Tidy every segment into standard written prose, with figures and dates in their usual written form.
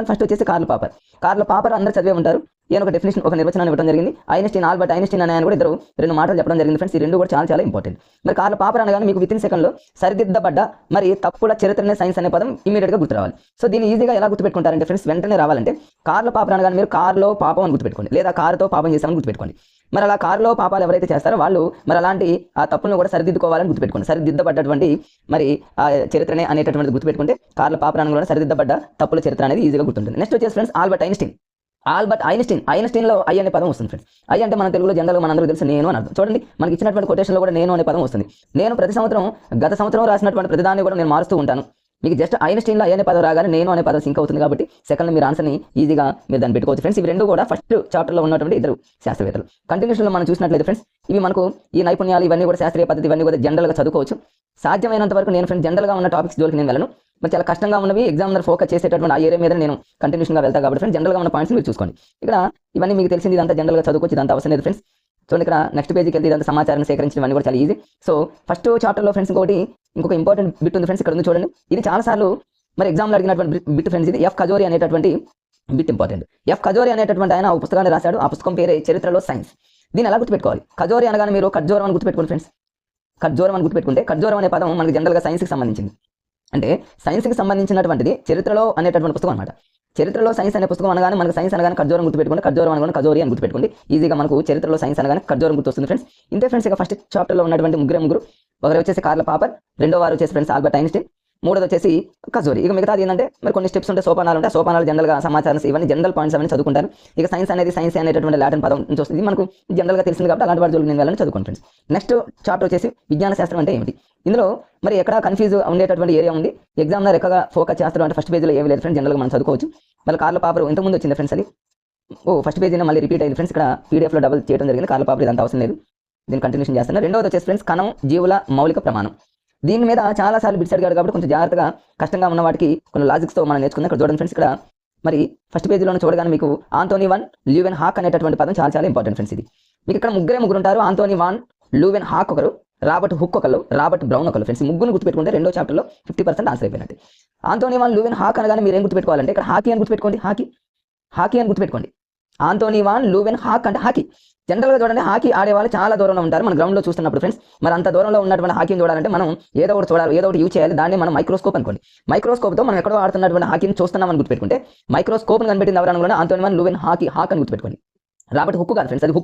First వచ్చేసి curl పాపర్ అందరూ చదివే ఉంటారు. ఈయన ఒక డెఫినేషన్, ఒక నిర్వచనాన్ని ఇవ్వడం జరిగింది. ఐన్స్టీన్, ఆల్బర్ట్ ఐన్స్టీన్ అనే ఆయన కూడా ఇద్దరు రెండు మాటలు చెప్పడం జరిగింది ఫ్రెండ్స్. ఈ రెండు కూడా చాలా చాలా ఇంపార్టెంట్. మరి కార్ల్ పాపర్ అనగానే మీకు విత్ ఇన్ సెకండ్లో సరిదిద్దబడ్డ మరి తప్పుల చరిత్రనే సైన్స్ అనే పదం ఇమీడియట్గా గుర్తు రావాలి. సో దీన్ని ఈజీగా ఎలా గుర్తుపెట్టుకుంటారంటే ఫ్రెండ్స్, వెంటనే రావాలంటే కార్ల్ పాపర్ అనగానే మీరు కార్లో పాపం అని గుర్తుపెట్టుకోండి, లేదా కారుతో పాపం చేశామని గుర్తుపెట్టుకోండి. మరి అలా కారులో పాపాలు ఎవరైతే చేస్తారో వాళ్ళు మరి అలాంటి ఆ తప్పులను కూడా సరిదిద్దుకోవాలని గుర్తుపెట్టుకోండి. సరిదిద్దబడ్డటువంటి మరి ఆ చరిత్రనే అనేటటువంటిది గుర్తుపెట్టుకుంటే కార్ల్ పాపర్ అనగానే సరిదిద్దబడ్డ తప్పుల చరిత్ర అనేది ఈజీగా గుర్తుంటుంది. నెక్స్ట్ వచ్చేసి ఫ్రెండ్స్ ఆల్బర్ట్ ఐన్స్టీన్లో ఐ అనే పదం వస్తుంది ఫ్రెండ్స్. ఐ అంటే మన తెలుగులో జనరల్గా మనందరూ తెలుసు నేను అని అర్థం. చూడండి మనకి ఇచ్చినటువంటి కొటేషన్లో కూడా నేను అనే పదం వస్తుంది. నేను ప్రతి సంవత్సరం గత సంవత్సరం రాసినటువంటి ప్రతిదాన్ని కూడా నేను మారుస్తూ ఉంటాను. మీకు జస్ట్ ఐన్స్టీన్లో ఐ అనే పదం రాగానే నేను అనే పదం సింక్ అవుతుంది కాబట్టి సెకండ్లో మీరు ఆన్సర్ని ఈజీగా మీరు దాన్ని పెట్టుకోవచ్చు ఫ్రెండ్స్. ఇవి రెండు కూడా ఫస్ట్ చాప్టర్లో ఉన్నటువంటి ఇద్దరు శాస్త్రవేత్తలు. కంటిన్యూషన్లో మనం చూసినట్లయితే ఫ్రెండ్స్, ఇవి మనకు ఈ నైపుణ్యాలు ఇవన్నీ కూడా శాస్త్రీయ పద్ధతి ఇవన్నీ కూడా జనరల్గా చదువుకోవచ్చు. సాధ్యమైనంత వరకు నేను ఫ్రెండ్స్ జనరల్గా ఉన్న టాపిక్స్ జోలికి నేను వెళ్ళను. మరి చాలా కష్టంగా ఉన్నవి ఎగ్జామినర్ ఫోకస్ చేసేటటువంటి ఆ ఏరియా మీద నేను కంటిన్యూషన్గా వెళ్తాను కాబట్టి ఫ్రెండ్స్ జనరల్గా ఉన్న పాయింట్స్ మీరు చూసుకోండి. ఇక్కడ ఇవన్నీ మీకు తెలిసింది, ఇదంతా జనరల్గా చదువుకోవచ్చు, ఇదంతా అవసరం లేదు ఫ్రెండ్స్. చూడండి ఇక్కడ నెక్స్ట్ పేజీకి వెళ్తే ఇదంతా సమాచారం సేకరించడం కూడా చాలా ఈజీ. సో ఫస్ట్ చాప్టర్లో ఫ్రెండ్స్ ఇంకొక ఇంపార్టెంట్ బిట్ ఉంది ఫ్రెండ్స్. ఇక్కడ ఉంది చూడండి, ఇది చాలాసార్లు మరి ఎగ్జామ్లో అడిగినటువంటి బిట్ ఫ్రెండ్స్. ఇది ఎఫ్ కజోరి అనేటటువంటి బిట్ ఇంపార్టెంట్. ఎఫ్ కజోరి అనేటటువంటి ఆయన ఒక పుస్తకాన్ని రాశాడు. ఆ పుస్తకం పేరే చరిత్రలో సైన్స్. దీన్ని ఎలా గుర్తుపెట్టుకోవాలి? కజోరి అనగానే మీరు ఖర్జూరం అని గుర్తుపెట్టుకోండి ఫ్రెండ్స్. ఖర్జూరం అని గుర్తుపెట్టుకుంటే ఖర్జూరం అనే పదం మనకి జనరల్గా సైన్స్కి సంబంధించింది. అంటే సైన్స్కి సంబంధించినటువంటిది చరిత్రలో అనేటటువంటి పుస్తకం అనమాట. చరిత్రలో సైన్స్ అనే పుస్తకం అనగానే మనకు సైన్స్ అనగానే ఖర్జూరం గుర్తుపెట్టుకోండి, ఖర్జూరం అనగానే కజోరి అని గుర్తుపెట్టుకోండి. ఈజీగా మనకు చరిత్రలో సైన్స్ అనగానే ఖర్జూరం గుర్తొస్తుంది ఫ్రెండ్స్. ఇంతే ఫ్రెండ్స్. ఇక ఫస్ట్ చాప్టర్లో ఉన్నటువంటి ముగ్గురు, ఒకరు వచ్చేసి కార్ల్ పాపర్, రెండో వారు వచ్చేసి ఫ్రెండ్స్ ఆల్బర్ట్ ఐన్స్టీన్, మూడోది వచ్చేసి కజోరి. ఇక మిగతాది ఏంటంటే మరి కొన్ని స్టెప్స్ ఉంటే సోపానాలు ఉంటాయి. సోపానాలు జనరల్గా సమాచారం ఇవన్నీ జనరల్ పాయింట్స్ అవన్నీ చదువుకుంటారు. ఇక సైన్స్ అనేటటువంటి లాటిన్ పదం నుంచి వస్తుంది. మనకు జనరల్గా తెలిసింది కాబట్టి అలాంటి వాటి జోలికి నేను వెళ్ళని చదువుకోండి ఫ్రెండ్స్. నెక్స్ట్ చాప్టర్ వచ్చేసి విజ్ఞాన శాస్త్రం అంటే ఏమిటి. ఇందులో మరి ఎక్కడ కన్ఫ్యూజ్ ఉండేటటువంటి ఏరియా ఉంది. ఎగ్జామ్నర్ ఎక్కడ ఫోకస్ చేస్తారు అంటే ఫస్ట్ పేజీలో ఏమి లేదు ఫ్రెండ్స్, జనరల్గా మనం చదువుకోవచ్చు. మళ్ళీ కార్ల్ పాపర్ ఇంతకుముందు వచ్చింది ఫ్రెండ్స్, అది ఫస్ట్ పేజీలో మళ్ళీ రిపీట్ అయింది ఫ్రెండ్స్. ఇక్కడ పీడిఎఫ్లో డబుల్ చేయడం జరిగింది. కార్ల్ పాపర్ ఇదంతా అవసరం లేదు, దీన్ని కంటిన్యూషన్ చేస్తున్నారు. రెండోది వచ్చేసి ఫ్రెండ్స్ కణం జీవుల మౌలిక ప్రమాణం. దీని మీద చాలాసార్లు బిట్స్ అడిగాడు కాబట్టి కొంచెం జాగ్రత్తగా కష్టంగా ఉన్న వాటికి కొన్ని లాజిక్స్తో మనం నేర్చుకుందాం. ఇక్కడ చూడండి ఫ్రెండ్స్, ఇక్కడ మరి ఫస్ట్ పేజీలో చూడగానే మీకు ఆంటోనీ వాన్ ల్యూవెన్ హాక్ అనేటటువంటి పదం చాలా చాలా ఇంపార్టెంట్ ఫ్రెండ్స్. ఇది మీకు ఇక్కడ ముగ్గురు ఉంటారు. ఆంటోనీ వాన్ లూవెన్ హాక్ ఒకరు, రాబర్ట్ హుక్ ఒకరు, రాబర్ట్ బ్రౌన్ ఒకరు ఫ్రెండ్స్. ముగ్గురు గుర్తుపెట్టుకుంటే రెండో చాప్టర్లో 50% ఆన్సర్ అయిపోయినట్టు. ఆంటోనీ వాన్ లూవెన్ హాక్ అనగానే మీరు ఏం గుర్తుపెట్టుకోవాలంటే ఇక్కడ హాకీ అని గుర్తుపెట్టుకోండి. హాకీ అని గుర్తుపెట్టుకోండి. ఆంటోనీ వాన్ లూవెన్ హాక్ అంటే హాకీ. జనరల్గా చూడండి హాకీ ఆడేవాళ్ళు చాలా దూరంలో ఉంటారు మన గ్రౌండ్లో చూస్తున్నప్పుడు ఫ్రెండ్స్. మరి అంత దూరంలో ఉన్నటువంటి హాకీని చూడాలంటే మనం ఏదో ఒకటి చూడాలి, ఏదో ఒకటి యూజ్ చేయాలి. దాన్ని మనం మైక్రోస్కోప్ అనుకోండి. మైక్రోస్కోప్తో మనం ఎక్కడో ఆడుతున్నటువంటి హాకీని చూస్తున్నామని గుర్తుపెట్టుకుంటే మైక్రోస్కోప్ని కనిపెట్టింది ఎవరనుకున్నా ఆంటోనీ వాన్ లూవెన్ హాక్ అని గుర్తుపెట్టుకోండి. రాబర్ట్ హుక్ కాదు ఫ్రెండ్స్, అది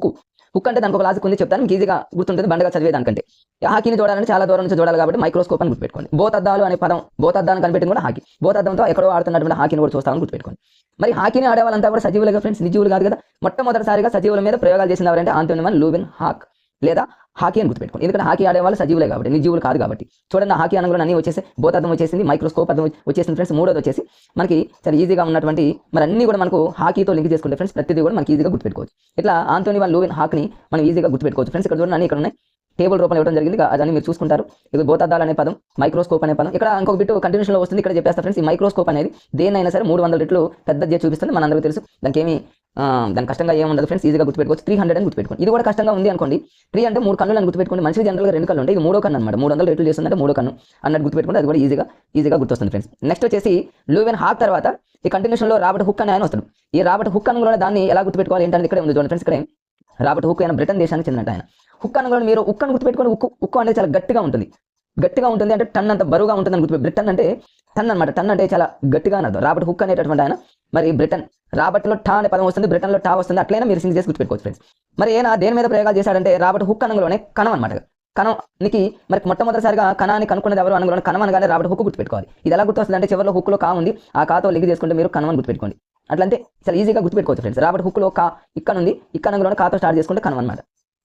హుక్ అంటే దానికి ఒక లాజిక్ ఉంది, చెప్తాను మీకు ఈజీగా గుర్తుంటుంది బండగా చదివేదానికంటే. హాకీని చూడాలంటే చాలా దూరం నుంచి చూడాలి కాబట్టి మైక్రోస్కోప్ అని గుర్తుపెట్టుకోండి. బోతద్దాలు అనే పదం, బోతద్దాన్ని కనిపెట్టింది కూడా హాకీ. బోతద్దంతో ఎక్కడో ఆడుతున్నటువంటి హాకీని కూడా చూస్తామని గుర్తుపెట్టుకోండి. మరి హాకీని ఆడేవాళ్ళంతా కూడా సజీవులుగా ఫ్రెండ్స్, నిర్జీవులు కాదు కదా. మొట్టమొదటిసారిగా సజీవుల మీద ప్రయోగాలు చేసిన ఎవరంటే ఆంటోనీ వాన్ లూవెన్ హాక్ లేదా హాకీ అని గుర్తుపెట్టుకోండి. ఎందుకంటే హాకీ ఆడేవాళ్ళు సజీవులే కాబట్టి, నిర్జీవులు కాదు కాబట్టి. చూడండి హాకీ అనగా అన్ని వచ్చేసి బోతద్దం వచ్చేసింది, మైక్రోస్కోప్ అర్థం వచ్చేసింది ఫ్రెండ్స్. మూడోది వచ్చేసి మనకి చాలా ఈజీగా ఉన్నటువంటి మరి అన్ని కూడా మనకు హాకీతో లింక్ చేసుకుంటే ఫ్రెండ్స్ ప్రతిదీ కూడా మనకి ఈజీగా గుర్తుపెట్టుకోవచ్చు. ఇట్లా ఆంటోనీ వాన్ లూవెన్ హాక్ని మనం ఈజీగా గుర్తుపెట్టుకోవచ్చు ఫ్రెండ్స్. ఇక్కడ చూడండి అన్ని ఇక్కడ ఉన్నాయి, టేబుల్ రూపంలో ఇవ్వడం జరిగింది, అదని మీరు చూసుకుంటారు. ఇది బోతద్దాలు అనే పదం, మైక్రోస్కోప్ అనే పదం. ఇక్కడ ఇంకొక బిట్ కంటిన్యూషన్లో వస్తుంది, ఇక్కడ చెప్పేస్తా ఫ్రెండ్స్. ఈ మైక్రోస్కోప్ అనేది దేన్నైనా సరే 300 రెట్లు పెద్ద చేసి చూపిస్తుంది, మనందరికీ తెలుసు. దాని కష్టంగా ఏముండదు ఫ్రెండ్స్, ఈజీగా గుర్తుపెట్టుకోవచ్చు. 300 అని గుర్తుపెట్టుకోండి. ఇది కూడా కష్టంగా ఉంది అనుకోండి. 3 అంటే 3 కన్నులు అని గుర్తుపెట్టుకోండి. మనిషికి జనరల్గా 2 కన్ను ఉంటాయి, ఇది 3వ కన్ను అనమాట. 300 రెట్లు చేస్తుందంటే 3వ కన్ను అన్నట్టు గుర్తుపెట్టుకుంటే అది కూడా ఈజీగా గుర్తొస్తుంది ఫ్రెండ్స్. నెక్స్ట్ వచ్చేసి లూవెన్ హాక్ తర్వాత ఈ కంటిన్యూషన్లో రాబర్ట్ హుక్ అని ఆయన వస్తాడు. ఈ రాబర్ట్ హుక్ అని కూడా దాన్ని ఎలా గుర్తుపెట్టుకోవాలి ఏంటంటే ఇక్కడ ఉంది చూడండి ఫ్రెండ్స్. ఇక్కడ రాబర్ట్ హుక్ ఆయన బ్రిటన్ దేశానికి చెందినట్టు ఆయన. హుక్ అని కూడా మీరు ఉక్కను గుర్తుపెట్టుకోండి. ఉక్కు అనేది చాలా గట్టిగా ఉంటుంది అంటే టన్ అంత బరువుగా ఉంటుందని గుర్తుపెట్టు. బ్రిటన్ అంటే టన్ అనమాట. టన్ అంటే చాలా గట్టిగా అన్నది. రాబర్ట్ హుక్ అనేటటువంటి ఆయన మరి బ్రిటన్, రాబర్ట్లో టా అనే పదం వస్తుంది, బ్రిటన్లో టా వస్తుంది. అట్లయినా మీరు సింగ్ చేసి గుర్తుపెట్టుకోవచ్చు ఫ్రెండ్స్. మరి ఏనా దేని మీద ప్రయోగాలు చేశాడంటే రాబర్ట్ హుక్ అనగానే కణం అనమాట. కణానికి మరి మొట్టమొదటిసారిగా కణాన్ని కనుక్కున్నది ఎవరు అనగానే కణం అనగానే రాబర్ట్ హుక్ గుర్తుపెట్టుకోవాలి. ఇది ఎలా గుర్తొస్తుంది అంటే చివరిలో హుక్లో కా ఉంది, ఆ కాతో లింక్ చేసుకుంటే మీరు కణం అని గుర్తుపెట్టుకోండి. అట్లంటే చాలా ఈజీగా గుర్తుపెట్టుకోవచ్చు ఫ్రెండ్స్. రాబర్ట్ హుక్లో కా ఇక్కడ ఉంది, ఇక్కడ కాతో స్టార్ట్ చేసుకుంటే కణం అనమాట.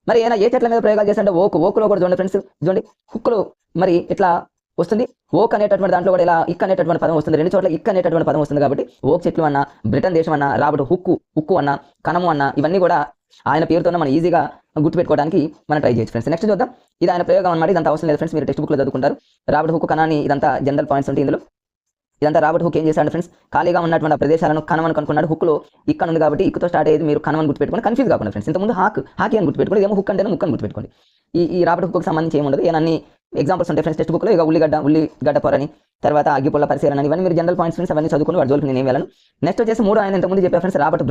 మరి ఏనా ఏ చెట్ల మీద ప్రయోగాలు చేస్తుంటే ఓకులో కూడా చూడండి ఫ్రెండ్స్. చూడండి హుక్లో మరి ఇట్లా వస్తుంది, ఓక్ అనేటటువంటి దాంట్లో కూడా ఇలా ఇక్ అనేటటువంటి పదం వస్తుంది. 2 చోట్ల ఇక్ అనేటటువంటి పదం వస్తుంది కాబట్టి ఓక్ చెట్లు అన్న, బ్రిటన్ దేశం అన్న, రాబర్ట్ హుక్కు అన్న, కణము అన్న ఇవన్నీ కూడా ఆయన పేరుతోనే మనం ఈజీగా గుర్తుపెట్టుకోవడానికి మనం ట్రై చేయొచ్చు ఫ్రెండ్స్. నెక్స్ట్ చూద్దాం. ఇది ఆయన ప్రయోగం అన్నమాట. ఇదంతా అవసరం లేదు ఫ్రెండ్స్, మీరు టెక్స్ట్ బుక్లో చదువుకుంటారు. రాబర్ట్ హుక్ కణాన్ని ఇదంతా జనరల్ పాయింట్స్ ఉంటాయి ఇందులో. ఇదంతా రాబర్ట్ హుక్ ఏం చేశాడు ఫ్రెండ్స్, ఖాళీగా ఉన్నటువంటి ప్రదేశాలను కనమని కనుక్కున్నాడు. హుక్లో ఇక్కడ ఉంది కాబట్టి ఇక్కుతో స్టార్ట్ అయ్యేది మీరు కనమని గుర్తుపెట్టుకోండి, కన్ఫ్యూజ్ కాకుండా ఫ్రెండ్స్. ఇంతకుముందు హాకీ అని గుర్తుపెట్టుకోండి, ఏమో హుక్ అంటే ముక్కని గుర్తుపెట్టుకోండి. ఈ రాబర్ట్ హుక్కి సంబంధించి ఏముండదు, అన్ని ఎగ్జాంపుల్స్ ఉంటాయి ఫ్రెండ్స్ టెక్స్ట్ బుక్లో. ఇక ఉల్లిగడ్డ పొరని, తర్వాత అగ్గిపుల్ల పరిశీలన, ఇవన్నీ మీరు జనరల్ పాయింట్స్ ఫ్రెండ్స్ అవన్నీ చదువుకుని వాటి జోలికి నేను ఏం వెళ్ళను. నెక్స్ట్ వచ్చేసి మూడో ఆయన ఇంతకుముందు చెప్పే ఫ్రెండ్స్ రాబర్ట్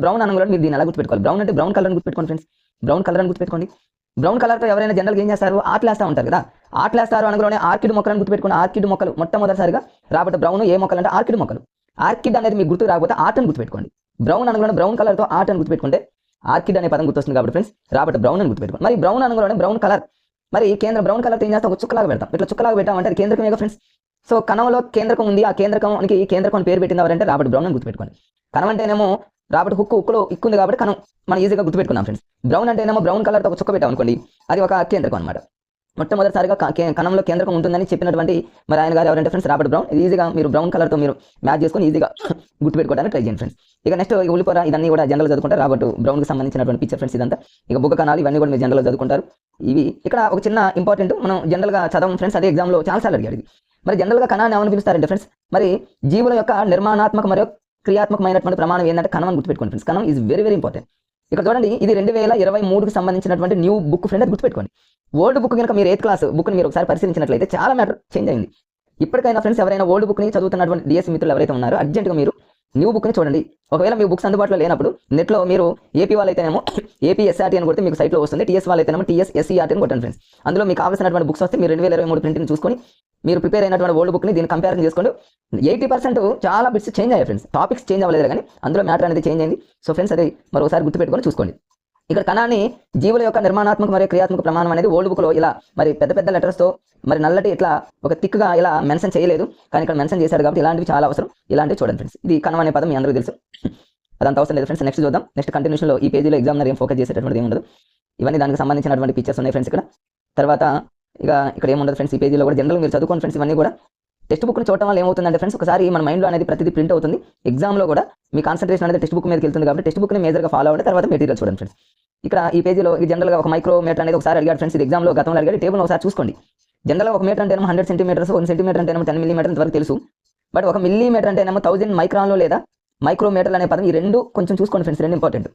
బ్రౌన్ అనగా మీరు దీన్ని ఎలా గుర్తుపెట్టుకోవాలి. బ్రౌన్ అంటే బ్రౌన్ కలర్ గుర్తుపెట్టుకోండి ఫ్రెండ్స్, బ్రౌన్ కలర్ అని గుర్తుపెట్టుకోండి. బ్రౌన్ కలర్తో ఎవరైనా జనరల్గా ఏం చేస్తారు, ఆటలేస్తూ ఉంటారు కదా. ఆటలేస్తారు అనగానే ఆర్కిడ్ మొక్కలను గుర్తుపెట్టుకుని, ఆర్కిడ్ మొక్కలు మొట్టమొదటిసారిగా రాబర్ట్ బ్రౌన్ ఏ మొక్కలు అంటే ఆర్కిడ్ మొక్కలు. ఆర్కిడ్ అనేది మీకు గుర్తు రాకపోతే ఆర్ట్ అని గుర్తుపెట్టుకోండి. బ్రౌన్ అనగానే బ్రౌన్ కలర్తో ఆర్ట్ అని గుర్తుపెట్టుకుంటే ఆర్కిడ్ అనే పదం గుర్తొస్తుంది కాబట్టి ఫ్రెండ్స్ రాబర్ట్ బ్రౌన్ అని గుర్తుపెట్టుకోండి. మరి బ్రౌన్ అనగానే బ్రౌన్ కలర్, మరి కేంద్ర బ్రౌన్ కలర్ ఏం చేస్తాం, ఒక చుక్కలాగా పెడతాం. ఇట్లా చుక్కలాగా పెట్టామంటే అది కేంద్రకమే ఫ్రెండ్స్. సో కణంలో కేంద్రకం ఉంది, ఆ కేంద్రకానికి కేంద్రకం పేరు పెట్టింది ఎవరంటే రాబర్ట్ బ్రౌన్ అని గుర్తుపెట్టుకోండి. కణం అంటేనేమో రాబర్ట్ ఉక్కులో ఇక్కుంది కాబట్టి కణం మనం ఈజీగా గుర్తుపెట్టుకున్నాం ఫ్రెండ్స్. బ్రౌన్ అంటేనేమో బ్రౌన్ కలర్తో ఒక చుక్క పెట్టాం అనుకోండి, అది ఒక కేంద్రకం అనమాట. మొట్టమొదటిసారిగా కణంలో కేంద్రకం ఉంటుందని చెప్పినటువంటి మరి ఆయన గారు ఎవరంటే ఫ్రెండ్స్ రాబర్ట్ బ్రౌన్. ఇది ఈజీగా మీరు బ్రౌన్ కలర్తో మీరు మ్యాచ్ చేసుకొని ఈజీగా గుర్తుపెట్టుకోవడానికి ట్రై చేయండి ఫ్రెండ్స్. ఇక నెక్స్ట్ ఉల్లిపొర, ఇవన్నీ కూడా జనరల్ చదువుకుంటారు. రాబర్ట్ బ్రౌన్కి సంబంధించినటువంటి పిక్చర్ ఫ్రెండ్స్ ఇదంతా. ఇక బుగ్గ కణాలు ఇవన్నీ కూడా మీరు జనరల్ చదువుకుంటారు. ఇవి ఇక్కడ ఒక చిన్న ఇంపార్టెంట్ మనం జనరల్గా చదవం ఫ్రెండ్స్, అదే ఎగ్జామ్లో చాలాసార్లు అడిగాడు. మరి జనరల్గా కణాన్ని ఏమని పిలుస్తారంటే ఫ్రెండ్స్, మరి జీవుల యొక్క నిర్మాణాత్మక మరియు క్రియాత్మకమైనటువంటి ప్రమాణం ఏంటంటే కణం అని గుర్తుపెట్టుకోండి ఫ్రెండ్స్. కణం ఈజ్ వెరీ వెరీ ఇంపార్టెంట్. ఇక్కడ చూడండి, ఇది 2023కి సంబంధించినటువంటి న్యూ బుక్ ఫ్రెండ్, అది గుర్తుపెట్టుకోండి. ఓల్డ్ బుక్ కనుక మీరు 8th క్లాస్ బుక్ని మీరు ఒకసారి పరిశీలించినట్లయితే చాలా మ్యాటర్ చేంజ్ అయింది. ఇప్పటికైనా ఫ్రెండ్స్ ఎవరైనా ఓల్డ్ బుక్ని చదువుతున్నటువంటి డిఎస్సీ మిత్రులు ఎవరైతే ఉన్నారో అర్జెంట్గా మీరు న్యూ బుక్ని చూడండి. ఒకవేళ మీ బుక్స్ అందుబాటులో లేనప్పుడు నెట్లో మీరు ఏపీ వాళ్ళైతేనేమో ఏపీఎస్ఆర్టీ అని కొడితే మీకు సైట్లో వస్తుంది, టీఎస్ వాళ్ళైతేనేమో టీఎస్ఎస్ఈఆర్టీ అని కొట్టండి ఫ్రెండ్స్. అందులో మీకు కావాల్సినటువంటి బుక్స్ వస్తే మీరు 2023 ప్రింట్ని చూసుకొని మీరు ప్రిపేర్ అయినటువంటి ఓల్డ్ బుక్ని దీన్ని కంపేర్ చేసుకోండి. 80% చాలా బిట్స్ చేంజ్ అయ్యాయి ఫ్రెండ్స్, టాపిక్స్ చేంజ్ అవ్వలేదు కానీ అందులో మ్యాటర్ అనేది చేంజ్ అయింది. సో ఫ్రెండ్స్ అది మరోసారి గుర్తుపెట్టుకొని చూసుకోండి. ఇక్కడ కణాన్ని జీవుల యొక్క నిర్మాణాత్మక మరియు క్రియాత్మక ప్రమాణం అనేది ఓల్డ్ బుక్లో ఇలా మరి పెద్ద పెద్ద లెటర్స్తో మరి నల్లటి ఇట్లా ఒక థిక్గా ఇలా మెన్షన్ చేయలేదు, కానీ ఇక్కడ మెన్షన్ చేశాడు కాబట్టి ఇలాంటివి చాలా అవసరం. ఇలాంటివి చూడండి ఫ్రెండ్స్. ఇది కణం అనే పదం మీ అందరికీ తెలుసు, అదంత అవసరం లేదు ఫ్రెండ్స్. నెక్స్ట్ చూద్దాం. నెక్స్ట్ కంటిన్యూషన్లో ఈ పేజీలో ఎగ్జామినర్ ఏం ఫోకస్ చేసేటటువంటి ఏమి ఉండదు, ఇవన్నీ దానికి సంబంధించినటువంటి పిక్చర్స్ ఉన్నాయి ఫ్రెండ్స్ ఇక్కడ. తర్వాత ఇక్కడ ఏముండదు ఫ్రెండ్స్, ఈ పేజీలో కూడా జనరల్ మీరు చదువుకోండి ఫ్రెండ్స్. ఇవన్నీ కూడా టెక్స్ట్ బుక్ని చూడటం వల్ల ఏమవుతుందంటే ఫ్రెండ్స్, ఒకసారి మన మైండ్లో అనేది ప్రతిదీ ప్రింట్ అవుతుంది. ఎగ్జామ్లో కూడా మీ కాన్సన్ట్రేషన్ అనేది టెక్స్ట్ బుక్ మీదకి వెళ్తుంది కాబట్టి టెక్స్ట్ బుక్ని మేజర్గా ఫాలో అవ్వండి. తర్వాత మెటీరియల్ చూడండి ఫ్రెండ్స్. ఇక్కడ ఈ పేజీలో ఈ జనరల్గా ఒక మైక్రోమీటర్ అనేది ఒకసారి అడిగాడు ఫ్రెండ్స్, ఇది ఎగ్జామ్లో గతంలో అడిగాడు. టేబుల్ ఒకసారి చూసుకోండి. జనరల్గా ఒక మీటర్ అంటేనేమో 100 సెంటీమీటర్స్, 1 సెంటీమీటర్ అంటేనేమో 10 మిల్లీమీటర్ వరకు తెలుసు. బట్ ఒక మిల్లీమీటర్ అంటేనేమో 1000 మైక్రాన్లో లేదా మైక్రోమీటర్లు అనే పదం, ఈ రెండు కొంచెం చూసుకోండి ఫ్రెండ్స్, రెండు ఇంపార్టెంట్.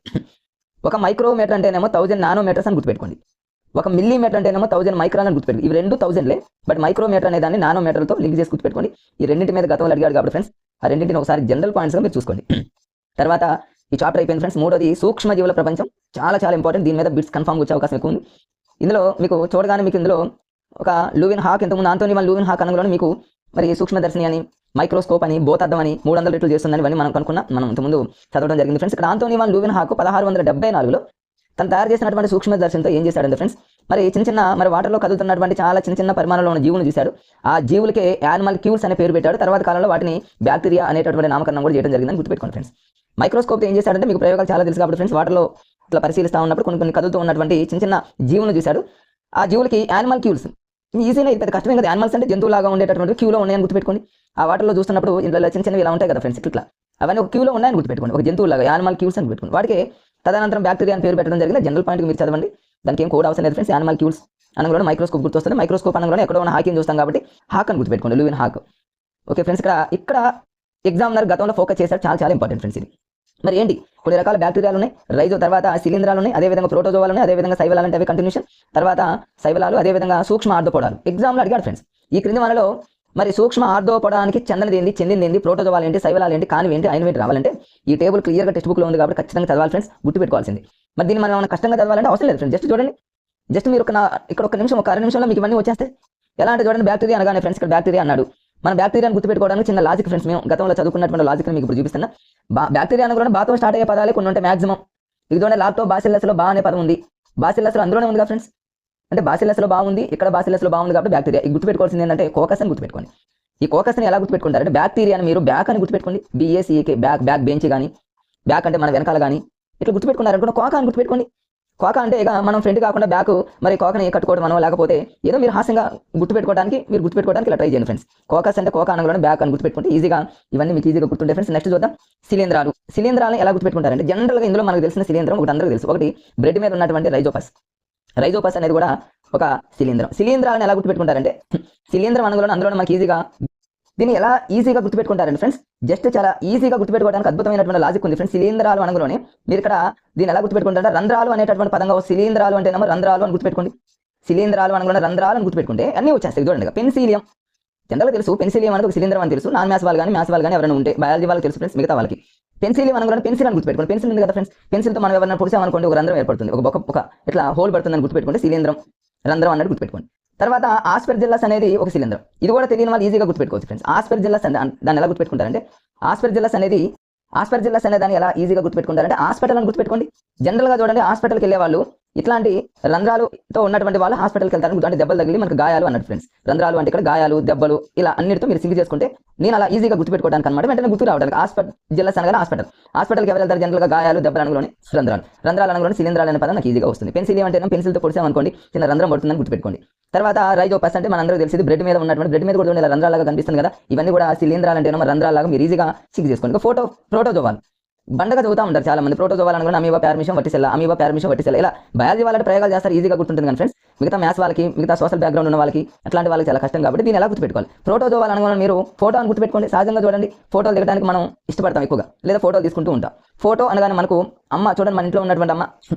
ఒక మైక్రోమీటర్ అంటేనేమో 1000 నానోమీటర్స్ అని గుర్తుపెట్టుకోండి. ఒక మిల్లీమీటర్ అంటేనేమో 1000 మైక్రాన్ అని గుర్తుపెట్టుకోండి. ఇవి రెండు 1000లే, బట్ మైక్రోమీటర్ అనే దాన్ని నానోమీటర్తో లింక్ చేసి గుర్తుపెట్టుకోండి. ఈ రెండింటి మీద గతంలో అడిగాడు కాబట్టి ఫ్రెండ్స్ ఆ రెండింటిని ఒకసారి జనరల్ పాయింట్స్గా మీరు చూసుకోండి. తర్వాత ఈ చాప్టర్ అయిపోయింది ఫ్రెండ్స్. మూడోది సూక్ష్మ జీవుల ప్రపంచం, చాలా చాలా ఇంపార్టెంట్. దీని మీద బిట్స్ కన్ఫామ్ వచ్చే అవకాశం ఎక్కువ ఉంది. ఇందులో మీకు చూడగానే మీకు ఇందులో ఒక లూవిన్ హాక్, ఇంతకుముందు ఆంటోనీ వాన్ లూవిన్ హాక్ అనగానే మీకు మరి సూక్ష్మదర్శిని అని, మైక్రోస్కోప్ అని, బోతార్థం అని 300 లీటర్లు చేస్తుందని ఇవన్నీ మనం కనుక్కున్నాం, మనం ఇంతకుముందు చదవడం జరిగింది ఫ్రెండ్స్. ఇక్కడ ఆంటోనీ వాన్ లూవిన్ హాక్ 1674లో తను తయారు చేసినటువంటి సూక్ష్మదర్శనంతో ఏం చేశాడంటే ఫ్రెండ్స్, మరి చిన్న మరి వాటర్లో కదులుతున్నటువంటి చాలా చిన్న పరిమాణంలో ఉన్న జీవులను చూశాడు. ఆ జీవులకే యానిమల్ క్యూల్స్ అనే పేరు పెట్టాడు. తర్వాత కాలంలో వాటిని బ్యాక్టీరియా అనేటటువంటి నామకరణం కూడా చేయడం జరిగిందని గుర్తుపెట్టుకోండి ఫ్రెండ్స్. మైక్రోస్కోప్ ఏం చేశాడంటే మీకు ప్రయోగాలు చాలా తెలుసు కాబట్టి ఫ్రెండ్స్, వాటర్లో ఇట్లా పరిశీలిస్తూ ఉన్నప్పుడు కొన్ని కదులుతూ ఉన్నటువంటి చిన్న జీవులను చూశాడు. ఆ జీవులకి యానిమల్ క్యూల్స్, ఈజీగా పెద్ద కష్టమే కదా, యానిమల్స్ అంటే జంతువులాగా ఉండేటటువంటి క్యూలో ఉన్నాయని గుర్తుపెట్టుకోండి. ఆ వాటర్లో చూస్తున్నప్పుడు ఇంట్లో చిన్నవి ఇలా ఉంటాయి కదా ఫ్రెండ్స్, ఇట్లా అవన్నీ ఒక క్యూలో ఉన్నాయని గుర్తుపెట్టుకోండి, ఒక జంతువులాగా యానిమల్ క్యూల్స్ అని గుర్తుపెట్టుకోండి. వాటికి తదనంతరం బ్యాక్టీరియా అని పేరు పెట్టడం జరిగింది. జనరల్ పాయింట్ మీరు చదవండి, దానికి ఏం కోడ్ అవసరం లేదు ఫ్రెండ్స్. యానిమల్ క్యూల్స్ అనగానే మైక్రోస్కోప్ గుర్తొస్తుంది. మైక్రోస్కోప్ అనగానే ఎక్కడో ఉన్న హాకీని చూస్తాం కాబట్టి హాక్ అని గుర్తుపెట్టుకోండి, లూవిన్ హాక్. ఓకే ఫ్రెండ్స్, ఇక్కడ ఎగ్జామినర్ గతంలో ఫోకస్ చేశారు, చాలా చాలా ఇంపార్టెంట్ ఫ్రెండ్స్ ఇది. మరి ఏంటి, కొన్ని రకాల బ్యాక్టీరియాలు ఉన్నాయి, రైజో తర్వాత శిలీంధ్రాలు ఉన్నాయి, అదేవిధంగా ప్రోటోజోవాలు ఉన్నాయి, అదేవిధంగా శైవలాలు అంటే అవి కంటిన్యూషన్, తర్వాత శైవలాలు, అదేవిధంగా సూక్ష్మ ఆర్ధోపోడాలు. ఎగ్జామ్లో అడిగాడు ఫ్రెండ్స్. ఈ క్రింది మనలో మరి సూక్ష్మ ఆర్ధోపోడానికి చెందింది ప్రోటోజోవాలు ఏంటి, శైవలాలు ఏంటి, కానివి ఏంటి, అయినవి ఏంటి రావాలంటే ఈ టేబుల్ క్లియర్గా టెక్స్ట్ బుక్లో ఉంది కాబట్టి ఖచ్చితంగా చదవాలి ఫ్రెండ్స్, గుర్తుపెట్టుకోవాల్సింది. మరి దీన్ని మనం ఏమైనా కష్టంగా చదవాలంటే అవసరం లేదు ఫ్రెండ్స్, జస్ట్ చూడండి, జస్ట్ మీరు ఇక్కడ ఒక నిమిషం, ఒక 2 నిమిషంలో మీకు ఇవన్నీ వచ్చేస్తాయి. ఎలా అంటే చూడండి, బ్యాక్టీరియా అనగానే ఫ్రెండ్స్ ఇక్కడ బ్యాక్టీరియా అన్నాడు. మన బ్యాక్టీరియాను గుర్తుపెట్టుకోవడానికి చిన్న లాజిక్ ఫ్రెండ్స్, మేము గతంలో చదువుకున్నటువంటి లాజిక్ మీకు ఇప్పుడు చూపిస్తున్నా. బ్యాక్టీరియా అనగా బాతో స్టార్ట్ అయ్యే పదాలే కొన్ని ఉంటాయి మాక్సిమం. ఇది చూడండి, లాక్టో బాసిల్లస్లో బా అనే పదం ఉంది, బాసిల్లస్లో అందులోనే ఉంది కదా ఫ్రెండ్స్, అంటే బాసిల్లస్లో బాగుంది, ఇక్కడ బాసిల్లస్లో బాగుంది కాబట్టి బ్యాక్టీరియా. ఇది గుర్తుపెట్టుకోవాల్సింది ఏంటంటే కోకస్ అని గుర్తుపెట్టుకోండి. ఈ కోకస్ని ఎలా గుర్తుపెట్టుకుంటారంటే బ్యాక్టీరియాని మీరు బ్యాక్ అని గుర్తుపెట్టుకోండి, BACK బ్యాక్ బెంచ్ కానీ, బ్యాక్ అంటే మన వెనకాల కానీ ఇట్లా గుర్తుపెట్టుకున్నారనుకున్న కోక అని గుర్తుపెట్టుకోండి. కోక అంటే ఇక మనం ఫ్రంట్ కాకుండా బ్యాక్, మరి కోకని కట్టుకోవడం మనం, లేకపోతే ఏదో మీరు హాస్యంగా గుర్తుపెట్టుకోవడానికి ఇలా ట్రై చేయండి ఫ్రెండ్స్. కోకస్ అంటే కోక అనగానే బ్యాక్ అని గుర్తుపెట్టుకుంటే ఈజీగా ఇవన్నీ మీకు ఈజీగా గుర్తుండే ఫ్రెండ్స్. నెక్స్ట్ చూద్దాం, శిలీంధ్రాలను ఎలా గుర్తుపెట్టుకుంటారంటే జనరల్గా ఇందులో మనకు తెలిసిన శిలీంధ్రం ఒకటి అందరికీ తెలుసు, ఒకటి బ్రెడ్ మీద ఉన్నటువంటి రైజోపస్ అనేది కూడా ఒక శిలీంధ్రాలను ఎలా గుర్తుపెట్టుకుంటారంటే శిలీంధ్రం అనగానే అందులో మనకి ఈజీగా దీన్ని ఎలా ఈజీగా గుర్తుపెట్టుకుంటారండి ఫ్రెండ్స్, జస్ట్ చాలా ఈజీగా గుర్తుపెట్టుకోవడానికి అద్భుతమైనటువంటి లాజిక్ ఉంది ఫ్రెండ్స్. శిలీంధ్రాలు అనగానే మీరు ఇక్కడ దీన్ని ఎలా గుర్తుపెట్టుకుంటారంటే రంధ్రాలు అనేటటువంటి పదంగా శిలీంధ్రాలు అంటేనేమో రంధ్రాలు అని గుర్తుపెట్టుకోండి. శిలీంధ్రాలు అనగానే రంధ్రాలు అని గుర్తుపెట్టుకుంటే అన్నీ వచ్చేస్తాయి. చూడండి, పెన్సిలియం జనరల్గా తెలుసు, పెన్సిలియం అనేది ఒక శిలీంధ్రం అని తెలుసు. నాన్ మ్యాథ్స్ వాళ్ళు కానీ ఎవరైనా ఉంటే బయాలజీ వాళ్ళకి తెలుసు ఫ్రెండ్స్. మిగతా వాళ్ళకి పెన్సిలియం అనగానే పెన్సిల్ అని గుర్తుపెట్టుకోండి. పెన్సిల్ ఉంది కదా ఫ్రెండ్స్, పెన్సిల్తో మనం ఎవరైనా పొడిచామనుకోండి ఒక రంధ్రం ఏర్పడుతుంది, ఒక ఇట్లా హోల్ పడుతుందని గుర్తుపెట్టుకుంటే శిలీంధ్రం రంధ్రం అన్నట్టు గుర్తుపెట్టుకోండి. తర్వాత ఆస్పెర్జిల్లస్ అనేది ఒక శిలీంధ్రం. ఇది కూడా తెలియని వాళ్ళు ఈజీగా గుర్తుపెట్టుకోవచ్చు ఫ్రెండ్స్. ఆస్పెర్జిల్లస్ దాన్ని ఎలా గుర్తుపెట్టుకుంటారంటే ఆస్పెర్జిల్లస్ అనే దాన్ని ఎలా ఈజీగా గుర్తుపెట్టుకుంటారంటే హాస్పిటల్ అని గుర్తుపెట్టుకోండి. జనరల్గా చూడండి, హాస్పిటల్కి వెళ్ళే వాళ్ళు ఇట్లాంటి రంధ్రాలతో ఉన్నటువంటి వాళ్ళు హాస్పిటల్కి వెళ్తారు. అంటే దెబ్బలు తగిలి మనకు గాయాలు అన్నట్టు ఫ్రెండ్స్. రంధ్రాలు అంటే ఇక్కడ గాయాలు, దెబ్బలు ఇలా అన్నిటితో మీరు సింక్ చేసుకుంటే నేను అలా ఈజీగా గుర్తుపెట్టుకోవడానికి అనమాట, వెంటనే గుర్తు రావడానికి. హాస్పిటల్స్ అనగానే హాస్పిటల్కి ఎవరు వెళ్తారు? జనరల్గా గాయాలు, దెబ్బలు అనగానే రంధ్రాలు అనగానే శిలీంధ్రాలు అనే పదం నాకు ఈజీగా వస్తుంది. పెన్సిలియం అంటే పెన్సిల్తో పొడిచామనుకోండి చిన్న రంధ్రం పడుతుందని గుర్తుపెట్టుకోండి. తర్వాత రైజోపస్ అంటే మనందరూ తెలిసింది బ్రెడ్ మీద ఉన్నటువంటి, బ్రెడ్ మీద కూడా ఇలా రంధ్రాలుగా కనిపిస్తుంది కదా, ఇవన్నీ కూడా శిలీంధ్రాలు అంటే రంధ్రాలుగా మీరు ఈజీగా సింక్ చేసుకోండి. ప్రోటోజోవాల్ బండగా చదువుతా ఉంటారు చాలా మంది. ప్రోటోజోవాల్ అనగా అమీబా ప్యారమిషం వట్టిసెల్లా ఇలా బయాలజీ వాళ్ళ ప్రయోగాలు చేస్తారు, ఈజీగా గుర్తుంటుంది కానీ ఫ్రెండ్స్. మిగతా మ్యాథ్స్ వాళ్ళకి, మిగతా సోషల్ బ్యాక్గ్రౌండ్ ఉన్న వాళ్ళకి, అట్లాంటి వాళ్ళకి చాలా కష్టం కాబట్టి దీన్ని ఎలా గుర్తుపెట్టుకోవాలి? ప్రోటోజోవాల్ అనగా మీరు ఫోటో అని గుర్తుపెట్టుకోండి. సహజంగా చూడండి, ఫోటోలు దిగడానికి మనం ఇష్టపడతాం ఎక్కువగా, లేదా ఫోటోలు తీసుకుంటూ ఉంటాం. ఫోటో అనగానే మనకు అమ్మ చూడండి, మన ఇంట్లో ఉన్నటువంటి అమ్మ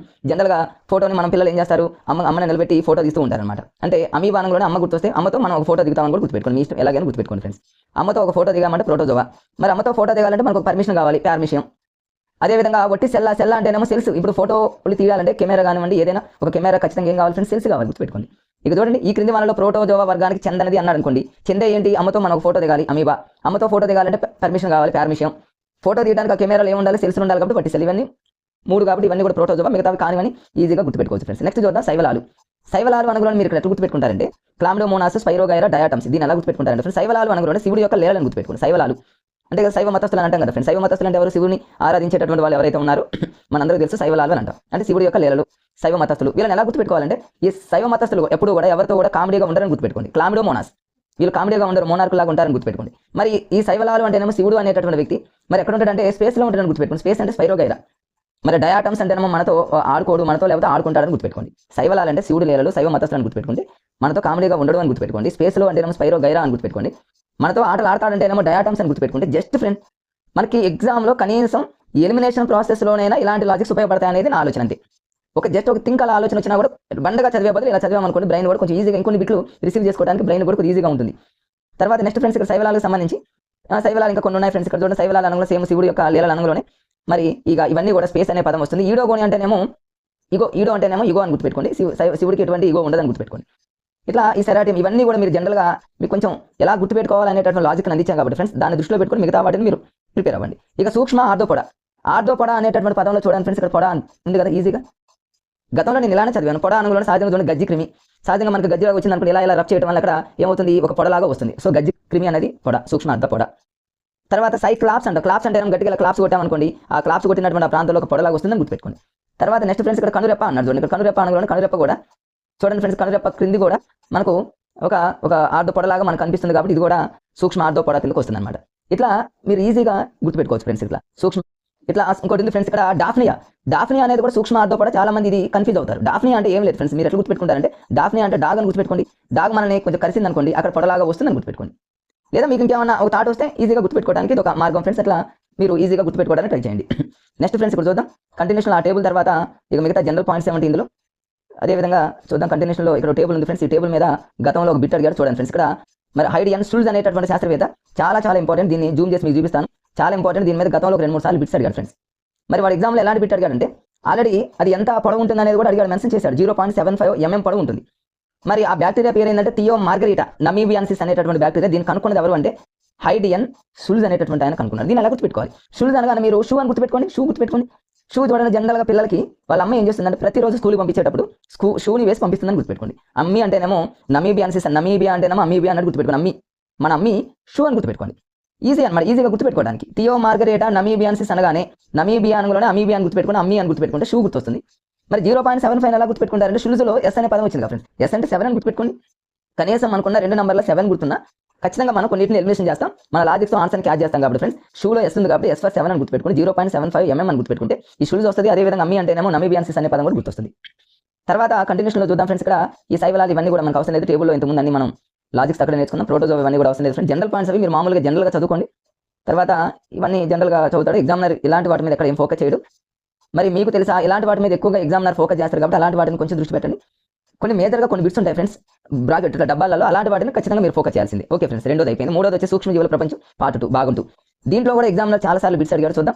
జనరల్గా ఫోటోని మన పిల్లలు ఏం చేస్తారు? అమ్మని నిలబెట్టి ఫోటో తీస్తూ ఉంటారు అనమాట. అంటే అమీబా అనగానే అమ్మ గుర్తొస్తే అమ్మతో మనం ఒక ఫోటో దిగుతామని కూడా గుర్తుపెట్టుకోండి. మీ ఇష్టం ఎలాగైనా గుర్తుపెట్టుకోండి ఫ్రెండ్స్. అమ్మతో ఒక ఫోటో దిగామంటే ప్రోటోజోవా. మరి అమ్మతో ఫోటో దిగాలంటే మనకు పర్మిషన్ కావాలి, ప్యార్మిషన్. అదేవిధంగా వట్టి సెల్ అంటేనేమో సెల్స్. ఇప్పుడు ఫోటోలు తీయాలంటే కెమెరా కానివ్వండి, ఏదైనా ఒక కెమెరా ఖచ్చితంగా ఏం కావాలి ఫ్రెండ్స్? సెల్స్ కావాలి, గుర్తుపెట్టుకోండి. ఇక చూడండి, ఈ క్రింది వాళ్ళలో ప్రోటోజోవా వర్గానికి చెందనది అన్నాడు అనుకోండి. చెందే ఏంటి? అమ్మతో మనం ఒక ఫోటో దిగాలి, అమీబా. అమ్మతో ఫోటో దిగాలంటే పర్మిషన్ కావాలి, ప్యార్మిషన్. ఫోటో తీయడానికి ఆ కెమెరాలో ఏముండాలి? సెల్స్ ఉండాలి కాబట్టి వట్టి సెల్. ఇవన్నీ 3 కాబట్టి ఇవన్నీ కూడా ప్రోటోజోవా. మిగతావి కానివని ఈజీగా గుర్తుపెట్టుకోవచ్చు ఫ్రెండ్స్. నెక్స్ట్ చూద్దాం శైవలాలు అనగానే మీరు ఇక్కడ ఎట్లా గుర్తుపెట్టుకుంటారంటే క్లామిడోమోనాస్, స్పైరోగైరా, డయాటమ్స్. దీన్ని ఎలా గుర్తుపెట్టుకుంటారంటే ఫ్రెండ్స్, శైవలాలు అనగానే శివుడి యొక్క లేలను గుర్తుపెట్టుకోండి. శైవలాలు అంటే శైవ మతస్థులు అని అంటాం కదా ఫ్రెండ్స్. శైవ మతస్థులు అంటే ఎవరు? శివుని ఆరాధించేటటువంటి వాళ్ళు ఎవరైతే ఉన్నారో మనందరూ తెలుసు శైవలాలు అని అంటాం. అంటే శివుడి యొక్క లీలలు శైవ మతస్థులు. వీళ్ళని ఎలా గుర్తుపెట్టుకోవాలంటే ఈ శైవ మతస్థులు ఎప్పుడు కూడా ఎవరితో కూడా కామెడీగా ఉండరని గుర్తుపెట్టుకోండి. క్లామిడోమోనాస్, వీళ్ళు కామెడీగా ఉండరు, మోనార్కు లాగా ఉంటారని గుర్తుపెట్టుకోండి. మరి ఈ శైవలాలు అంటేనేమో శివుడు అనేటటువంటి వ్యక్తి మరి ఎక్కడ ఉంటాడంటే స్పేస్లో ఉంటాడని గుర్తుపెట్టుకోండి. స్పేస్ అంటే స్పైరోగైరా. మరి డయాటమ్స్ అంటేనేమో మనతో ఆడుకోడు, మనతో లేకపోతే ఆడుకుంటాడని గుర్తుపెట్టుకోండి. శైవలాలు అంటే శివుడు లీలలు, శైవ మతస్థులను గుర్తుపెట్టుకోండి. మనతో కామెడీగా ఉండడు అని గుర్తుపెట్టుకోండి. స్పేస్లో అంటేనేమో స్పైరోగైరా అని గుర్తుపెట్టుకోండి. మనతో ఆటలు ఆడతాడంటేనేమో డయాటమ్స్ అని గుర్తుపెట్టుకుంటే జస్ట్ ఫ్రెండ్ మనకి ఎగ్జామ్లో కనీసం ఎలిమినేషన్ ప్రాసెస్లోనైనా ఇలాంటి లాజిక్స్ ఉపయోగపడతాయి అనేది నా ఆలోచన. అంతే. జస్ట్ ఒక థింక్ అలా ఆలోచన వచ్చినా కూడా బండగా చదివే బదులు ఇలా చదివామనుకోండి బ్రెయిన్ కూడా కొంచెం ఈజీగా ఇంకొన్ని బిట్లు రిసీవ్ చేసుకోవడానికి బ్రెయిన్ కూడా కొంచెం ఈజీగా ఉంటుంది. తర్వాత నెక్స్ట్ ఫ్రెండ్స్ ఇక్కడ శైవలాలకు సంబంధించి శైవలాలు ఇంకా కొన్ని ఉన్నాయి ఫ్రెండ్స్. ఇక్కడ చూడండి, శైవలాలు అనగా సేమ్ శివుడు యొక్క లీలల అనగానే మరి ఇక ఇవన్నీ కూడా స్పేస్ అనే పదం వస్తుంది. ఈడోగోని అంటేనేమో ఈడో అంటేనేమో ఇగో అని గుర్తుపెట్టుకోండి. శివుడికి ఎటువంటి ఈగో ఉండదని గుర్తుపెట్టుకోండి. ఇట్లా ఈ సెరాటియం ఇవన్నీ కూడా మీరు జనరల్గా మీకు కొంచెం ఎలా గుర్తుపెట్టుకోవాలనేటటువంటి లాజిక్ అందించాం కాబట్టి ఫ్రెండ్స్, దాన్ని దృష్టిలో పెట్టుకుని మిగతా వాటిని మీరు ప్రిపేర్ అవ్వండి. ఇక సూక్ష్మ ఆర్ధోపొడ అనేటటువంటి పదంలో చూడండి ఫ్రెండ్స్, ఇక్కడ పొడ ఉంది కదా ఈజీగా. గతంలో నేను ఇలానే చదివాను. పొడ అనుగుణ సహజంగా చూడండి గజ్జి క్రిమి. సహజంగా మనకు గజ్జిలాగా వచ్చింది అనుకుని ఇలా రబ్ చేయడం వల్ల అక్కడ ఏమవుతుంది? ఒక పొడలాగా వస్తుంది. సో గజ్జి క్రిమి అనేది పొడ, సూక్ష్మ ఆర్ధోపొడ. తర్వాత క్లాప్స్ అంటే గట్టిగా క్లాప్స్ కొట్టామనుకోండి, ఆ క్లాప్స్ కొట్టినటువంటి ఆ ప్రాంతంలో ఒక పొడలాగా వస్తుందని గుర్తుపెట్టుకోండి. తర్వాత నెక్స్ట్ ఫ్రెండ్స్ ఇక్కడ కనురెప్ప అన్నారు చూడండి. ఇక్కడ కనురెప్ప అనుగుణ కనురెప్ప కూడా చూడండి ఫ్రెండ్స్, కనురెప్ప క్రింది కూడా మనకు ఒక ఆర్ధోపొడలాగా మనకు కనిపిస్తుంది కాబట్టి ఇది కూడా సూక్ష్మ ఆర్ధోపొడ కిందకు వస్తుంది అనమాట. ఇట్లా మీరు ఈజీగా గుర్తుపెట్టుకోవచ్చు ఫ్రెండ్స్. ఇట్లా ఇంకోటి ఉంది ఫ్రెండ్స్, ఇక్కడ డాఫ్నియా అనేది కూడా సూక్ష్మ ఆర్ధోపొడ. చాలా మంది ఇది కన్ఫ్యూజ్ అవుతారు. డాఫ్నియా అంటే ఏం లేదు ఫ్రెండ్స్, మీరు ఎట్లా గుర్తుపెట్టుకుంటారంటే డాఫ్నియా అంటే డాగ్ అని గుర్తుపెట్టుకోండి. డాగ్ మనని కొంచెం కరిసింది అనుకోండి, అక్కడ పొడలాగా వస్తుందని గుర్తుపెట్టుకోండి. లేదా మీకు ఇంకేమన్నా ఒక థాట్ వస్తే ఈజీగా గుర్తుపెట్టుకోవడానికి ఇది ఒక మార్గం ఫ్రెండ్స్. అట్లా మీరు ఈజీగా గుర్తుపెట్టుకోవడానికి ట్రై చేయండి. నెక్స్ట్ ఫ్రెండ్స్ ఇక్కడ చూద్దాం కంటిన్యూషన్ ఆ టేబుల్ తర్వాత ఇక మిగతా జనరల్ పాయింట్స్ ఏమంటే ఇందులో. అదేవిధంగా చూద్దాం కంటిన్యూషన్లో ఇక్కడ టేబుల్ ఉంది ఫ్రెండ్స్. ఈ టేబుల్ మీద గతంలో ఒక బిట్ అడిగారు చూడండి ఫ్రెండ్స్. ఇక్కడ మరి హైడియన్ స్టూల్స్ అనేటటువంటి శాస్త్రవేత్త చాలా ఇంపార్టెంట్. దీన్ని జూమ్ చేసి మీకు చూపిస్తాను, చాలా ఇంపార్టెంట్. దీని మీద గతంలో 2-3 సార్లు బిట్స్ అడిగారు ఫ్రెండ్స్. మరి వాడు ఎగ్జామ్లో ఎలాంటి బిట్ అడిగాడంటే ఆల్రెడీ అది ఎంత పొడవు ఉంటుంది అనేది కూడా అడిగాడు, మెన్షన్ చేశాడు. 0.75 mm పొడవు ఉంటుంది. మరి ఆ బ్యాక్టీరియా పేరు ఏంటంటే థియో మార్గరీటా నమీబియాన్సిస్ అనేటటువంటి బ్యాక్టీరియా. దీన్ని కనుక్కున్నది ఎవరు అంటే హైడియన్ షుల్జ్ అనేటటువంటి ఆయన కనుక్కున్నారు. దీన్ని ఎలా గుర్తుపెట్టుకోవాలి? షుల్జ్ అనగానే మీరు షూ అని గుర్తుపెట్టుకోండి. షూ చూడండి, జనరల్గా పిల్లలకి వాళ్ళ అమ్మ ఏం చేస్తుందంటే ప్రతిరోజు స్కూల్కి పంపించేటప్పుడు షూని వేసి పంపిస్తుందని గుర్తుపెట్టుకోండి. అమ్మి అంటేనేమో నమీబియాన్సిస్, నమీబియా అంటేనేమో అమీబియా అన్నట్టు గుర్తుపెట్టుకోండి. మన అమ్మి షూ అని గుర్తుపెట్టుకోండి. ఈజీ అనమాట, ఈజీగా గుర్తుపెట్టుకోవడానికి. థియో మార్గరేటా నమీబియాన్సిస్ అనగానే నమీబియా అనులోనే అమీబియా అని గుర్తుపెట్టుకుని అమ్మి అని గుర్తుపెట్టుకుంటే షూ గుర్తొస్తుంది. మరి 0.75 ఎలా గుర్తుపెట్టుకుంటారంటే షుల్జ్లో ఎస్ అనే పదం వచ్చింది కదా ఫ్రెండ్స్. ఎస్ అంటే 7 అని గుర్తుపెట్టుకోండి. కనీసం అనుకున్న 2 నంబర్ల 7 గుర్తున్నా ఖచ్చితంగా మనం కొన్నింటిని ఎలిమినేషన్ చేస్తాం, మన లాజిక్స్తో ఆన్సర్ని క్యాచ్ చేస్తాం కాబట్టి ఫ్రెండ్స్. షూలో ఎస్ ఉంది కాబట్టి S/7 అని గుర్తుపెట్టుకుని 0.75 mm అని గుర్తుపెట్టుకుంటే ఈ షుల్జ్ వస్తుంది. అదేవిధంగా అమ్మి అంటేనేమో నమీబియాన్సిస్ అనే పదం కూడా గుర్తొస్తుంది. తర్వాత కంటిన్యూషన్లో చూద్దాం ఫ్రెండ్స్. ఇక్కడ ఈ శైవలాలు ఇవన్నీ కూడా మనకు అవసరం లేదు, టేబుల్లో ఇంతకుముందు అన్ని మనం లాజిక్స్ అక్కడ నేర్చుకున్నాం, ప్రోటోజోవా ఇవన్నీ కూడా అవసరం లేదు ఫ్రెండ్స్. జనరల్ పాయింట్స్ అవి మీరు మామూలుగా జనరల్గా చదువుకోండి. తర్వాత ఇవన్నీ జనరల్గా చదువుతాడు. ఎగ్జామినర్ ఇలాంటి వాటి మీద ఎక్కడ ఏం ఫోకస్ చేయడు. మరి మీకు తెలుసా ఇలాంటి వాటి మీద ఎక్కువగా ఎగ్జామినర్ ఫోకస్ చేస్తారు కాబట్టి అలాంటి వాటిని కొంచెం దృష్టి పెట్టండి. కొన్ని మేజర్గా కొన్ని బిట్స్ ఉంటాయి ఫ్రెండ్స్ బ్రాకెట్ ఇట్లా డబ్బాలలో, అలాంటి వాటిని ఖచ్చితంగా మీరు ఫోకస్ చేయాల్సింది. ఓకే ఫ్రెండ్స్, రెండోది అయిపోయింది. మూడోది వచ్చి సూక్ష్మజీవుల ప్రపంచం పార్ట్ 2 భాగం 2. దీంట్లో కూడా ఎగ్జామ్లో చాలాసార్లు బిట్స్ అడిగాడు. చూద్దాం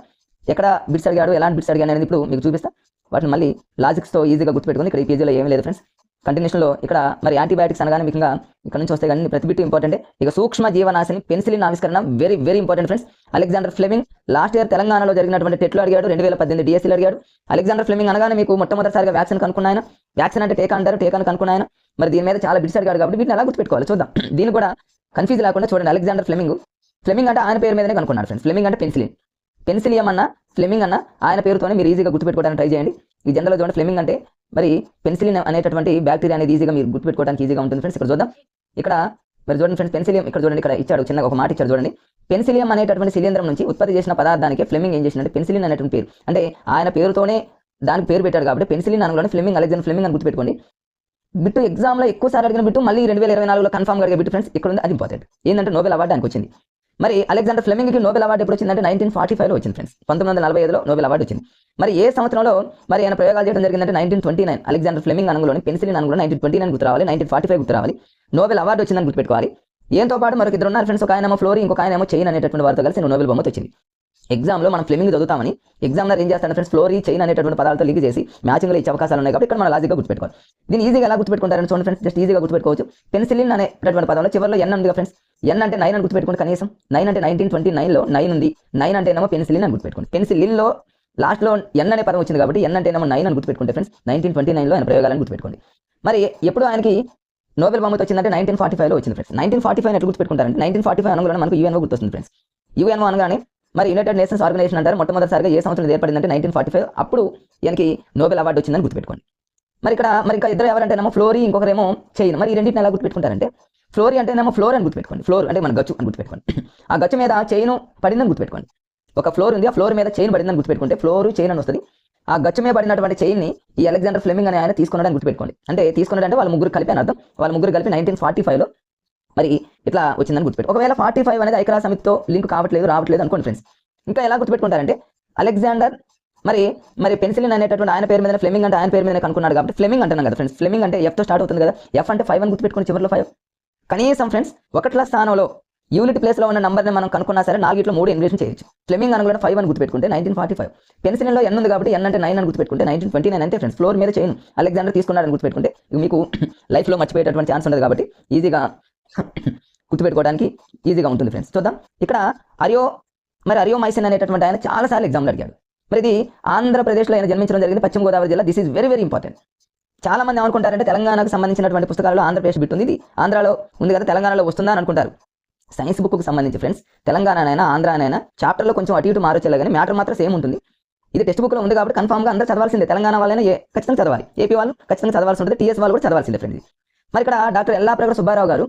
ఎక్కడ బిట్స్ అడిగాడు, ఎలాంటి బిట్స్ అడిగాడు అనేది ఇప్పుడు మీకు చూపిస్తా. వాటిని మళ్ళీ లాజిక్స్తో ఈజీగా గుర్తుపెట్టుకుని ఇక్కడ ఈ పేజీలో ఏమీ లేదు ఫ్రెండ్స్. కంటిన్యూషన్లో ఇక్కడ మరి యాంటీబయాటిక్స్ అనగానే మీకు ఇక్కడ నుంచి వస్తే కానీ ప్రతి బిట్ ఇంపార్టెంట్. ఇక సూక్ష్మ జీవనాశిని పెన్సిలిన్ ఆవిష్కరణ very very important friends. Alexander Fleming last year తెలంగాణలో జరిగినటువంటి టెట్లో అడిగాడు, 2018 డిఎస్సీలో అడిగాడు. అలెగ్జాండర్ ఫ్లెమింగ్ అనగానే మీకు మొట్టమొదటిసారిగా వ్యాక్సిన్ కనుక్కున్నాయన. వ్యాక్సిన్ అంటే టీకా అంటారు, టీకాను కనుక్కున్నాయన. మరి దీని మీద చాలా బిట్స్ అడిగాడు కాబట్టి వీటిని ఎలా గుర్తుపెట్టుకోవాలి చూద్దాం. దీన్ని కూడా కన్ఫ్యూజ్ లేకుండా చూడండి. అలెగ్జాండర్ ఫ్లెమింగ్ అంటే ఆయన పేరు మీదనే కనుక్కున్నాడు ఫ్రెండ్స్. ఫ్లెమింగ్ అంటే పెన్సిలియం అన్న ఫ్లెమింగ్ అన్న ఆయన పేరుతోనే మీరు ఈజీగా గుర్తుపెట్టుకోవడానికి ట్రై చేయండి. ఈ జనరల్గా చూడండి ఫ్లెమింగ్ అంటే మరి పెన్సిలిన్ అనేటటువంటి బ్యాక్టీరియా అనేది ఈజీగా మీరు గుర్తుపెట్టుకోవడానికి ఈజీగా ఉంటుంది ఫ్రెండ్స్. ఇక్కడ చూద్దాం, ఇక్కడ మరి చూడండి ఫ్రెండ్స్ పెన్సిలియం ఇక్కడ చూడండి, ఇక్కడ ఇచ్చాడు చిన్న ఒక మాట ఇచ్చాడు చూడండి. పెన్సిలియం అనేటటువంటి శిలీంధ్రం నుంచి ఉత్పత్తి చేసిన పదార్థానికి ఫ్లెమింగ్ ఏం చేసినట్టు పెన్సిలిన్ అనేటువంటి పేరు, అంటే ఆయన పేరుతోనే దానికి పేరు పెట్టాడు కాబట్టి పెన్సిలిన్ అనగానే ఫ్లెమింగ్ అలెగ్జాండర్ ఫ్లెమింగ్ అని గుర్తుపెట్టుకోండి. బిట్టు ఎగ్జామ్లో ఎక్కువసారి అడిగిన బిట్టు మళ్ళీ 2024లో కన్ఫర్మ్గా అడిగే బిట్టు ఫ్రెండ్స్ ఇక్కడ ఉంది. అది ఇంపార్టెంట్. ఏంటంటే నోబెల్ అవార్డు దానికి వచ్చింది. మరి అలెగ్జాండర్ ఫ్లెమింగ్కి నోబెల్ అవార్డు ఎప్పుడు వచ్చిందంటే 1945లో వచ్చింది ఫ్రెండ్స్. 1945లో నోబెల్ అవార్డు వచ్చింది. మరి ఏ సంవత్సరంలో మరి ఆయన ప్రయోగాలు చేయడం జరిగిందంటే 1929. అలెగ్జాండర్ ఫ్లెమింగ్ అనుగులోని పెన్సిలిన్ అనుగులో 1929 గుర్తు రావాలి, 1945 గుర్తు రావాలి. నోబెల్ అవార్డు వచ్చిందని గుర్తుపెట్టుకోవాలి. ఏంతో పాటు మరొక ఇద్దరు ఉన్నారు ఫ్రెండ్స్. ఒక ఆయన ఫ్లోరీ, ఇంకొక ఆయన చైన్ అనేటటువంటి వారితో కలిసి నోబెల్ బహుమతి వచ్చింది. ఎగ్జామ్లో మనం ఫ్లెమింగ్ చదువుతామని ఎగ్జామ్నర్ ఏం చేస్తాడు ఫ్రెండ్స్, ఫ్లోరీ చైన్ అనేటటువంటి పదాలతో లింక్ చేసి మ్యాచింగ్లో ఇచ్చే అవకాశాలు ఉన్నాయి కాబట్టి ఇక్కడ మనం లాజిక్గా గుర్తుపెట్టుకోవాలి. దీన్ని ఈజీగా ఎలా గుర్తుపెట్టుకుంటారని చూడండి ఫ్రెండ్స్, జస్ట్ ఈజీగా గుర్తుపెట్టుకోవచ్చు. పెన్సిలిన్ అనేటటువంటి పదంలో చివరిలో ఎన్ ఉంది ఫ్రెండ్స్. ఎన్ అంటే 9 అని గుర్తుపెట్టుకోండి కనీసం. 9 అంటే 1929లో 9 ఉంది. 9 అంటే ఏమో పెన్సిలిన్ అని గుర్తుపెట్టుకోండి. పెన్సిలిన్లో లాస్ట్లో ఎన్ అనే పదం వచ్చింది కాబట్టి ఎన్ అంటే ఏమో 9 అని గుర్తుపెట్టుకుంటే ఫ్రెండ్స్ 1929లో ఆయన ప్రయోగాలను గుర్తుపెట్టుకోండి. మరి ఎప్పుడు ఆయనకి నోబెల్ బహుమతి వచ్చిందంటే 1945లో వచ్చింది ఫ్రెండ్స్. 1945 ఎట్లా గుర్తుపెట్టుకుంటారంటే 1945 అనగానే మనకు యుఎన్ఓ గుర్తొస్తుంది ఫ్రెండ్స్. యుఎన్ఓ అనగానే మరి యునైటెడ్ నేషన్స్ ఆర్గనైజేషన్ అంటారు. మొట్టమొదటిసారిగా ఏ సంవత్సరం ఏర్పడిందంటే 1945. అప్పుడు ఈయనకి నోబెల్ అవార్డు వచ్చిందని గుర్తుపెట్టుకోండి. మరి ఇక్కడ మరి ఇంకా ఇద్దరు ఎవరంటేనేమో ఫ్లోరీ, ఇంకొకరేమో చైన్. మరి ఈ రెండింటిని ఎలా గుర్తుపెట్టుకుంటారంటే ఫ్లోరీ అంటేనేమో ఫ్లోర్ అని గుర్తుపెట్టుకోండి. ఫ్లోర్ అంటే మన గచ్చు అని గుర్తుపెట్టుకోండి. ఆ గచ్చు మీద చైన్ పడిందని గుర్తుపెట్టుకోండి. ఒక ఫ్లోర్ ఉంది, ఆ ఫ్లోర్ మీద చైన్ పడిందని గుర్తుపెట్టుకుంటే ఫ్లోరు చైన్ అని వస్తుంది. ఆ గచ్చు మీద పడినటువంటి చైన్ని ఈ అలెగ్జాండర్ ఫ్లెమింగ్ అనే ఆయన తీసుకున్నాడని గుర్తుపెట్టుకోండి. అంటే తీసుకున్నాడంటే వాళ్ళ ముగ్గురు కలిపి అని అర్థం. వాళ్ళ ముగ్గురు కలిపి 1945లో మరి ఇట్లా వచ్చిందని గుర్తుపెట్టు. ఒకవేళ 45 అనేది ఐక్యరాజ్య సమితితో లింక్ రావట్లేదు అనుకోండి ఫ్రెండ్స్. ఇంకా ఎలా గుర్తుపెట్టుకుంటారంటే అలెగ్జాండర్ మరి పెన్సిలిన్ అనేటటువంటి ఆయన పేరు మీద, ఫ్లెమింగ్ అంటే ఆయన పేరు మీద కనుక్కున్నాడు కాబట్టి ఫ్లెమింగ్ అంటున్నాం కదా ఫ్రెండ్స్. ఫ్లెమింగ్ అంటే F తో స్టార్ట్ అవుతుంది కదా. F అంటే 5 అని గుర్తుపెట్టుకోండి, చివరిలో 5. కనీసం ఫ్రెండ్స్ ఒకట్ల స్థానంలో యూనిట్ ప్లేస్లో ఉన్న నంబర్ని మనం కనుక్కున్నా సరే 4 3 ఎలిమినేషన్ చేయొచ్చు. ఫ్లెమింగ్ అనుగుణ 5 అని గుర్తుపెట్టుకుంటే 1945. పెన్సిలిన్లో N ఉంది కాబట్టి N అంటే 9 అని గుర్తుపెట్టుకుంటే 1929 అంతే ఫ్రెండ్స్. ఫ్లోర్ మీద చైన్ అలెగ్జాండర్ తీసుకున్నాడని గుర్తుపెట్టుకుంటే మీకు లైఫ్లో మర్చిపోయేటటువంటి ఛాన్స్ ఉండదు కాబట్టి ఈజీగా గుర్తుపెట్టుకోవడానికి ఈజీగా ఉంటుంది ఫ్రెండ్స్. చూద్దాం ఇక్కడ అరియోమైసిన్ అనేటటువంటి ఆయన చాలాసార్లు ఎగ్జామ్లో అడిగాడు. మరి ఇది ఆంధ్రప్రదేశ్లో ఆయన జన్మించడం జరిగింది, పశ్చిమ గోదావరి జిల్లా. This is very very important. చాలా మంది ఏమనుకుంటారంటే తెలంగాణకు సంబంధించినటువంటి పుస్తకాల్లో ఆంధ్రప్రదేశ్ బిట్ ఉంది, ఇది ఆంధ్రాలో ఉంది కదా, తెలంగాణలో వస్తుందా అని అనుకుంటారు. సైన్స్ బుక్కు సంబంధించి ఫ్రెండ్స్ తెలంగాణనైనా ఆంధ్రానైనా చాప్టర్లో కొంచెం అటు ఇటు మారొచ్చేలా కానీ మ్యాటర్ మాత్రం సేమ్ ఉంటుంది. ఇది టెక్స్ట్ బుక్లో ఉంది కాబట్టి కన్ఫామ్గా అందరూ చదవాల్సిందే. తెలంగాణ వాళ్ళైనా ఖచ్చితంగా చదవాలి, ఏపీ వాళ్ళు ఖచ్చితంగా చదవాల్సి ఉంటుంది, టీఎస్ వాళ్ళు కూడా చదవాల్సిందే ఫ్రెండ్స్. మరి ఇక్కడ డాక్టర్ ఎల్లాప్రగడ సుబ్బారావు గారు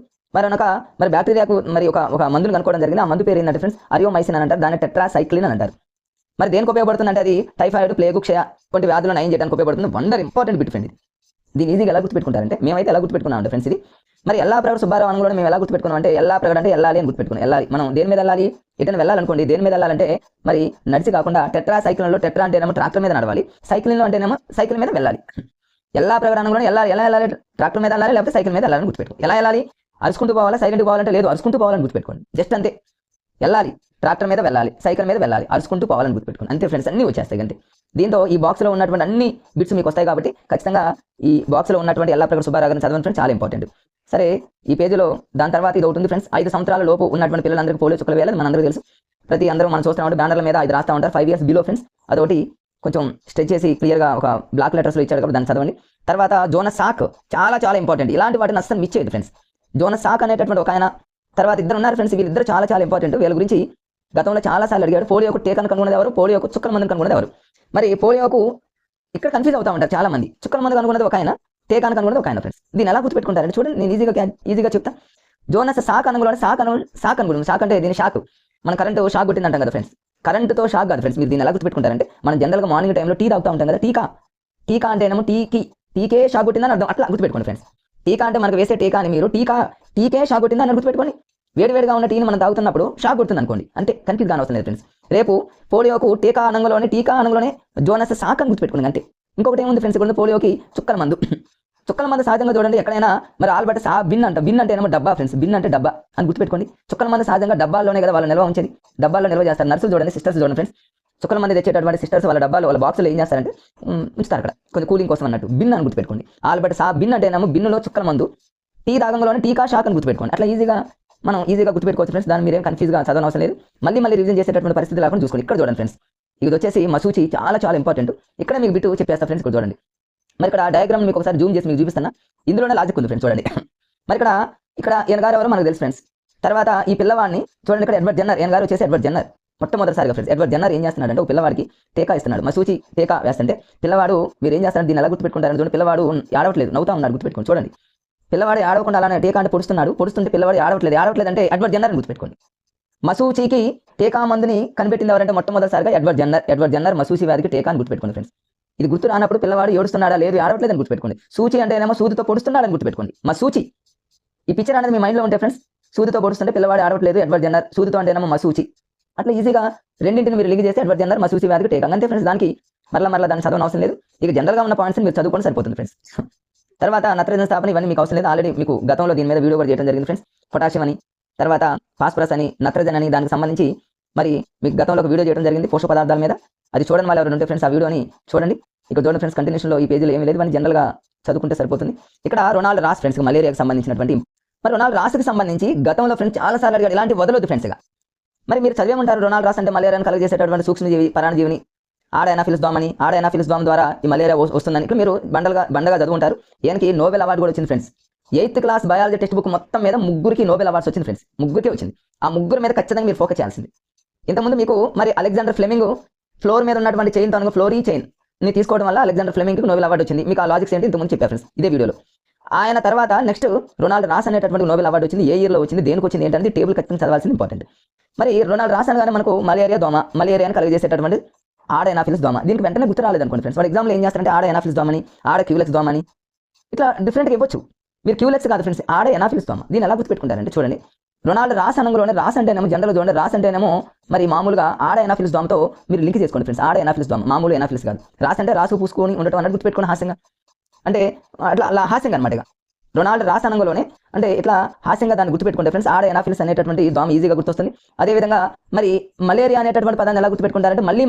మరి బ్యాక్టీరియాకు మరి ఒక మందును కనుక్కోవడం జరిగింది. ఆ మందు పేరు ఏంటంటే ఫ్రెండ్స్ అరియోమైసిన్ అని అంటారు, దాన్ని టెట్రాసైక్లిన్ అని అంటారు. మరి దేనికి ఉపయోగపడుతుంది అంటే అది టైఫాయిడ్, ప్లేగు, క్షయ వంటి వ్యాధులను నయం చేయడానికి ఉపయోగపడుతుంది. Wonder important bit friend. దీన్ని ఈజీగా ఎలా గుర్తుపెట్టుకుంటారంటే మేమైతే ఎలా గుర్తుపెట్టుకున్నాం ఫ్రెండ్స్ ఇది. మరి ఎల్లాప్రగడ సుబ్బారావు అని కూడా మేము ఎలా గుర్తుపెట్టుకున్నాం అంటే ఎల్లాప్రగడ అంటే వెళ్ళాలి అని గుర్తుపెట్టుకున్నాం. వెళ్ళాలి, మనం దేని మీద వెళ్ళాలి, ఎటైనా వెళ్ళాలనుకోండి, దేని మీద వెళ్ళాలంటే మరి నడిచి కాకుండా టెట్రాసైక్లిన్లో టెట్రా అంటేనేమో ట్రాక్టర్ మీద నడవాలి, సైక్లిన్లో అంటేనేమో సైకిల్ మీద వెళ్ళాలి. ఎల్లాప్రగడ అని కూడా ఎలా వెళ్ళాలి, ట్రాక్టర్ మీద వెళ్ళాలి లేకపోతే సైకిల్ మీద వెళ్ళాలని గుర్తుపెట్టుకో. ఎలా వెళ్ళాలి, అరుచుకుంటూ పోవాలా, సైలెంట్గా పోవాలంటే లేదు, అరుచుకుంటూ పోవాలని గుర్తుపెట్టుకోండి. జస్ట్ అంతే, వెళ్ళాలి, ట్రాక్టర్ మీద వెళ్ళాలి, సైకిల్ మీద వెళ్ళాలి, అరుచుకుంటూ పోవాలని గుర్తుపెట్టుకోండి. అంతే ఫ్రెండ్స్, అన్నీ వచ్చేస్తాయి అంతే. దీంతో ఈ బాక్స్లో ఉన్నటువంటి అన్ని బిట్స్ మీకు వస్తాయి కాబట్టి ఖచ్చితంగా ఈ బాక్స్లో ఉన్నటువంటి ఎల్లాప్రగడ సుబ్బారావు గారిని చదవండి ఫ్రెండ్స్, చాలా ఇంపార్టెంట్. సరే, ఈ పేజీలో దాని తర్వాత ఇది అవుతుంది ఫ్రెండ్స్. 5 సంవత్సరాల లోపు ఉన్నటువంటి పిల్లలందరికీ పోలియో చుక్కలు వేయాలి, మనందరికీ తెలుసు. అందరూ మనం చూస్తూ ఉంటే బ్యానర్ల మీద 5 రాస్తూ ఉంటారు, 5 years బిలో ఫ్రెండ్స్. అదొకటి కొంచెం స్ట్రెచ్ చేసి క్లియర్గా ఒక బ్లాక్ లెటర్స్లో ఇచ్చాడు కాబట్టి దాన్ని చదవండి. తర్వాత జోనస్ సాక్ చాలా చాలా ఇంపార్టెంట్. ఇలాంటి వాటిని అస్సలు మిస్ చేయదు ఫ్రెండ్స్. జోనస్ సాక్ అనేటటువంటి ఒక ఆయన, తర్వాత ఇద్దరు ఉన్నారు ఫ్రెండ్స్, వీళ్ళిద్దరు చాలా చాలా ఇంపార్టెంట్. వీళ్ళ గురించి గతంలో చాలాసార్లు అడిగాడు. పోలియోకు టీకాను కనుగొనేది ఎవరు, పోలియోకు చుక్కల మందుని కనుగొనేది ఎవరు. మరి పోలియోకు ఇక్కడ కన్ఫ్యూజ్ అవుతూ ఉంటారు చాలా మంది. చుక్కల మందు కనుగొనేది ఒక ఆయన, టీకాను కనుగొనేది ఒక ఆయన ఫ్రెండ్స్. దీన్ని ఎలా గుర్తుపెట్టుకుంటారంటే చూడండి, నేను ఈజీగా చెప్తా. జోనస్ సాక్ అనుగుణ సాక్ అంటే దీని షాక్, మన కరెంటు షాక్ కొట్టింది అంటాం కదా ఫ్రెండ్స్. కరెంటుతో షాక్ కాదు ఫ్రెండ్స్. మీరు దీన్ని ఎలా గుర్తుపెట్టుకుంటారంటే మనం జనరల్గా మార్నింగ్ టైంలో టీ తాగుతూ ఉంటాం కదా, టీకా అంటేనేమో టీకే షాక్ కొట్టిందని అర్థం. అట్లా గుర్తుపెట్టుకోండి ఫ్రెండ్స్. టీకా అంటే మనకు వేసే టీకా అని మీరు టీకే షాక్ కొట్టింది అని గుర్తుపెట్టుకోండి. వేడివేడిగా ఉన్న టీని మనం తాగుతున్నప్పుడు షాక్ కొడుతుంది అనుకోండి, అంటే కన్ఫ్యూజ్ కానవసరం లేదు ఫ్రెండ్స్. రేపు పోలియోకు టీకా అనంలోనే జోనస్ సాక్ అని గుర్తుపెట్టుకోండి అంతే. ఇంకొకటి ఏముంది ఫ్రెండ్స్, ఇక్కడ పోలియోకి చుక్కల మందు. చుక్కల మందు సహజంగా చూడండి ఎక్కడైనా మరి ఆల్బర్ట్ బిన్ అంటే ఏమో డబ్బా ఫ్రెండ్స్, బిన్ అంటే డబ్బా అని గుర్తుపెట్టుకోండి. చుక్కల మందు సహజంగా డబ్బాల్లోనే కదా వాళ్ళు నిల్వ ఉంచేది, డబ్బాల్లో నిల్వ చేస్తారు. నర్సులు చూడండి, సిస్టర్స్ చూడండి ఫ్రెండ్స్, చుక్కల మంది తెచ్చేటటువంటి సిస్టర్స్ వాళ్ళ డబ్బాలు వాళ్ళ బాక్సులు ఏం చేస్తారంటే ఉంచుతారు అక్కడ కొంచెం కూలింగ్ కోసం అన్నట్టు. బిన్ అని గుర్తుపెట్టుకోండి. ఆల్బర్ట్ బిన్ అంటే ఏమో బిన్నులో చుక్కల మందు, టీ తాగంలోనే టీకా షాక్ అని గుర్తుపెట్టుకోండి. అట్లా మనం ఈజీగా గుర్తుపెట్టుకోవచ్చు ఫ్రెండ్స్. దాన్ని మీరేం కన్ఫ్యూజ్గా చదవడం అవసరం లేదు. మళ్ళీ రివిజన్ చేసేటటువంటి పరిస్థితి లేకుండా చూసుకోండి. ఇక్కడ చూడండి ఫ్రెండ్స్, ఇది వచ్చేసి మసూచి, చాలా ఇంపార్టెంట్. ఇక్కడ మీకు బిట్టు చెప్పేస్తా ఫ్రెండ్స్. ఇక్కడ చూడండి, మరి ఇక్కడ డయాగ్రామ్ మీకు ఒకసారి జూమ్ చేసి మీకు చూపిస్తున్నా. ఇందులోనే లాజిక్ ఉంది ఫ్రెండ్స్ చూడండి. మరి ఇక్కడ ఈయన గారు ఎవరో మనకు తెలుసు ఫ్రెండ్స్. తర్వాత ఈ పిల్లవాడిని చూడండి, ఇక్కడ ఎడ్వర్డ్ జెన్నర్, ఈయన గారు వచ్చేసి ఎడ్వర్డ్ జెన్నర్. మొట్టమొదటిసారిగా ఫ్రెండ్స్ ఎడ్వర్డ్ జెన్నర్ ఏం చేస్తున్నాడంటే ఒక పిల్లవాడికి టీకా ఇస్తున్నాడు. మసూచి టీకా వేస్తుంటే పిల్లవాడు మీరు ఏం చేస్తాడు, దీన్ని ఎలా గుర్తుపెట్టుకుంటారని చూడండి. పిల్లవాడు ఆడవట్లేదు, నవ్వుతా ఉన్నాడు, గుర్తుపెట్టుకోండి. చూడండి, పిల్లవాడు ఆడవకుండా అలానే టీకా అంటే పొడుస్తుంటే పిల్లవాడు ఆడవట్లేదు అంటే ఎడ్వర్డ్ జెన్నర్ అని గుర్తుపెట్టుకోండి. మసూచికి టీకా మందుని కనిపెట్టింది ఎవరంటే మొట్టమొదటిసారిగా ఎడ్వర్డ్ జెన్నర్ మసూచి వ్యాధికి టీకా అని గుర్తుపెట్టుకోండి ఫ్రెండ్స్. ఇది గుర్తు రానప్పుడు పిల్లవాడు ఏడుస్తున్నాడా లేదు ఆడవట్లేదని గుర్తుపెట్టుకోండి. సూచి అంటే ఏమో సూదితో పొడుస్తున్నాడని గుర్తుపెట్టుకోండి. మసూచి, ఈ పిక్చర్ అనేది మీ మైండ్లో ఉంటే ఫ్రెండ్స్, సూదితో పొడుస్తుంటే పిల్లవాడు ఆడవట్లేదు ఎడ్వర్డ్ జెన్నర్, సూదితో అంటే ఏమో మసూచి. అట్లా ఈజీగా రెండింటిని మీరు లింక్ చేస్తే ఎడ్వర్డ్ జెన్నర్ మసూచి వ్యాధికి టీకా అంతే ఫ్రెండ్స్. దానికి మరలా దాన్ని చదవడం అవసరం లేదు. ఇక జనరల్గా ఉన్న పాయింట్స్ మీరు చదువుకొని సరిపోతుంది ఫ్రెండ్స్. తర్వాత నత్రజని స్థాపన ఇవన్నీ మీకు అవసరం లేదు. ఆల్రెడీ మీకు గతంలో దీని మీద వీడియో కూడా చేయడం జరిగింది ఫ్రెండ్స్. పొటాషియం అని, తర్వాత ఫాస్ఫరస్ అని, నత్రజని అని, దానికి సంబంధించి మరి మీకు గతంలో ఒక వీడియో చేయడం జరిగింది పోషక పదార్థాల మీద. అది చూడండి వాళ్ళు ఎవరు ఉంటే ఫ్రెండ్స్ ఆ వీడియోని చూడండి. ఇక్కడ చూడండి ఫ్రెండ్స్, కంటిన్యూషన్లో ఈ పేజీలో ఏమీ లేదు, అని జనరల్గా చదువుకుంటే సరిపోతుంది. ఇక్కడ రొనాల్డ్ రాస్ ఫ్రెండ్స్ మలేరియాకి సంబంధించినటువంటి, మరి రొనాల్డ్ రాస్కి సంబంధించి గతంలో ఫ్రెండ్స్ చాలా సార్లు అడిగాడు, ఇలాంటి వదలొద్దు ఫ్రెండ్స్గా. మరి మీరు చదివేమంటారు, రొనాల్డ్ రాస్ అంటే మలేరియాను కలుగజేసేటటువంటి సూక్ష్మజీవి, పరాణజీవిని, ఆడ ఎనాఫిలిస్ దోమ్ ద్వారా ఈ మలేరియా వస్తుందని ఇక్కడ మీరు బండగా చదువుకుంటారు. ఈయనకి నోబెల్ అవార్డు కూడా వచ్చింది friends. 8th class biology text book మొత్తం మీద ముగ్గురికి నోబెల్ అవార్డ్స్ వచ్చింది ఫ్రెండ్స్, ముగ్గురికి వచ్చింది. ఆ ముగ్గురు మీద ఖచ్చితంగా మీరు ఫోకస్ చేయాల్సింది. ఇంతకుముందు మీకు మరి అలెగ్జాండర్ ఫ్లెమింగ్ ఫ్లోర్ మీద ఉన్నటువంటి చైన్ తనకు ఫ్లోరీ చైన్ ని తీసుకోవడం వల్ల అలెగ్జాండర్ ఫ్లెమింగ్కి నోబెల్ అవార్డు వచ్చింది. మీకు ఆ లాజిక్స్ ఏంటి ఇంతకుముందు చెప్పారు ఫ్రెండ్స్ ఇదే వీడియోలో. ఆయన తర్వాత నెక్స్ట్ రొనాల్డ్ రాస్ అనేటటువంటి నోబెల్ అవార్డు వచ్చింది. ఏ ఇయర్లో వచ్చింది, దేనికి వచ్చింది ఏంటంటే టేబుల్ ఖచ్చితంగా చదవాల్సింది ఇంపార్టెంట్. మరి రొనాల్డ్ రాస్ అనగానే మనకు మలేరియాని కలుగజేసేటటువంటి ఆడ ఎనాఫిలిస్ దోమ, దీనికి వెంటనే గుర్తు రాలేదు అనుకోండి ఫ్రెండ్స్. వాడు ఎగ్జామ్లో ఏం చేస్తారంటే ఆడ ఎనాఫిలిస్ దోమని, ఆడ క్యూలెక్స్ దోమని, ఇట్లా డిఫరెంట్గా ఇవ్వచ్చు. మీరు క్యూలెక్స్ కాదు ఫ్రెండ్స్, ఆడ ఎనాఫిలిస్ దోమ. దీన్ని ఎలా గుర్తుపెట్టుకుంటారంటే చూడండి, రొనాల్డ్ రాస్ అనంలోనే రాస్ అంటేనేమో జనరల్ చూడండి, రాస్ అంటేనేమో మరి మామూలుగా ఆడ ఎనాఫిలిస్ దోమతో మీరు లింక్ చేసుకోండి ఫ్రెండ్స్. ఆడ ఎనాఫిలిస్ దోమ మామూలు ఎనాఫిలిస్ కాదు. రాస్ అంటే రాసు పూసుకొని ఉండటం అన్నట్టు గుర్తుపెట్టుకుని హాస్యంగా, అంటే అలా హాస్యంగా అనమాట. రొనాల్డ్ రాస్ అనంలోనే అంటే ఇట్లా హాస్యంగా దాన్ని గుర్తుపెట్టుకుంటే ఫ్రెండ్స్ ఆడ ఎనాఫిలిస్ అనేటటువంటి దోమ ఈజీగా గుర్తొస్తుంది. అదేవిధంగా మరి మలేరియా అనేటటువంటి పదాన్ని ఎలా గుర్తుపెట్టుకుంటారంటే మళ్ళీ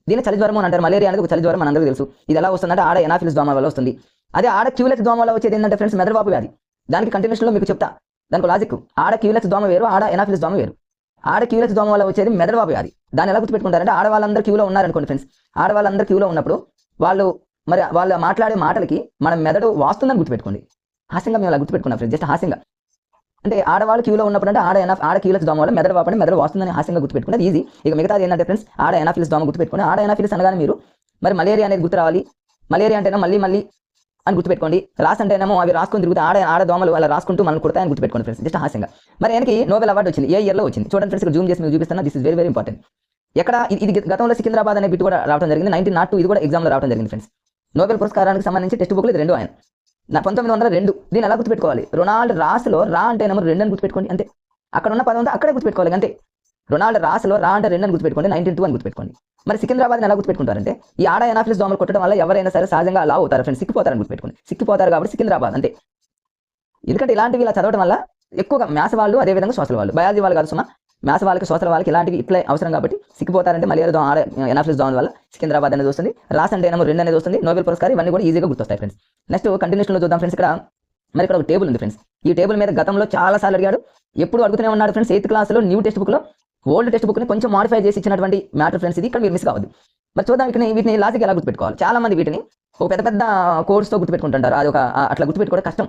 దీన్ని చలి జ్వరం అని అంటారు. మలేరియా అనేది ఒక చలి జ్వరం మనందరికీ తెలుసు. ఇది ఎలా వస్తుందంటే ఆడ ఎనాఫిలిస్ దోమ వల్ల వస్తుంది. అదే ఆడ క్యూలెక్స్ దోమ వల్ల వచ్చేది ఏంటంటే ఫ్రెండ్స్ మెదడువాపు వ్యాధి. దానికి కంటిన్యూషన్లో మీకు చెప్తా, దానికి లాజిక్. ఆడ క్యూలెక్స్ దోమ వేరు, ఆడ ఎనాఫిలిస్ దోమ వేరు. ఆడ క్యూలెక్స్ దోమ వల్ల వచ్చేది మెదడువాపు వ్యాధి. దాన్ని ఎలా గుర్తుపెట్టుకుంటారంటే ఆడవాళ్ళందరూ క్యూలో ఉన్నారనుకోండి ఫ్రెండ్స్, ఆడవాళ్ళందరూ క్యూలో ఉన్నప్పుడు వాళ్ళు మాట్లాడే మాటలకి మన మెదడు వాస్తుందని గుర్తుపెట్టుకోండి. హాస్యంగా మేము అలా గుర్తుపెట్టుకున్నాం ఫ్రెండ్స్, జస్ట్ హాస్యంగా. అంటే ఆడవాళ్ళు క్యూలో ఉన్నప్పుడు అంటే ఆడ క్యూలెక్స్ దోమ వల్ల మెదడు వాపని మెదడు వాస్తుందని హాస్యంగా గుర్తుపెట్టుకుంటే ఈజీ. ఇక మిగతాది ఏంటంటే ఫ్రెండ్స్ ఆడ ఎనాఫిలిస్ దోమ గుర్తుపెట్టుకోండి. ఆడ ఎనాఫిలిస్ అనగానే మీరు మరి మలేరియా అనేది గుర్తు రావాలి. మలేరియా అంటేనే మళ్ళీ అని గుర్తుపెట్టుకోండి. రాస్ అంటేనేమో అవి రాసుకొని తిరుగుతాయి, ఆడ దోమలు అలా రాసుకుంటూ మనం కుడతాయని గుర్తుపెట్టుకోండి ఫ్రెండ్స్, జస్ట్ హాస్యంగా. మరి ఆయనకి నోబెల్ అవార్డు వచ్చింది, ఏ ఇయర్లో వచ్చింది చూడండి ఫ్రెండ్స్. ఇక్కడ జూమ్ చేసి మీకు చూపిస్తున్నా, దిస్ ఇస్ వెరీ ఇంపార్టెంట్. ఎక్కడ ఇది గతంలో సికింద్రాబాద్ అనే బిట్ కూడా రావడం జరిగింది. 1902 ఇది కూడా ఎగ్జామ్లో రావడం జరిగింది ఫ్రెండ్స్. నోబెల్ పురస్కారానికి సంబంధించి టెక్స్ట్ బుక్లు ఇది 2 ఆయన 1902. దీన్ని ఎలా గుర్తుపెట్టుకోవాలి, రొనాల్డ్ రాస్లో రా అంటే నెంబర్ 2 అని గుర్తుపెట్టుకోండి అంతే. అక్కడ ఉన్న పదం అక్కడే గుర్తుపెట్టుకోవాలి అంతే. రొనాల్డ్ రాస్లో రా అంటే 2 అని గుర్తుపెట్టుకోండి, 1902 అని గుర్తుపెట్టుకోండి. మరి సికింద్రాబాద్ని ఎలా గుర్తుపెట్టుకుంటారంటే ఈ ఆడ ఎనాఫిలిస్ దోమలు కొట్టడం వల్ల ఎవరైనా సరే సహజంగా అలా అవుతారు ఫ్రెండ్స్, సిక్కిపోతారని గుర్తుపెట్టుకోండి. సిక్కిపోతారు కాబట్టి సికింద్రాబాద్ అంతే. ఎందుకంటే ఇలాంటివి ఇలా చదవడం వల్ల ఎక్కువగా మ్యాథ్స్ వాళ్ళు, అదేవిధంగా సోషల్ వాళ్ళు, బయాలజీ వాళ్ళు కాదు సుమా, మ్యాథ్స్ వాళ్ళకి సోషల్ వాళ్ళకి ఇలాంటివి ఇట్లా అవసరం కాబట్టి సిక్కిపోతారంటే మలేరియా దోమ, ఆడ ఎనాఫిలిస్ దోమ వల్ల సికింద్రాబాద్ అనేది వస్తుంది. రాస్ అంటే ఏమో 2 అనేది వస్తుంది. నోబెల్ పురస్కారం ఇవన్నీ కూడా ఈజీగా గుర్తొస్తాయి ఫ్రెండ్స్. నెక్స్ట్ కంటిన్యూషన్లో చూద్దాం ఫ్రెండ్స్. ఇక్కడ ఒక టేబుల్ ఉంది ఫ్రెండ్స్. ఈ టేబుల్ మీద గతంలో చాలా సార్లు అడిగాడు, ఎప్పుడు అడుగుతూనే ఉన్నాడు ఫ్రెండ్స్. 8th క్లాస్లో న్యూ టెక్స్ట్ బుక్లో ఓల్డ్ టెక్స్ట్ బుక్ని కొంచెం మాడిఫై చేసి ఇచ్చినటువంటి మ్యాటర్ ఫ్రెండ్స్. ఇది ఇక్కడ మీరు మిస్ కావద్దు. మరి చూద్దాం వీటిని లాజిక్ ఎలా గుర్తుపెట్టుకోవాలి. చాలా మంది వీటిని ఒక పెద్ద కోడ్స్తో గుర్తుపెట్టుకుంటుంటారు. అది అట్లా గుర్తుపెట్టుకోవడం కష్టం.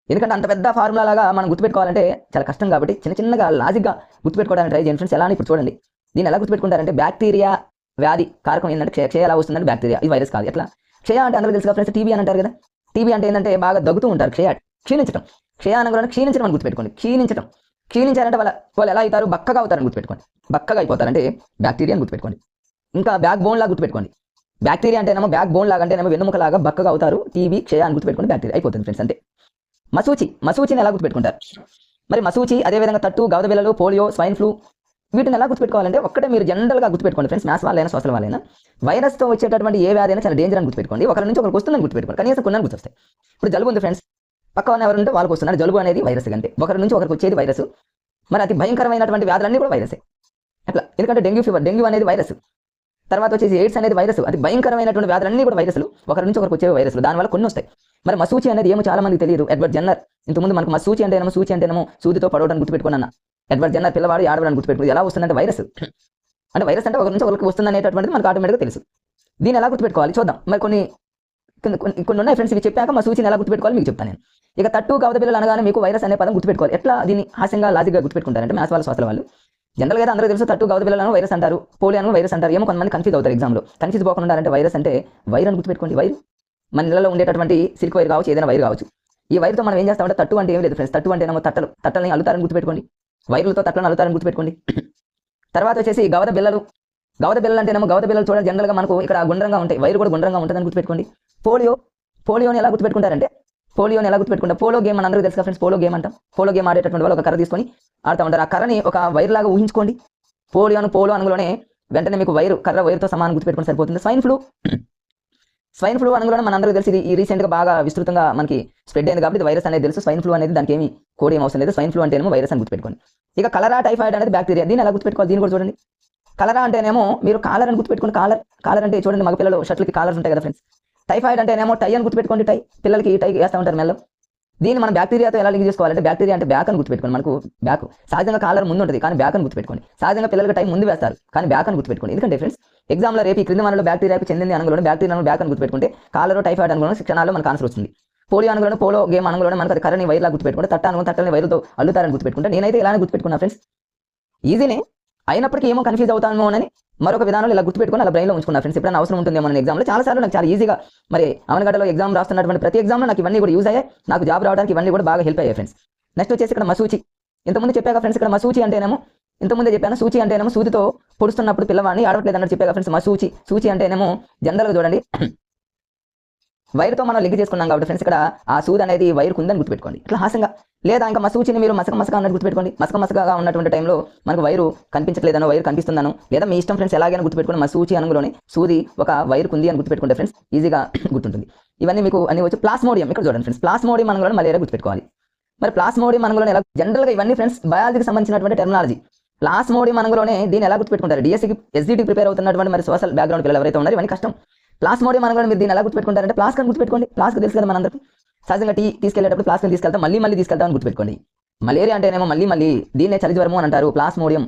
ఎందుకంటే అంత పెద్ద ఫార్ములా లాగా మనం గుర్తుపెట్టుకోవాలంటే చాలా కష్టం. కాబట్టి చిన్నగా లాజిక్గా గుర్తుపెట్టుకోవడానికి ట్రై చేయండి ఫ్రెండ్స్. ఎలా ఇప్పుడు చూడండి, దీన్ని ఎలా గుర్తుపెట్టుకుంటారంటే బ్యాక్టీరియా వ్యాధి కారకం ఏంటంటే క్షయ ఎలా వస్తుందంటే బ్యాక్టీరియా, ఈ వైరస్ కాదు. ఎట్లా క్షయ అంటే అందరూ తెలుసు ఫ్రెండ్స్, టీబీ అని అంటారు కదా. టీబీ అంటే ఏంటంటే బాగా దగ్గుతూ ఉంటారు, క్షీణించడం. క్షయ అనగానే క్షీణించడం అని గుర్తుపెట్టుకోండి. క్షీణించారంటే వాళ్ళు ఎలా అవుతారు, బక్కగా అవుతారని గుర్తుపెట్టుకోండి. బక్కగా అయిపోతారంటే బ్యాక్టీరియా అని గుర్తుపెట్టుకోండి. ఇంకా బ్యాక్ బోన్ లాగా గుర్తుపెట్టుకోండి. బ్యాక్టీరియా అంటేనేమో బ్యాక్ బోన్ లాగా అంటేనేమో వెన్నుముక లాగా బక్కగా అవుతారు. టీబీ క్షయ అని గుర్తుపెట్టుకోండి, బ్యాక్టీరియా అయిపోతుంది ఫ్రెండ్స్ అంతే. మసూచిని ఎలా గుర్తుపెట్టుకుంటారు? మరి మసూచి, అదేవిధంగా తట్టు, గవద బిళ్ళలు, పోలియో, స్వైన్ ఫ్లూ, వీటిని ఎలా గుర్తుపెట్టుకోవాలంటే ఒక్కటే మీరు జనరల్గా గుర్తుపెట్టుకోండి ఫ్రెండ్స్. మ్యాథ్స్ వాళ్ళైనా సోషల్ వాళ్ళైనా వైరస్తో వచ్చేటటువంటి ఏ వ్యాధి అయినా చాలా డేంజర్ అని గుర్తుపెట్టుకోండి. ఒకరి నుంచి ఒకరికి వస్తుందని గుర్తుపెట్టుకోండి. కనీసం కొన్ని గుర్తొస్తాయి. ఇప్పుడు జలుబు ఉంది ఫ్రెండ్స్, పక్క ఉన్న ఎవరు ఉంటే వాళ్ళకి వస్తున్నారు. జలుబు అనేది వైరస్ కంటే ఒకరి నుంచి ఒకరికి వచ్చేది వైరస్. మరి అతి భయంకరమైనటువంటి వ్యాధులన్నీ కూడా వైరసే అట్లా. ఎందుకంటే డెంగ్యూ అనేది వైరస్. తర్వాత వచ్చేసి ఎయిడ్స్ అనేది వైరస్. అతి భయంకరమైనటువంటి వ్యాధులన్నీ కూడా వైరస్లు, ఒకరి నుంచి ఒకరికి వచ్చే వైరస్లు. దానివల్ల కొన్ని వస్తాయి. మరి మసూచి అనేది ఏమో చాలా మందికి తెలియదు. ఎడ్వర్డ్ జెన్నర్ ఇంతకుముందు మనకు మసూచి అంటేనేమో సూదితో పడవడానికి గుర్తుపెట్టుకున్నా. ఎడ్వర్డ్ జెన్నర్ పిల్లవాడు ఆడవడానికి గుర్తుపెట్టుకుని ఎలా వస్తుందంటే వైరస్ అంటే ఒకరి నుంచి ఒకరికి వస్తుంది అనేటటువంటిది మనకు ఆటోమేటిక్గా తెలుసు. దీన్ని ఎలా గుర్తుపెట్టుకోవాలి చూద్దాం. మరి కొన్ని ఉన్నాయి ఫ్రెండ్స్. ఇవి చెప్పాక మా సూచిని ఎలా గుర్తుపెట్టుకోవాలి మీకు చెప్తాను నేను. ఇక తట్టు, గవద బిళ్ళలు అనగానే మీకు వైరస్ అనే పదం గుర్తుపెట్టుకోవాలి. ఎట్లా దీన్ని హాస్యంగా లాజిక్గా గుర్తుపెట్టుకుంటారంటే మ్యాథ్స్ వాళ్ళు సోషల్ వాళ్ళు జనరల్గా అయితే అందరూ తెలుసు తట్టు, గవద బిళ్ళలను వైరస్ అంటారు, పోలియో అని వైరస్ అంటారు. ఏమో కొంతమంది కన్ఫ్యూజ్ అవుతారు ఎగ్జామ్లో. కన్ఫ్యూజ్ పోకుండా అంటే వైరస్ అంటే వైర్ అని గుర్తుపెట్టుకోండి. వైర్ మన నెలలో ఉండేటటువంటి సిల్క్ వైర్ కావచ్చు, ఏదైనా వైర్ కావచ్చు. ఈ వైర్తో మనం ఏం చేస్తామంటే తట్టు అంటే ఏం లేదు ఫ్రెండ్స్. తట్టు అంటే ఏమో తట్టలని అల్లుతారని గుర్తుపెట్టుకోండి. వైర్లతో తట్టలను అల్లుతారని గుర్తుపెట్టుకోండి. తర్వాత వచ్చేసి గవద బిళ్ళలు అంటేనేమో గవద బిళ్ళలు చూడండి జనరల్గా మనకు ఇక్కడ గుండ్రంగా ఉంటాయి. వైర్ కూడా గుండ్రంగా ఉంటుందని గుర్తుపెట్టుకోండి. పోలియోని ఎలా గుర్తుపెట్టుకుంటారంటే పోలో గేమ్ మన అందరూ తెలుసు ఫ్రెండ్స్. పోలో గేమ్ అంటాం. పోలో గేమ్ ఆడేటటువంటి వాళ్ళు ఒక కర్ర తీసుకొని ఆడుతూ ఉంటారు. ఆ కర్రని ఒక వైర్ లాగా ఊహించుకోండి. పోలో అనగానే వెంటనే మీకు వైర్తో సమానం గుర్తుపెట్టుకుని సరిపోతుంది. స్వైన్ ఫ్లూ అనగానే మన అందరికీ తెలిసి ఈ రీసెంట్గా బాగా విస్తృతంగా మనకి స్ప్రెడ్ అయింది కాబట్టి వైరస్ అనేది తెలుసు. స్వైన్ ఫ్లూ అనేది దానికి ఏమి కోడ్ ఏం అవసరం లేదు. స్వైన్ ఫ్లూ అంటేనేమో వైరస్ అని గుర్తుపెట్టుకోండి. ఇక కలరా, టైఫాయిడ్ అనేది బ్యాక్టీరియా. దీన్ని ఎలా గుర్తుపెట్టుకోవాలి? దీన్ని కూడా చూడండి. కలరా అంటేనేమో మీరు కాలర్ అని గుర్తుపెట్టుకోండి. కాలర్ అంటే చూడండి మగ పిల్లలు షర్ట్లకి కాలర్స్ ఉంటాయి కదా ఫ్రెండ్స్. టైఫాయిడ్ అంటేనేమో టై అని గుర్తుపెట్టుకోండి. పిల్లలకి టై వేస్తూ ఉంటారు మెల్ల. దీన్ని మనం బ్యాక్టీరియాతో ఎలా లింక్ చేసుకోవాలంటే బ్యాక్టీరియా అంటే బ్యాక్ అని గుర్తుపెట్టుకోండి. మనకు బ్యాక్ సహజంగా కాలర్ ముందు ఉంటుంది కానీ బ్యాక్ అని గుర్తుపెట్టుకోండి. సహజంగా పిల్లలకి టై ముందు వేస్తారు కానీ బ్యాక్ అని గుర్తుపెట్టుకోండి. ఎందుకంటే ఫ్రెండ్స్ ఎగ్జామ్లో రేపు ఈ క్రింది మనలో బ్యాక్టీరియాకు చెందింది అనగానే బ్యాక్టీరియా బ్యాక్ అని గుర్తుపెట్టుకుంటే కాలర్, టైఫాయిడ్ అనగానే శిక్షణాల్లో మనకు ఆన్సర్ వస్తుంది. పోలియో అనగానే పోలో గేమ్ అనగానే మనకు అది కర్రని వైర్లా గుర్తుపెట్టుకుంటే తట్టని వైర్లతో అల్లుతారని గుర్తుపెట్టుకుంటే నేనైతే ఇలానే గుర్తుపెట్టుకున్నా ఫ్రెండ్స్. ఈజీనే అయినప్పటికీ ఏమో కన్ఫ్యూజ్ అవుతామో అని మరొక విధానంలో ఇలా గుర్తుపెట్టుకుని అలా బ్రెయిన్లో ఉంచుకున్నా ఫ్రెండ్స్. ఎప్పుడైనా అవసరం ఉంటుందేమో నేను ఎగ్జామ్లో చాలాసార్లు నాకు చాలా ఈజీగా మరి అవనగడ్డలో ఎగ్జామ్ రాస్తున్నటువంటి ప్రతి ఎగ్జామ్లో నాకు ఇవన్నీ కూడా యూజ్ అయ్యాయి. నాకు జాబ్ రావడానికి ఇవన్నీ కూడా బాగా హెల్ప్ అయ్యాయి ఫ్రెండ్స్. నెక్స్ట్ వచ్చేసి ఇక్కడ మసూచి. ఇంతకుముందు చెప్పాక ఫ్రెండ్స్ ఇక్కడ మసూచి అంటేనేమో ఇంతకుముందే చెప్పాను. సూచి అంటేనేమో సూదితో పొడుస్తున్నప్పుడు పిల్లవాడిని ఆడట్లేదు అన్నట్టు చెప్పాక ఫ్రెండ్స్. సూచి అంటేనేమో జనరల్గా చూడండి వైర్తో మనం లింక్ చేసుకున్నాం కాబట్టి ఫ్రెండ్స్ ఇక్కడ ఆ సూది అనేది వైర్కు ఉందని గుర్తుపెట్టుకోండి. ఇట్లా హాస్యంగా లేదా ఇంకా మసూచిని మీరు మసక అన్నట్టు గుర్తుపెట్టుకోండి. మసకగా ఉన్నటువంటి టైంలో మనకు వైరు కనిపించట్లేదనో వైర్ కనిపిస్తుందనో లేదా మీ ఇష్టం ఫ్రెండ్స్ ఎలాగైనా గుర్తుపెట్టుకోండి. మసూచి అనగానే సూది ఒక వైర్ ఉంది అని గుర్తుపెట్టుకుంటే ఫ్రెండ్స్ ఈజీగా గుర్తుంటుంది. ఇవన్నీ మీకు అన్ని వచ్చి ప్లాస్మోడియం. ఇక్కడ చూడండి ఫ్రెండ్స్ ప్లాస్మోడియం అనగానే మలేరియా గుర్తుపెట్టుకోవాలి. మరి ప్లాస్మోడియం అనగానే ఎలా జనరల్గా ఇవన్నీ ఫ్రెండ్స్ బయాలజీకి సంబంధించినటువంటి టెర్మినాలజీ. ప్లాస్మోడియం అనగానే దీన్ని ఎలా గుర్తుపెట్టుకుంటారు? డిఎస్సీకి ఎస్జిటి ప్రిపేర్ అవుతున్నటువంటి మరి సోషల్ బ్యాక్గ్రౌండ్ పిల్లలు ఎవరైతే ఉన్నారో ఇవన్నీ కష్టం. ప్లాస్మోడియం అనగానే మీరు దీన్ని ఎలా గుర్తుపెట్టుకుంటారంటే ప్లాస్క్ అని గుర్తుపెట్టుకోండి. ప్లాస్క్ తెలుసు కదా మనందరికీ. సహజంగా తీసుకెళ్ళేటప్పుడు ప్లాస్క్ తీసుకెళ్తాం మళ్ళీ తీసుకెళ్తాం అని గుర్తుపెట్టుకోండి. మలేరియా అంటేనేమో మళ్ళీ దీన్నే చలి జ్వరము అని అంటారు. ప్లాస్మోడియం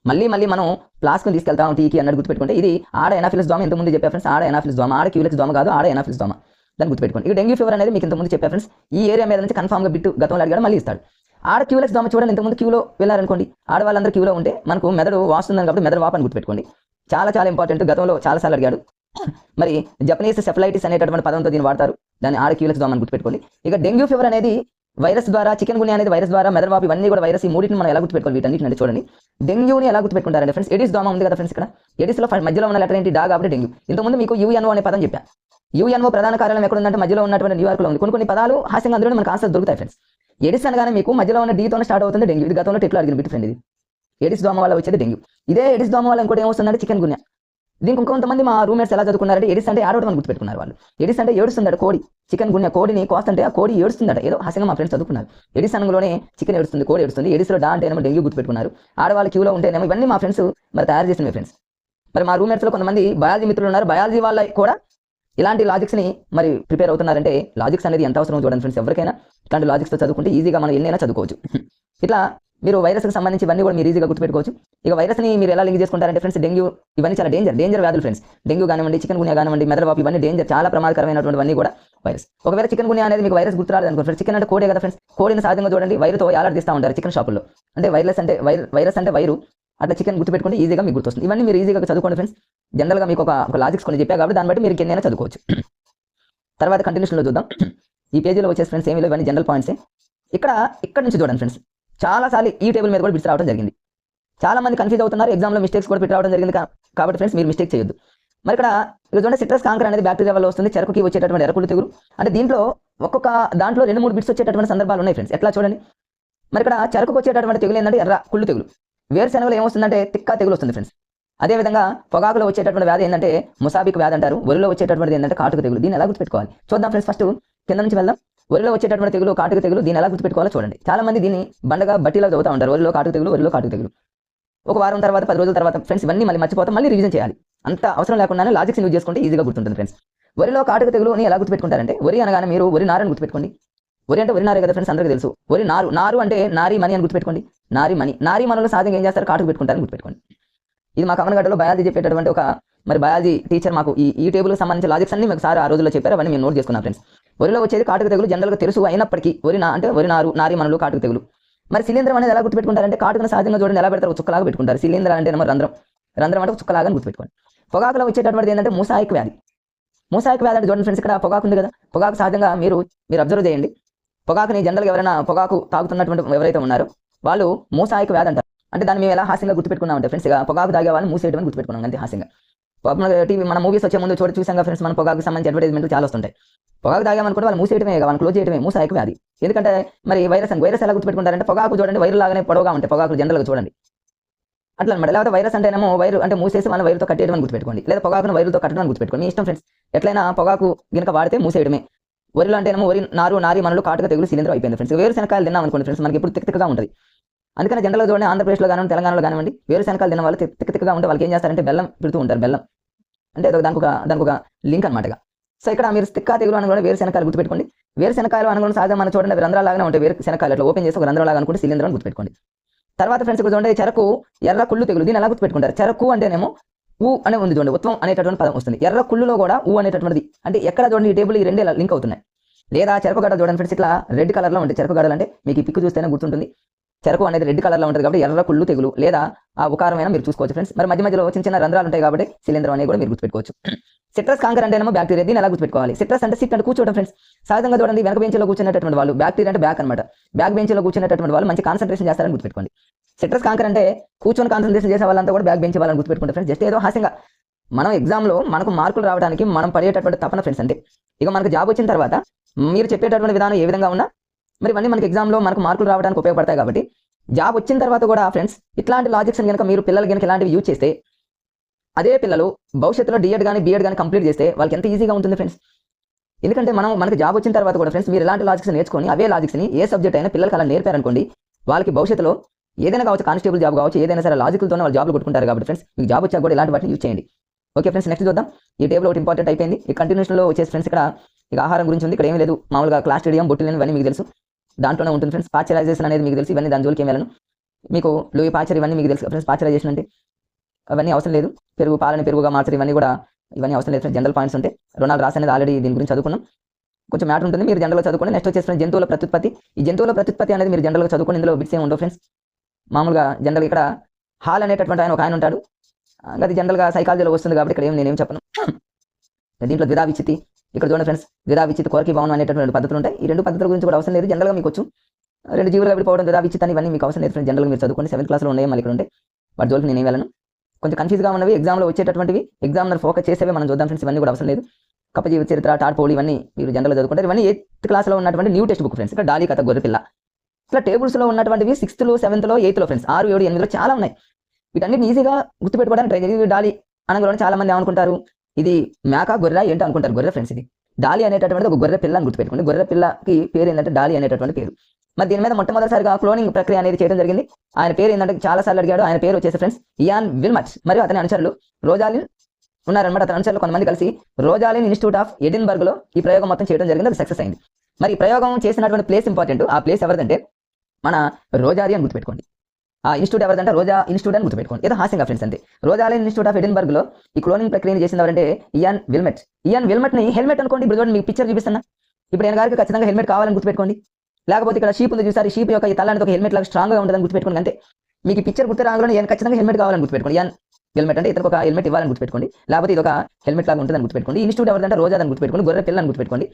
మళ్ళీ మనం ప్లాస్క్ని తీసుకెళ్తాం టీకి అన్నట్టు గుర్తుపెట్టుకుంటే ఇది ఆడ ఎనాఫిలిస్ దోమ. ఇంతకుముందు చెప్పా ఫ్రెండ్స్ ఆడ ఎనాఫిలిస్ దోమ. ఆడ క్యూలెక్స్ దోమ కాదు, ఆడ ఎనాఫిలిస్ దోమ. దాన్ని గుర్తుపెట్టుకోండి. ఇక డెంగ్యూ ఫీవర్ అనేది మీకు ఇంతకుముందు చెప్పా ఫ్రెండ్స్. ఈ ఏరియా మీద నుంచి కన్ఫామ్గా బిట్టు గతంలో అడిగాడు మళ్ళీ ఇస్తాడు. ఆడ క్యూలెక్స్ దోమ చూడండి ఇంతకుముందు క్యూలో వెళ్ళారనుకోండి. ఆడవాళ్ళందరూ క్యూలో ఉంటే మనకు మెదడు వాస్తుందని కాబట్టి మెదడు వాపని గుర్తుపెట్టుకోండి. చాలా ఇంపార్టెంట్. గతంలో చాలాసార్లు అడిగాడు. మరి జపనీస్ సెఫలైటిస్ అనేటటువంటి పదంతో దీన్ని వాడతారు. దాన్ని ఆడ క్యూలెక్స్ దోమ అని గుర్తుపెట్టుకోండి. ఇక డెంగ్యూ ఫీవర్ అనేది వైరస్ ద్వారా, చికెన్ గున్యా అనేది వైరస్ ద్వారా, మెదడు వాపు ఇవన్నీ కూడా వైరస్. ఈ మూడింటిని మనం ఎలా గుర్తుపెట్టుకోవాలి? వీటన్నిటిని చూడండి. డెంగ్యూని ఎలా గుర్తుపెట్టుకుంటారంటే ఫ్రెండ్స్ ఎడిస్ దోమ ఉంది కదా ఫ్రెండ్స్. ఇక్కడ ఎడిస్లో మధ్యలో ఉన్న లెటర్ ఏంటి? డా కాబట్టి డెంగ్యూ. ఇంతకుముందు మీకు యుఎన్ఓ అనే పదం చెప్పా. యుఎన్ఓ ప్రధాన కార్యాలయం ఎక్కడ ఉందంటే మధ్యలో ఉన్నటువంటి న్యూయార్క్లో ఉంది. కొన్ని పదాలు హాస్యంగా అందులో మనకు ఆన్సర్ దొరుకుతాయి ఫ్రెండ్స్. ఎడిస్ అనగానే మీకు మధ్యలో ఉన్న డీతో స్టార్ట్ అవుతుంది డెంగ్యూ. ఇది గతంలో టెట్లో అడిగిన బిట్ ఫ్రెండ్. ఇది ఎడిస్ దోమ వల్ల వచ్చేది డెంగ్యూ. ఇదే ఎడిస్ దోమ వల్ల ఇంకోటి ఏమొస్తుందంటే చికెన్ గున్యా. దీనికి ఇంకొంతమంది మా రూమ్మేట్స్ ఎలా చదువుకున్నారంటే ఎడిస్ అంటే ఆడవడం అని గుర్తుపెట్టుకున్నారు వాళ్ళు. ఎడిస్ అంటే ఏడుస్తుందట కోడి. చికెన్ గున్యా కోడిని కోస్ట్ అంటే ఆ కోడి ఏడుస్తుందట. ఏదో హాస్యంగా మా ఫ్రెండ్స్ చదువుకున్నారు. ఎడిస్ అనగానే చికెన్ ఏడుస్తుంది, కోడి ఏడుస్తుంది. ఎడిస్లో డా అంటేనేమో డెంగ్యూ గుర్తుపెట్టుకున్నారు. ఆడవాళ్ళు క్యూలో ఉంటేనేమో ఇవన్నీ మా ఫ్రెండ్స్ మరి తయారు చేసిన ఫ్రెండ్స్. మరి మా రూమ్మేట్స్లో కొంతమంది బయాలజీ మిత్రులు ఉన్నారు. బయాలజీ వాళ్ళ కూడా ఇలాంటి లాజిక్స్ని మరి ప్రిపేర్ అవుతున్నారంటే లాజిక్స్ అనేది ఎంత అవసరం చూడండి ఫ్రెండ్స్. ఎవరికైనా ఇట్లాంటి లాజిక్స్తో చదువుకుంటే ఈజీగా మనం ఎన్నైనా చదువుకోవచ్చు. ఇట్లా మీరు వైరస్కి సంబంధించి ఇవన్నీ కూడా మీరు ఈజీగా గుర్తుపెట్టుకోవచ్చు. ఇక వైరస్ని మీరు ఎలా లింక్ చేసుకుంటారంటే ఫ్రెండ్స్ డెంగ్యూ ఇవన్నీ చాలా డేంజర్ వ్యాధులు ఫ్రెండ్స్. డెంగ్యూ కానివ్వండి, చికెన్ గున్యా కానివ్వండి, మెదడు వాపు ఇవన్నీ డేంజర్, చాలా ప్రమాదకరమైనటువంటివన్నీ కూడా వైరస్. ఒకవేళ చికెన్ గున్యా అనేది మీకు వైరస్ గుర్తురాదు అనుకో ఫ్రెండ్స్. చికెన్ అంటే కోడే కదా ఫ్రెండ్స్. కోడిని సహజంగా చూడండి వైరుతో తీస్తూ ఉంటారు చికెన్ షాపుల్లో. అంటే వైరస్ అంటే వైరు. అట్లా చికెన్ గుర్తుపెట్టుకుంటే ఈజీగా మీకు గుర్తొస్తుంది. ఇవన్నీ మీరు ఈజీగా చదువుకోండి ఫ్రెండ్స్. జనరల్గా మీకు ఒక లాజిక్స్ కొన్ని చెప్పా కాబట్టి దాన్ని బట్టి మీరు ఎన్నైనా చదువుకోవచ్చు. తర్వాత కంటిన్యూషన్లో చూద్దాం. ఈ పేజీలో వచ్చేసి ఫ్రెండ్స్ ఏమీ ఇవన్నీ జనరల్ పాయింట్సే. ఇక్కడ నుంచి చూడండి ఫ్రెండ్స్. చాలాసార్లు ఈ టేబుల్ మీద కూడా బిట్స్ రావడం జరిగింది. చాలా మంది కన్ఫ్యూజ్ అవుతున్నారు. ఎగ్జామ్లో మిస్టేక్స్ కూడా బిట్ రావడం జరిగింది కాబట్టి ఫ్రెండ్స్ మీరు మిస్టేక్ చేయొద్దు. మరి ఇక్కడ చూడండి సిట్రస్ కాంకర్ అనేది బ్యాక్టీరియా వల్ల వస్తుంది. చెరకుకి వచ్చేటటువంటి ఎరకులు తెగులు. అంటే దీంట్లో ఒక్కొక్క దాంట్లో 2-3 బిట్స్ వచ్చేటటువంటి సందర్భాలు ఉన్నాయి ఫ్రెండ్స్. ఎట్లా చూడండి, మరి ఇక్కడ చెరకుకు వచ్చేటటువంటి తెగులు ఏంటంటే ఎర్ర కుళ్ళు తెగులు. వేరుశనగలో ఏమొస్తుందంటే తిక్క తెగులు వస్తుంది ఫ్రెండ్స్. అదేవిధంగా పొగాకులో వచ్చేటటువంటి వ్యాధి ఏంటంటే ముసాబిక్ వ్యాధి అంటారు. వరిలో వచ్చేటటువంటిది ఏంటంటే కాటుక తెగులు. దీన్ని ఎలా గుర్తుపెట్టుకోవాలి చూద్దాం ఫ్రెండ్స్. ఫస్ట్ కింద నుంచి వెళ్దాం. వరిలో వచ్చేటటువంటి తెగులు కాటుక తెగులు, దీన్ని ఎలా గుర్తుపెట్టుకోవాలో చూడండి. చాలా మంది దీన్ని బండగా బట్టిలో చదువుతూ ఉంటారు. వరిలో కాటుక తెగులు, వరిలో కాటుక తెగులు. ఒక వారం తర్వాత 10 రోజుల తర్వాత ఫ్రెండ్స్ ఇవన్నీ మళ్ళీ మర్చిపోతాం, మళ్ళీ రివిజన్ చేయాలి. అంత అవసరం లేకుండానే లాజిక్స్ యూజ్ చేసుకుంటే ఈజీగా గుర్తుంటుంది ఫ్రెండ్స్. వరిలో కాటుక తెగులుని ఎలా గుర్తుపెట్టుకుంటారంటే, వరి అనగానే మీరు వరి నారని గుర్తుపెట్టుకోండి. వరి అంటే వరి నారే కదా ఫ్రెండ్స్, అందరికీ తెలుసు. వరి నారు, నారు అంటే నారీ మణి అని గుర్తుపెట్టుకోండి. నారీ మణి, నారీ మనలో సహజంగా ఏం చేస్తారు, కాటుకు పెట్టుకుంటారని గుర్తుపెట్టుకోండి. ఇది మా కమనగడ్డలో బయాలజీ చెప్పేటటువంటి ఒక మరి బయాలజీ టీచర్ మాకు ఈ టేబుల్కి సంబంధించిన లాజిక్స్ అన్ని మీకు సార్ ఆ రోజుల్లో చెప్పారు. అవన్నీ మేము నోట్ చేసుకున్నాం ఫ్రెండ్స్. వరిలో వచ్చేది కాటుక తెగులు జనరల్గా తెలుసు, అయినప్పటికీ అంటే వరి నారు, నారీ మనలు, కాటుక తెగులు. మరి శిలీంధ్రం అనేది ఎలా గుర్తుపెట్టుకుంటారంటే, కాటుకను సహజంగా చూడండి ఎలా పెడతారు, చుక్కలాగా పెట్టుకుంటారు. శిలీంధ్రం అంటే రంధ్రం, రంధ్రం అంటే చుక్కలాగా గుర్తుపెట్టుకోండి. పొగాకులో వచ్చేటటువంటిది ఏంటంటే మూసాయిక్ వ్యాధి. మూసాయిక్ వ్యాధి అంటే చూడండి ఫ్రెండ్స్, ఇక్కడ పొగాకు ఉంది కదా, పొగాకు సహజంగా మీరు అబ్జర్వ్ చేయండి. పొగాకుని జనరల్గా ఎవరైనా పొగాకు తాగుతున్నటువంటి ఎవరైతే ఉన్నారో వాళ్ళు మూసాయిక్ వ్యాధి అంటారు. అంటే దాన్ని మేము ఎలా హాస్యంగా గుర్తుపెట్టుకున్నామంటే ఫ్రెండ్స్, ఇక పొగాకు తాగే వాళ్ళని మూసేయడం గుర్తుపెట్టుకున్నాం అంతే హాస్యంగా. టీవీ మన మూవీస్ వచ్చే ముందు చూసాం ఫ్రెండ్స్, మన పొగాకు సంబంధించి అడ్వర్టైజ్మెంట్లు చాలా వస్తుంటాయి. పొగాకు తాగామనుకుంటే వాళ్ళు మూసేయడమే, వాళ్ళు క్లోజ్ చేయడమే మూసాయిక్ వ్యాధి. ఎందుకంటే మరి వైరస్ ఎలా గుర్తుపెట్టుకుంటారంటే, పొగాకు చూడండి వైరు లాగానే పొడవుగా ఉంటాయి పొగాకులు జనరల్గా చూడండి అట్లా అనమాట. లేకపోతే వైరస్ అంటేనేమో వైరు అంటే మూసేసి మన వైరుతో కట్టేయడం అని గుర్తుపెట్టుకోండి, లేదా పొగాకును వైరుతో కట్టడం అని గుర్తుపెట్టుకోండి. మీ ఇష్టం ఫ్రెండ్స్, ఎట్లయినా పొగాకు గినక వాడితే మూసేయడమే. వరిలో అంటేనేమో వరి నారు, నారీ మనలు, కాటుక తెగులు, శిలీంధ్రం అయిపోయింది ఫ్రెండ్స్. వేరుశనకాయలు తిన్నాం అనుకోండి ఫ్రెండ్స్, మనకి ఎప్పుడు తిక్కగా ఉంటుంది. అందుకని జనరల్గా చూడండి ఆంధ్రప్రదేశ్లో కానివ్వండి, తెలంగాణలో కానివ్వండి, వేరుశనకాయలు తిన్న వాళ్ళు తిక్కగా ఉంటే వాళ్ళకి ఏం చేస్తారంటే బెల్లం పెడుతూ ఉంటారు. బెల్లం అంటే దానికి ఒక లింక్ అనమాట. సో ఇక్కడ మీరు తిక్క తెగులు అని కూడా వేరుశనకాయలు గుర్తుపెట్టుకోండి. వేరుశనకాయలు అనుకున్న సహజంగా మనం చూడండి అవి రంధ్రాలాగానే ఉంటాయి. వేరుశనకాయలు అట్లా ఓపెన్ చేసి ఒక రంధ్రాలాగా అనుకుంటే శిలీంధ్రం గుర్తుపెట్టుకోండి. తర్వాత ఫ్రెండ్స్ ఇక్కడ చూడండి చెరకు, ఎర్ర కుళ్ళు తెగులు. దీన్ని ఎలా గుర్తుపెట్టుకుంటారు, చెరకు అంటేనేమో ఊ అనే ఉంది చూడండి, ఉత్వం అనేటటువంటి పదం వస్తుంది. ఎర్ర కుళ్ళులో కూడా ఊ అనేటటువంటిది, అంటే ఎక్కడ చూడండి ఈ టేబుల్ ఈ రెండే లింక్ అవుతున్నాయి. లేదా చెరకు గడ్డ చూడండి ఫ్రెండ్స్, ఇట్లా రెడ్ కలర్లో ఉంటాయి చెరకు గడ్డలు. అంటే మీకు ఈ పిక్ చూస్తేనే గుర్తుంటుంది, చెరకు అనేది రెడ్ కలర్లో ఉంటుంది కాబట్టి ఎర్ర కుళ్ళు తెగులు, లేదా ఆ ఉకారమైనా మీరు చూసుకోవచ్చు ఫ్రెండ్స్. మరి మధ్యలో చిన్న రంధ్రాలు ఉంటాయి కాబట్టి శిలీంధ్రం అనేది కూడా మీరు గుర్తుపెట్టుకోవచ్చు. సిట్రస్ కాంకర్ అంటేనేమో బ్యాక్టీరియా. దీన్ని ఎలా గుర్తుపెట్టుకోవాలి, సిట్రస్ అంటే సిట్ అంటే కూర్చోవడం ఫ్రెండ్స్. సహజంగా చూడండి వెనక బెంచ్లో కూర్చునేటటువంటి వాళ్ళు, బ్యాక్టీరియా అంటే బ్యాక్ అనమాట, బ్యాక్ బెంచ్లో కూర్చునేటటువంటి వాళ్ళు మంచి కాన్సన్ట్రేషన్ చేస్తారని గుర్తుపెట్టుకోండి. సిట్రస్ కాంకర్ అంటే కూర్చొని కాన్సన్ట్రేషన్ చేసే వాళ్ళంతా కూడా బ్యాక్ బెంచ్ వాళ్ళని గుర్తుపెట్టుకుంటారు ఫ్రెండ్స్. జస్ట్ ఏదో హాస్యంగా మనం ఎగ్జామ్లో మనకు మార్కులు రావడానికి మనం పడేటటువంటి తపన ఫ్రెండ్స్. అంటే ఇక మనకు జాబ్ వచ్చిన తర్వాత మీరు చెప్పేటటువంటి విధానం ఏ విధంగా ఉన్నా మరి ఇవన్నీ మనకి ఎగ్జామ్లో మనకు మార్కులు రావడానికి ఉపయోగపడతాయి. కాబట్టి జాబ్ వచ్చిన తర్వాత కూడా ఫ్రెండ్స్ ఇట్లాంటి లాజిక్స్ కనుక మీరు పిల్లలు కనుక ఇలాంటివి యూజ్ చేస్తే, అదే పిల్లలు భవిష్యత్తులో డిఎడ్ కానీ బిఎడ్ కానీ కంప్లీట్ చేస్తే వాళ్ళకి ఎంత ఈజీగా ఉంటుంది ఫ్రెండ్స్. ఎందుకంటే మనకి జాబ్ వచ్చిన తర్వాత కూడా ఫ్రెండ్స్ మీరు ఇలాంటి లాజిక్స్ నేర్చుకొని అవే లాజిక్స్ని ఏ సబ్జెక్ట్ అయినా పిల్లలకి అలా నేర్పారనుకోండి, వాళ్ళకి భవిష్యత్తులో ఏదైనా కావచ్చు, కానిస్టేబుల్ జాబ్ కావచ్చు, ఏదైనా సరే లాజికల్తోనే వాళ్ళు జాబ్లు కొట్టుకుంటారు. కాబట్టి ఫ్రెండ్స్ మీకు జాబ్ వచ్చాక కూడా ఇలాంటి వాటిని యూజ్ చేయండి. ఓకే ఫ్రెండ్స్, నెక్స్ట్ చూద్దాం. ఈ టేబుల్ ఒకటి ఇంపార్టెంట్ అయిపోయింది. ఈ కంటిన్యూషన్లో వచ్చేసి ఫ్రెండ్స్ ఇక్కడ ఇక ఆహారం గురించి ఉంది. ఇక్కడ ఏమీ లేదు, మామూలుగా క్లాస్ స్టేడియం బొట్టులు ఇవన్నీ మీకు తెలుసు, దాంట్లోనే ఉంటుంది ఫ్రెండ్స్. పాశ్చరైజేషన్ అనేది మీకు తెలుసు, ఇవన్నీ దాని జోలికి ఏం వెళ్ళను. మీకు లూయి పాచర్ ఇవన్నీ మీకు తెలుసు ఫ్రెండ్స్. పాశ్చరైజేషన్ అంటే అవన్నీ అవసరం లేదు. పెరుగుగా మార్చరు, ఇవన్నీ అవసరం లేదు. జనరల్ పాయింట్స్ ఉంటాయి. రొనాల్డ్ రాస్ అనేది ఆల్రెడీ దీని గురించి చదువుకున్నాం, కొంచెం మ్యాటర్ ఉంటుంది, మీరు జనరల్గా చదువుకోండి. నెక్స్ట్ వచ్చేసి జంతువుల ప్రత్యుత్పత్తి. ఈ జంతువుల ప్రత్యుత్పత్తి అనేది మీరు జనరల్గా చదువుకోండి, ఇందులో బిట్స్ ఏమి ఉండవు ఫ్రెండ్స్. మామూలుగా జనరల్ ఇక్కడ హాల్ అనేటటువంటి ఒక ఆయన ఉంటాడు, అది జనరల్గా సైకాలజీలో వస్తుంది కాబట్టి ఇక్కడ నేనేం చెప్పను. దీంట్లో ద్విధా విచ్చితి, ఇక్కడ చూడండి ఫ్రెండ్స్, ద్విధా విచ్చితి, కోరకి భవనం అనేటటువంటి పద్ధతులు ఉంటాయి. ఈ రెండు పద్ధతుల గురించి కూడా అవసరం లేదు, జనరల్గా మీకు వచ్చు. రెండు జీవులుగా విడిపోవడం, ద్విధా విచ్చితి అని ఇవన్నీ మీకు అవసరం లేదు ఫ్రెండ్స్. జనరల్గా మీరు చదువుకోండి, 7th క్లాస్లో ఉన్నాయి, మళ్ళీ ఇక్కడ ఉంటాయి. వాటి జోలికి నేనేం వెళ్ళను. కొంచెం కన్ఫ్యూజ్గా ఉన్నవి ఎగ్జామ్లో వచ్చేటటువంటివి, ఎగ్జామినర్ ఫోకస్ చేసేవి మనం చూద్దాం ఫ్రెండ్స్. ఇవన్నీ కూడా అవసరం లేదు. కపజీవి చరిత్ర, టాడ్పోలి ఇవన్నీ మీరు జనరల్గా చదువుకుంటారు. ఇవన్నీ 8th క్లాస్లో ఉన్నటువంటి న్యూ టెక్స్ట్ బుక్ ఫ్రెండ్స్. ఇక్కడ డాలీ కథ, గొర్రెపిల్ల. ఇట్లా టేబుల్స్లో ఉన్నటువంటివి 6th, 7th, 8th ఫ్రెండ్స్, 6, 7, 8లో చాలా ఉన్నాయి. వీటన్నిటిని ఈజీగా గుర్తుపెట్టుకోవడానికి ట్రై చేయండి. డాలీ అనగానే చాలా మంది ఏమనుకుంటారు, ఇది మేక గొర్రె ఏంటో అనుకుంటారు. గొర్రె ఫ్రెండ్స్, ఇది డాలీ అనేటటువంటి ఒక గొర్రె పిల్ల అని గుర్తుపెట్టుకోండి. గొర్రె పిల్లకి పేరు ఏంటంటే డాలీ అనేటటువంటి పేరు. మరి దీని మీద మొట్టమొదటిసారిగా క్లోనింగ్ ప్రక్రియ అనేది చేయడం జరిగింది. ఆయన పేరు ఏంటంటే చాలా సార్లు అడిగాడు, ఆయన పేరు వచ్చేసి ఫ్రెండ్స్ ఇయాన్ విల్మట్. మరియు అతని అనుచరులు రోజాలిన్ ఉన్నారనమాట. అతని అనుచరులు కొంతమంది కలిసి రోజాలిన్ ఇన్స్టిట్యూట్ ఆఫ్ ఎడిన్బర్గ్లో ఈ ప్రయోగం మొత్తం చేయడం జరిగింది. అది సక్సెస్ అయింది. మరి ఈ ప్రయోగం చేసినటువంటి ప్లేస్ ఇంపార్టెంట్. ఆ ప్లేస్ ఎవరిదంటే మన రోజాలి అని గుర్తుపెట్టుకోండి. ఆ ఇన్స్టిట్యూట్ ఎవరిదంటే రోజా ఇన్స్టిట్యూట్ అని గుర్తుపెట్టుకోండి. ఏదో హాస్యంగా ఫ్రెండ్స్ అంతే. రోజాలిన్ ఇన్స్టిట్యూట్ ఆఫ్ ఎడిన్బర్గ్లో ఈ క్లోనింగ్ ప్రక్రియను చేసింది ఎవరంటే ఇయాన్ విల్మట్. ఇయాన్ విల్మట్ని హెల్మెట్ అనుకోండి. ఇప్పుడు చూడండి మీకు పిక్చర్ చూపిస్తున్నా. ఇప్పుడు ఆయన గారికి ఖచ్చితంగా హెల్మెట్ కావాలని గుర్తుపెట్టుకోండి. లేకపోతే ఇక్కడ షీప్ ఉంది చూసారు, షీప్ యొక్క ఈ తల్లానికి ఒక హెల్మెట్ లాగా స్ట్రాంగ్గా ఉంటుందని గుర్తుపెట్టుకోండి అంతే. మీకు పిక్చర్ గుర్తు రాగానే ఈయన ఖచ్చితంగా హెల్మెట్ కావాలని గుర్తుపెట్టుకోండి. ఇయాన్ హెల్మెట్ అంటే ఇతనికి ఒక హెల్మెట్ ఇవ్వాలని గుర్తుపెట్టుకోండి. లేకపోతే ఇది ఒక హెల్మెట్ లాగా ఉంటుందని గుర్తుపెట్టుకోండి. ఇన్స్టిట్యూట్ ఎవరిదంటే రోజా అని గుర్తుపెట్టుకోండి. గొర్రె పిల్ల అని గుర్తుపెట్టుకోండి.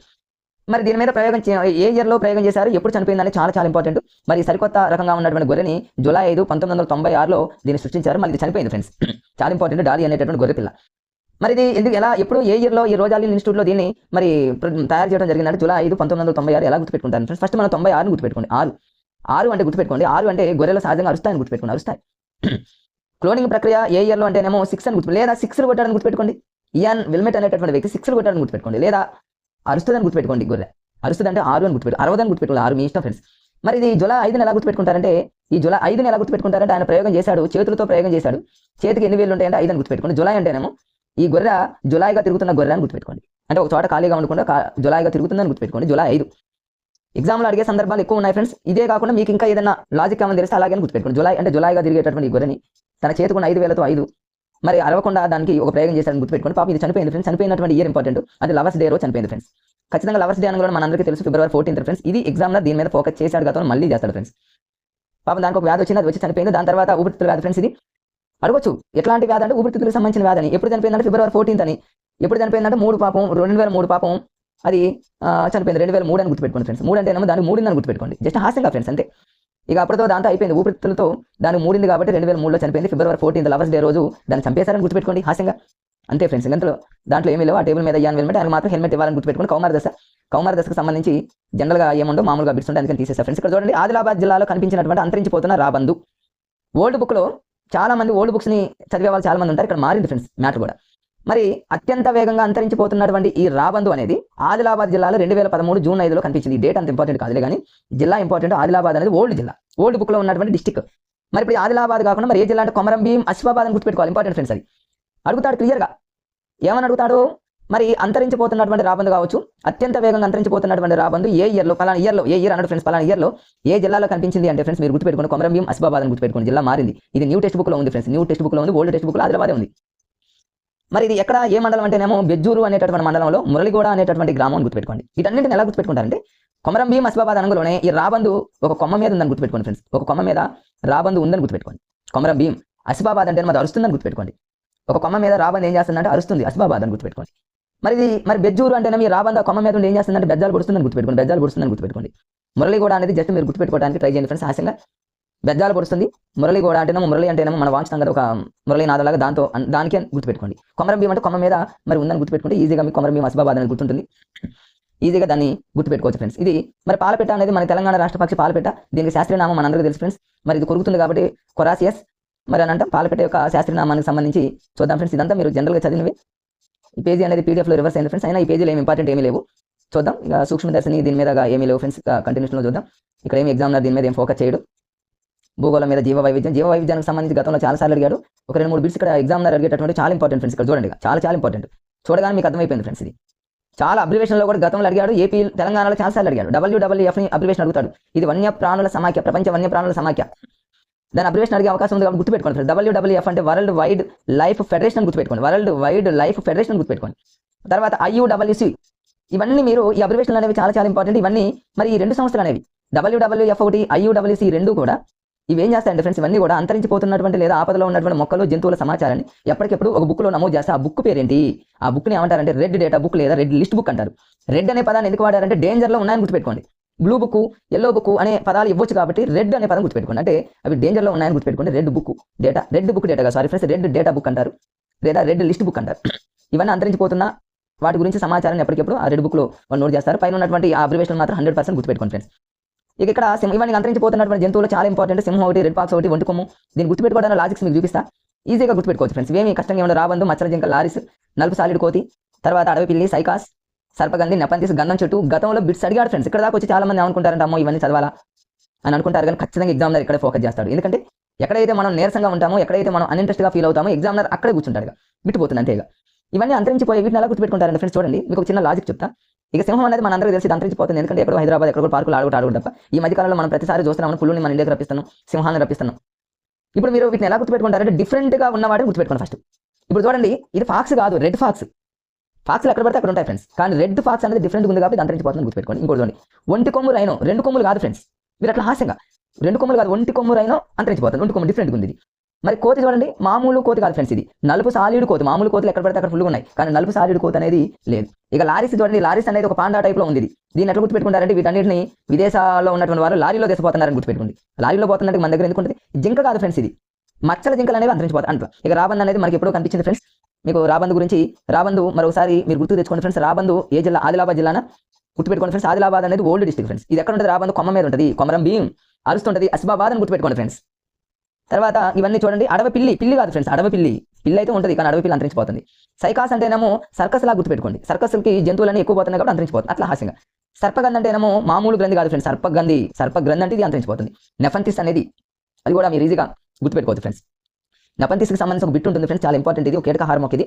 మరి దీని మీద ప్రయోగం ఏ ఇయర్లో ప్రయోగం చేశారు, ఎప్పుడు చనిపోయిందని చాలా చాలా ఇంపార్టెంట్. మరి సరికొత్త రకంగా ఉన్నటువంటి గొర్రెని జూలై 5, 1996లో దీన్ని సృష్టించారు. మళ్ళీ ఇది చనిపోయింది ఫ్రెండ్స్. చాలా ఇంపార్టెంట్ డాలీ అనేటటువంటి గొర్రె పిల్ల. మరి ఇది ఎందుకు ఎలా ఎప్పుడు ఏ ఇయర్లో ఈ రోజాలిన్ ఇన్స్టిట్యూట్లో దీన్ని మరి తయారు చేయడం జరిగిందంటే జూలై 5, 1996 ఎలా గుర్తుపెట్టుకుంటారు ఫ్రెండ్స్? ఫస్ట్ మనం 96 గుర్తుపెట్టుకోండి. 6 అంటే గుర్తుపెట్టుకోండి. 6 అంటే గొర్రెలు సహజంగా అరుస్తాయని గుర్తుపెట్టుకోండి, అరుస్తాయి. క్లోనింగ్ ప్రక్రియ ఏ ఇయర్లో అంటేనేమో 6 అని లేదా 6 కొట్టాడని గుర్తుపెట్టుకోండి. ఇయాన్ విల్మెట్ అనేటటువంటి వ్యక్తి 6 కొట్టాడని గుర్తుపెట్టుకోండి, లేదా అరుస్తుందని గుర్తుపెట్టుకోండి. గొర్రె అరుస్తుంది అంటే 6 అని గుర్తుపెట్టు, 60 అని గుర్తుపెట్టుకోండి. 6 మీ ఇష్టం ఫ్రెండ్స్. మరి ఇది జూలై 5ని ఎలా గుర్తుపెట్టుకుంటారంటే ఈ జూలై 5ని ఎలా గుర్తుపెట్టుకుంటారంటే ఆయన ప్రయోగం చేశాడు, చేతులతో ప్రయోగం చేశాడు. చేతికి ఎన్ని వేలు ఉంటాయంటే 5 అని గుర్తుపెట్టుకోండి. జూలై అంటేనేమో ఈ గొర్రె జులైగా తిరుగుతున్న గొర్రె అని గుర్తుపెట్టుకోండి. అంటే ఒక చోట ఖాళీగా ఉండకుండా జులైగా తిరుగుతుందని గుర్తుపెట్టుకోండి. జూలై 5 ఎగ్జామ్లో అడిగే సందర్భాలు ఎక్కువ ఉన్నాయి ఫ్రెండ్స్. ఇదే కాకుండా మీకు ఇంకా ఏదైనా లాజిక్ ఏమైనా తెలిస్తే అలాగే గుర్తుపెట్టుకోండి. జూలై అంటే జులైగా తిరిగేటటువంటి ఈ గొర్రెని తన చేతుకున్న 5 వేలతో 5 మరి అరవకుండా దానికి ఒక ప్రయోగం చేశాడని గుర్తుపెట్టుకోండి. పాపం ఇది చనిపోయింది ఫ్రెండ్స్. చనిపోయినటువంటి ఇయర్ ఇంపార్టెంట్. అది లవర్స్ డే రోజు చనిపోయింది ఫ్రెండ్స్. ఖచ్చితంగా లవర్స్ డే అని కూడా మనందరికీ తెలుసు, ఫిబ్రవరి 14 ఫ్రెండ్స్. ఇది ఎగ్జామ్లో దీని మీద ఫోకస్ చేశాడు, గతంలో మళ్ళీ చేస్తాడు ఫ్రెండ్స్. పాపం దానికి ఒక వ్యాధి వచ్చింది, అది వచ్చి చనిపోయింది. దాని తర్వాత ఊపిరితిత్తుల వ్యాధి ఫ్రెండ్స్. ఇది అడగొచ్చు ఎట్లాంటి వ్యాధి అంటే ఊపిరితిత్తులకు సంబంధించిన వ్యాధి అని. ఎప్పుడు చనిపోయిందంటే ఫిబ్రవరి 14 అని. ఎప్పుడు చనిపోయిందంటే 3 పాపం 2003 పాపం అది చనిపోయింది 2003 అని గుర్తుపెట్టుకోండి ఫ్రెండ్స్. 3 అంటే ఏమో దానికి 3 అని గుర్తుపెట్టుకోండి, జస్ట్ హాస్యంగా ఫ్రెండ్స్ అంతే. ఇక అప్పటితో దాంతో అయిపోయింది. ఊపిరితిత్తులతో దానికి 3 కాబట్టి 2003లో చనిపోయింది. ఫిబ్రవరి 14 లవర్స్ డే రోజు దాన్ని చంపేశారని గుర్తుపెట్టుకోండి, హాస్యంగా అంతే ఫ్రెండ్స్. దాంట్లో ఏమీ లేవు. ఆ టేబుల్ మీద ఇయాన్ విల్మెట్, ఆయన మాత్రం హెల్మెట్ ఇవ్వాలని గుర్తుపెట్టుకోండి. కౌమార దశకు సంబంధించి జనరల్గా ఏముండో మామూలుగా బిట్స్ ఉంటే అందుకని తీసేస్తారు ఫ్రెండ్స్. ఇక్కడ చూడండి, ఆదిలాబాద్ జిల్లాలో కనిపించినటువంటి అంతరించిపోతున్న రాబందు. ఓల్డ్ బుక్లో చాలా మంది ఓల్డ్ బుక్స్ని చదివే వాళ్ళు చాలా మంది ఉంటారు. ఇక్కడ మారింది ఫ్రెండ్స్ మ్యాటర్ కూడా. మరి అత్యంత వేగంగా అంతరించిపోతున్నటువంటి ఈ రాబందు అనేది ఆదిలాబాద్ జిల్లాలో 2013 జూన్ 5లో కనిపించింది. ఈ డేట్ అంత ఇంపార్టెంట్ కాదులే కానీ జిల్లా ఇంపార్టెంట్. ఆదిలాబాద్ అనేది ఓల్డ్ జిల్లా, ఓల్డ్ బుక్లో ఉన్నటువంటి డిస్టిక్. మరి ఇప్పుడు ఆదిలాబాద్ కాకుండా మరి ఏ జిల్లా అంటే కొమరం భీం, ఆసిఫాబాద్ అని గుర్తుపెట్టుకోవాలి, ఇంపార్టెంట్ ఫ్రెండ్స్. అది అడుగుతాడు క్లియర్గా. ఏమని అడుగుతాడు? మరి అంతరించిపోతున్నటువంటి రాబందు కావచ్చు, అత్యంత వేగంగా అంతరించిపోతున్నటువంటి రాబందు ఏ ఇయర్లో, పలానా ఇయర్లో, ఏ ఇయర్ అన్నాడు ఫ్రెండ్స్, పలానా ఇయర్లో ఏ జిల్లాలో కనిపించింది అంటే ఫ్రెండ్స్ మీరు గుర్తుపెట్టుకోండి, కొమరం భీం, ఆసిఫాబాద్ అని గుర్తుపెట్టుకోండి. జిల్లా మారింది. ఇది న్యూ టెక్స్ట్ బుక్లో ఉంది ఫ్రెండ్స్, న్యూ టెక్స్ట్ బుక్లో ఉంది. ఓల్డ్ టెక్స్ట్ బుక్లో ఆదిలాబాదే ఉంది. మరి ఇది ఎక్కడ ఏ మండలం అంటేనేమో బెజ్జూరు అనేటటువంటి మండలంలో మురళిగూడ అనేటటువంటి గ్రామం గుర్తుపెట్టుకోండి. వీటన్నింటిని ఎలా గుర్తుపెట్టుకుంటారంటే కొమరం భీం, ఆసిఫాబాద్ అనగానే ఈ రాబందు ఒక కొమ్మ మీద ఉందని గుర్తుపెట్టుకోండి ఫ్రెండ్స్. ఒక కొమ్మ మీద రాబందు ఉందని గుర్తుపెట్టుకోండి. కొమరం భీం, ఆసిఫాబాద్ అంటే మరి అరుస్తుందని గుర్తుపెట్టుకోండి. ఒక కొమ్మ మీద రాబందు ఏం చేస్తుందంటే అరుస్తుంది, ఆసిఫాబాద్ అని గుర్తుపెట్టుకోండి. మరి బెజ్జూరు అంటేనే మీ రాబందు కొమ్మ మీద ఉండి ఏం చేస్తుందంటే బెజ్జాలు పొడుస్తుందని గుర్తుపెట్టుకోండి. బెజ్జాలు పొడుస్తుందని గుర్తుపెట్టుకోండి. మురళిగూడ అనేది జస్ట్ మీరు గుర్తుపెట్టుకోవడానికి ట్రై చేయండి ఫ్రెండ్స్, హాస్యంగా. బెజ్జాలు పొడుస్తుంది. మురళిగూడ అంటేనేమో మురళి అంటేనేమో మన వాంచుతాం కదా ఒక మురళి నాదలాగా, దానికే గుర్తుపెట్టుకోండి. కొమరం భీం అంటే కొమ్మ మీద మరి ఉందని గుర్తుపెట్టుకుంటే ఈజీగా మీ కొమరం భీం, ఆసిఫాబాద్ అనేది గుర్తుంటుంది. ఈజీగా దాన్ని గుర్తుపెట్టుకోవచ్చు ఫ్రెండ్స్. ఇది మరి పాలపెట్ట అనేది మన తెలంగాణ రాష్ట్ర పక్షి పాలపెట్ట. దీనికి శాస్త్రీయనామం మనందరికీ తెలుసు ఫ్రెండ్స్. మరి ఇది కొరుకుతుంది కాబట్టి కొరాసియస్ మరి అని అంటే పాలపెట్ట యొక్క శాస్త్రీయనామానికి సంబంధించి చూద్దాం ఫ్రెండ్స్. ఇదంతా మీరు జనరల్గా చదివినవి. ఈ పేజీ అనేది పీడిఎఫ్లో రివర్స్ అయింది ఫ్రెండ్స్. అయినా ఈ పేజీలో ఏమి ఇంపార్టెంట్ ఏమీ లేవు. చూద్దాం. ఇక సూక్ష్మదర్శిని దీని మీద ఏమీ లేవు ఫ్రెండ్స్. కంటిన్యూషన్లో చూద్దాం. ఇక్కడ ఏమి ఎగ్జామ్లో దీని మీద ఏం ఫోకస్ చేయడు. భూగోళం మీద జీవ వైవిధ్యానికి సంబంధించి గతంలో చాలాసార్లు అడిగాడు. ఒక 2-3 బిట్స్ ఇక్కడ ఎగ్జామ్లో అడిగేటటువంటి చాలా ఇంపార్టెంట్ ఫ్రెండ్స్. ఇక్కడ చూడండి, చాలా ఇంపార్టెంట్. చూడగానే మీకు అర్థమైపోయింది ఫ్రెండ్స్. ఇది చాలా అబ్రివేషన్లో కూడా గతంలో అడిగాడు. ఏపీ తెలంగాణలో చాలాసార్లు అడిగాడు. WWFని అబ్రివేషన్ అడుగుతాడు. ఇది వన్యప్రాణుల సమాఖ్య, ప్రపంచ వన్యప్రాణుల సమాఖ్య. దాని అబ్రివేషన్ అడిగే అవకాశం ఉంది కాబట్టి గుర్తుపెట్టుకోండి. WWF అంటే వరల్డ్ వైడ్ లైఫ్ ఫెడరేషన్ గుర్తుపెట్టుకోండి. వరల్డ్ వైడ్ లైఫ్ ఫెడరేషన్ గుర్తుపెట్టుకోండి. తర్వాత IUCC, ఇవన్నీ మీరు ఈ అబ్రివేషన్లు అనేవి చాలా ఇంపార్టెంట్. ఇవన్నీ మరి ఈ 2 సంస్థలు అనేవి WWF ఒకటి, IUCC 2 కూడా ఇవి ఏం చేస్తాయంటే ఫ్రెండ్స్, ఇవన్నీ కూడా అంతరించిపోతున్నటువంటి లేదా ఆపదలో ఉన్నటువంటి మొక్కలు, జంతువుల సమాచారాన్ని ఎప్పటికెప్పుడు ఒక బుక్లో నమోదు చేస్తే ఆ బుక్ పేరేంటి? ఆ బుక్ని ఏమంటారంటే రెడ్ డేటా బుక్ లేదా రెడ్ లిస్ట్ బుక్ అంటారు. రెడ్ అనే పదాన్ని ఎందుకు వాడారంటే డేంజర్లో ఉన్నాయని గుర్తుపెట్టుకోండి. బ్లూ బుక్, ఎల్లో బుక్ అనే పదాలు ఇవ్వచ్చు కాబట్టి రెడ్ అనే పదం గుర్తుపెట్టుకోండి. అంటే అవి డేంజర్లో ఉన్నాయని గుర్తుపెట్టుకోండి. Red book data sorry friends, red data book అంటారు లేదా రెడ్ లిస్ట్ బుక్ అంటారు. ఇవన్నీ అంతరించిపోతున్న వాటి గురించి సమాచారాన్ని ఎప్పటికెప్పుడు ఆ రెడ్ బుక్లో వాళ్ళు నోట్ చేస్తారు. పైన ఉన్నటువంటి ఆ అబ్రివేషన్ మాత్రం 100% గుర్తుపెట్టుకోండి ఫ్రెండ్స్. ఇక ఇక్కడ ఇవన్నీ అంతరించిపోతున్నటువంటి జంతువులు చాలా ఇంపార్టెంట్. సింహం ఒకటి, రెడ్ పాక్స్ ఒకటి, ఒంటి కొమ్ము. దీన్ని గుర్తుపెట్టుకోవడానికి లాజిక్స్ మీకు చూపిస్తా. ఈజీగా గుర్తుపెట్టుకోవచ్చు ఫ్రెండ్స్. ఇవేమి కష్టంగా ఉండదు. రాబందు, మచ్చల జింక, లారిస్, నలుపు సాలిడ్ కోతి, తర్వాత అడవి పిల్లి, సైకాస్, సర్పగంధి, నెపంతిస్, గంధం చెట్టు. గతంలో బిట్స్ అడిగాడు ఫ్రెండ్స్. ఇక్కడ దాకా వచ్చి చాలా మంది ఏమనుకుంటారంటే అమ్మో ఇవన్నీ చదవాలా అని అనుకుంటారు, కానీ ఖచ్చితంగా ఎగ్జామ్లో ఇక్కడే ఫోకస్ చేస్తాడు. ఎందుకంటే ఎక్కడైతే మనం నీరసంగా ఉంటామో, ఎక్కడైతే మనం అన్ఇంట్రెస్ట్గా ఫీల్ అవుతామో ఎగ్జామ్లర్ అక్కడే కూర్చుంటాడు, బిట్టుపోతుంది అంతేగా. ఇవన్నీ అంతరించిపోయి వీటిని ఎలా గుర్తుపెట్టుకుంటారంటే ఫ్రెండ్స్ చూడండి, మీకు ఒక చిన్న లాజిక్ చెప్తా. ఇక సింహం అనేది మన అందరికీ తెలిసి అంతరించిపోతుంది. ఎందుకంటే ఎక్కడో హైదరాబాద్ ఎక్కడో పార్కులు ఆడుకుంటాడు తప్ప ఈ మధ్యకాలంలో మనం ప్రతిసారి చూస్తున్నాం పులుని మన ఇండియాకి రప్పిస్తున్నాం, సింహాన్ని రప్పిస్తున్నాం. ఇప్పుడు మీరు వీటిని ఎలా గుర్తుపెట్టుకుంటారంటే డిఫరెంట్గా ఉన్నవాడే గుర్తుపెట్టుకోండి ఫస్ట్. ఇప్పుడు చూడండి, ఇది ఫాక్స్ కాదు, రెడ్ ఫాక్స్. ఫాక్స్లు ఎక్కడ పడితే అక్కడ ఉంటాయి ఫ్రెండ్స్, కానీ రెడ్ ఫాక్స్ అనేది డిఫరెంట్ ఉంది కాబట్టి అంతరించిపోతుంది గుర్తుపెట్టుకోండి. ఇంకోటి చూడండి, ఒంటి కొమ్ము రైనో, 2 కొమ్ములు కాదు ఫ్రెండ్స్. మీరు అట్లా హాస్యంగా 2 కొమ్ములు కాదు, ఒంటి కొమ్ము రైనో అంతరించిపోతుంది. ఒంటి కొమ్ము డిఫరెంట్గా ఉంది. మరి కోతి చూడండి, మామూలు కోతి కాదు ఫ్రెండ్స్, ఇది నలుపు సాలీడు కోతి. మామూలు కోతులు ఎక్కడ పడితే అక్కడ ఫుల్గా ఉన్నాయి, కానీ నలుపు సాలీడు కోతి అనేది లేదు. ఇక లారీస్ చూడండి, లారీస్ అనేది ఒక పాండా టైప్లో ఉంది. దీన్ని ఎట్లా గుర్తుపెట్టుకుంటారంటే వీటన్నిటిని విదేశాల్లో ఉన్నటువంటి వారు లారీలో తీసుకుపోతున్నారని గుర్తుపెట్టుకోండి. లారీలో పోతున్నట్టు మన దగ్గర ఎందుకు ఉంటుంది? జింక కాదు ఫ్రెండ్స్, ఇది మచ్చల జింకలు అనేవి అంతరించిపోతాయి అంట. ఇక రాబందు అనేది మనకి ఎప్పుడో కనిపించింది ఫ్రెండ్స్. మీకు రాబందు గురించి, రాబందు మరోసారి మీరు గుర్తు తెచ్చుకోండి ఫ్రెండ్స్. రాబందు ఏ జిల్లా? ఆదిలాబాద్ జిల్లాన గుర్తుపెట్టుకోండి ఫ్రెండ్స్. ఆదిలాబాద్ అనేది ఓల్డ్ డిస్ట్రిక్ట్ ఫ్రెండ్స్. ఇది ఎక్కడ ఉంటుంది? రాబందు కొమ్మ మీద ఉంటుంది, కొమరం భీం అరుస్తుంటుంది, అసిఫాబాద్ అని గుర్తుపెట్టుకోండి ఫ్రెండ్స్. తర్వాత ఇవన్నీ చూడండి. అడవి పిల్లి, పిల్లి కాదు ఫ్రెండ్స్, అడవి పిల్లి. పిల్లి అయితే ఉంటుంది కానీ అడవి పిల్లి అంతరించిపోతుంది. సైకాస్ అంటేనేమో సర్కస్ లా గుర్తుపెట్టుకోండి. సర్కస్కి జంతువులన్నీ ఎక్కువ పోతున్నాయి కాబట్టి అంతరించిపోతుంది, అట్లా హాస్యంగా. సర్పగంధి అంటేనేమో మామూలు గ్రంథి కాదు ఫ్రెండ్స్, సర్పగంధి. సర్పగ్రంథి అంటే ఇది అంతరించిపోతుంది. నెఫంతిస్ అనేది అది కూడా మీరు ఈజీగా గుర్తుపెట్టుకోవచ్చు ఫ్రెండ్స్. నెపంతిస్కి సంబంధించిన ఒక బిట్ ఉంటుంది ఫ్రెండ్స్, చాలా ఇంపార్టెంట్. ఇది ఒక కీటకాహారం మొక్క. ఇది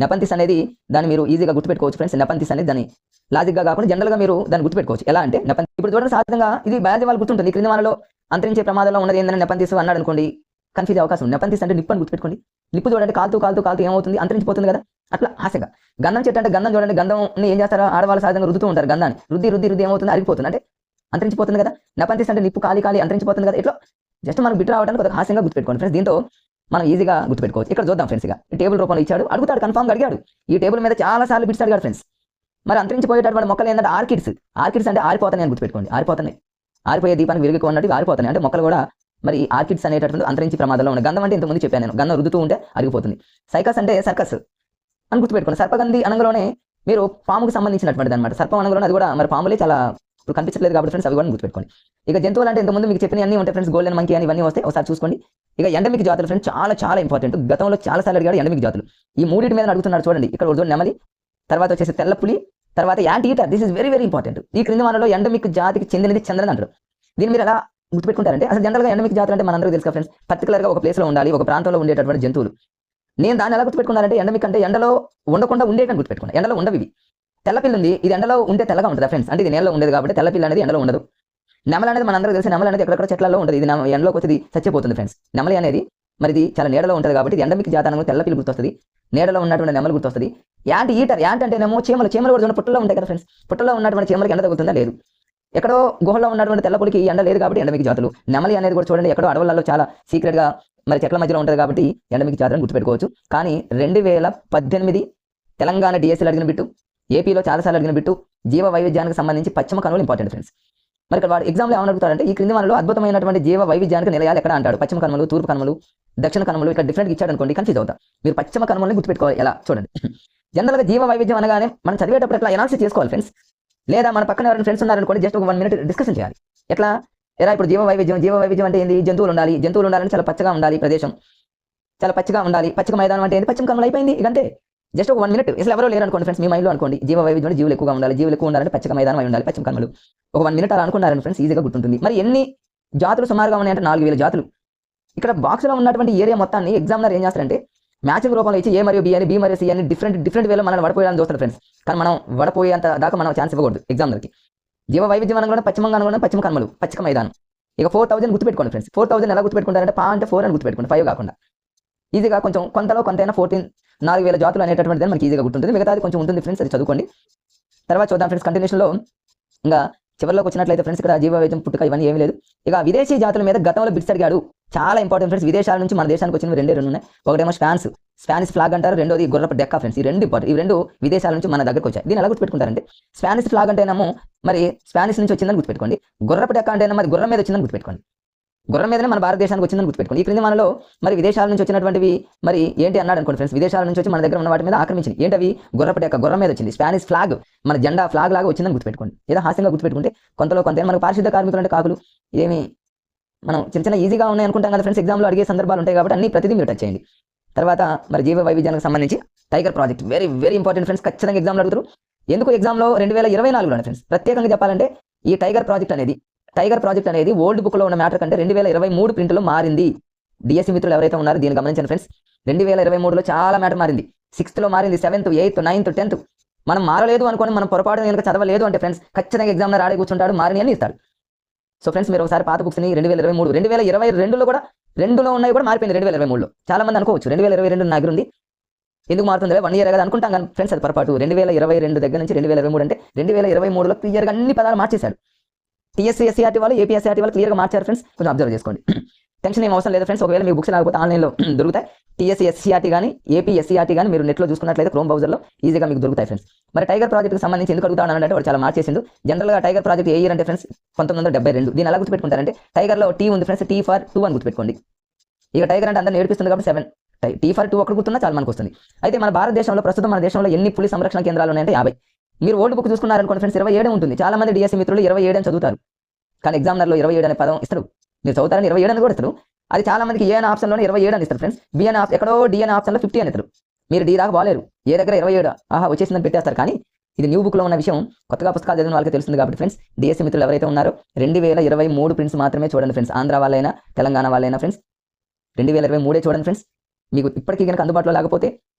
నెపంతిస్ అనేది దాన్ని మీరు ఈజీగా గుర్తుపెట్టుకోవచ్చు ఫ్రెండ్స్. నెపంతిస్ అనేది దాన్ని లాజిక్గా కాకుండా జనరల్గా మీరు దాన్ని గుర్తుపెట్టుకోవచ్చు. ఎలా అంటే నెపంతి ఇప్పుడు చూడండి, సాధారణంగా ఇది బయాలజీ వాళ్ళు గుర్తుంటుంది. క్రింది వానలో అంతరించే ప్రమాదంలో ఉన్నది ఏంటంటే నెపంతిస్ అన్నాడు అనుకోండి, కన్ఫ్యూజ్ అవకాశం ఉంది. నెపంతిస్ అంటే నిప్పు అని గుర్తుపెట్టుకోండి. నిప్పు చూడండి, కాలుతూ కాలుతూ కాలుతూ ఏమవుతుంది? అంతరించిపోతుంది కదా. అట్లా హాస్యంగా. గంధం చెట్టు అంటే గంధం చూడండి, గంధంని ఏం చేస్తారో ఆడవాళ్ళు సహజంగా రుద్దుతూ ఉంటారు. గంధాన్ని రుద్ది రుద్ది రుద్ది ఏమవుతుంది? అరిగిపోతుంది, అంటే అంతరించిపోతుంది కదా. నెపంతిస్ అంటే నిప్పు కాలి కాలి అంతరించిపోతుంది కదా. ఇట్లా జస్ట్ మనకు బిట్ రావడానికి ఒక హాస్యంగా గుర్తుపెట్టుకోండి ఫ్రెండ్స్. దీంతో మనం ఈజీగా గుర్తుపెట్టుకోవచ్చు. ఇక్కడ చూద్దాం ఫ్రెండ్స్. ఇక ఈ టేబుల్ రూపంలో ఇచ్చాడు, అడుగుతాడు, కన్ఫామ్గా అడిగాడు. ఈ టేబుల్ మీద చాలా సార్లు బిట్స్ అడిగాడు ఫ్రెండ్స్. మరి అంతరించిపోయేటటువంటి మొక్కలు ఏంటంటే ఆర్కిడ్స్. ఆర్కిడ్స్ అంటే ఆరిపోతాయి అని గుర్తుపెట్టుకోండి. ఆరిపోతున్నాయి, ఆరిపోయే దీపానికి విరిగి ఉన్నట్టు ఆరిపోతున్నాయి. అంటే మొక్కలు కూడా మరి ఆర్కిడ్స్ అనేటటువంటి అంతరించి ప్రమాదంలో ఉన్నాయి. గంధం అంటే ఇంతకుముందు చెప్పాను నేను, గంధం రుద్దుతూ ఉంటే అరిగిపోతుంది. సైకస్ అంటే సర్కస్ అని గుర్తుపెట్టుకోండి. సర్పగంధి అనంగంలోనే మీరు పాముకు సంబంధించినటువంటిది అనమాట. సర్పం అనంగంలోనే అది కూడా మరి పాములే చాలా ఇప్పుడు కనిపించట్లేదు కాబట్టి ఫ్రెండ్స్, అవి కూడా గుర్తుపెట్టుకోండి. ఇక జంతువులు అంటే ఇంతకుముందు మీకు చెప్పిన అన్ని ఉంటాయి ఫ్రెండ్స్. గోల్డెన్ మంకీ అని ఇవన్నీ వస్తాయి, ఒకసారి చూసుకోండి. ఇక ఎండమిక్ జాతులు ఫ్రెండ్స్ చాలా చాలా ఇంపార్టెంట్. గతంలో చాలా సార్లు అడిగాడు ఎండమిక్ జాతులు. ఈ మూడింటి మీద అడుగుతున్నాడు చూడండి. ఇక్కడ చూడండి, నెమలి, తర్వాత వచ్చేసి తెల్ల పులి, తర్వాత anti eater. This is very very important. ఈ క్రింది వానలో ఎండమిక్ జాతికి చెందినది చంద్రన్ అంటారు. దీన్ని మీరు ఎలా గుర్తుపెట్టుకుంటారంటే, అసలు జనరల్గా ఎండమిక్ జాతులు అంటే మనందరికీ తెలుసు ఫ్రెండ్స్, పర్టికులర్గా ఒక ప్లేస్లో ఉండాలి, ఒక ప్రాంతంలో ఉండేటటువంటి జంతువులు. నేను దాన్ని ఎలా గుర్తుపెట్టుకున్నానంటే, ఎండమిక్ అంటే ఎండలో ఉండకుండా ఉండేటని గుర్తుపెట్టుకున్నాను. ఎండలో ఉండవి ఇవి. తెల్లపిల్లి ఉంది, ఇది ఎండలో ఉంటే తెల్లగా ఉంటుంది ఫ్రెండ్స్, అంటే ఇది నేలలో ఉండేది కాబట్టి తెల్లపిల్లి అనేది ఎండలో ఉండదు. నెమలి అనేది మనందరికీ తెలిసి, నెమలి అనేది ఎక్కడెక్కడ చెట్లలో ఉంటుంది, ఇది ఎండలోకి వచ్చి చచ్చిపోతుంది ఫ్రెండ్స్. నెమలి అనేది మరి ఇది చాలా నీడలో ఉంటుంది కాబట్టి ఇది ఎండమిక్ జాతానికి తెల్లపిల్లి గుర్తొస్తుంది, నీడలో ఉన్నటువంటి నెమలి గుర్తొస్తుంది. యాంటీ ఈటర్, యాంటీ అంటేనేమో చీమలు. చీమలు కూడా చూడండి, పుట్టలో ఉంటాయి కదా ఫ్రెండ్స్. పుట్టలో ఉన్నటువంటి చీమలకి ఎండ తగ్గుతుందా? లేదు. ఎక్కడో గుహలో ఉన్నటువంటి తెల్లపులికి ఎండ లేదు కాబట్టి ఎండమిక్ జాతులు. నెమలి అనేది కూడా చూడండి, ఎక్కడో అడవులలో చాలా సీక్రెట్గా మరి చెట్ల మధ్యలో ఉంటుంది కాబట్టి ఎండమిక్ జాతులను గుర్తుపెట్టుకోవచ్చు. కానీ 2018 తెలంగాణ డిఎస్సీలు అడిగిన బిట్టు, ఏపీలో చాలాసార్లు అడిగిన బిట్టు, జీవ వైవిధ్యానికి సంబంధించి పశ్చిమ కనుమలు ఇంపార్టెంట్ ఫ్రెండ్స్. మరి ఇక్కడ వాడు ఎగ్జామ్లో ఏమని అడుగుతారంటే, ఈ క్రింది మనలో అద్భుతమైనటువంటి జీవ వైవిధ్యానికి నిలయాలు ఎక్కడ అంటాడు. పశ్చిమ కనుమలు, తూర్పు కనుమలు, దక్షిణ కనుమలు, ఇట్లా డిఫరెంట్ ఇచ్చాడు అనుకోండి, కన్ఫ్యూజ్ అవుతాం. మీరు పశ్చిమ కనుమల్ని గుర్తుపెట్టుకోవాలి. ఎలా చూడండి, జనరల్గా జీవ వైవిధ్యం అనగానే మనం చదివేటప్పుడు ఎట్లా ఎనాలిసిస్ చేసుకోవాలి ఫ్రెండ్స్. లేదా మన పక్కన ఎవరైనా ఫ్రెండ్స్ ఉన్నారనుకోండి, జస్ట్ ఒక 1 minute డిస్కషన్ చేయాలి. ఎట్లా ఎలా ఇప్పుడు జీవ వైవిధ్యం అంటే ఏంది? జంతువులు ఉండాలి, జంతువులు ఉండాలని చాలా పచ్చగా ఉండాలి, ప్రదేశం చాలా పచ్చిగా ఉండాలి. పచ్చిక మైదానం అంటే ఏంది? పశ్చిమ కనుమలు అయిపోయింది. ఇకంటే జస్ట్ ఒక 1 minute. అసలు ఎవరో లేరు అనుకోండి ఫ్రెండ్స్, మీ మైండ్లో అనుకోండి, జీవ వైవిధ్యం జీవులు ఎక్కువగా ఉండాలి, జీవులు ఎక్కువ ఉండాలంటే పచ్చిక మైదానం అయి ఉండాలి, పశ్చిమ కనుమలు. ఒక 1 minute అలా అనుకున్నారని ఫ్రెండ్స్, ఈజీగా గుర్తుంటుంది. మరి ఎన్ని జాతులు సుమారుగా ఉన్నాయంటే 4000 జాతులు. ఇక్కడ బాక్స్లో ఉన్నటువంటి ఏరియా మొత్తాన్ని ఎగ్జామినర్ ఏం చేస్తారంటే మ్యాచింగ్ రూపంలో ఇచ్చి ఏ మరియు బి అని, బి మరియు సి అని డిఫరెంట్ వేలో మనం వడపోయాలని చూస్తారు ఫ్రెండ్స్. కానీ మనం వడపోయేంత దాకా మనం ఛాన్స్ ఇవ్వకూడదు ఎగ్జామినర్కి. జీవ వైవిధ్యం అనగా పశ్చిమ కనుమలు, పచ్చిక మైదానం. ఇక 4000 గుర్తుపెట్టుకోండి ఫ్రెండ్స్. 4000 ఎలా గుర్తుపెట్టుకుంటారంటే పా అంటే 4 అని గుర్తుపెట్టుకోండి, 5 కాకుండా. ఈజీగా కొంచెం కొంతలో కొంతైనా 4000 జాతులు అనేటటువంటిది మనకి ఈజీగా గుర్తుంటుంది. మిగతాది కొంచెం ఉంటుంది ఫ్రెండ్స్, అది చదువుకోండి. తర్వాత చూద్దాం ఫ్రెండ్స్ కంటిన్యూషన్లో. ఇంకా చివరిలోకి వచ్చినట్లయితే ఫ్రెండ్స్, ఇక్కడ జీవ వైవిధ్యం, పుట్టుక ఇవన్నీ ఏమీ లేదు. ఇక విదేశీ జాతుల మీద గతంలో బిట్స్ అడిగాడు, చాలా ఇంపార్టెంట్ ఫ్రెండ్స్. విదేశాల నుంచి మన దేశానికి వచ్చినవి రెండే ఉన్నాయి. ఒకటేమో స్పానిష్ ఫ్లాగ్ అంటారు, రెండోది గుర్రపు డెక్క ఫ్రెండ్స్. ఈ రెండు ఇంపార్టెంట్. ఈ రెండు విదేశాల నుంచి మన దగ్గరకు వచ్చాయి. దీన్ని ఎలా గుర్తుపెట్టుకుంటారంటే, స్పానిష్ ఫ్లాగ్ అంటేనేమో మరి స్పానిష్ నుంచి వచ్చిందని గుర్తుపెట్టుకోండి. గుర్రపు డెక్క అంటేనేమో మరి గుర్రం మీద వచ్చిందని గుర్తుపెట్టుకోండి. గుర్రం మీదనే మన భారతదేశానికి వచ్చిందని గుర్తుపెట్టుకోండి. ఈ క్రింది మనలో మరి విదేశాల నుంచి వచ్చినటువంటివి మరి ఏంటి అన్నాడు అనుకోండి ఫ్రెండ్స్. విదేశాల నుంచి వచ్చి మన దగ్గర ఉన్న వాటి మీద ఆక్రమించింది. ఏంటవి? గుర్రపు డెక్క, గుర్రం మీద వచ్చింది. స్పానిష్ ఫ్లాగ్, మన జెండా ఫ్లాగ్ లాగా వచ్చిందని గుర్తుపెట్టుకోండి. ఏదో హాస్యంగా గుర్తుపెట్టుకుంటే కొంతలో కొంత. మనకు పారిశుద్ధ కార్మికులు అంటే కాకులు, ఇదేమి మనం చిన్న ఈజీగా ఉన్నాయి అనుకుంటాం కదా ఫ్రెండ్స్. ఎగ్జామ్లో అడిగే సందర్భాలు ఉంటాయి కాబట్టి అన్ని ప్రతిదీ మీరు టచ్ చేయండి. తర్వాత మరి జీవ వైవిధ్యానికి సంబంధించి tiger project very very important friends. ఖచ్చితంగా ఎగ్జామ్లో అడుగుతారు. ఎందుకు ఎగ్జామ్లో 2024 ఫ్రెండ్స్. ప్రత్యేకంగా చెప్పాలంటే ఈ టైగర్ ప్రాజెక్ట్ అనేది ఓల్డ్ బుక్లో ఉన్న మ్యాటర్ కంటే 2023 ప్రింట్లో మారింది. డిఎస్సీ మిత్రులు ఎవరైతే ఉన్నారో దీన్ని గమనించండి ఫ్రెండ్స్. 2023లో చాలా మ్యాటర్ మారింది. 6th మారింది, 7th, 8th, 9th, 10th. మనం మారలేదు అనుకోని మనం పొరపాటు కనుక చదవలేదు అంటే ఫ్రెండ్స్, ఖచ్చితంగా ఎగ్జామ్లో రాడే కూర్చుంటాడు, మారిని అని ఇస్తాడు. సో ఫ్రెండ్స్, మీరు ఒకసారి పాత బుక్స్ని 2023, 2022లో కూడా 2లో ఉన్నాయి కూడా మారిపోయింది. 2023లో చాలా మంది అనుకోవచ్చు 2022 నా దగ్గర ఉంది, ఎందుకు మారుతుంది 1 year కదా అనుకుంటాం కానీ ఫ్రెండ్స్, అది పొరపాటు. 2022 దగ్గర నుంచి 2023 అంటే 2023లో క్లియర్గా అన్ని పదాలు మార్చేశాడు. టీఎస్సీ ఎస్సీఆర్టీ వాళ్ళు, ఏపీ ఎస్సీఆర్టీ వాళ్ళు క్లియర్గా మార్చారు ఫ్రెండ్స్. కొంచెం అబ్జర్వ్ చేసుకోండి. టెన్షన్ ఏం అవసరం లేదు ఫ్రెండ్స్. ఒకవేళ మీ బుక్స్ లేకపోతే ఆన్లైన్లో దొరుకుతాయి. టీఎస్సీ ఎస్సీఆర్టీ కానీ, ఏపీ ఎస్సీఆర్టీ కానీ మీరు నెట్లో చూసుకున్నట్లయితే క్రోమ్ బ్రౌజర్లో ఈజీగా మీకు దొరుకుతాయి ఫ్రెండ్స్. మరి టైగర్ ప్రాజెక్ట్కి సంబంధించి ఎందుకు అడుగుతాను అంటే వాడు చాలా మార్చేసిండు. జనరల్గా టైగర్ ప్రాజెక్ట్ ఏ ఇయర్ అంటే ఫ్రెండ్స్ 1972. దీన్ని ఎలా గుర్తుపెట్టుకుంటారంటే, టైగర్లో టీ ఉంది ఫ్రెండ్స్, టీ ఫర్ 2 అని గుర్తుపెట్టుకోండి. ఇక టైగర్ అంటే అందరిని ఏడిపిస్తుంది కాబట్టి 7. టీ ఫర్ 2 ఒకటి గుర్తున్నా చాలా మనకు వస్తుంది. అయితే మన భారతదేశంలో ప్రస్తుతం మన దేశంలో ఎన్ని పులి సంరక్షణ కేంద్రాలు ఉన్నాయంటే 50. మీరు ఓల్డ్ బుక్ చూసుకున్నారనుకోండి ఫ్రెండ్స్ 27 ఉంటుంది. చాలా మంది డిఎస్సీ మిత్రులు 27 అని చదువుతారు, కానీ ఎగ్జామినర్లో 27 అనే పదం ఇస్తారు. మీరు చదువుతారని 27 అని కూడా ఇస్తారు. అది చాలా మందికి ఏ అనే ఆప్షన్లోనే 27 అని ఇస్తారు ఫ్రెండ్స్. బి అనే ఎక్కడో డి అనే ఆప్షన్లో 50 అని ఇస్తారు. మీరు డి దాకా బాలేరు, ఏ దగ్గర 27 వచ్చేసిందని పెట్టేస్తారు. కానీ ఇది న్యూ బుక్లో ఉన్న విషయం కొత్తగా పుస్తకాలు చదివిన వాళ్ళకి తెలుస్తుంది. కాబట్టి ఫ్రెండ్స్ డిఎస్సీ మిత్రులు ఎవరైతే ఉన్నారో 2023 ప్రింట్స్ మాత్రమే చూడండి ఫ్రెండ్స్. ఆంధ్ర వాళ్ళైనా తెలంగాణ వాళ్ళైనా ఫ్రెండ్స్ 2023 చూడండి ఫ్రెండ్స్. మీకు ఇప్పటికీ కనుక అందుబాటులో లేకపోతే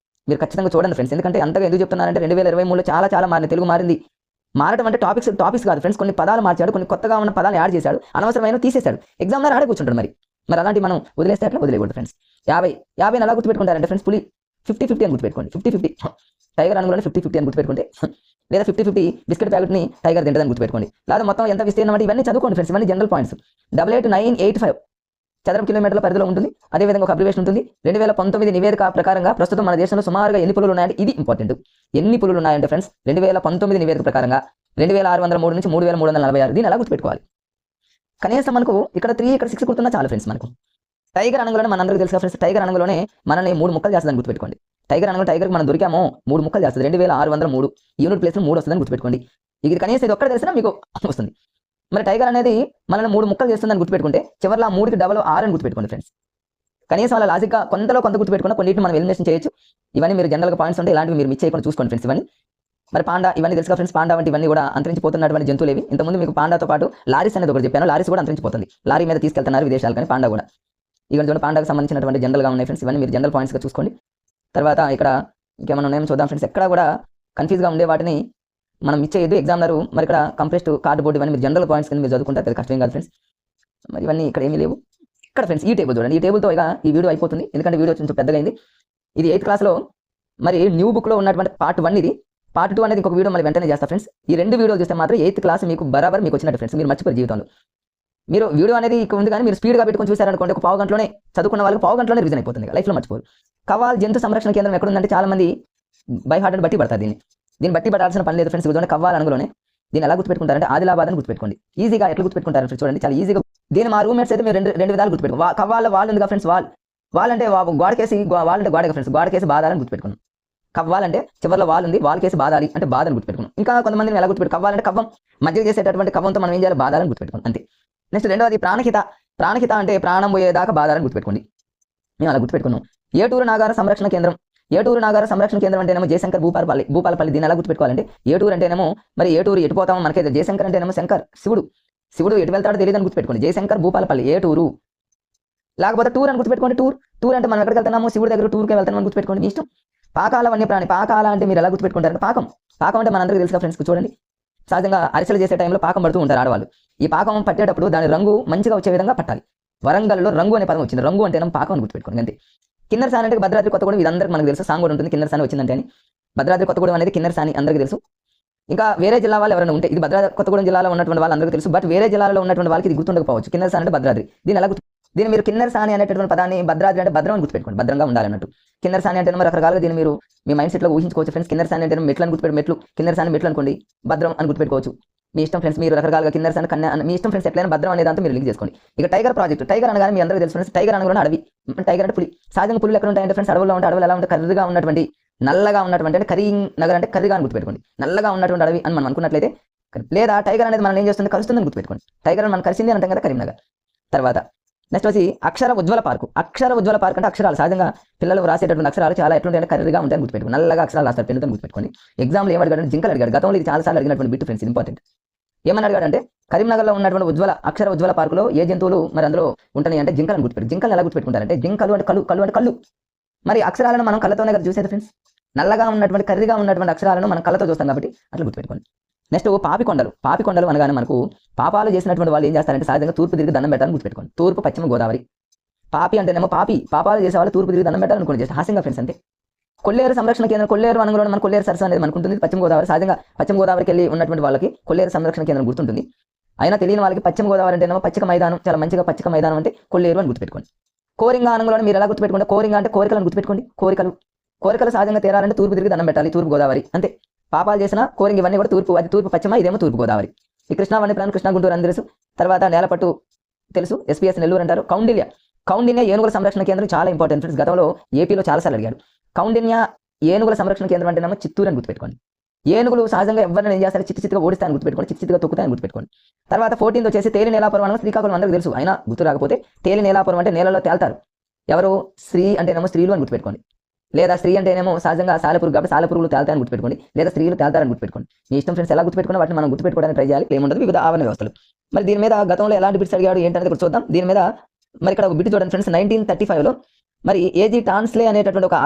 మీరు ఖచ్చితంగా చూడండి ఫ్రెండ్స్. ఎందుకంటే అంతగా ఎందుకు చెప్తున్నారంటే 2023లో చాలా మారింది, తెలుగు మారింది. మారటం అంటే టాపిక్స్ కాదు ఫ్రెండ్స్, కొన్ని పదాలు మార్చాడు, కొన్ని కొత్తగా ఉన్న పదాలు యాడ్ చేశాడు, అనవసరమైన తీసేశాడు. ఎగ్జామ్లో ఆడే కూర్చుంటాడు. మరి అలాంటి మనం వదిలేస్తే అట్లా వదిలేకూడదు ఫ్రెండ్స్. 50 ఎలా గుర్తుపెట్టుకుంటారంటే ఫ్రెండ్స్, పులి 50-50 అని గుర్తుపెట్టుకోండి. 50-50 టైగర్ అనుగుణంలో 50-50 అని గుర్తుపెట్టుకుంటే, లేదా 50-50 బిస్కెట్ ప్యాకెట్ని టైగర్ తింటదని గుర్తుపెట్టుకోండి. లేదా మొత్తం ఎంత విస్తీర్ణం అంటే ఇవన్నీ చదువుకోండి ఫ్రెండ్స్. ఇవన్నీ జనరల్ పాయింట్స్. 88985 చదరపు కిలోమీటర్ల పరిధిలో ఉంటుంది. అదేవిధంగా ఒక అబ్రివేషన్ ఉంటుంది. 2019 నివేదిక ప్రకారంగా ప్రస్తుతం మన దేశంలో సుమారుగా ఎన్ని పులులు ఉన్నాయంటే ఇది ఇంపార్టెంట్. ఎన్ని పులులు ఉన్నాయంటే ఫ్రెండ్స్ 2019 నివేదిక ప్రకారంగా 2603 నుంచి 3346. దీన్ని ఎలా గుర్తుపెట్టుకోవాలి? కనీసం మనకు ఇక్కడ 3 ఇక్కడ 6 గుర్తున్నా చాలు ఫ్రెండ్స్. మనకు టైగర్ అనగానే మనందరికీ తెలుసు ఫ్రెండ్స్. టైగర్ అనగానే మనల్ని 3 ముక్కలు చేస్తుందని గుర్తుపెట్టుకోండి. టైగర్కి మనం దొరికామో 3 ముక్కలు చేస్తుంది. 2603 యూనిట్ ప్లేస్లో 3 వస్తుందని గుర్తుపెట్టుకోండి. ఇది కనీసం ఇది ఒక్కటి తెలిసినా మీకు వస్తుంది. మరి టైగర్ అనేది మనల్ని 3 ముక్కలు చేస్తుందని గుర్తుపెట్టుకుంటే చివరిలో 3కి డబల్ 6 అని గుర్తుపెట్టుకోండి ఫ్రెండ్స్. కనీసం అలా లాజిక్గా కొంత గుర్తుపెట్టుకున్న కొన్నిటిని మనం ఎలిమినేషన్ చేయొచ్చు. ఇవన్నీ మీరు జనరల్గా పాయింట్స్ ఉంటే ఇలాంటివి మీరు మిస్ చేయకుండా చూసుకోండి ఫ్రెండ్స్. ఇవన్నీ మరి పాండా ఇవన్నీ తెలుసుగా ఫ్రెండ్స్. పాండా వంటి ఇవన్నీ కూడా అంతరించిపోతున్నటువంటి జంతువులేవి. ఇంతకుముందు మీకు పాండాతో పాటు లారీస్ అనేది ఒకటి చెప్పాను. లారీస్ కూడా అంతరించిపోతుంది. లారీ మీద తీసుకెళ్తున్నారు విదేశాలు, కానీ పాండా కూడా. ఇవన్నీ చూడండి పాండాకు సంబంధించినటువంటి జనరల్గా ఉన్నాయి ఫ్రెండ్స్. ఇవన్నీ మీరు జనరల్ పాయింట్స్గా చూసుకోండి. తర్వాత ఇక్కడ ఇంకేమైనా ఉన్నాయో చూద్దాం ఫ్రెండ్స్. ఎక్కడ కూడా కన్ఫ్యూజ్గా ఉండే వాటిని మనం ఇచ్చేయద్దు. ఎగ్జామినర్ మరి ఇక్కడ కంప్రెస్డ్ కార్డ్ బోర్డు ఇవన్నీ మీరు జనరల్ పాయింట్స్ కింద మీరు చదువుకుంటారు, అది కష్టం కాదు ఫ్రెండ్స్. మరి ఇవన్నీ ఇక్కడ ఏమీ లేవు. ఇక్కడ ఫ్రెండ్స్ ఈ టేబుల్ చూడండి. ఈ టేబుల్తో ఇక ఈ వీడియో అయిపోతుంది, ఎందుకంటే వీడియో కొంచెం పెద్దగా అయింది. ఇది 8th క్లాస్లో మరి న్యూ బుక్లో ఉన్నటువంటి పార్ట్ 1 ఇది. పార్ట్ 2 అనేది ఇంకొక వీడియో మళ్ళీ వెంటనే చేస్తా ఫ్రెండ్స్. ఈ 2 వీడియోలు చూస్తే మాత్రం 8th క్లాస్ మీకు బరాబర్ మీకు వచ్చినట్టు ఫ్రెండ్స్. మీరు మర్చిపోయారు జీవితంలో. మీరు వీడియో అనేది ఇక్కడ ఉంది కానీ మీరు స్పీడ్గా పెట్టుకొని చూసారనుకోండి, ఒక పావు గంటలోనే చదువుకున్న వాళ్ళకి పావు గంటలోనే రివిజన్ అయిపోతుంది. లైఫ్లో మర్చిపోరు. కవ్వాల్ జంతు సంరక్షణ కేంద్రం ఎక్కడ ఉందంటే చాలా మంది బై హార్ట్ బట్టి పడతారు. దీన్ని బట్టి పడాల్సిన పని లేదు ఫ్రెండ్స్. చూడండి కవ్వాల్ అనుగులోనే. దీన్ని ఎలా గుర్తుపెట్టుకుంటారంటే ఆదిలాబాద్ అని గుర్తుపెట్టుకోండి. ఈజీగా ఎట్లా గుర్తుపెట్టుకుంటారు ఫ్రెండ్స్ చూడండి, చాలా ఈజీగా. దీన్ని మా రూమ్మేట్స్ అయితే మీరు రెండు విధాలు గుర్తుపెట్టుకో. కవ్వాల వాల్ ఉంది ఫ్రెండ్స్. వాల్ అంటే గోడకేసి వాల్ అంటే గోడగా ఫ్రెండ్స్. గోడకేసి బాధాలని గుర్తుపెట్టుకున్నాం. కవ్వాలంటే చివరిలో వాల్ ఉంది, వాల్ కేసి బాధాలి అంటే బాధని గుర్తుపెట్టుకున్నాం. ఇంకా కొంతమంది ఎలా గుర్తుపెట్టు కవ్వాలంటే కవ్వం మధ్య చేసేటటువంటి కవ్వంతో మనం ఏం చేయాలి, బాధాలని గుర్తుపెట్టుకున్నాం అంతే. నెక్స్ట్ రెండవది ప్రాణహిత అంటే ప్రాణం పోయేదాకా బాధాలని గుర్తుపెట్టుకోండి. మేము అలా గుర్తుపెట్టుకున్నాం. ఏటూరు నాగార సంరక్షణ కేంద్రం. ఏటూరు నాగార సంరక్షణ కేంద్రం అంటేనేమో జయశంకర్ భూపాలపల్లి. దీన్ని ఎలా గుర్తుపెట్టుకోవాలంటే ఏటూరు అంటేనేమో మరి ఏటూరు ఎటు పోతామో మనకైతే. జయశంకర్ అంటేనేమో శంకర్ శివుడు ఎటు వెళ్తాడో తెలియదని గుర్తుపెట్టుకోండి. జయశంకర్ భూపాలపల్లి ఏటూరు. లేకపోతే టూర్ అని గుర్తుపెట్టుకోండి. టూర్ అంటే మనం ఎక్కడికి వెళ్తున్నామో శివుడి దగ్గర టూర్కి వెళ్తామని గుర్తుపెట్టుకోండి, మీ ఇష్టం. పాకాల వన్యప్రాణి. పాకాల అంటే మీరు ఎలా గుర్తుపెట్టుకుంటారంటే పాకం అంటే మనందరికీ తెలుసుగా ఫ్రెండ్స్. చూడండి సహజంగా అరిసెలు చేసే టైంలో పాకం పడుతూ ఉంటారు ఆడవాళ్ళు. ఈ పాకం పట్టేటప్పుడు దాని రంగు మంచిగా వచ్చే విధంగా పట్టాలి. వరంగల్లో రంగు అనే పదం వచ్చింది. రంగు అంటే పాకం అని గుర్తుపెట్టుకోండి అంతే. కిన్నెరసాని అంటే భద్రాద్రి కొత్తగూడెం. ఇదందరికీ మనకు తెలుసు. సాంగ్ కూడా ఉంటుంది కిన్నెరసాని వచ్చిందంటే అని. భద్రాద్రి కొత్తగూడెం అనేది కిన్నెరసాని అందరికీ తెలుసు. ఇంకా వేరే జిల్లా వాళ్ళు ఎవరైనా ఉంటే ఇది భద్రాద్రి కొత్తగూడెం జిల్లాలో ఉన్నటువంటి వాళ్ళందరికీ తెలుసు. బట్ వేరే జిల్లాలో ఉన్నటువంటి వాళ్ళకి ఇది గుర్తుండకపోవచ్చు. కిన్నెరసాని అంటే భద్రాద్రి. దీన్ని మీరు కిన్నెరసాని అనేటటువంటి పదాన్ని భద్రాద్రి అంటే భద్రం అని గుర్తుపెట్టుకోండి, భద్రంగా ఉండాలన్నట్టు. కిన్నెరసాని అంటే రకరకాలుగా దీన్ని మీరు మీ మైండ్ సెట్లో ఊహించుకోవచ్చు ఫ్రెండ్స్. కిన్నెరసాని అంటే మెట్లు అని గుర్తుపెట్టు కిన్నెరసాని మెట్లు అనుకోండి, భద్రం అని గుర్తుపెట్టుకోవచ్చు. మీ ఇష్టం ఫ్రెండ్స్. మీరు రకరకాలుగా కిన్నెరసాని కన్య మీ ఇష్టం ఫ్రెండ్స్. ఎట్లయినా భద్రం అనే దాంతో మీరు లింక్ చేసుకోండి. ఇక టైగర్ ప్రాజెక్ట్. టైగర్ అనగానే మీ అందరికీ తెలుసు ఫ్రెండ్స్. టైగర్ అనగానే అడవి. టైగర్ అంటే పులి. సహజంగా పులులు ఎక్కడ ఉంటాయంటే ఫ్రెండ్స్ అడవుల్లో ఉంటాయి. అడవులు ఎలా ఉంటే కర్రీగా ఉన్నటువంటి నల్లగా ఉన్నటువంటి అంటే కరీంనగర్ అంటే కర్రీగా అని గుర్తుపెట్టుకోండి. నల్లగా ఉన్నటువంటి అడవి అని మనం అనుకున్నట్లయితే. లేదా టైగర్ అనేది మనం ఏం చేస్తుంది, కలుస్తుందని గుర్తుపెట్టుకోండి. టైగర్ మనం కలిసింది అంటాం కదా, కరీంనగర్. తర్వాత నెక్స్ట్ వచ్చి అక్షర ఉజ్వల పార్కు. అక్షర ఉజ్వల పార్క్ అంటే అక్షరాలు సహజంగా పిల్లలు రాసేటటువంటి అక్షరాలు చాలా ఎట్లుంటాయంటే కర్రీగా ఉంటాయని గుర్తుపెట్టుకోండి. నల్లగా అక్షరాలు రాస్తారు పెన్నుతో గుర్తుపెట్టుకోండి. ఎగ్జామ్లో ఏం అడిగాడు, జింకలు అడిగాడు. గతంలో ఇది చాలా సార్లు అడిగినటువంటి బిట్ ఫ్రెండ్స్, ఇంపార్టెంట్. ఏమని అడిగాడంటే కరీంనగర్లో ఉన్నటువంటి అక్షర ఉజ్వల పార్కులో ఏ జంతువులు మరి అందులో ఉంటాయి అంటే జింకలను గుర్తుపెట్టు. జింకలు ఎలా గుర్తుపెట్టుకుంటారంటే జింకలు అంటే కళ్ళు అంటే కళ్ళు. మరి అక్షరాలను మనం కళ్ళతోనే కదా చూసేది ఫ్రెండ్స్. నల్లగా ఉన్నటువంటి కర్రీగా ఉన్నటువంటి అక్షరాలను మనం కళ్ళతో చూస్తాం కాబట్టి అట్లా గుర్తుపెట్టుకోండి. నెక్స్ట్ పాపికొండలు అనగానే మనకు పాపాలు చేసినటువంటి వాళ్ళు ఏం చేస్తారంటే సహజంగా తూర్పు తిరిగి దండం పెట్టాలని గుర్తుపెట్టుకోండి. తూర్పు పశ్చిమ గోదావరి. పాపి అంటేనేమో పాపాలు చేసే వాళ్ళు తూర్పు తిరిగి దండం పెట్టాలనుకోండి, జస్ట్ హాస్యంగా ఫ్రెండ్స్ అంతే. కొల్లేరు సంరక్షణ కేంద్రం. కొల్లేరు అనగానే మన కొల్లేరు సరస్సు అనేది మనకు ఉంటుంది పశ్చిమ గోదావరి. సహజంగా పశ్చిమ గోదావరికి వెళ్ళి ఉన్నటువంటి వాళ్ళకి కొల్లేరు సంరక్షణ కేంద్రం గుర్తుంటుంది. అయినా తెలియని వాళ్ళకి పశ్చిమ గోదావరి అంటేనేమో పచ్చిక మైదానం, చాలా మంచిగా పచ్చిక మైదానం అంటే కొల్లేరు అని గుర్తుపెట్టుకోండి. కోరింగ అనగానే మీరు ఎలా గుర్తుపెట్టుకోండి, కోరింగ అంటే కోరికలను గుర్తుపెట్టుకోండి. కోరికలు సహజంగా తీరాలంటే తూర్పు తిరిగి దండం పెట్టాలి, తూర్పు గోదావరి అంతే. పాపాలు చేసిన కోరింగ ఇవన్నీ కూడా తూర్పు, అది తూర్పు పశ్చిమ, ఇదేమో తూర్పు గోదావరి. ఈ కృష్ణా వన్యప్రాణి, కృష్ణా గుంటూరు అని తెలుసు. తర్వాత నేలపట్టు తెలుసు, ఎస్పీఎస్ నెల్లూరు అంటారు. కౌండిన్య ఏనుగుల సంరక్షణ కేంద్రం చాలా ఇంపార్టెంట్ ఫ్రెండ్స్. గతంలో ఏపీలో చాలాసార్లు అడిగాడు. కౌండిన్య ఏనుగుల సంరక్షణ కేంద్రం అంటేనేమో చిత్తూరు అని గుర్తుపెట్టుకోండి. ఏనుగులు సహజంగా ఎవరిని ఏం చేస్తారు, చిత్తుగా ఓడిస్తాయని గుర్తుపెట్టుకోండి, చిత్తుగా తొక్కుతాయని గుర్తుపెట్టుకోండి. తర్వాత 14th వచ్చేసి తేలి నేలాపురం అనగా శ్రీకాకుళం అందరికీ తెలుసు, అయినా గుర్తు రాకపోతే తేలి నేలాపురం అంటే నేలలో తేల్తారు ఎవరు, స్త్రీ అంటేనేమో స్త్రీలు అని గుర్తుపెట్టుకోండి. లేదా స్త్రీ అంటేనేమో సహజంగా సాలెపురుగు కాబట్టి సాలెపురుగులు తేల్తాయని గుర్తుపెట్టుకోండి, లేదా స్త్రీలు తేల్తారని గుర్తుపెట్టుకోండి. మీ ఇష్టం ఫ్రెండ్స్, ఎలా గుర్తుపెట్టుకున్నా వాటిని మనం గుర్తుపెట్టుకోవడానికి ట్రై చేయాలి, ఏముండదు వివిధ ఆవరణ వ్యవస్థలు. మరి దీని మీద గతంలో ఎలాంటి బిట్స్ అడిగాడు ఏంటనేది ఇప్పుడు చూద్దాం. దీని మీద మరి ఇక్కడ ఒక బిట్ చూడండి ఫ్రెండ్స్. 1935లో మరి ఏజీ టాన్స్లే అనేటటువంటి ఒక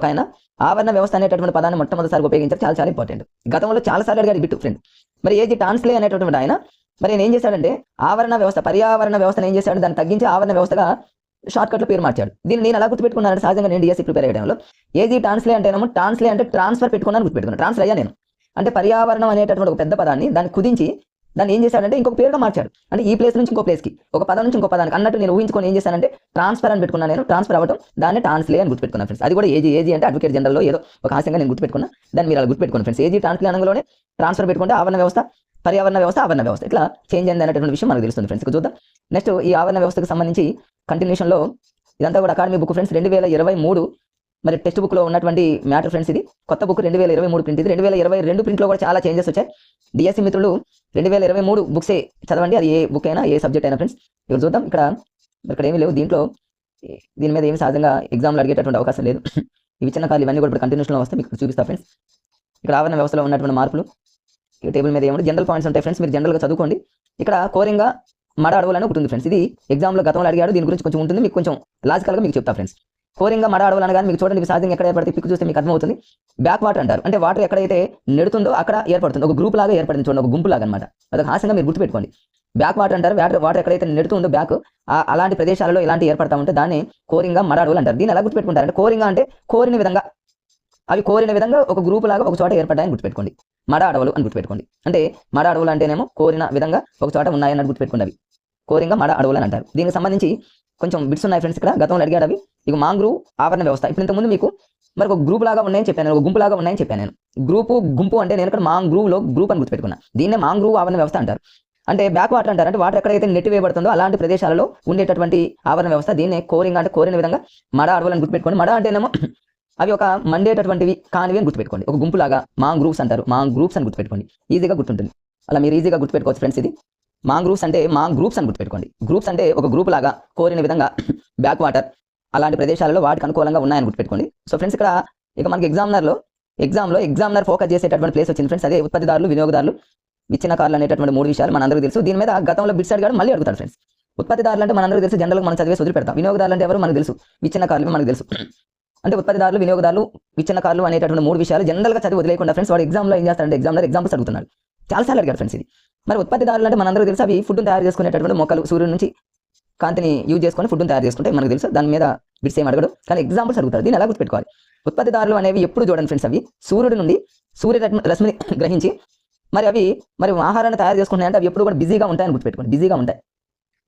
ఆయన ఆవరణ వ్యవస్థ అనేటటువంటి పదాన్ని మొట్టమొదటిసారి ఉపయోగించారు. చాలా చాలా ఇంపార్టెంట్. గతంలో చాలా సార్లు అడిగాడు బిట్ ఫ్రెండ్. మరి ఏజీ టాన్స్లే అనేటటువంటి ఆయన మరి నేను ఏం చేశాడంటే ఆవరణ వ్యవస్థ, పర్యావరణ వ్యవస్థను ఏం చేశాడు, దాన్ని తగ్గించి ఆవరణ వ్యవస్థగా షార్ట్ కట్లో పేరు మార్చాడు. దీన్ని నేను ఎలా గుర్తుపెట్టుకున్నాను, సహజంగా నేను డిఎస్సీ ప్రిపేర్ అయ్యడంలో ఏజీ టాన్స్లే అంటేనేమో టాన్స్లే అంటే ట్రాన్స్ఫర్ పెట్టుకున్నాను గుర్తుపెట్టుకున్నాను, ట్రాన్స్ఫర్ అయ్యా నేను. అంటే పర్యావరణం అనేటటువంటి ఒక పెద్ద పదాన్ని దాన్ని కుదించి దాన్ని ఏం చేశాడంటే ఇంకొక పేరుగా మార్చాడు. అంటే ఈ ప్లేస్ నుంచి ఇంకో ప్లేస్కి, ఒక పదం నుంచి ఇంకో పదానికి అన్నట్టు నేను ఊహించుకొని ఏం చేశానంటే ట్రాన్స్ఫర్ అని పెట్టుకున్నాను. నేను ట్రాన్స్ఫర్ అవ్వడం దాన్ని టాన్స్లే అని గుర్తుపెట్టుకున్నాను ఫ్రెండ్స్. అది కూడా ఏజీ అంటే అడ్వకేట్ జనరల్లో ఏదో ఒక హాస్యంగా నేను గుర్తుపెట్టుకున్నా, దాన్ని మీరు అలా గుర్తుపెట్టుకున్నాను ఫ్రెండ్స్. ఏజీ టాన్స్లే అనగానే ట్రాన్స్ఫర్ పెట్టుకుంటే ఆవరణ వ్యవస్థ, పర్యావరణ వ్యవస్థ, ఆవరణ వ్యవస్థ ఇట్లా చేంజ్ అయింది అనేటువంటి విషయం మనకు తెలుస్తుంది ఫ్రెండ్స్. చూద్దాం నెక్స్ట్ ఈ ఆవరణ వ్యవస్థకు సంబంధించి కంటిన్యూషన్లో ఇదంతా కూడా అకాడమీ బుక్ ఫ్రెండ్స్ 2023 మరి టెక్స్ట్ బుక్లో ఉన్నటువంటి మ్యాటర్ ఫ్రెండ్స్. ఇది కొత్త బుక్ 2023 ప్రింట్. ఇది 2022 ప్రింట్లో కూడా చాలా చేంజెస్ వచ్చాయి. డిఎస్సి మిత్రులు 2023 బుక్సే చదవండి, అది ఏ బుక్ అయినా ఏ సబ్జెక్ట్ అయినా ఫ్రెండ్స్. ఇక్కడ చూద్దాం, ఇక్కడ ఏమీ లేవు దీంట్లో, దీని మీద ఏమి సహజంగా ఎగ్జామ్లో అడిగేటటువంటి అవకాశం లేదు. ఇవి చిన్న కార్లు ఇవన్నీ కూడా ఇప్పుడు కంటిన్యూషన్లో వస్తే మీకు చూపిస్తా ఫ్రెండ్స్. ఇక్కడ ఆవరణ వ్యవస్థలో ఉన్నటువంటి మార్పులు ఈ టేబుల్ మీద ఏమంటే జనరల్ పాయింట్స్ ఉంటాయి ఫ్రెండ్స్, మీరు జనరల్గా చదువుకోండి. ఇక్కడ కోరింగా మడ అడవులని ఒకటి ఉంది ఫ్రెండ్స్. ఇది ఎగ్జామ్లో గతంలో అడిగాడు, దీని గురించి కొంచెం ఉంటుంది, మీకు కొంచెం లాజికల్గా మీకు చెప్తా ఫ్రెండ్స్. కోరింగా మడ అడవులు అనగానే మీకు చూడండి, సహజంగా ఎక్కడ ఏర్పడితే పిక్ చూస్తే మీకు అర్థమవుతుంది. బ్యాక్ వాటర్ అంటారు, అంటే వాటర్ ఎక్కడైతే నెడుతుందో అక్కడ ఏర్పడుతుంది, ఒక గ్రూప్ లాగా ఏర్పడింది చూడండి, ఒక గుంపు లాగా అనమాట. అదొక హాస్యంగా మీరు గుర్తుపెట్టుకోండి. బ్యాక్ వాటర్ అంటారు, వాటర్ ఎక్కడైతే నెడుతుందో బ్యాక్ అలాంటి ప్రదేశాలలో ఇలాంటి ఏర్పడతా ఉంటే దాన్ని కోరింగా మడ అడవులు అంటారు. దీన్ని ఎలా గుర్తుపెట్టుకుంటారు అంటే కోరింగా అంటే కోరిన విధంగా, అవి కోరిన విధంగా ఒక గ్రూప్ లాగా ఒక చోట ఏర్పడ్డాయని గుర్తుపెట్టుకోండి. మడ అడవులు అని గుర్తుపెట్టుకోండి. అంటే మడ అడవులు అంటేనేమో కోరిన విధంగా ఒక చోట ఉన్నాయని గుర్తుపెట్టుకోండి. అవి కోరింగా మడ అడవులు అని అంటారు. దీనికి సంబంధించి కొంచెం బిట్స్ ఉన్నాయి ఫ్రెండ్స్. ఇక్కడ గతంలో అడిగాడు అవి. ఇక మాంగ్రూవ్ ఆవరణ వ్యవస్థ. ఇప్పుడు ఇంతకుముందు మీకు మరి ఒక గ్రూప్ లాగా ఉన్నాయని చెప్పాను, ఒక గుంపు లాగా ఉన్నాయని చెప్పాను నేను. గుంపు అంటే నేను ఇక్కడ మాంగ్రూవ్లో గ్రూప్ అని గుర్తుపెట్టుకున్నా. దీన్నే మాంగ్రూవ్ ఆవరణ వ్యవస్థ అంటారు. అంటే బ్యాక్ వాటర్ అంటారు, అంటే వాటర్ ఎక్కడైతే నెట్టి వేయబడుతుందో అలాంటి ప్రదేశాలలో ఉండేటటువంటి ఆవరణ వ్యవస్థ. దీన్నే కోరింగా అంటే కోరిన విధంగా మడ అడవులను గుర్తుపెట్టుకోండి. మడ అంటేనేమో అవి ఒక మండేటటువంటివి కానివి అని గుర్తుపెట్టుకోండి. ఒక గుంపులాగా మాంగ్రూవ్స్ అంటారు, మాంగ్రూవ్స్ అని గుర్తుపెట్టుకోండి. ఈజీగా గుర్తుంటుంది, అలా మీరు ఈజీగా గుర్తుపెట్టుకోవచ్చు ఫ్రెండ్స్. ఇది మాంగ్రూవ్స్ అంటే మాంగ్రూవ్స్ అని గుర్తుపెట్టుకోండి. గ్రూప్స్ అంటే ఒక గ్రూప్ లాగా కోరిన విధంగా బ్యాక్ వాటర్ అలాంటి ప్రదేశాలలో వాటికి అనుకూలంగా ఉన్నాయని గుర్తుపెట్టుకోండి. సో ఫ్రెండ్స్ ఇక్కడ ఇక మనకి ఎగ్జామినర్ ఫోకస్ చేసేటటువంటి ప్లేస్ వచ్చింది ఫ్రెండ్స్. అదే ఉత్పత్తిదారులు, వినియోగదారులు, విచ్ఛిన్నకారులు అనేటటువంటి 3 విషయాలు మనందరికీ తెలుసు. దీని మీద గతంలో బిట్స్ అడిగాడు, మళ్ళీ అడుగుతాడు ఫ్రెండ్స్. ఉత్పత్తిదారులు అంటే మనందరికీ తెలుసు, జనరల్గా మనం చదివేసి వదిలి పెడతాం. వినియోగదారులు అంటే ఎవరు మనకు తెలుసు, విచ్ఛిన్నకారులు మనకు తెలుసు. అంటే ఉత్పత్తిదారులు, వినియోగదారులు, విచ్ఛిన్నకారులు అనేటటువంటి 3 విషయాలు జనరల్గా చదివి వదిలేకుండా ఫ్రెండ్స్ వాడు ఎగ్జామ్లో ఏం చేస్తాడంటే ఎగ్జాంపుల్స్ అడుగుతున్నాడు. చాలాసార్లు అడిగాడు ఫ్రెండ్స్ ఇది. మరి ఉత్పత్తిదారులు అంటే మనందరికీ తెలుసు, అవి ఫుడ్ని తయారు చేసుకునేటటువంటి మొక్కలు, సూర్యుడి నుంచి కాంతిని యూజ్ చేసుకొని ఫుడ్ని తయారు చేసుకుంటే మనకు తెలుసు. దాని మీద బిట్స్ ఏం అడగడు, కానీ ఎగ్జాంపుల్స్ అడుగుతాడు. దీన్ని ఎలా గుర్తుపెట్టుకోవాలి? ఉత్పత్తిదారులు అనేవి ఎప్పుడు చూడండి ఫ్రెండ్స్, అవి సూర్యుడి నుండి రశ్మిని గ్రహించి మరి ఆహారాన్ని తయారు చేసుకుంటున్నాయంటే అవి ఎప్పుడు కూడా బిజీగా ఉంటాయని గుర్తుపెట్టుకోండి. బిజీగా ఉంటాయి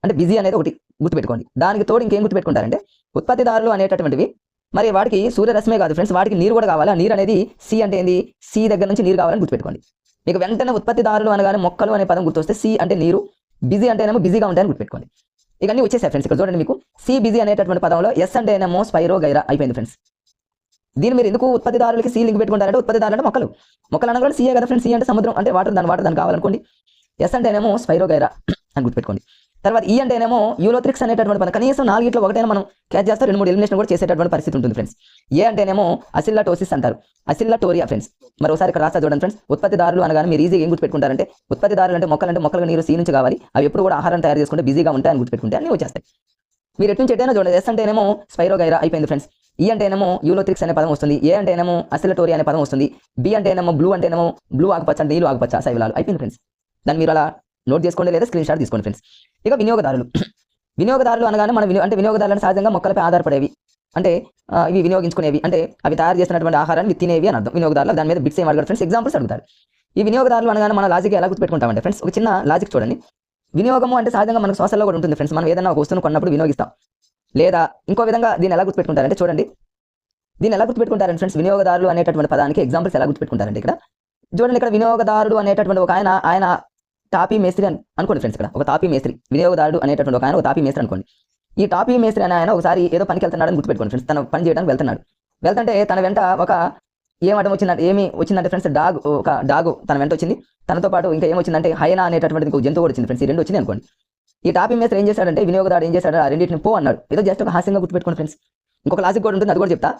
అంటే బిజీ అనేది ఒకటి గుర్తుపెట్టుకోండి. దానికి తోడు ఇంకేం గుర్తుపెట్టుకుంటారంటే ఉత్పత్తిదారులు అనేటటువంటివి మరి వాటికి సూర్యరశ్మే కాదు ఫ్రెండ్స్, వాటికి నీరు కూడా కావాలి. ఆ నీరు అనేది సి అంటే ఏంది, సి దగ్గర నుంచి నీరు కావాలని గుర్తుపెట్టుకోండి. మీకు వెంటనే ఉత్పత్తిదారులు అనగానే మొక్కలు అనే పదం గుర్తొస్తే సి అంటే నీరు, బిజీ అంటేనేమో బిజీగా ఉంటాయని గుర్తుపెట్టుకోండి. ఇక అన్నీ వచ్చేసాయి ఫ్రెండ్స్. ఇక్కడ చూడండి, మీకు సి బిజీ అనేటటువంటి పదంలో ఎస్ అంటేనేమో స్పైరో గైరా అయిపోయింది ఫ్రెండ్స్. దీన్ని మీరు ఎందుకు ఉత్పత్తిదారులకి సి లింక్ పెట్టుకుంటారంటే ఉత్పత్తిదారులు అంటే మొక్కలు అనగా సిఏ కదా ఫ్రెండ్స్. సి అంటే సముద్రం, అంటే వాటర్ దానికి కావాలనుకోండి. ఎస్ అంటేనేమో స్పైరో గైరా అని గుర్తుపెట్టుకోండి. తర్వాత ఈ అంటేనేమో యూలోథ్రిక్స్ అనేటటువంటి పదం. కనీసం 4 ఒకటైనా మనం క్యాచ్ చేస్తే 2-3 ఎలిమినేషన్ కూడా చేసేటటువంటి పరిస్థితి ఉంటుంది ఫ్రెండ్స్. ఏ అంటేనేమో అసిల్లటోసిస్ అంటారు, అసిల్లటోరియా ఫ్రెండ్స్. మరోసారి ఇక్కడ రాస్తా చూడండి ఫ్రెండ్స్. ఉత్పత్తిదారులు అనగానే మీరు ఈజీగా ఏం గుర్తుపెట్టుకుంటారంటే ఉత్పత్తిదారులు అంటే మొక్కలకు నీరు సి నుంచి కావాలి, అవి ఎప్పుడు కూడా ఆహారం తయారు చేసుకుంటే బిజీగా ఉంటాయని గుర్తుపెట్టుకుంటే అన్నీ వచ్చేస్తాయి. మీరు ఎటు నుంచి ఎటైనా చూడండి. ఎస్ అంటేనేమో స్పైరో గైరా అయిపోయింది ఫ్రెండ్స్. ఈ అంటేనేమో యూలోథ్రిక్స్ అనే పదం వస్తుంది. ఏ అంటేనేమో అసిల్లటోరియా అనే పదం వస్తుంది. బి అంటేనేమో బ్లూ ఆకుపచ్చ అంటే నీళ్ళు ఆకుపచ్చ శైవలాలు అయిపోయింది ఫ్రెండ్స్. దాన్ని మీరు అలా నోట్ చేసుకోండి లేదా స్క్రీన్ షాట్ తీసుకోండి ఫ్రెండ్స్. ఇక వినియోగదారులు అనగానే మనం వినియోగదారులను సహజంగా మొక్కలపై ఆధారపడేవి, అంటే ఇవి వినియోగించుకునేవి, అంటే అవి తయారు చేసినటువంటి ఆహారాన్ని తినేవి అని అర్థం. వినియోగదారులు దాని మీద బిట్స్ ఏం అడగారు ఫ్రెండ్స్, ఎగ్జాంపుల్స్ అడుగుతారు. ఈ వినియోగదారులు అనగానే మన లాజిక్ ఎలా గుర్తుపెట్టుకుంటామంటే ఫ్రెండ్స్, ఒక చిన్న లాజిక్ చూడండి. వినియోగము అంటే సహజంగా మనకు సోషల్లో కూడా ఉంటుంది ఫ్రెండ్స్. మనం ఏదైనా ఒక వస్తువును కొన్నప్పుడు వినియోగిస్తాం. లేదా ఇంకో విధంగా దీన్ని ఎలా గుర్తుపెట్టుకుంటారంటే చూడండి, దీన్ని ఎలా గుర్తుపెట్టుకుంటారంటే ఫ్రెండ్స్, వినియోగదారులు అనేటటువంటి పదానికి ఎగ్జాంపుల్స్ ఎలా గుర్తుపెట్టుకుంటారంటే ఇక్కడ చూడండి. ఇక్కడ వినియోగదారుడు అనేటటువంటి ఒక ఆయన తాపీ మేస్త్రి అనుకోండి ఫ్రెండ్స్. ఇక్కడ ఒక తాపీ మేస్త్రి, వినియోగదారుడు అనేటటువంటి ఒక ఆయన ఒక తాపీ మేస్త్రి అనుకోండి. ఈ టాపీ మేస్త్రి అనే ఆయన ఒకసారి ఏదో పనికి వెళ్తున్నాడని గుర్తుపెట్టుకోండి ఫ్రెండ్స్. తన పని చేయడానికి వెళ్తుంటే తన వెంట ఏమి వచ్చిందంటే ఫ్రెండ్స్, ఒక డాగు తన వెంట వచ్చింది. తనతో పాటు ఇంకా ఏమొచ్చిందంటే హైనా అనేటటువంటి ఒక జంతువు కూడా వచ్చింది ఫ్రెండ్స్. ఈ రెండు వచ్చింది అనుకోండి. ఈ టాపీ మేస్త్రి ఏం చేశాడంటే, వినియోగదారుడు ఏం చేశాడు, ఆ రెండింటిని పో అన్నాడు. ఏదో జస్ట్ ఒక హాస్యంగా గుర్తుపెట్టుకోండి ఫ్రెండ్స్. ఇంకొక లాజిక్ కూడా ఉంటుంది, అది కూడా చెప్తా.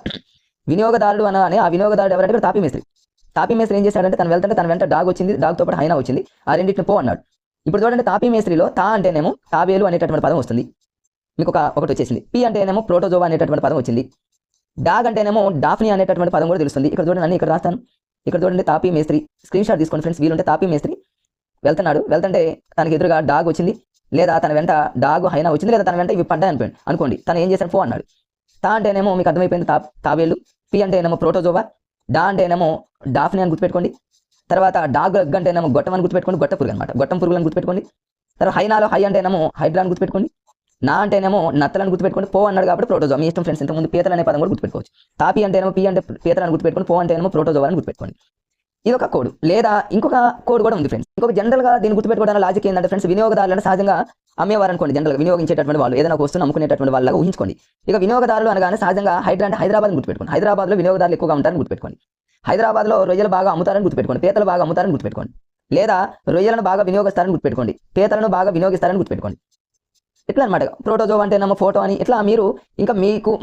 వినియోగదారుడు అనగానే ఆ వినియోగదారుడు ఎవరంటే టాపీ మేస్త్రి ఏం చేశాడంటే, తన వెంట డాగ్ వచ్చింది, డాగ్తో పాటు హైనా వచ్చింది, ఆ రెండింటిని పో అన్నాడు. ఇప్పుడు చూడండి, టాపీ మేస్త్రిలో తా అంటేనేమో తాబేలు అనేటటువంటి పదం వస్తుంది, మీకు ఒకటి వచ్చేసింది. పి అంటేనేమో ప్రోటోజోవా అనేటటువంటి పదం వచ్చింది. డాగ్ అంటేనేమో డాఫ్ని అనేటటువంటి పదం కూడా తెలుస్తుంది. ఇక్కడ చూడండి, అన్ని ఇక్కడ రాస్తాను. ఇక్కడ చూడండి, తాపీ మేస్త్రి స్క్రీన్ షాట్ తీసుకోండి ఫ్రెండ్స్. వీలుంటే తాపీ మేస్త్రి వెళ్తుంటే తనకి ఎదురుగా డాగ్ వచ్చింది, లేదా తన వెంట డాగ్ హైనా వచ్చింది, లేదా తన వెంట ఇవి పడ్డాయి అనుకోండి. తను ఏం చేశాడు, పో అన్నాడు. తా అంటేనేమో మీకు అర్థమైపోయింది, తాబేలు. పి అంటేనేమో ప్రోటోజోవా. డా అంటేనేమో డాఫ్ని అని గుర్తుపెట్టుకోండి. తర్వాత డాగ్ అంటేనేమో గొట్టం అని గుర్తుపెట్టుకోండి, గొట్ట పురుగు అనమాట, గొట్టం పురుగులను గుర్తుపెట్టుకోండి. తర్వాత హైనాలో హై అంటేనేమో హైడ్రా అని గుర్తుపెట్టుకోండి. నా అంటేనేమో నత్తలను గుర్తుపెట్టుకోండి. పో అన్నాడు కాబట్టి ప్రోటోజోవా, మీ ఇష్టం ఫ్రెండ్స్. ఇంతకుముందు పీతలు అనే పదం కూడా గుర్తుపెట్టుకోవచ్చు. తాపి అంటేనేమో పి అంటే పీతలను గుర్తుపెట్టుకోండి, పో అంటేనేమో ప్రోటోజోవా అని గుర్తుపెట్టుకోండి. ఇది ఒక కోడ్. లేదా ఇంకొక కోడ్ కూడా ఉంది ఫ్రెండ్స్. ఇంకొక జనరల్గా దీన్ని గుర్తుపెట్టుకోవడానికి లాజిక్ ఏంటంటే ఫ్రెండ్స్, వినియోగదారులను సహజంగా అమ్మేవారు అనుకోండి, జనరల్గా వినియోగించేటటువంటి వాళ్ళు, ఏదైనా ఒక వస్తువును అమ్ముకునేటటువంటి వాళ్ళగా ఊహించుకోండి. ఇక వినియోగదారులు అనగానే సహజంగా హైడ్రా అంటే హైదరాబాద్ గుర్తుపెట్టుకోండి. హైదరాబాద్లో వినియోగదారులు ఎక్కువగా ఉంటారని గుర్తుపెట్టుకోండి. హైదరాబాద్లో రొయ్యలు బాగా అమ్ముతారని గుర్తుపెట్టుకోండి, పీతలు బాగా అమ్ముతారని గుర్తుపెట్టుకోండి. లేదా రొయ్యలను బాగా వినియోగిస్తారని గుర్తుపెట్టుకోండి, పీతలను బాగా వినియోగిస్తారని గుర్తుపెట్టుకోండి. ఇట్లా అనమాట. ప్రోటోజో అంటేనేమో ఫోటో అని, ఇట్లా మీరు ఇంకా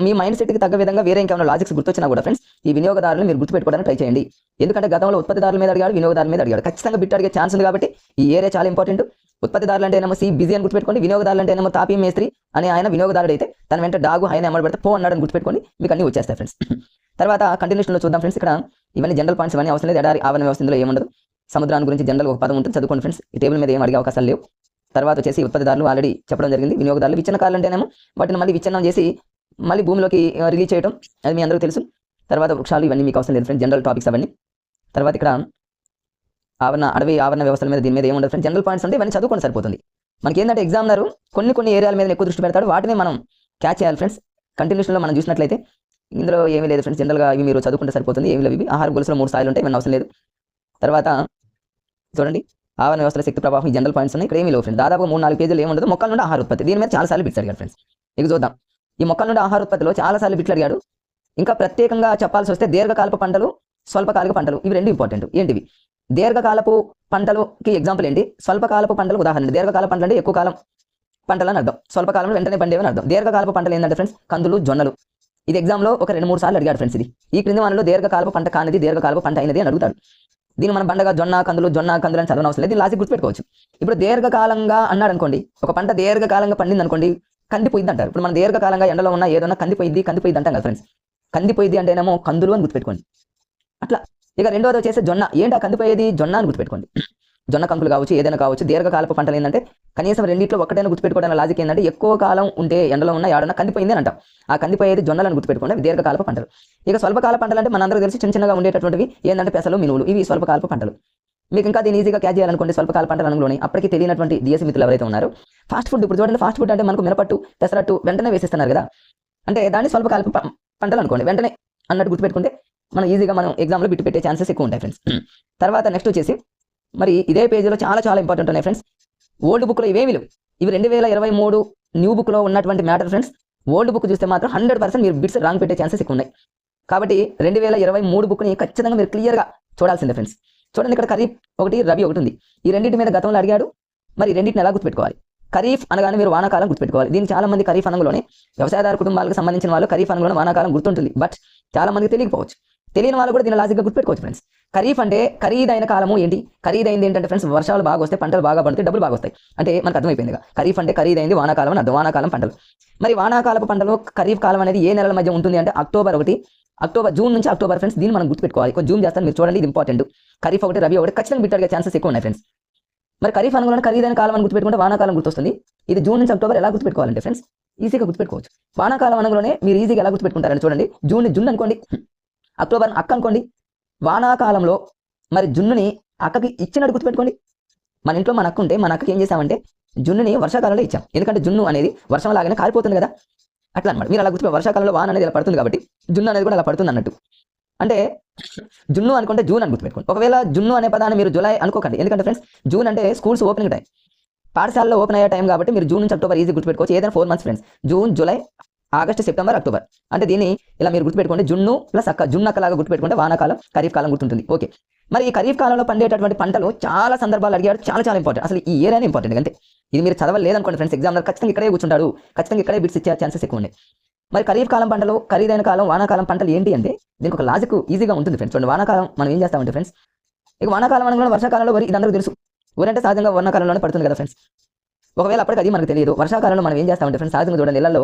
మీ మైండ్ సెట్కి తగ్గ విధంగా వేరే ఇంకేమైనా లాజిక్స్ గుర్తొచ్చినా కూడా ఫ్రెండ్స్, ఈ వినియోగదారులను మీరు గుర్తుపెట్టుకోవడానికి ట్రై చేయండి. ఎందుకంటే గతంలో ఉత్పత్తిదారుల మీద అడిగాడు, వినియోగదారుల మీద అడిగాడు. ఖచ్చితంగా బిట్ అడిగే ఛాన్స్ ఉంది కాబట్టి ఈ ఏరియా చాలా ఇంపార్టెంట్. ఉత్పత్తిదారులు అంటేనేమో సి బిజీ అని గుర్తుపెట్టుకోండి, వినియోగదారులు అంటేనేమో తాపీ మేస్త్రి అని ఆయన వినియోగదారుడు అయితే తన వెంట డాగు హైన అమలు పెడితే పో అన్నాడని గుర్తుపెట్టుకోండి, మీకు అన్ని వచ్చేస్తాయి ఫ్రెండ్స్. తర్వాత కంటిన్యూషన్లో చూద్దాం ఫ్రెండ్స్. ఇక్కడ ఇవన్నీ జనరల్ పాయింట్స్, ఇవన్నీ అవసరం లేదు. ఎడారి ఆవరణ వ్యవస్థ ఇందులో ఏముండదు. సముద్రాన్ని గురించి జనరల్ ఒక పదం ఉంటుంది, చదువుకోండి ఫ్రెండ్స్. ఈ టేబుల్ మీద ఏం అడిగే అవకాశాలు లేవు. తర్వాత వచ్చేసి ఉత్పత్తిదారులు ఆల్రెడీ చెప్పడం జరిగింది. వినియోగదారులు విచ్ఛిన్నకారులు అంటేనేమో వాటిని మళ్ళీ విచ్ఛిన్నం చేసి మళ్ళీ భూమిలోకి రిలీజ్ చేయడం, అది మీ అందరికీ తెలుసు. తర్వాత వృక్షాలు, ఇవన్నీ మీకు అవసరం లేదు ఫ్రెండ్స్, జనరల్ టాపిక్స్ అవన్నీ. తర్వాత ఇక్కడ అడవి ఆవరణ వ్యవస్థల మీద దీని మీద ఏముండదు ఫ్రెండ్స్. జనరల్ పాయింట్స్ అంటే ఇవన్నీ చదువుకొని సరిపోతుంది. మనకి ఏంటంటే ఎగ్జామినర్ కొన్ని ఏరియాల మీద ఎక్కువ దృష్టి పెడతాడు, వాటిని మనం క్యాచ్ చేయాలి ఫ్రెండ్స్. కంటిన్యూషన్లో మనం చూసినట్లయితే ఇందులో ఏమీ లేదు ఫ్రెండ్స్, జనరల్గా ఇవి మీరు చదువుకుంటే సరిపోతుంది. ఏమి లేవు, ఇవి ఆహార గొలుసులో 3 స్థాయిలు ఉంటాయి, ఇవన్నీ అవసరం లేదు. తర్వాత చూడండి, ఆవరణ వ్యవస్థల శక్తి ప్రవాహం, ఈ జనరల్ పాయింట్స్ ఉన్నాయి. ఇక్కడ ఏమీ లేవు ఫ్రెండ్స్. దాదాపు 3-4 పేజీలు ఏముండదు. మొక్కల నుండి ఆహార ఉత్పత్తి, దీని మీద చాలాసార్లు బిట్స్ అడిగాడు ఫ్రెండ్స్. ఇక చూద్దాం, ఈ మొక్కల నుండి ఆహార ఉత్పత్తిలో చాలాసార్లు బిట్లు అడిగాడు. ఇంకా ప్రత్యేకంగా చెప్పాల్సి వస్తే దీర్ఘకాలపు పంటలు, స్వల్పకాలిక పంటలు, ఇవి రెండు ఇంపార్టెంట్. ఏంటివి? దీర్ఘకాలపు పంటలకి ఎగ్జాంపుల్ ఏంటి? స్వల్పకాలపు పంటలకు ఉదాహరణ. దీర్ఘకాల పంటలు అంటే ఎక్కువ కాలం పంటలు అని అర్థం, స్వల్పకాలంలో వెంటనే పండేవని అర్థం. దీర్ఘకాలపు పంటలు ఏంటంటే ఫ్రెండ్స్, కందులు, జొన్నలు. ఇది ఎగ్జామ్లో ఒక 2-3 సార్లు అడిగాడు ఫ్రెండ్స్. ఇది ఈ క్రింది మనలో దీర్ఘకాలపు పంట కానిది దీర్ఘకాలపు పంట అయినది అని అడుగుతాడు. దీన్ని మనం బండగా జొన్న కందులు అని చదవడం అవసరం లేదు, దీన్ని లాజిక్ గుర్తుపెట్టుకోవచ్చు. ఇప్పుడు దీర్ఘకాలంగా అన్నాడు అనుకోండి, ఒక పంట దీర్ఘకాలంగా పండింది అనుకోండి, కందిపోయింది అంటారు. ఇప్పుడు మనం దీర్ఘకాలంగా ఎండలో ఉన్న ఏదైనా కందిపోయింది అంటాం కదా ఫ్రెండ్స్. కందిపోయింది అంటేనేమో కందులు అని గుర్తుపెట్టుకోండి. అట్లా ఇక రెండోది వచ్చేసి జొన్న. ఏంటి ఆ కందిపోయేది? జొన్న అని గుర్తుపెట్టుకోండి. జొన్న కంకులు కావచ్చు, ఏదైనా కావచ్చు. దీర్ఘకాలపు పంటలు ఏంటంటే కనీసం రెండింటిలో ఒక్కటైనా గుర్తుపెట్టుకోవడానికి లాజిక్ ఏంటంటే, ఎక్కువ కాలం ఉంటే ఎండలో ఉన్న ఏడన్నా కందిపోయింది అని అంటాం. ఆ కందిపోయేది జొన్నలను గుర్తుపెట్టుకోండి, అవి దీర్ఘకాలపు పంటలు. ఇక స్వల్పకాల పంటలు అంటే మనందరికీ తెలిసి చిన్నగా ఉండేటటువంటివి ఏంటంటే పెసలు, మినువులు, ఇవి స్వల్పకాలపు పంటలు. మీకు ఇంకా దీన్ని ఈజీగా క్యాచ్ చేయాలనుకోండి, స్వల్పకాల పంటల రంగులోని అప్పటికి తెలియనటువంటి డిఎస్సీ మిత్రులు ఎవరైతే ఉన్నారో, ఫాస్ట్ ఫుడ్. ఇప్పుడు చూడండి, ఫాస్ట్ ఫుడ్ అంటే మనకు మినపట్టు, పెసరట్టు వెంటనే వేసిస్తున్నారు కదా, అంటే దాన్ని స్వల్పకాలపు పంటలు అనుకోండి, వెంటనే అన్నట్టు గుర్తుపెట్టుకుంటే మనం ఈజీగా ఎగ్జామ్లో బిట్టు పెట్టే ఛాన్సెస్ ఎక్కువ ఉంటాయి ఫ్రెండ్స్. తర్వాత నెక్స్ట్ వచ్చేసి మరి ఇదే పేజీలో చాలా ఇంపార్టెంట్ ఉన్నాయి ఫ్రెండ్స్. ఓల్డ్ బుక్లో ఇవేమీ లేవు, ఇవి 2023 న్యూ బుక్లో ఉన్నటువంటి మ్యాటర్ ఫ్రెండ్స్. ఓల్డ్ బుక్ చూస్తే మాత్రం 100% మీరు బిట్స్ రాంగ్ పెట్టే ఛాన్సెస్ ఎక్కువ ఉన్నాయి. కాబట్టి 2023 బుక్ని ఖచ్చితంగా మీరు క్లియర్గా చూడాల్సిందే ఫ్రెండ్స్. చూడండి, ఇక్కడ ఖరీఫ్ ఒకటి, రబీ ఒకటి ఉంది. ఈ రెండింటి మీద గతంలో అడిగాడు, మరి రెండింటిని ఎలా గుర్తుపెట్టుకోవాలి? ఖరీఫ్ అనగానే మీరు వానాకాలం గుర్తుపెట్టుకోవాలి. దీనికి చాలా మంది ఖరీఫ్ అనగానే వ్యవసాయదారు కుటుంబాలకు సంబంధించిన వాళ్ళు ఖరీఫ్ అనగానే వానాకాలం గుర్తుంటుంది, బట్ చాలా మందికి తెలియకపోవచ్చు. తెలియని వాళ్ళు కూడా దీని లాజిక్గా గుర్తుపెట్టుకోవచ్చు ఫ్రెండ్స్. ఖరీఫ్ అంటే ఖరీదైన కాలము ఏంటి? ఖరీదైంది ఏంటంటే ఫ్రెండ్స్, వర్షాలు బాగా వస్తే పంటలు బాగా పండితే డబ్బులు బాగా వస్తాయి అంటే మనకు అర్థమైపోయిందిగా. ఖరీఫ్ అంటే ఖరీదైంది వానాకాలం అని అర్థం, వానాకాలం పంటలు. మరి వానాకాలపు పంటలు ఖరీఫ్ కాలం అనేది ఏ నెలల మధ్య ఉంటుంది అంటే జూన్ నుంచి అక్టోబర్ ఫ్రెండ్స్. దీన్ని మనం గుర్తుపెట్టుకోవాలి. కొంచెం జూమ్ చేస్తాను, మీరు చూడండి, ఇది ఇంపార్టెంట్. ఖరీఫ్ ఒకటి, రబీ ఒకటి ఖచ్చితంగా బిట్ అడిగే ఛాన్సెస్ ఎక్కువ ఉన్నాయి ఫ్రెండ్స్. మరి ఖరీఫ్ అనుగుణంగా ఖరీదైన కాలం అని గుర్తుపెట్టుకుంటే వానాకాలం గుర్తొస్తుంది. ఇది జూన్ నుంచి అక్టోబర్ ఎలా గుర్తుపెట్టుకోవాలంటే ఫ్రెండ్స్, ఈజీగా గుర్తుపెట్టుకోవచ్చు. వానాకాలం అనుగుణంలోనే మీరు ఈజీగా ఎలా గుర్తుపెట్టుకుంటారని చూడండి. జూన్ అనుకోండి, అక్టోబర్ అక్క అనుకోండి. వానాకాలంలో మరి జున్నుని అక్కకి ఇచ్చినట్టు గుర్తుపెట్టుకోండి. మన ఇంట్లో మన అక్క ఉంటే మన అక్కకి ఏం చేసామంటే జున్నుని వర్షాకాలంలో ఇచ్చాం, ఎందుకంటే జున్ను అనేది వర్షం లాగానే కారిపోతుంది కదా, అట్లా అనమాట. మీరు అలా గుర్తుపెట్టి వర్షాకాలంలో వాన అనేది ఇలా పడుతుంది కాబట్టి జున్ను అనేది కూడా అలా పడుతుంది అన్నట్టు. అంటే జున్ను అనుకుంటే జూన్ అని గుర్తుపెట్టుకోండి. ఒకవేళ జున్ను అనే పదాన్ని మీరు జూలై అనుకోకండి, ఎందుకంటే ఫ్రెండ్స్ జూన్ అంటే స్కూల్స్ ఓపెనింగ్ టైం. పాఠశాలలో ఓపెన్ అయ్యే టైం కాబట్టి మీరు జూన్ నుంచి అక్టోబర్ ఈజీ గుర్తుపెట్టుకోవచ్చు. ఏదైనా 4 months friends, June, July, August, September, October. అంటే దీన్ని ఇలా మీరు గుర్తుపెట్టుకోండి. జున్ను ప్లస్ అక్క, జున్నక్కలాగా గుర్తుపెట్టుకుంటే వానాకాలం, ఖరీఫ్ కాలం గుర్తుంటుంది. ఓకే, మరి ఈ ఖరీఫ్ కాలంలో పండేటటువంటి పంటలు చాలా సందర్భాలు అడిగాడు, చాలా చాలా ఇంపార్టెంట్. అసలు ఈ ఏరియానే ఇంపార్టెంట్. అంతే, ఇది మీరు చదవలేదనుకోండి ఫ్రెండ్స్, ఎగ్జామ్లో ఖచ్చితంగా ఇక్కడే కూర్చుంటాడు, ఖచ్చితంగా ఇక్కడే బిట్స్ ఇచ్చే ఛాన్సెస్ ఎక్కువ ఉన్నాయి. మరి ఖరీఫ్ కాలం పంటలు, ఖరీదైన కాలం, వానాకాలం పంటలు ఏంటి అంటే దీనికి ఒక లాజిక్ ఈజీగా ఉంటుంది ఫ్రెండ్స్. చూడండి, వానాకాలం మనం ఏం చేస్తామంటే ఫ్రెండ్స్, ఇక వానాకాలం అనగా వర్షాకాలంలో వరి, ఇది అందరికీ తెలుసు. వరి అంటే సహజంగా వానాకాలంలోనే పడుతుంది కదా ఫ్రెండ్స్. ఒకవేళ అప్పటికి అది మనకు తెలియదు. వర్షాకాలంలో మనం ఏం చేస్తామంటే ఫ్రెండ్స్, సహజంగా చూడండి ఇళ్లలో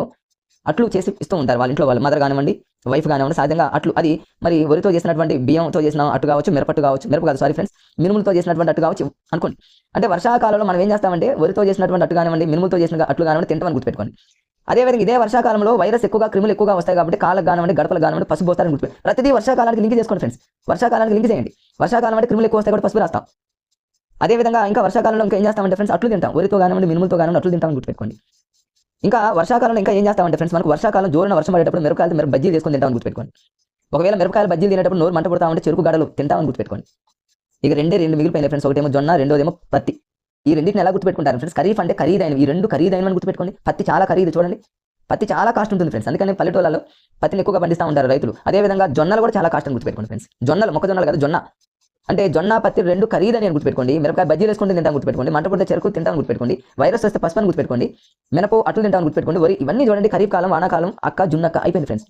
అట్లు చేసి ఇస్తూ ఉంటారు వాళ్ళ ఇంట్లో వాళ్ళు, మదర్ కానివ్వండి, వైఫ్ కానివ్వండి. సహజంగా అట్లు, అది మరి వరితో చేసినటువంటి బియ్యంతో చేసిన అట్టు కావచ్చు, మిరపట్టు కావచ్చు, మిరప కాదు సారీ ఫ్రెండ్స్, మినుములతో చేసినటువంటి అట్టు కావచ్చు అనుకోండి. అంటే వర్షాకాలంలో మనం ఏం చేస్తామంటే వరితో చేసినటువంటి అట్టు కానివ్వండి, మినుములతో చేసిన అట్లు కానివ్వండి తింటామని గుర్తుపెట్టుకోండి. అదేవిధంగా ఇదే వర్షాకాలంలో వైరస్ ఎక్కువగా, క్రిములు ఎక్కువగా వస్తాయి కాబట్టి కాళ్ళకు కానివ్వండి, గడపలు కానివ్వండి పసుపు పోస్తారని గుర్తుపెట్టుకోండి. ప్రతిదీ వర్షాకాలానికి లింక్ చేసుకోండి ఫ్రెండ్స్, వర్షాకాలానికి లింక్ చేయండి. వర్షాకాలం అంటే క్రిములు ఎక్కువ వస్తాయి కాబట్టి పసుపు రాస్తాం. అదేవిధంగా ఇంకా వర్షాకాలంలో ఇంకా ఏం చేస్తామంటే ఫ్రెండ్స్, అట్లు తింటాం, వరితో కానివ్వండి, మినుములతో కానివ్వండి అట్లు తింటామని గుర్తుపెట్టుకోండి. ఇంకా వర్షాకాలంలో ఇంకా ఏం చేస్తామంటే ఫ్రెండ్స్, మనకు వర్షాకాలం జోరున వర్షం పడేటప్పుడు మిరపకాయలు బజ్జీలు చేసుకొని తింటామని గుర్తుపెట్టుకోండి. ఒకవేళ మిరపకాయలు బజ్జీలు తినేటప్పుడు నోరు మంట పడతా ఉంటే చెరుకు గడలు తింటామని గుర్తుపెట్టుకోండి. ఇక రెండు మిగిలిపోయినాయి ఫ్రెండ్స్, ఒకటేమో జొన్న, రెండోదేమో పత్తి. ఈ రెండింటిని ఎలా గుర్తుపెట్టుకుంటారు ఫ్రెండ్స్, ఖరీఫ్ అంటే ఖరీదైనవి, ఈ రెండు ఖరీదైనవి గుర్తుపెట్టుకోండి. పత్తి చాలా ఖరీదు, చూడండి పత్తి చాలా కాస్ట్ ఉంటుంది ఫ్రెండ్స్, అందుకని పల్లెటూళ్ళలో పత్తిని ఎక్కువగా పండిస్తూ ఉంటారు రైతులు. అదేవిధంగా జొన్నలు కూడా చాలా కాస్ట్ అని గుర్తుపెట్టుకోండి ఫ్రెండ్స్. జొన్నలు, మొక్కజొన్నలు కదా జొన్న అంటే, జొన్న పత్తి రెండు ఖరీదని గుర్తుపెట్టుకోండి. మిరపకాయ బజ్జీలు వేసుకుంటే తింటాను గుర్తుపెట్టుకోండి. మంట పుడితే చెరుకు తింటాను గుర్తుపెట్టుకోండి. వైరస్ వస్తే పసుపు అని గుర్తుపెట్టుకోండి. మినపో అట్లు తింటాను గుర్తుపెట్టుకోండి. వరి, ఇవన్నీ చూడండి ఖరీఫ్ కాలం, వానాకాలం, అక్క, జున్నక్క అయిపోయింది ఫ్రెండ్స్.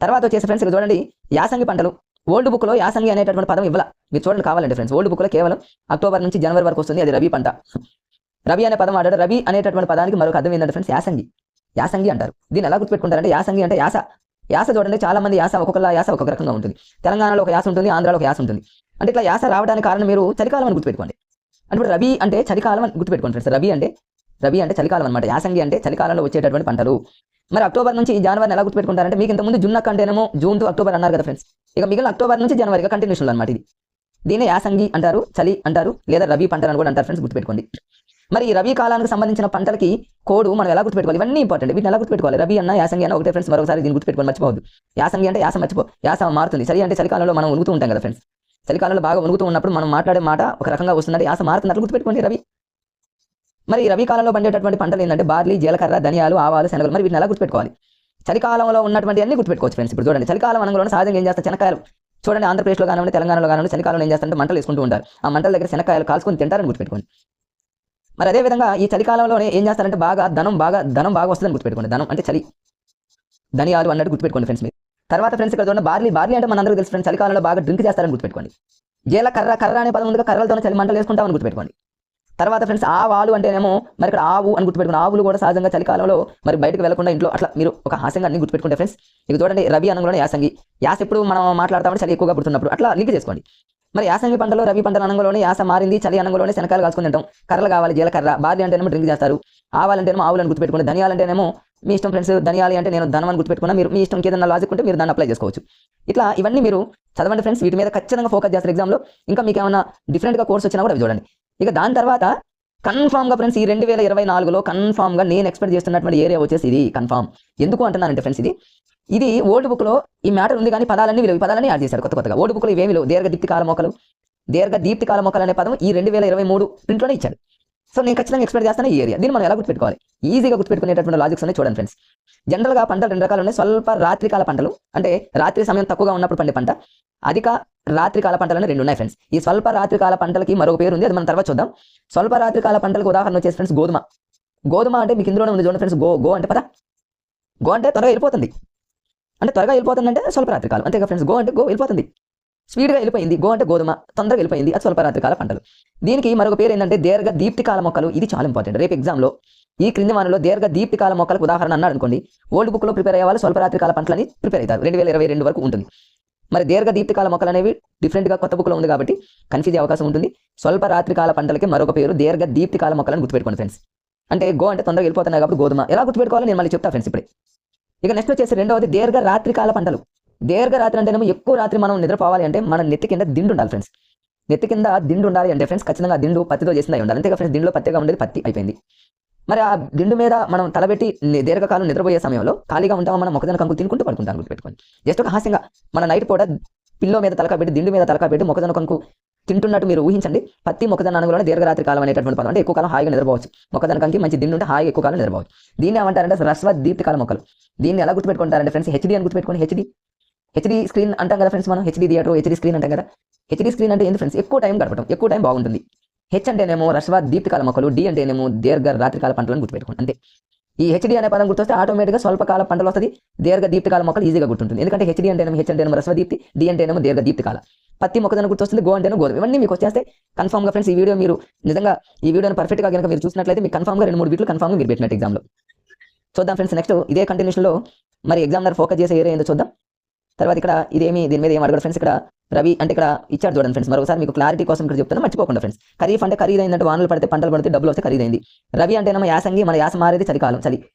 తర్వాత వచ్చేసి ఫ్రెండ్స్ ఇక్కడ చూడండి యాసంగి పంటలు. ఓల్డ్ బుక్లో యాసంగి అనేటటువంటి పదం ఇవ్వాల, మీరు చూడండి కావాలంటే ఫ్రెండ్స్. ఓల్డ్ బుక్లో కేవలం అక్టోబర్ నుంచి జనవరి వరకు వస్తుంది, అది రబీ పంట. రబీ అనే పదం ఆడాడు. రబీ అనేటటువంటి పదానికి మరొక అర్థం ఏంటంటే ఫ్రెండ్స్, యాసంగి. యాసంగి అంటారు. దీన్ని ఎలా గుర్తుపెట్టుకుంటారంటే, యాసంగి అంటే యాస. యాస చూడండి, చాలా మంది యాస ఒక్కొక్క యాస ఒక్కొక్క రకంగా ఉంటుంది. తెలంగాణలో ఒక యాస ఉంటుంది, ఆంధ్రాలో ఒక యాస ఉంటుంది. అంటే ఇట్లా యాస రావడానికి కారణం మీరు చలికాలం అని గుర్తుపెట్టుకోండి. అంటే ఇప్పుడు రబీ అంటే చలికాలం అని గుర్తుపెట్టుకోండి ఫ్రెండ్స్. రబీ అంటే చలికాలం అనమాట. యాసంగి అంటే చలికాలంలో వచ్చేటటువంటి పంటలు. మరి అక్టోబర్ నుంచి జనవరిని ఎలా గుర్తుపెట్టుకుంటారంటే, మీకు ఇంతకుముందు జున్నక్క అంటేనేమో జూన్ టు అక్టోబర్ అన్నారు కదా ఫ్రెండ్స్. ఇక మిగిలిన అక్టోబర్ నుంచి జనవరిగా కంటిన్యూషన్ అనమాట. ఇది దీన్ని యాసంగి అంటారు, చలి అంటారు, లేదా రబీ పంటలు అని కూడా అంటారు ఫ్రెండ్స్, గుర్తుపెట్టుకోండి. మరి ఈ రబీ కాలానికి సంబంధించిన పంటలకి కోడ్ మనం ఎలా గుర్తుపెట్టుకోవాలి, ఇవన్నీ ఇంపార్టెంట్. వీటిని ఎలా గుర్తుపెట్టుకోవాలి, రబీ అన్న యాసంగి అన్న ఒకటే ఫ్రెండ్స్. మరొకసారి దీన్ని గుర్తుపెట్టుకోవాలి, మర్చిపోవద్దు. యాసంగి అంటే యాస యాస మారుతుంది. చలి అంటే చలికాలంలో మనం ఉనుగుతూ ఉంటాం కదా ఫ్రెండ్స్. చలికాలంలో బాగా ఉనుగుతూ ఉన్నప్పుడు మనం మాట్లాడే మాట ఒక రకంగా వస్తుందంటే యాస మారుతున్నట్లు గుర్తుపెట్టుకోండి రబీ. మరి రబీ కాలంలో పండేటటువంటి పంటలు ఏంటంటే బార్లీ, జీలకర్ర, ధనియాలు, ఆవాలు, శనగలు. మరి వీటిని ఎలా గుర్తుపెట్టుకోవాలి, చలికాలంలో ఉన్నటువంటి అన్ని గుర్తుపెట్టుకోవచ్చు ఫ్రెండ్స్. ఇప్పుడు చూడండి చలికాలం అనగానే సహజంగా ఏం చేస్తారు, శనక్కాయలు. చూడండి ఆంధ్రప్రదేశ్లో కానివ్వండి, తెలంగాణలో కానివ్వండి, చలికాలంలో ఏం చేస్తారంటే మంటలు వేసుకుంటూ ఉంటారు. ఆ మంటల దగ్గర శనక్కాయలు కాల్చుకొని తింటారని గుర్తుపెట్టుకోండి. మరి అదేవిధంగా ఈ చలికాలంలోనే ఏం చేస్తారంటే ధనం బాగా వస్తుందని గుర్తుపెట్టుకోండి. ధనం అంటే చలి, ధనియాలు అన్నట్టు గుర్తుపెట్టుకోండి ఫ్రెండ్స్ మీరు. తర్వాత ఫ్రెండ్స్ ఇక్కడ చూడండి బార్లీ అంటే మనందరికీ తెలుసు ఫ్రెండ్స్, చలికాలంలో బాగా డ్రింక్ చేస్తారని గుర్తుపెట్టుకోండి. జీలకర్ర అనే పదం ముందుగా కర్రలతోనే చలి మంటలు వేసుకుంటామని గుర్తుపెట్టుకోండి. తర్వాత ఫ్రెండ్స్ ఆవాలు అంటేనేమో మరి ఇక్కడ ఆవు అని గుర్తుపెట్టుకుని, ఆవులు కూడా సహజంగా చలికాలంలో మరి బయటకు వెళ్లకుండా ఇంట్లో అట్లా మీరు ఒక హాస్యంగా అన్ని గుర్తుపెట్టుకుంటే ఫ్రెండ్స్. ఇక చూడండి రబీ అనగానే యాసంగి. యాస ఎప్పుడు మనం మాట్లాడతామంటే చలి ఎక్కువగా పుడుతున్నప్పుడు అట్లా లింక్ చేసుకోండి. మరి యాసంగి పంటలో, రబీ పంటల అనంగంలోనే యాస మారింది, చలి అనంగంలోనే శనకాయలు కాల్చుకుని తింటాం. కర్రలు కావాలి, జీలకర్ర. బార్లీ అంటేనేమో డ్రింక్ చేస్తారు. ఆవాలంటేనేమో ఆవులను గుర్తుపెట్టుకోండి. ధనియాలంటేనేమో మీ ఇష్టం ఫ్రెండ్స్, ధనియాలి అంటే నేను ధనం అని గుర్తుపెట్టుకున్నా. మీరు మీ ఇష్టం ఏదైనా లాజిక్ ఉంటే మీరు దాన్ని అప్లై చేసుకోవచ్చు. ఇట్లా ఇవన్నీ మీరు చదవండి ఫ్రెండ్స్, వీటి మీద ఖచ్చితంగా ఫోకస్ చేస్తారు ఎగ్జామ్లో. ఇంకా మీకు ఏమైనా డిఫరెంట్గా కోర్స్ వచ్చినా కూడా చూడండి. ఇక దాని తర్వాత కన్ఫామ్గా ఫ్రెండ్స్ ఈ 2024లో కన్ఫామ్గా నేను ఎక్స్పెక్ట్ చేస్తున్నటువంటి ఏరియా వచ్చేసి ఇది కన్ఫామ్. ఎందుకు అంటున్నానంటే ఫ్రెండ్స్, ఇది ఓల్డ్ బుక్లో ఈ మ్యాటర్ ఉంది కానీ పదాలన్నీ యాడ్ చేశారు కొత్తగా. ఓల్డ్ బుక్లో ఇవేమి లేవు. దీర్ఘదీప్తికాల మొక్కలు అనే పదం ఈ 2023 ప్రింట్లోనే ఇచ్చాడు. సో నేను ఖచ్చితంగా ఎక్స్పెక్ట్ చేస్తాను ఈ ఏరియా. దీన్ని మనం ఎలా గుర్తుపెట్టుకోవాలి, ఈజీగా గుర్తుపెట్టుకునేటటువంటి లాజిక్స్ ఉన్నాయి చూడండి ఫ్రెండ్స్. జనరల్గా పంటలు రెండు రకాలు ఉన్నాయి. స్వల్ప రాత్రికాల పంటలు అంటే రాత్రి సమయం తక్కువగా ఉన్నప్పుడు పండే పంట, అధిక రాత్రికాల పంటలని రెండు ఉన్నాయి ఫ్రెండ్స్. ఈ స్వల్ప రాత్రికాల పంటలకి మరొక పేరు ఉంది, అది మనం తర్వాత చూద్దాం. స్వల్ప రాత్రికాల పంటలకు ఉదాహరణ వచ్చేసి ఫ్రెండ్స్ గోధుమ అంటే మీకు ఇందులోనే ఉంది చూడండి ఫ్రెండ్స్. గో అంటే పద, గో అంటే త్వరగా వెళ్ళిపోతుంది. అంటే త్వరగా వెళ్ళిపోతుంది అంటే స్వల్ప రాత్రికాలం అంతే కదా ఫ్రెండ్స్. గో అంటే వెళ్ళిపోతుంది, స్పీడ్గా వెళ్ళిపోయింది. గో అంటే గోధుమ, తొందరగా వెళ్ళిపోయింది, అది స్వల్ప రాత్రికాల పంటలు. దీనికి మరొక పేరు ఏంటంటే దీర్ఘదీప్తికాల మొక్కలు. ఇది చాలా ఇంపార్టెంట్. రేపు ఎగ్జామ్లో ఈ క్రింది వానలో దీర్ఘదీప్తికాల మొక్కలకు ఉదాహరణ అన్నాడు అనుకోండి, ఓల్డ్ బుక్లో ప్రిపేర్ అయ్యే వాళ్ళు స్వల్ప రాత్రికాల పంటలని ప్రిపేర్ అవుతారు. 2022 వరకు ఉంటుంది. మరి దీర్ఘదీప్తికాల మొక్కలు అనేవి డిఫరెంట్గా కొత్త బుక్లో ఉంది కాబట్టి కన్ఫ్యూజ్ అయ్యే అవకాశం ఉంటుంది. స్వల్ప రాత్రికాల పంటలకి మరొక పేరు దీర్ఘదీప్తికాల మొక్కలను గుర్తుపెట్టుకోండి ఫ్రెండ్స్. అంటే గో అంటే తొందరగా వెళ్ళిపోతున్నాయి కాబట్టి గోధుమ. ఎలా గుర్తుపెట్టుకోవాలి నేను మళ్ళీ చెప్తా ఫ్రెండ్స్ ఇప్పుడే. ఇక నెక్స్ట్ వచ్చేసి రెండవది దీర్ఘ రాత్రికాల పంటలు. దీర్ఘరాత్రి అంటేనేమో ఎక్కువ రాత్రి మనం నిద్రపోవాలి అంటే మన నెత్తి కింద దిండు ఉండాలి ఫ్రెండ్స్. నెత్తి కింద దిండు ఉండాలి అంటే ఫ్రెండ్స్ ఖచ్చితంగా దిండు పత్తితో చేసింది ఉండాలి. అంతేగా ఫ్రెండ్స్, దిండులో పత్తిగా ఉండేది పత్తి అయిపోయింది. మరి ఆ దిండు మీద మనం తలబెట్టి దీర్ఘకాలం నిద్రపోయే సమయంలో ఖాళీగా ఉంటామో మనం మొక్కజొన్న కంకులు తినుకుంటూ పడుకుంటాం గుర్తుపెట్టుకోండి. జస్ట్ ఒక హాస్యంగా మన నైట్ పూట పిల్లో మీద తలకా పెట్టి, దిండు మీద తలకా పెట్టి మొక్కజొన్న కంకు తింటున్నట్టు మీరు ఊహించండి. పత్తి మొక్కజొన్న అనుగుణ దీర్ఘరాత్రి కాలం అనేటటువంటి పదం అంటే ఎక్కువ కాలం హాయిగా నిద్రపోవచ్చు. మొక్కజొన్న కంకి మంచి దిండు ఉంటే హాయిగా ఎక్కువ కాలం నిద్రపోవచ్చు. దీన్ని ఏమంటారంటే హ్రస్వ దీప్తికాల మొక్కలు. దీన్ని ఎలా గుర్తుపెట్టుకుంటారంటే ఫ్రెండ్స్ హెచ్డి అని గుర్తుపెట్టుకోండి. హెచ్డి స్క్రీన్ అంటాం కదా ఫ్రెండ్స్, మనం హెచ్డి థియేటర్ హెచ్డి స్క్రీన్ అంటాం కదా. హెచ్డి స్క్రీన్ అంటే ఏంటి ఫ్రెండ్స్, ఎక్కువ టైం గడపడం, ఎక్కువ టైం బాగుంటుంది. హెచ్ అంటేనేమో హ్రస్వ దీప్తికాల మొక్కలు, డి అంటేనేమో దీర్ఘ రాత్రికాల పంటలను గుర్తుపెట్టుకోండి అంతే. ఈ హెచ్డి అనే పదం గుర్తొస్తే ఆటోమేటిక్గా స్వల్పకాల పంటలు వస్తుంది, దీర్ఘ దీప్తికాల మొక్కలు ఈజీగా గుర్తుంటుంది. ఎందుకంటే హెచ్డి అంటేనేమో హెచ్ అంటేనేమో హ్రస్వ దీప్తి, డి అంటేనేమో దీర్ఘ దీప్తికాల. పత్తి మొక్కజొన్న గుర్తొస్తుంది, గో అంటేనో గోధుమ. ఇవన్నీ మీకు వచ్చేస్తే కన్ఫామ్గా ఫ్రెండ్స్. ఈ వీడియో మీరు నిజంగా ఈ వీడియోని పర్ఫెక్ట్గా కనుక మీరు చూసినట్లయితే మీకు కన్ఫామ్గా 2-3 బిట్లు కన్ఫామ్గా మీరు పెట్టినట్టు ఎగ్జామ్లో. చూద్దాం ఫ్రెండ్స్. నెక్స్ట్ ఇదే కంటిన్యూషన్లో మరి ఎగ్జామినర్ ఫోకస్ చేసే ఏరియా ఏందో చూద్దాం. తర్వాత ఇక్కడ ఇదేమి దీని మీద ఏం అడగడు ఫ్రెండ్స్. ఇక్కడ రవి అంటే ఇక్కడ ఇచ్చాడు చూడండి ఫ్రెండ్స్. మరోసారి మీకు క్లారిటీ కోసం ఇక్కడ చెప్తాను, మర్చిపోకుండా ఫ్రెండ్స్. ఖరీఫ్ అంటే ఖరీదైందంటే వానలు పడితే పంటలు పడితే డబ్బులు వస్తే ఖరీదైంది. రవి అంటేనేమో యాసంగి, మన యాస మారేది చలికాలం,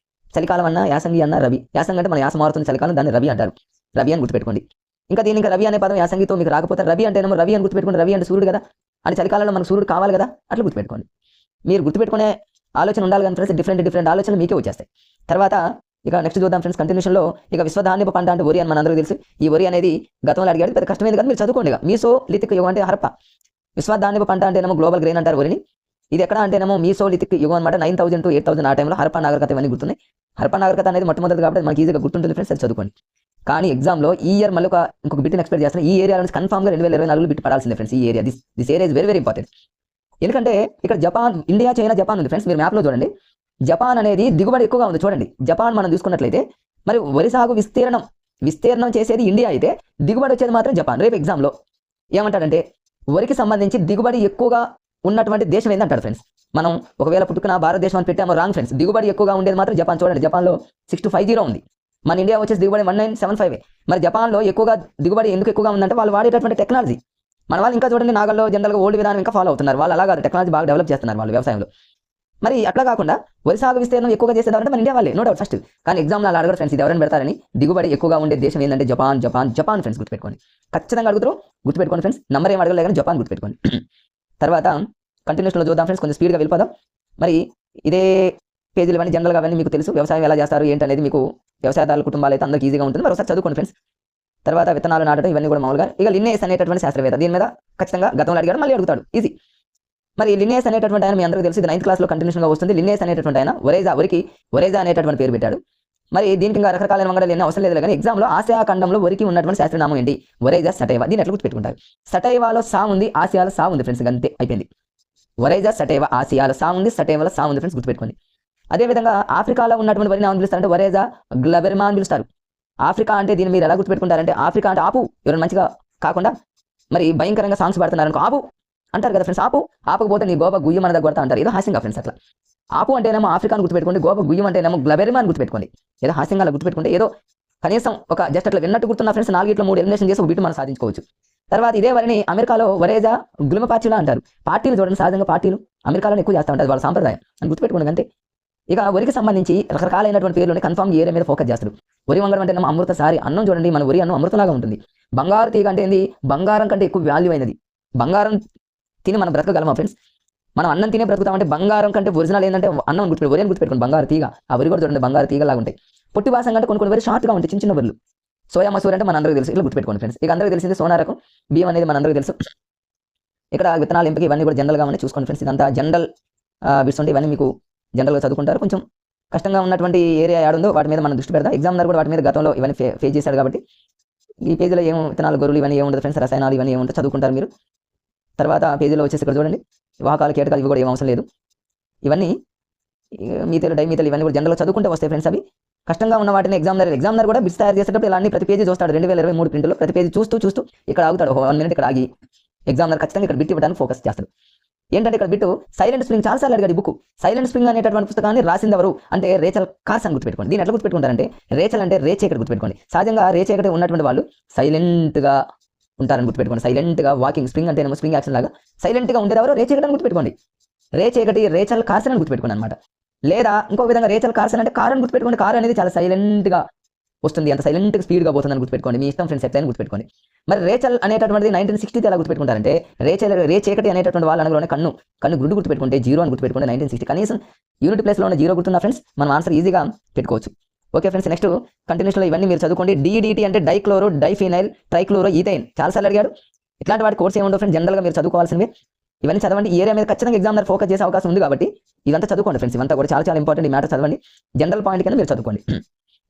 చలికాలం అన్న యాసంగి అన్న రవి. యాసంగి అంటే మన యాస మారుతుంది చలికాలం, దాన్ని రవి అంటారు. రవి అని గుర్తుపెట్టుకోండి. ఇంకా దీని ఇంకా రవి అనే పదం యాసంగితో మీకు రాకపోతే రవి అంటేనేమో రవి అని గుర్తుపెట్టుకోండి. రవి అంటే సూర్యుడు కదా, అంటే చలికాలంలో మనకు సూర్యుడు కావాలి కదా, అట్లా గుర్తుపెట్టుకోండి. మీరు గుర్తుపెట్టుకునే ఆలోచన ఉండాలి కానీ ఫ్రెండ్స్, డిఫరెంట్ ఆలోచనలు మీకే వచ్చేస్తాయి. తర్వాత ఇక నెక్స్ట్ చూద్దాం ఫ్రెండ్స్ కంటిన్యూషన్లో. ఇక విశ్వధాన్యపు పంట అంటే వరి అని మనందరికీ తెలుసు. ఈ వరి అనేది గతంలో అడిగాడు, పెద్ద కష్టమైంది కదా, మీరు చదువుకోండి. మీసో లిథిక్ యుగం అంటే హరప్ప. విశ్వధాన్యపు పంట అంటేనేమో గ్లోబల్ గ్రెయిన్ అంటారు వరిని. ఇది ఎక్కడ అంటేనేమో మీసో లిథిక్ యుగం అనమాట. 9000 to 8000 ఆ టైంలో హరప్ప నాగరికత ఇవన్నీ గుర్తున్నాయి. హరప్ప నాగరికత అనేది మొట్టమొదటి కాబట్టి మనకి ఈజీగా గుర్తుంటుంది ఫ్రెండ్స్, అది చదువుకోండి. కానీ ఎగ్జామ్లో ఈ ఇయర్ మళ్ళీ ఇంకొక బిట్ని ఎక్స్పెక్ట్ చేస్తాను. ఈ ఏరియా నుంచి కన్ఫామ్గా 2024 బిట్ పడాల్సిందే ఫ్రెండ్స్. ఈ area this area is very important. ఎందుకంటే ఇక్కడ జపాన్, ఇండియా, చైనా, జపాన్ ఉంది ఫ్రెండ్స్. మీరు మ్యాప్లో చూడండి, జపాన్ అనేది దిగుబడి ఎక్కువగా ఉంది చూడండి. జపాన్ మనం చూసుకున్నట్లయితే మరి వరి సాగు విస్తీర్ణం చేసేది ఇండియా అయితే దిగుబడి వచ్చేది మాత్రం జపాన్. రేపు ఎగ్జామ్లో ఏమంటాడంటే వరికి సంబంధించి దిగుబడి ఎక్కువగా ఉన్నటువంటి దేశం ఏంటంటాడు ఫ్రెండ్స్. మనం ఒకవేళ పుట్టుకున్న భారతదేశం అని పెట్టామో రాంగ్ ఫ్రెండ్స్. దిగుబడి ఎక్కువగా ఉండేది మాత్రం జపాన్. చూడండి, జపాన్లో 6250 ఉంది. మన ఇండియా వచ్చేసి దిగుబడి 1975. మరి జపాన్లో ఎక్కువగా దిగుబడి ఎందుకు ఎక్కువగా ఉందంటే వాళ్ళు వాడేటటువంటి టెక్నాలజీ. మన వాళ్ళు ఇంకా చూడండి, నాగల్లో జనరల్గా ఓల్డ్ విధానం ఇంకా ఫాలో అవుతున్నారు. వాళ్ళు అలాగా టెక్నాలజీ బాగా డెవలప్ చేస్తున్నారు వాళ్ళు వ్యవసాయంలో. మరి అట్లా కాకుండా వరి సాగు విస్తీర్ణం ఎక్కువగా చేసేదారంటే మన ఇండియా వాళ్ళే, నో డౌట్. ఫస్ట్ కానీ ఎగ్జామ్లో అలా అడగరు ఫ్రెండ్స్, ఇది ఎవరైనా పెడతారని. దిగుబడి ఎక్కువగా ఉండే దేశం ఏంటంటే జపాన్ ఫ్రెండ్స్. గుర్తుపెట్టుకోండి, ఖచ్చితంగా అడుగుతారు, గుర్తుపెట్టుకోండి ఫ్రెండ్స్. నంబర్ ఏం అడగలేదు కానీ జపాన్ గుర్తుపెట్టుకోండి. తర్వాత కంటిన్యూషన్లో చూద్దాం ఫ్రెండ్స్, కొంచెం స్పీడ్గా వెళ్ళిపోదాం. మరి ఇదే పేజీలు ఇవన్నీ జనరల్గా అవన్నీ మీకు తెలుసు. వ్యవసాయం ఎలా చేస్తారు ఏంటి అనేది మీకు వ్యవసాయదారుల కుటుంబాలు అయితే అందరికీ ఈజీగా ఉంటుంది. మరోసారి చదువుకోండి ఫ్రెండ్స్. తర్వాత విత్తనాలు నాటడం ఇవన్నీ కూడా మామూలుగా. ఇక లిన్నేయస్ అనేటటువంటి శాస్త్రవేత్త, దీని మీద ఖచ్చితంగా గతంలో అడిగాడు, మళ్ళీ అడుగుతాడు, ఈజీ. మరి లిన్నేయస్ అనేటటువంటి ఆయన మీ అందరికీ తెలుసు, ఇది 9th క్లాస్లో కంటిన్యూషన్గా వస్తుంది. లిన్నేయస్ అనేటటువంటి ఆయన వరేజా అనేటటువంటి పేరు పెట్టాడు. మరి దీనికి ఇంకా రకరకాలైన వంగడాలు ఎన్ని అవసరం లేదు కానీ ఎగ్జామ్లో ఆసియా ఖండంలో వరికి ఉన్నటువంటి శాస్త్రనామం ఏంటి? వరేజా సటైవా. దీన్ని ఎట్లా గుర్తుపెట్టుకుంటారు? సటైవాలో సా ఉంది, ఆసియాలో సా ఉంది ఫ్రెండ్స్, అంతే అయిపోయింది. వరేజా సటైవా, ఆసియాలో సా ఉంది, సటైవాలో సా ఉంది ఫ్రెండ్స్, గుర్తుపెట్టుకోండి. అదేవిధంగా ఆఫ్రికాలో ఉన్నటువంటి వరిని ఏమని పిలుస్తారంటే వరేజా గ్లబెర్మా అని పిలుస్తారు. ఆఫ్రికా అంటే దీన్ని మీరు ఎలా గుర్తుపెట్టుకుంటారంటే ఆఫ్రికా అంటే ఆపు, ఎవరైనా మంచిగా కాకుండా మరి భయంకరంగా సాంగ్స్ పాడుతున్నారు అనుకో ఆపు అంటారు కదా ఫ్రెండ్స్. ఆపకపోతే నీ గోప గుయ్యం అనేది కొడతా అంటారు, ఏదో హాస్యంగా ఫ్రెండ్స్. అట్లా ఆపు అంటేనేమో ఆఫ్రికాను గుర్తుపెట్టుకోండి, గోప గుయ్యం అంటేనేమో గ్లబెర్మా అని గుర్తుపెట్టుకోండి. ఏదో హాస్యంగా గుర్తుపెట్టుకుంటే ఏదో కనీసం ఒక జస్ట్ అట్లా విన్నట్టు గుర్తున్న ఫ్రెండ్స్. 4 ఎలిమినేషన్ చేసి ఒక బిట్ మనం సాధించుకోవచ్చు. తర్వాత ఇదే వరిని అమెరికాలో వరేజా గ్లుమపాచిలా అంటారు. పార్టీలు చూడండి, సహజంగా పార్టీలు అమెరికాలో ఎక్కువ చేస్తూ ఉంటారు, వాళ్ళ సాంప్రదాయం అని గుర్తుపెట్టుకోండి అంతే. ఇక వరికి సంబంధించి రకరకాలైనటువంటి పేర్లు కన్ఫామ్ ఏరియా మీద ఫోకస్ చేస్తారు. వరి వంగడం అంటే అమృత సారి అన్నం చూడండి, మన వరి అన్నం అమృతలాగా ఉంటుంది. బంగారు తీగ అంటే ఏంది? బంగారం కంటే ఎక్కువ వాల్యూ అయినది. బంగారం తిని మనం బ్రతకగలమా ఫ్రెండ్స్? మనం అన్నం తినే బ్రతుకుతామంటే బంగారం కంటే ఒరిజినల్ ఏంటంటే అన్నం వరి అని గుర్తుపెట్టుకోండి. బంగారు తీగ, ఆ వరి కూడా చూడండి బంగారు తీగ లాగా ఉంటాయి. పొట్టి భాసం కంటే కొన్ని వరి షార్ట్గా ఉంటాయి, చిన్న వరిలు. సోయా మసూర్ అంటే మన అందరికీ తెలుసు, ఇలా గుర్తుపెట్టుకోండి ఫ్రెండ్స్. ఇక అందరికీ తెలిసింది సోనా రకం బియ్యం అనేది మన అందరికీ తెలుసు. ఇక్కడ విత్తనాలు ఎంపిక ఇవన్నీ కూడా జనరల్గా ఉన్నాయి, చూసుకోండి ఫ్రెండ్స్. ఇదంతా జనరల్ బిట్స్ ఉంటాయి, ఇవన్నీ మీకు జనరల్గా చదువుకుంటారు. కొంచెం కష్టంగా ఉన్నటువంటి ఏరియా ఏడుందో వాటి మీద మనం దృష్టి పెడదాం. ఎగ్జామినర్ కూడా వాటి మీద గతంలో ఇవన్నీ ఫేస్ చేశాడు కాబట్టి ఈ పేజీలో ఏమో విత్తనాలు, గొర్రెలు ఇవన్నీ ఏముంటుంది ఫ్రెండ్స్, రసాయనాలు ఇవన్నీ ఏముంటుంది చదువుకుంటారు మీరు. తర్వాత పేజీలో వచ్చేసి ఇక్కడ చూడండి వాహకాలు, కీటకాలు ఇవి కూడా ఏం అవసరం లేదు. ఇవన్నీ మీతేలు, డైమీతలు ఇవన్నీ కూడా జనరల్గా చదువుకుంటే వస్తాయి ఫ్రెండ్స్. అవి కష్టంగా ఉన్న వాటిని ఎగ్జామినర్ కూడా బిట్స్ తయారు చేసేటప్పుడు ఇలా అన్ని ప్రతి పేజీ చూస్తాడు. 2023 ప్రింట్లో ప్రతి పేజీ చూస్తూ ఇక్కడ ఆగుతాడు, 1 minute ఇక్కడ ఆగి ఎగ్జామినర్ ఖచ్చితంగా ఇక్కడ బిట్ ఇవ్వడానికి ఫోకస్ చేస్తాడు. ఏంటంటే ఇక్కడ బిట్టు సైలెంట్ స్ప్రింగ్ చాలాసార్లు అడిగాడు. బుక్ సైలెంట్ స్ప్రింగ్ అనేటటువంటి పుస్తకాన్ని రాసింది ఎవరు అంటే రేచల్ కార్సన్ అని గుర్తుపెట్టుకోండి. దీన్ని ఎట్లా గుర్తుపెట్టుకుంటారంటే రేచల్ అంటే రేచేకటి గుర్తుపెట్టుకోండి. సహజంగా రేచేకటి ఉన్నటువంటి వాళ్ళు సైలెంట్గా ఉంటారని గుర్తుపెట్టుకోండి. సైలెంట్గా వాకింగ్, స్ప్రింగ్ అంటే స్ప్రింగ్ యాక్షన్ లాగా సైలెంట్గా ఉండేది ఎవరు? రేచేకటి అని గుర్తుపెట్టుకోండి. రేచేకటి రేచల్ కార్సన్ అని గుర్తుపెట్టుకోండి అనమాట. లేదా ఇంకొక విధంగా రేచల్ కార్సన్ అంటే కార్ అని గుర్తుపెట్టుకోండి. కార్ అనేది చాలా సైలెంట్గా వస్తుంది, అంత సైలెంట్గా స్పీడ్గా పోతుందని గుర్తుపెట్టుకోండి. మీ ఇష్టం ఫ్రెండ్స్, ఎట్లయినా గుర్తుపెట్టుకోండి. మరి రేచల్ అనేటటువంటిది 1960 ఎలా గుర్తుపెట్టుకుంటారంటే రేచేకటి అనేటటువంటి వాళ్ళ అనగానే కన్ను గుడ్డు గుర్తుపెట్టుకుంటే 0 అని గుర్తుపెట్టుకుంటే 1960 కనీసం యూనిట్ ప్లేస్లో ఉన్న 0 గుర్తున్నా ఫ్రెండ్స్, మనం ఆన్సర్ ఈజీగా పెట్టుకోవచ్చు. ఓకే ఫ్రెండ్స్, నెక్స్ట్ కంటిన్యూషన్లో ఇవన్నీ మీరు చదువుకోండి. DDT అంటే డైక్లోరో డైఫినైల్ ట్రైక్లోరో ఈథైన్ చాలాసార్లు అడిగాడు. ఇట్లాంటి వాటి కోర్స్ ఏముండవు ఫ్రెండ్స్, జనరల్గా మీరు చదువుకోవాల్సినవి ఇవన్నీ చదవండి. ఈ ఏరియా మీద ఖచ్చితంగా ఎగ్జామినర్ ఫోకస్ చేసే అవకాశం ఉంది కాబట్టి ఇదంతా చదువుకోండి ఫ్రెండ్స్. ఇవంతా కూడా చాలా చాలా ఇంపార్టెంట్. ఈ మ్యాటర్ చదవండి, జనరల్ పాయింట్ కింద మీరు చదువుకోండి.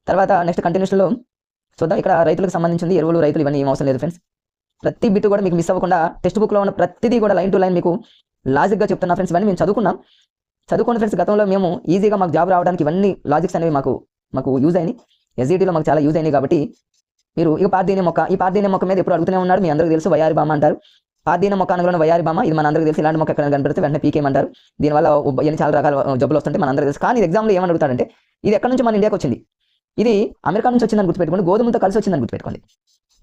తర్వాత నెక్స్ట్ కంటిన్యూషన్లో చూద్దాం. ఇక్కడ రైతులకు సంబంధించింది ఎరువులు, రైతులు ఇవన్నీ ఏం అవసరం లేదు ఫ్రెండ్స్. ప్రతి బిట్ కూడా మీకు మిస్ అవ్వకుండా టెక్స్ట్ బుక్లో ఉన్న ప్రతిదీ కూడా లైన్ టు లైన్ మీకు లాజిక్గా చెప్తున్నా ఫ్రెండ్స్. ఇవన్నీ మేము చదువుకోండి ఫ్రెండ్స్. గతంలో మేము ఈజీగా మాకు జాబ్ రావడానికి ఇవన్నీ లాజిక్స్ అనేవి మాకు యూజ్ అయినాయి. ఎస్జిటీలో మాకు చాలా యూజ్ అయినాయి. కాబట్టి మీరు ఇక ఈ పార్థీనియం మొక్క మీద ఎప్పుడు అడుగుతూనే ఉన్నాడు. మీ అందరికీ తెలుసు వయారి బామ అంటారు. పార్థీనియం మొక్క అనగానే వయారి బామ, ఇది మన అందరికీ తెలుసు. ఇలాంటి మొక్క ఎక్కడ కనిపెడితే వెంటనే పీకేమంటారు. దీనివల్ల ఎన్ని చాలా రకాల జబ్బులు వస్తుంటే మన అందరికీ తెలుసు. కానీ ఎగ్జామ్లో ఏమని అడుగుతాడంటే ఇది ఎక్కడి నుంచి మన ఇండియాకి వచ్చింది, ఇది అమెరికా నుంచి వచ్చిందని గుర్తుపెట్టుకోండి, గోధుమతో కలిసి వచ్చిందని గుర్తుపెట్టుకోండి.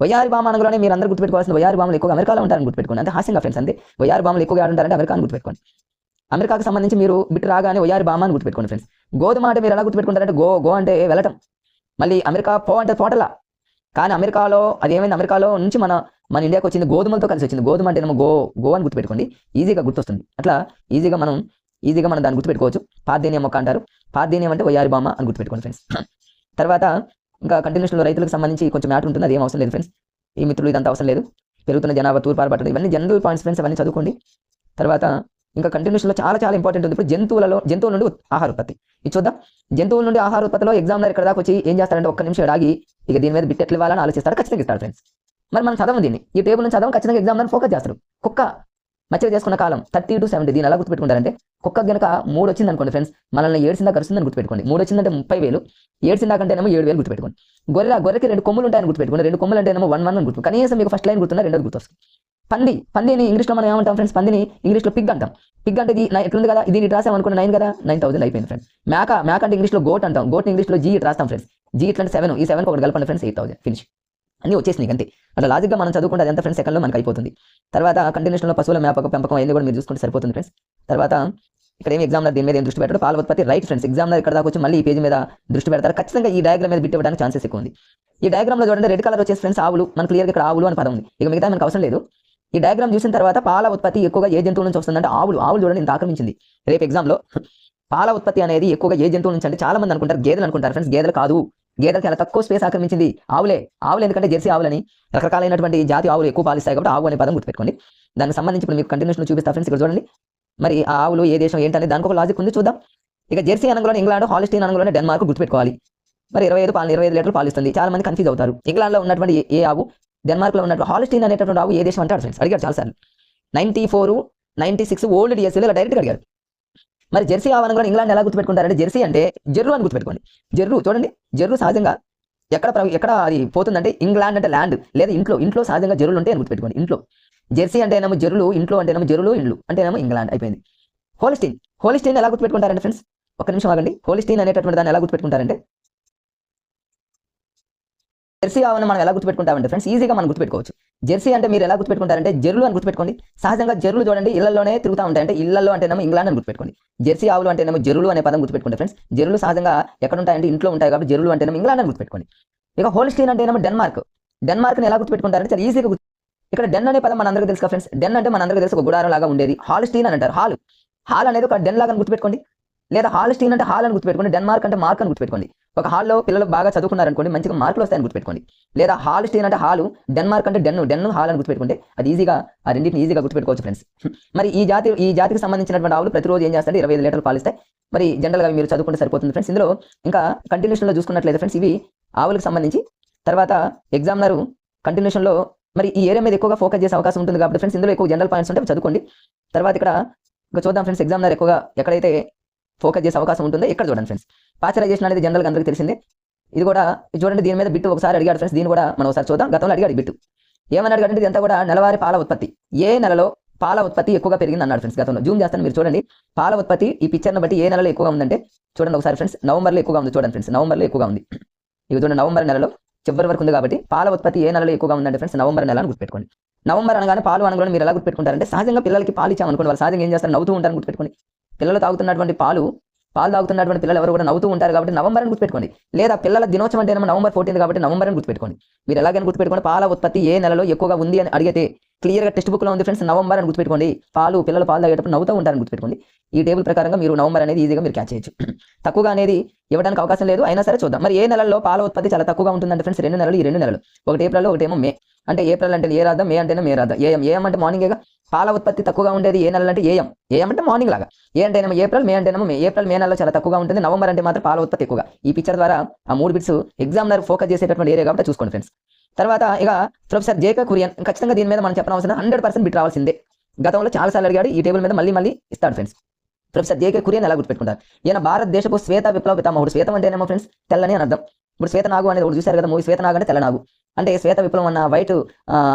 వయారి బామ అనగానే మీరు అందరూ గుర్తుపెట్టుకోవాల్సిన వయారి బామలు ఎక్కువగా అమెరికాలో ఉంటారని గుర్తుపెట్టుకోండి. అంటే హాస్యంగా ఫ్రెండ్స్, అంతే వయారి బామలు ఎక్కువగా ఉంటారంటే అమెరికా అని గుర్తుపెట్టుకోండి. అమెరికాకి సంబంధించి మీరు బిట్ రాగానే వయారి బామ అని గుర్తుపెట్టుకోండి ఫ్రెండ్స్. గోధుమ అంటే మీరు ఎలా గుర్తుపెట్టుకుంటారంటే గో అంటే వెళ్ళటం, మళ్ళీ అమెరికా అంటే పోటలా. కానీ అమెరికాలో అది ఏమైంది, అమెరికాలో నుంచి మన ఇండియాకి వచ్చింది గోధుమలతో కలిసి వచ్చింది. గోధుమ అంటే ఏమో గో అని గుర్తుపెట్టుకోండి, ఈజీగా గుర్తొస్తుంది. అట్లా ఈజీగా మనం దాన్ని గుర్తుపెట్టుకోవచ్చు. పార్థేనియం మొక్క అంటారు, పార్థేనియం అంటే వయారి బామ అని గుర్తుపెట్టుకోండి ఫ్రెండ్స్. తర్వాత ఇంకా కంటిన్యూషన్లో రైతులకు సంబంధించి కొంచెం మ్యాటర్ ఉంటుంది, అది ఏం అవసరం లేదు ఫ్రెండ్స్. ఈ మిత్రులు ఇదంతా అవసరం లేదు. పెరుగుతున్న జనాభా, తూర్పారు పట్టడం, ఇవన్నీ జనరల్ పాయింట్స్ ఫ్రెండ్స్, అవన్నీ చదువుకోండి. తర్వాత ఇంకా కంటిన్యూషన్లో చాలా చాలా ఇంపార్టెంట్ ఉంది. ఇప్పుడు జంతువుల నుండి ఆహార ఉత్పత్తి ఇది చూద్దాం. జంతువుల నుండి ఆహార ఉత్పత్తిలో ఎగ్జామినర్ ఇక్కడ దాకా వచ్చి ఏం చేస్తారంటే ఒక్క నిమిషం ఆగి ఇక దీని మీద బిట్ ఎట్లా ఇవ్వాలని ఆలోచిస్తాడు, ఖచ్చితంగా ఇస్తాడు ఫ్రెండ్స్. మరి మనం చదవం దీన్ని, ఈ టేబుల్ నుంచి చదవం, ఖచ్చితంగా ఎగ్జామినర్ ఫోకస్ చేస్తారు. కుక్క మచ్చగా చేసుకున్న కాలం 30 to 70, దీన్ని ఎలా గుర్తుపెట్టుకుంటారంటే కుక్క గనక 3 వచ్చింది అనుకోండి ఫ్రెండ్స్, మనల్ని 7 దాకా కరుస్తుందని గుర్తుపెట్టుకోండి. 3 వచ్చిందంటే 30,000, 7 దాకంటేనేమో 7,000 గుర్తుపెట్టుకోండి. గొర్రెకి 2 కొమ్ములు ఉంటాయని గుర్తుపెట్టుకోండి, 2 కొమ్ములు అంటేనేమో 1 అని గుర్తు. కనీసం మీకు ఫస్ట్ లైన్ గుర్తున్నా, రెండోది గుర్తొస్తుంది. పందిని ఇంగ్లీష్లో మనం ఏమంటాం ఫ్రెండ్స్, పందిని ఇంగ్లీష్లో పిగ్ అంటాం. పిగ్ అంటే ఇది ఎట్లుంది కదా, ఇది ఇటు రాసాం అనుకున్న 9 కదా, 9,000 అయిపోయింది ఫ్రెండ్స్. మేక అంటే ఇంగ్లీష్లో గోట్ అంటాం, గోట్ ఇంగ్లీష్లో జీ ఇటు రాస్తాం ఫ్రెండ్స్. జీ ఇట్లా 7, ఈ 7 ఒకటి కలపండి ఫ్రెండ్స్, 8,000 ఫినిష్. అన్నీ వచ్చేసినాయి అంతే. అట్లా లాజిక్గా మనం చదువుకుంటే అది ఎంత ఫ్రెండ్స్ సెకండ్లో మనకు అయిపోతుంది. తర్వాత కంటిన్యూషన్లో పశువుల పెంపకం అన్నీ కూడా మీరు చూసుకుంటే సరిపోతుంది ఫ్రెండ్స్. తర్వాత ఇక్కడ ఏమి ఎగ్జామినర్ దీని మీద ఏం దృష్టి పెట్టాడు, పాల ఉత్పత్తి రైట్ ఫ్రెండ్స్. ఎగ్జామినర్ ఇక్కడ దాకా వచ్చి మళ్ళీ ఈ పేజీ మీద దృష్టి పెడతారు. ఖచ్చితంగా ఈ డయాగ్రామ్ మీద బిట్ ఇవ్వడానికి ఛాన్సెస్ ఎక్కువ ఉంది. ఈ డయాగ్రామ్లో చూడండి రెడ్ కలర్ వచ్చేసి ఫ్రెండ్స్ ఆవులు, మన క్లియర్గా ఇక్కడ ఆవులు అని పదం ఉంది. ఇక మిగతా మనకు అవసరం లేదు. ఈ డయాగ్రామ్ చూసిన తర్వాత పాల ఉత్పత్తి ఎక్కువగా ఏ జంతువుల నుంచి వస్తుందంటే ఆవులు చూడండి ఇంత ఆక్రమించింది. రేపు ఎగ్జామ్లో పాల ఉత్పత్తి అనేది ఎక్కువగా ఏ జంతువుల నుంచి అంటే చాలా మంది అనుకుంటారు గేదెలు అనుకుంటారు ఫ్రెండ్స్. గేదెలు కాదు, గేదెలు చాలా తక్కువ స్పేస్ ఆక్రమించింది ఆవులే. ఎందుకంటే జెర్సీ ఆవులని రకరకాలైనటువంటి జాతి ఆవులు ఎక్కువ పాలిస్తాయి కాబట్టి ఆవు అనే పదం గుర్తుపెట్టుకోండి. దానికి సంబంధించి ఇప్పుడు మీకు కంటిన్యూషన్ చూపిస్తా ఫ్రెండ్స్. ఇక్కడ చూడండి మరి ఆ ఆవులు ఏ దేశం ఏంటనే దానికి ఒక లాజిక్ ఉంది, చూద్దాం. ఇక జెర్సీ అనగానే ఇంగ్లాండ్, హాలిస్టీన్ అనగానే డెన్మార్క్ గుర్తుపెట్టుకోవాలి. మరి 25 లీటర్లు పాలిస్తుంది. చాలా మంది కన్ఫ్యూజ్ అవుతారు. ఇంగ్లాండ్లో ఉన్నటువంటి ఏ ఆవు, డెన్మార్క్లో ఉన్నటువంటి హాలిస్టీన్ అనేటటువంటి ఆవు ఏ దేశం అంటారు ఫ్రెండ్స్, అడిగారు చాలాసార్లు. 94, 96 ఓల్డ్ డిఎస్సీలో ఇలా డైరెక్ట్గా అడిగారు. మరి జెర్సీ ఆవు అనగానే ఇంగ్లాండ్ ఎలా గుర్తుపెట్టుకుంటారంటే జెర్సీ అంటే జెర్రు అని గుర్తుపెట్టుకోండి. జెర్రు చూడండి, జెర్రు సహజంగా ఎక్కడ అది పోతుందంటే ఇంగ్లాండ్ అంటే ల్యాండ్ లేదా ఇంట్లో సహజంగా జెర్రులు ఉంటాయి అని గుర్తుపెట్టుకోండి. ఇంట్లో జెర్సీ అంటేనేమో జెర్రులు, ఇంట్లో అంటేనేమో జెర్రులు, ఇల్లు అంటేనేమో ఇంగ్లాండ్ అయిపోయింది. హోలిస్టీన్ ఎలా గుర్తుపెట్టుకుంటారంటే ఫ్రెండ్స్, ఒక నిమిషం ఆగండి. హోలిస్టీన్ అనేటటువంటి దాన్ని ఎలా గుర్తుపెట్టుకుంటారంటే జెర్సీ ఆవును మనం ఎలా గుర్తుపెట్టుకుంటామంటే ఫ్రెండ్స్ ఈజీగా మనం గుర్తుపెట్టుకోవచ్చు. జెర్సీ అంటే మీరు ఎలా గుర్తుపెట్టుకుంటారంటే జెర్రులు అని గుర్తుపెట్టుకోండి. సహజంగా జెర్రులు చూడండి ఇళ్లలోనే తిరుగుతూ ఉంటాయి, అంటే ఇళ్లలో అంటేనేమో ఇంగ్లాండ్ అని గుర్తుపెట్టుకోండి. జెర్సీ ఆవులు అంటేనేమో జెర్రులు అనే పదం గుర్తుపెట్టుకోండి ఫ్రెండ్స్. జెర్రులు సహజంగా ఎక్కడ ఉంటాయంటే ఇంట్లో ఉంటాయి కాబట్టి జెర్రులు అంటేనేమో ఇంగ్లాండ్ అని గుర్తుపెట్టుకోండి. ఇక హోలిస్టీన్ అంటేనేమో డెన్మార్క్ని ఎలా గుర్తుపెట్టుకుంటారంటే చాలా ఈజీగా ఇక్కడ డెన్ అనే పదం మన అందరికీ తెలుసు ఫ్రెండ్స్. డెన్ అంటే మన అందరికీ తెలుసు ఒక గుడారం లాగా ఉండేది. హాలిస్టీన్ అని అంటారు. హాల్ అనేది ఒక డెన్ లాగా గుర్తుపెట్టుకోండి, లేదా హాలిస్టీన్ అంటే హాల్ అని గుర్తుపెట్టుకోండి. డెన్మార్క్ అంటే మార్క్ అని గుర్తుపెట్టుకోండి. ఒక హాల్లో పిల్లలు బాగా చదువుకున్నారనుకోండి మంచిగా మార్కులు వస్తాయని గుర్తుపెట్టుకోండి. లేదా హాలిస్టీన్ అంటే హాలు, డెన్మార్క్ అంటే డెన్ను హాల్ అని గుర్తుపెట్టుకుంటే అది ఈజీగా ఆ రెండింటిని ఈజీగా గుర్తుపెట్టుకోవచ్చు ఫ్రెండ్స్. మరి ఈ జాతికి సంబంధించినటువంటి ఆవులు ప్రతిరోజు ఏం చేస్తాయంటే 25 లీటర్లు పాలిస్తాయి. మరి జనరల్గా మీరు చదువుకుంటే సరిపోతుంది ఫ్రెండ్స్. ఇందులో ఇంకా కంటిన్యూషన్లో చూసుకున్నట్లయితే ఫ్రెండ్స్ ఇవి ఆవులకు సంబంధించి. తర్వాత ఎగ్జామినర్ కంటిన్యూషన్లో మరి ఈ ఏరియా మీద ఎక్కువగా ఫోకస్ చేసే అవకాశం ఉంటుంది కాబట్టి ఫ్రెండ్స్ ఇందులో ఎక్కువ జనరల్ పాయింట్స్ ఉంటే చదువుకోండి. తర్వాత ఇక్కడ ఇంకా చూద్దాం ఫ్రెండ్స్, ఎగ్జామినర్ ఎక్కువగా ఎక్కడైతే ఫోకస్ చేసే అవకాశం ఉంటుందో ఇక్కడ చూడండి ఫ్రెండ్స్. పాశ్చరైజేషన్ అనేది జనరల్గా అందరికీ తెలిసిందే. ఇది కూడా చూడండి, దీని మీద బిట్టు ఒకసారి అడిగాడు ఫ్రెండ్స్. దీన్ని కూడా మనం ఒకసారి చూద్దాం. గతంలో అడిగాడు బిట్టు ఏమని అడిగాడంటే ఇదంతా కూడా నెలవారీ పాల ఉత్పత్తి, ఏ నెలలో పాల ఉత్పత్తి ఎక్కువగా పెరిగింది అన్నాడు ఫ్రెండ్స్. గతంలో జూమ్ చేస్తాను మీరు చూడండి. పాల ఉత్పత్తి ఈ పిక్చర్ని బట్టి ఏ నెలలో ఎక్కువగా ఉందంటే చూడండి ఒకసారి ఫ్రెండ్స్. నవంబర్లో ఎక్కువగా ఉంది చూడండి ఫ్రెండ్స్. నవంబర్లో ఎక్కువగా ఉంది. ఇవి చూడండి నవంబర్ నెలలో చివరి వరకు ఉంది కాబట్టి పాల ఉత్పత్తి ఏ నెలలో ఎక్కువగా ఉందంటే ఫ్రెండ్స్ నవంబర్ నెల అని గుర్తుపెట్టుకోండి. నవంబర్ అనగానే పాలు అనగానే మీరు ఎలా గుర్తుపెట్టుకుంటారంటే సహజంగా పిల్లలకి పాలు ఇచ్చామనుకోండి, వాళ్ళు సహజంగా ఏం చేస్తారు నవ్వుతూ ఉంటారని గుర్తుపెట్టుకోండి. పిల్లలు తాగుతున్నటువంటి పాలు తాగుతున్నటువంటి పిల్లలు ఎవరు కూడా నవ్వుతూ ఉంటారు కాబట్టి నవంబర్ అని గుర్తుపెట్టుకోండి. లేదా పిల్లల దినోత్సవం అంటే నవంబర్ 14 కాబట్టి నవంబర్ అని గుర్తుపెట్టుకోండి. మీరు ఎలాగైనా గుర్తుపెట్టుకోండి. పాల ఉత్పత్తి ఏ నెలలో ఎక్కువగా ఉంది అని అడిగితే క్లియర్గా టెక్స్ట్ బుక్లో ఉంది ఫ్రెండ్స్ నవంబర్ అని గుర్తుపెట్టుకోండి. పిల్లలు పాలు తాగేటప్పుడు నవ్వుతూ ఉంటారని గుర్తుపెట్టుకోండి. ఈ టేబుల్ ప్రకారంగా మీరు నవంబర్ అనేది ఈజీగా మీరు క్యాచ్ చేయొచ్చు. తక్కువగా అనేది ఇవ్వడానికి అవకాశం లేదు, అయినా సరే చూద్దాం. మరి ఏ నెలలో పాల ఉత్పత్తి చాలా తక్కువగా ఉంటుందంటే ఫ్రెండ్స్ 2 నెలలు. ఈ 2 నెలలు ఒకటి ఏప్రిల్లో ఒకటేమో మే. అంటే ఏప్రిల్ అంటే ఏ రాద్దాం, మే అంటేనే మే రాద్దాం. ఏఎం అంటే మార్నింగేగా. పాల ఉత్పత్తి తక్కువగా ఉండేది ఏ నెల అంటే ఏఎం అంటే మార్నింగ్ లాగా. ఏ అంటేనేమో ఏప్రిల్, మే అంటేనేమో మే. ఏప్రిల్, మే నెలలో చాలా తక్కువగా ఉంటుంది. నవంబర్ అంటే మాత్రం పాల ఉత్పత్తి ఎక్కువగా. ఈ పిక్చర్ ద్వారా ఆ 3 బిట్స్ ఎగ్జామినర్ ఫోకస్ చేసేటటువంటి ఏరియా కాబట్టి చూసుకోండి ఫ్రెండ్స్. తర్వాత ఇక ప్రొఫెసర్ జేకే కురియన్, ఖచ్చితంగా దీని మీద మనం చెప్పనవసరం 100% బిట్ రావాల్సిందే. గతంలో చాలాసార్లు అడిగాడు, ఈ టేబుల్ మీద మళ్ళీ మళ్ళీ ఇస్తాడు ఫ్రెండ్స్. ప్రొఫెసర్ జేకే కురియన్ ఎలా గుర్తుపెట్టుకుంటారు? ఈయన భారతదేశపు శ్వేత విప్లవ పితామహుడు. శ్వేతం అంటే ఏమో ఫ్రెండ్స్ తెల్లని అని అర్థం. ఇప్పుడు శ్వేతనాగు అనేది ఒకటి చూశారు కదా మూవీ, శ్వేతనాగు అంటే తెల్లనాగు. అంటే శ్వేత విప్లవం అన్న, వైట్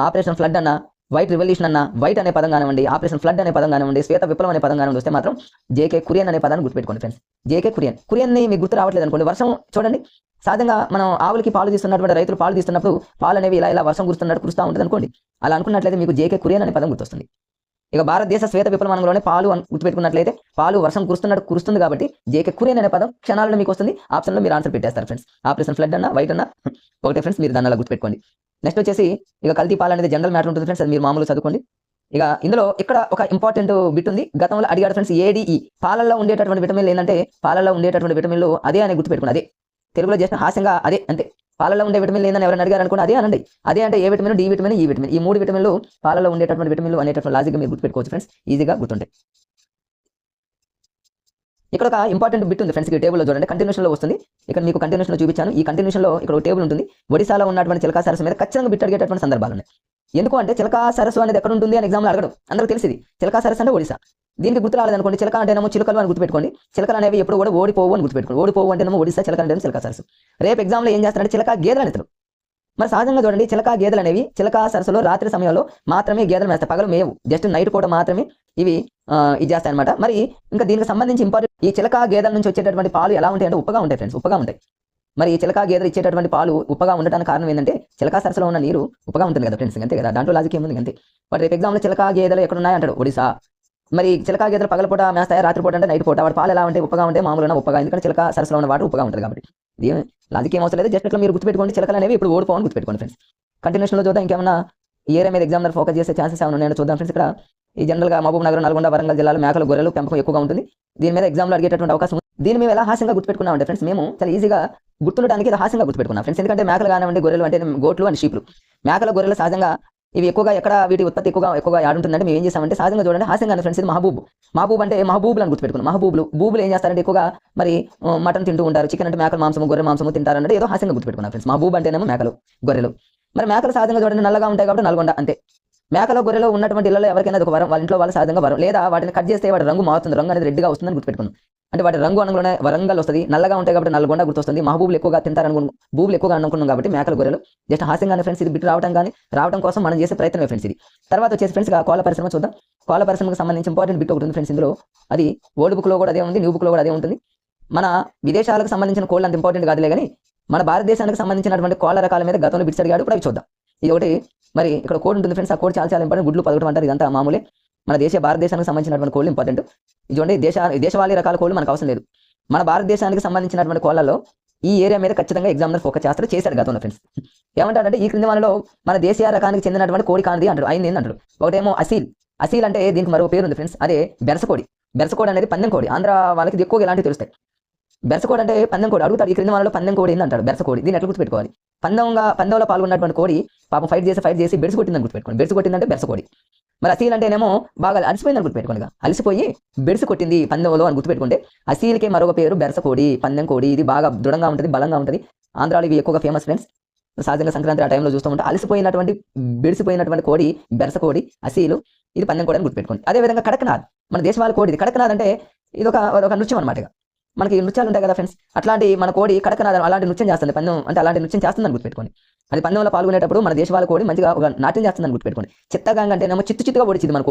ఆపరేషన్ ఫ్లడ్ అన్న, వైట్ రివల్యూషన్ అన్న, వైట్ అనే పదం కానివ్వండి, ఆపరేషన్ ఫ్లడ్ అనే పదం కానివ్వండి, శ్వేత విప్లవం అనే పదం కానివ్వండి వస్తే మాత్రం జేకే కురియన్ అనే పదాన్ని గుర్తుపెట్టుకోండి ఫ్రెండ్స్. జేకే కురియన్ని మీకు గుర్తు రావట్లేదు అనుకోండి. వర్షం చూడండి, సహజంగా మనం ఆవులకి పాలు తీస్తున్నటువంటి రైతులు పాలు తీస్తున్నప్పుడు పాలు అనేవి ఇలా వర్షం కురుస్తూ ఉంటుంది అనుకోండి. అలా అనుకున్నట్లయితే మీకు జేకే కురియన్ అనే పదం గుర్తొస్తుంది. ఇక భారతదేశ శ్వేత విప్లవంలోనే పాలు గుర్తుపెట్టుకున్నట్లయితే పాలు వర్షం కురుస్తుంది కాబట్టి జేకే కురియన్ అనే పదం క్షణాలను మీకు వస్తుంది. ఆప్షన్లో మీరు ఆన్సర్ పెట్టేస్తారు ఫ్రెండ్స్. ఆపరేషన్ ఫ్లడ్ అన్న, వైట్ అన్న ఒకటే ఫ్రెండ్స్, మీరు దాన్ని అలా గుర్తుపెట్టుకోండి. నెక్స్ట్ వచ్చేసి ఇక కల్తీ పాలు అనేది జనరల్ మ్యాటర్ ఉంటుంది ఫ్రెండ్స్, అది మీరు మామూలు చదువుకోండి. ఇక ఇందులో ఇక్కడ ఒక ఇంపార్టెంట్ బిట్ ఉంది, గతంలో అడిగాడు ఫ్రెండ్స్. ఏడిఈ పాలల్లో ఉండేటటువంటి విటమిన్లు ఏంటంటే, పాలల్లో ఉండేటటువంటి విటమిన్లు అదే అని గుర్తుపెట్టుకోండి. అదే తెలుగులో చేసిన హాస్యంగా అదే, అంతే. పాలలో ఉండే విటమిన్లు ఏందని ఎవరైనా అడిగారు అనుకోండి, అదే అనండి. అదే అంటే ఏ విటమిన్, డి విటమిన్, ఈ విటమిన్, ఈ 3 విటమిన్లు పాలలో ఉండేటటువంటి విటమిన్లు అనేటటువంటి లాజిక్ మీరు గుర్తుపెట్టుకోవచ్చు ఫ్రెండ్స్, ఈజీగా గుర్తుంటాయి. ఇక్కడ ఒక ఇంపార్టెంట్ బిట్ ఉంది ఫ్రెండ్స్, ఈ టేబుల్లో చూడండి, కంటిన్యూషన్లో వస్తుంది. ఇక్కడ మీకు కంటిన్యూషన్లో చూపించాను. ఈ కంటిన్యూషన్లో ఇక్కడ ఒక టేబుల్ ఉంటుంది. ఒడిశాలో ఉన్నటువంటి చిలకా సరస్సు మీద ఖచ్చితంగా బిట్ అడిగేటటువంటి సందర్భాలు ఉన్నాయి. ఎందుకు అంటే చిలకా సరస్సు అనేది ఎక్కడ ఉంటుంది అని ఎగ్జామ్లో అడగడం అందరికీ తెలిసింది. చిలకా సరస్సు అంటే ఒడిశా. దీనికి గుర్తు రాలేదనుకోండి, చిలక అంటేనేమో చిలుకలు అని గుర్తుపెట్టుకోండి. చిలకలు అనేవి ఎప్పుడు కూడా ఓడిపోవు అని గుర్తుపెట్టుకోండి. ఓడిపోవు అంటేనేమో ఒడిశా, చిలక అంటేనేమో చిలకా సరస్సు. రేపు ఎగ్జామ్లో ఏం చేస్తారంటే చిలక గేదెలు అనేస్తారు. మరి సహజంగా చూడండి, చిలక గేదెలు అనేవి చిలకా సరస్సులో రాత్రి సమయంలో మాత్రమే గేదెలు మేస్తాయి, పగలు మేవు. జస్ట్ నైట్ పూట మాత్రమే ఇవి ఇది చేస్తాయి అనమాట. మరి ఇంకా దీనికి సంబంధించి ఇంపార్టెంట్, ఈ చిలక గేదెల నుంచి వచ్చేటటువంటి పాలు ఎలా ఉంటాయి అంటే ఉప్పగా ఉంటాయి ఫ్రెండ్స్, ఉప్పగా ఉంటాయి. మరి ఈ చిలక గేదెలు ఇచ్చేటటువంటి పాలు ఉప్పగా ఉండడానికి కారణం ఏంటంటే చిలకా సరస్సులో ఉన్న నీరు ఉప్పగా ఉంటుంది కదా ఫ్రెండ్స్, అంతే కదా. దాంట్లో లాజిక్ ఏముంది అంతే. బట్ రేపు ఎగ్జామ్లో చిలక గేదెలు ఎక్కడ ఉన్నాయి అంటాడు, ఒడిశా. మరి చిలకా గేదెలు పగలపూట మేస్తాయా, రాత్రిపూట అంటే నైట్ పూట. వాటి పాలు ఎలా ఉంటాయి, ఉప్పగా ఉంటాయి, మామూలుగా ఉప్పగా. ఎందుకంటే చిలక సరస్సులో ఉన్న వాటర్ ఉప్పగా ఉంటుంది కాబట్టి. ఇది లాజిక్ ఏం అవసరం లేదు, జస్ట్ ఇట్లా మీరు గుర్తుపెట్టుకోండి. చిలకలు అనేవి ఇప్పుడు ఓడిపోవని గుర్తుపెట్టుకోండి ఫ్రెండ్స్. కంటిన్యూషన్లో చూద్దాం, ఇంకేమన్నా ఈ ఏరియా మీద ఎగ్జామినర్ ఫోకస్ చేసే ఛాన్సెస్ ఏమైనా ఉన్నాయో చూద్దాం ఫ్రెండ్స్. ఇక్కడ ఈ జనరల్గా మహబూబ్ నగర్, నల్గొండ, వరంగల్ జిల్లాలో మేకలు, గొర్రెలు పెంపకం ఎక్కువగా ఉంటుంది. దీని మీద ఎగ్జామ్లో అడిగేటటువంటి అవకాశం ఉంది. దీన్ని మేము ఎలా హాస్యంగా గుర్తుపెట్టుకున్నాం అంటే ఫ్రెండ్స్, మేము చాలా ఈజీగా గుర్తుండడానికి ఇది హాస్యంగా గుర్తుపెట్టుకున్నాం ఫ్రెండ్స్. ఎందుకంటే మేకలు కానివ్వండి, గొర్రెలు అంటే గోట్లు అండ్ షీప్లు. మేకల, గొర్రెలు సహజంగా ఇవి ఎక్కువగా ఎక్కడ వీటి ఉత్పత్తి ఎక్కువగా ఆడుంటుందంటే మేము ఏం చేస్తామంటే సహజంగా చూడండి హాస్యంగా ఫ్రెండ్స్, ఇది మహబూబ్ అంటే మహబూబులు అని గుర్తుపెట్టుకున్నాం. బూబులు ఏం చేస్తారంటే ఎక్కువగా మరి మటన్ తింటూ ఉంటారు. చికెన్ అంటే మేకల మాంసము, గొర్రె మాంసము తింటారంటే ఏదో హాస్యంగా గుర్తుపెట్టుకున్నాం ఫ్రెండ్స్. మహబూబ్ అంటేనేమో మేకలు, గొర్రెలు. మరి మేకలు సహజంగా చూడండి నల్లగా ఉంటాయి కాబట్టి నల్గొండ, అంతే. మేకలో, గొర్రెలో ఉన్నటువంటి ఇళ్ళలో ఎవరికైనా ఒక వరం, వాళ్ళ ఇంట్లో వాళ్ళు సహజంగా వరం, లేదా వాటిని కట్ చేస్తే వాటి రంగు మారుతుంది, రంగు అనేది రెడ్గా వస్తుందని గుర్తుపెట్టుకున్నాం. అంటే వాటి రంగు అనగానే వరంగల్ వస్తుంది, నల్లగా ఉంటాయి కాబట్టి నల్గొండ గుర్తొస్తుంది. మహబూబులు ఎక్కువగా బూబులు ఎక్కువగా అనుకున్నాం కాబట్టి మేకలు, గొర్రెలు. జస్ట్ హాస్యంగానే ఫ్రెండ్స్, ఇది బిట్ రావడం కోసం మనం చేసే ప్రయత్నమే ఫ్రెండ్స్ ఇది. తర్వాత వచ్చేసి ఫ్రెండ్స్ కోళ్ళ పరిశ్రమ చూద్దాం. కోళ్ళ పరిశ్రమకు సంబంధించి ఇంపార్టెంట్ బిట్ ఒకటి ఉంది ఫ్రెండ్స్ ఇందులో. అది ఓల్డ్ బుక్లో కూడా అదే ఉంది, న్యూ బుక్లో కూడా అదే ఉంటుంది. మన విదేశాలకు సంబంధించిన కోళ్ళు అంత ఇంపార్టెంట్ కాదులే కానీ మన భారతదేశానికి సంబంధించినటువంటి కోళ్ళ రకాల మీద గతంలో బిట్స్ అడిగాడు, ఇప్పుడు అవి చూద్దాం. ఇది ఒకటి. మరి ఇక్కడ కోడ్ ఉంటుంది ఫ్రెండ్స్, ఆ కోడ్ చాలా ఇంపార్టెంట్. గుడ్లు పదకడం అంటారు, ఇదంతా మామూలే. మన భారతదేశానికి సంబంధించినటువంటి కోళ్ళు ఇంపార్టెంట్. ఇది చూడండి, దేశవాళీ రకాల కోళ్ళు మనకు అవసరం లేదు. మన భారతదేశానికి సంబంధించినటువంటి కోళ్ళలో ఈ ఏరియా మీద ఖచ్చితంగా ఎగ్జామినర్ ఫోకస్ చేశాడు గతంలో ఫ్రెండ్స్. ఏమంటారంటే ఈ క్రింది మనలో మన దేశీయ రకానికి చెందినటువంటి కోడి కానిది అంటారు, అయింది ఏంటంటారు. ఒకటేమో అసీల్ అంటే దీనికి మరో పేరు ఉంది ఫ్రెండ్స్, అదే బెరసకోడి. బెరసకోడి అనేది పందెం కోడి. ఆంధ్ర వాళ్ళకి ఎక్కువగా ఇలాంటివి తెలుస్తాయి. బెరసకోడి అంటే పందెం కోడి. అడుగుతాడు ఈ క్రింది మనలో పందెం కోడి ఏంటంటాడు, బెరసకోడి. దీన్ని ఎట్లా గుర్తుపెట్టుకోవాలి? పందెంలో పాల్గొన్నటువంటి కోడి పాపం ఫైట్ చేసి బెడిసి కొట్టిందని గుర్తుపెట్టుకోండి. బెడిసి కొట్టిందంటే బెరసకోడి. మరి అసీల్ అంటేనేమో బాగా అలసిపోయిందని గుర్తుపెట్టుకోండి. అలసిపోయి బెడిసి కొట్టింది పందెంలో అని గుర్తుపెట్టుకుంటే అసీల్కి మరొక పేరు బెరసకోడి, పందెం కోడి. ఇది బాగా దృఢంగా ఉంటుంది, బలంగా ఉంటుంది. ఆంధ్రాలో ఇవి ఎక్కువగా ఫేమస్ ఫ్రెండ్స్. సహజంగా సంక్రాంతి ఆ టైంలో చూస్తూ ఉంటే బెడిసిపోయినటువంటి కోడి బెరసకోడి, అసీలు, ఇది పందెం కోడి అని గుర్తుపెట్టుకోండి. అదేవిధంగా కడకనాథ్, మన దేశవాళీ కోడి. ఇది కడకనాథ్ అంటే ఇది ఒక నృత్యం అనమాట. మనకి నృత్యాలు ఉంటాయి కదా ఫ్రెండ్స్, అట్లాంటి మన కోడి కడకనాథ్ అలాంటి నృత్యం చేస్తుంది. పందెం అంటే అలాంటి నృత్యం చేస్తుందని గుర్తుపెట్టుకోండి. అది పందెంలో పాల్గొనేటప్పుడు మన దేశవాళీ కోడి మంచిగా ఒక నాట్యం చేస్తుందని గుర్తుపెట్టుకోండి. చిత్తగాంగ్ అంటేనేమో చిత్తుగా ఓడిచింది మన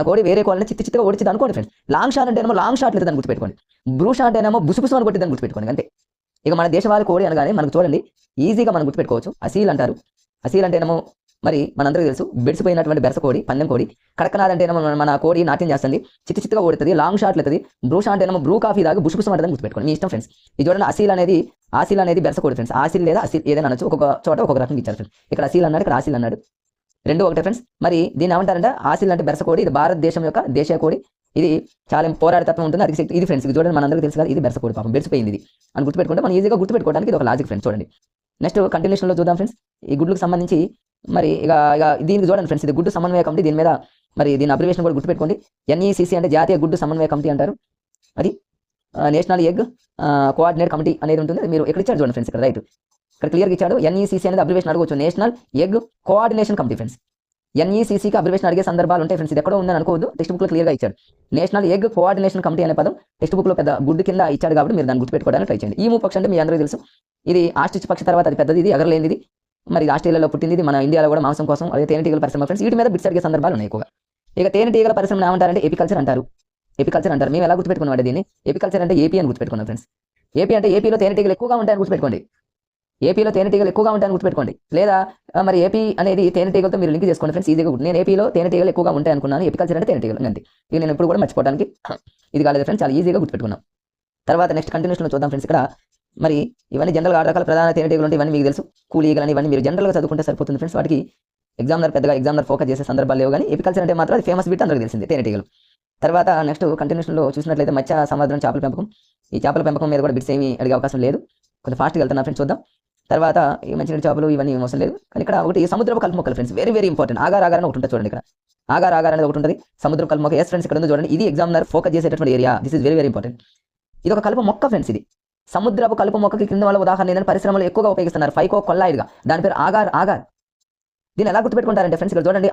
కోడి వేరే కోళ్ళని చిత్తుగా ఓడిచింది అనుకోండి ఫ్రెండ్స్. లాంగ్ షాట్ అంటేనేమో లాంగ్ షాట్ లేదని గుర్తుపెట్టుకోండి. బ్రూ షాట్ అంటేనేమో బుసుబుసు అని కొట్టిందని గుర్తుపెట్టుకోండి, అంతే. ఇక మన దేశవాళీ కోడి అనగానే మనకు చూడండి ఈజీగా మనం గుర్తుపెట్టుకోవచ్చు. అసీల్ అంటారు. అసీల్ అంటేనేమో మరి మనందరికీ తెలుసు బెడిసిపోయినటువంటి బెరసకోడి, పందెం కోడి. కడకనాథ్ అంటేనేమో మన కోడి నాట్యం చేస్తుంది, చిత్తుగా ఓడుతుంది, లాంగ్ షాట్లు అవుతుంది. బ్రూ షాట్ అంటేనేమో బ్రూ కాఫీ దాకా బుసుబుసు అంటుందని గుర్తుపెట్టుకోండి, మీ ఇష్టం ఫ్రెండ్స్. ఇది చూడండి, ఆసిల్ అనేది బెరసకోడి ఫ్రెండ్స్. ఆసిల్ లేదా అసీల్ ఏదైనా అనొచ్చు, ఒక్కొక్క చోట ఒక్కొక్క రకంగా ఇచ్చారు ఫ్రెండ్స్. ఇక్కడ అసీల్ అన్నాడు, ఇక్కడ ఆసిల్ అన్నాడు, రెండు ఒకటే ఫ్రెండ్స్. మరి దీన్ని ఏమంటారంటే ఆసిల్ అంటే బెరసకోడి, ఇది భారతదేశం యొక్క దేశీయ కోడి. ఇది చాలా పోరాటతత్వం ఉంటుంది, అది ఇది ఫ్రెండ్స్. ఇది చూడండి మనందరికీ తెలుసు కదా, ఇది బెరసకోడి పాపం బెడిసిపోయింది ఇది అని గుర్తుపెట్టుకుంటే మనం ఈజీగా గుర్తుపెట్టుకోవడానికి ఇది ఒక లాజిక్ ఫ్రెండ్స్. చూడండి నెక్స్ట్ కంటిన్యూషన్లో చూద్దాం ఫ్రెండ్స్. ఈ గుడ్లకు సంబంధించి మరి ఇక దీనికి చూడండి ఫ్రెండ్స్, ఇది గుడ్డు సమన్వయ కమిటీ. దీని మీద మరి దీని అబ్రివేషన్ కూడా గుర్తుపెట్టుకోండి. ఎన్ఈసిసి అంటే జాతీయ గుడ్డు సమన్వయ కమిటీ అంటారు. అది నేషనల్ ఎగ్ కోఆర్డినేట్ కమిటీ అనేది ఉంటుంది. మీరు ఎక్కడ ఇచ్చారు చూడండి ఫ్రెండ్స్, ఇక్కడ రైట్ ఇక్కడ క్లియర్గా ఇచ్చాడు. ఎన్ఈసిసి అనేది అబ్రివేషన్ అడగవచ్చు, national egg coordination committee friends. ఎన్ఈసిసికి అబ్రివేషన్ అడిగే సందర్భాలు ఉంటాయి ఫ్రెండ్స్. ఇది ఎక్కడో ఉందని అనుకోవద్దు, టెక్స్ట్ బుక్లో క్లియర్గా ఇచ్చాడు. నేషనల్ ఎగ్ కోఆర్డినేషన్ కమిటీ అనే పదం టెక్స్ట్ బుక్లో పెద్ద గుడ్డు కింద ఇచ్చాడు కాబట్టి మీరు దాన్ని గుర్తుపెట్టుకోవడానికి ట్రై చేయండి. ఈ పక్షి అంటే మీ అందరికీ తెలుసు, ఇది ఆస్ట్రిచ్ పక్షి తర్వాత అది పెద్దది, ఇది ఎగరలేనిది. మరి ఇది ఆస్ట్రేలియాలో పుట్టింది, ఇది మన ఇండియాలో కూడా మాంసం కోసం. అదే తేనెటీగల పరిశ్రమ ఫ్రెండ్స్. వీటి మీద బిట్స్ అడిగే సందర్భాలు ఉన్నాయి ఎక్కువగా. ఇక తేనెటీగల పరిశ్రమ ఏమంటారంటే ఎపికల్చర్ అంటారు. ఎపికల్చర్ అంటారు. మేము ఎలా గుర్తుపెట్టుకున్నాం దీన్ని, ఎపికల్చర్ అంటే ఏపీ అని గుర్తుపెట్టుకున్నాం ఫ్రెండ్స్. ఏపీ అంటే ఏపీలో తేనెటీగలు ఎక్కువగా ఉంటాయని గుర్తుపెట్టుకోండి. ఏపీలో తేనెటీగలు ఎక్కువగా ఉంటాయని గుర్తుపెట్టుకోండి. లేదా మరి ఏపీ అనేది తేనెటీగలతో మీరు లింక్ చేసుకోండి ఫ్రెండ్స్, ఈజీగా. నేను ఏపీలో తేనెటీగలు ఎక్కువగా ఉంటాయి అనుకున్నాను, ఎపికల్చర్ అంటే తేనెటీగలు అంతే. ఇది నేను ఇప్పుడు కూడా మర్చిపోవడానికి ఇది కాలేదు ఫ్రెండ్స్, చాలా ఈజీగా గుర్తుపెట్టుకున్నాం. తర్వాత నెక్స్ట్ కంటిన్యూషన్లో చూద్దాం ఫ్రెండ్స్. ఇక్కడ మరి ఇవన్నీ జనరల్గా 6 రకాల ప్రధాన తేనెటీగలు ఉంటాయి. ఇవన్నీ మీకు తెలుసు. కూలీగలు అని ఇవన్నీ మీరు జనరల్గా చదువుకుంటే సరిపోతుంది ఫ్రెండ్స్. వాటికి ఎగ్జామినర్ ఫోకస్ చేసే సందర్భాలు లేవు. కానీ ఎపికల్చర్ అంటే మాత్రం అది ఫేమస్ బిట్, అందరికీ తెలిసింది తేనెటీగలు. తర్వాత నెక్స్ట్ కంటిన్యూషన్లో చూసినట్లయితే మత్స్య సముద్రం చేపల పెంపకం. ఈ చేపల పెంపకం మీద కూడా బిట్స్ ఏమీ అడిగే అవకాశం లేదు, కొంచెం ఫాస్ట్గా వెళ్తున్నా ఫ్రెండ్స్. చూద్దాం. తర్వాత ఈ మంచినీటి చేపలు ఇవన్నీ అవసరం లేదు. కానీ ఇక్కడ ఒకటి సముద్రపు కలుపు మొక్కలు ఫ్రెండ్స్, వెరీ వెరీ ఇంపార్టెంట్. ఆగార్ అని ఒకటి ఉంటుంది చూడండి. ఇక్కడ ఆగార్ అనేది ఒకటి ఉంటుంది. సముద్రపు కలుపు మొక్క. ఎస్ ఫ్రెండ్స్, ఇక్కడ ఉంది చూడండి. ఇది ఎగ్జామినర్ ఫోకస్ చేసేటటువంటి area. This is very very important. ఇది ఒక కలుపు మొక్క ఫ్రెండ్స్. ఇది సముద్రపు కలుపు మొక్కకి కింద వాళ్ళ ఉదాహరణ ఏంటంటే పరిశ్రమలు ఎక్కువగా ఉపయోగిస్తున్నారు. ఫైకో కొల్లాయిడ్గా, దాని పేరు ఆగార్. దీన్ని ఎలా గుర్తుపెట్టుకుంటారంటే ఫ్రెండ్స్, ఇక్కడ చూడండి.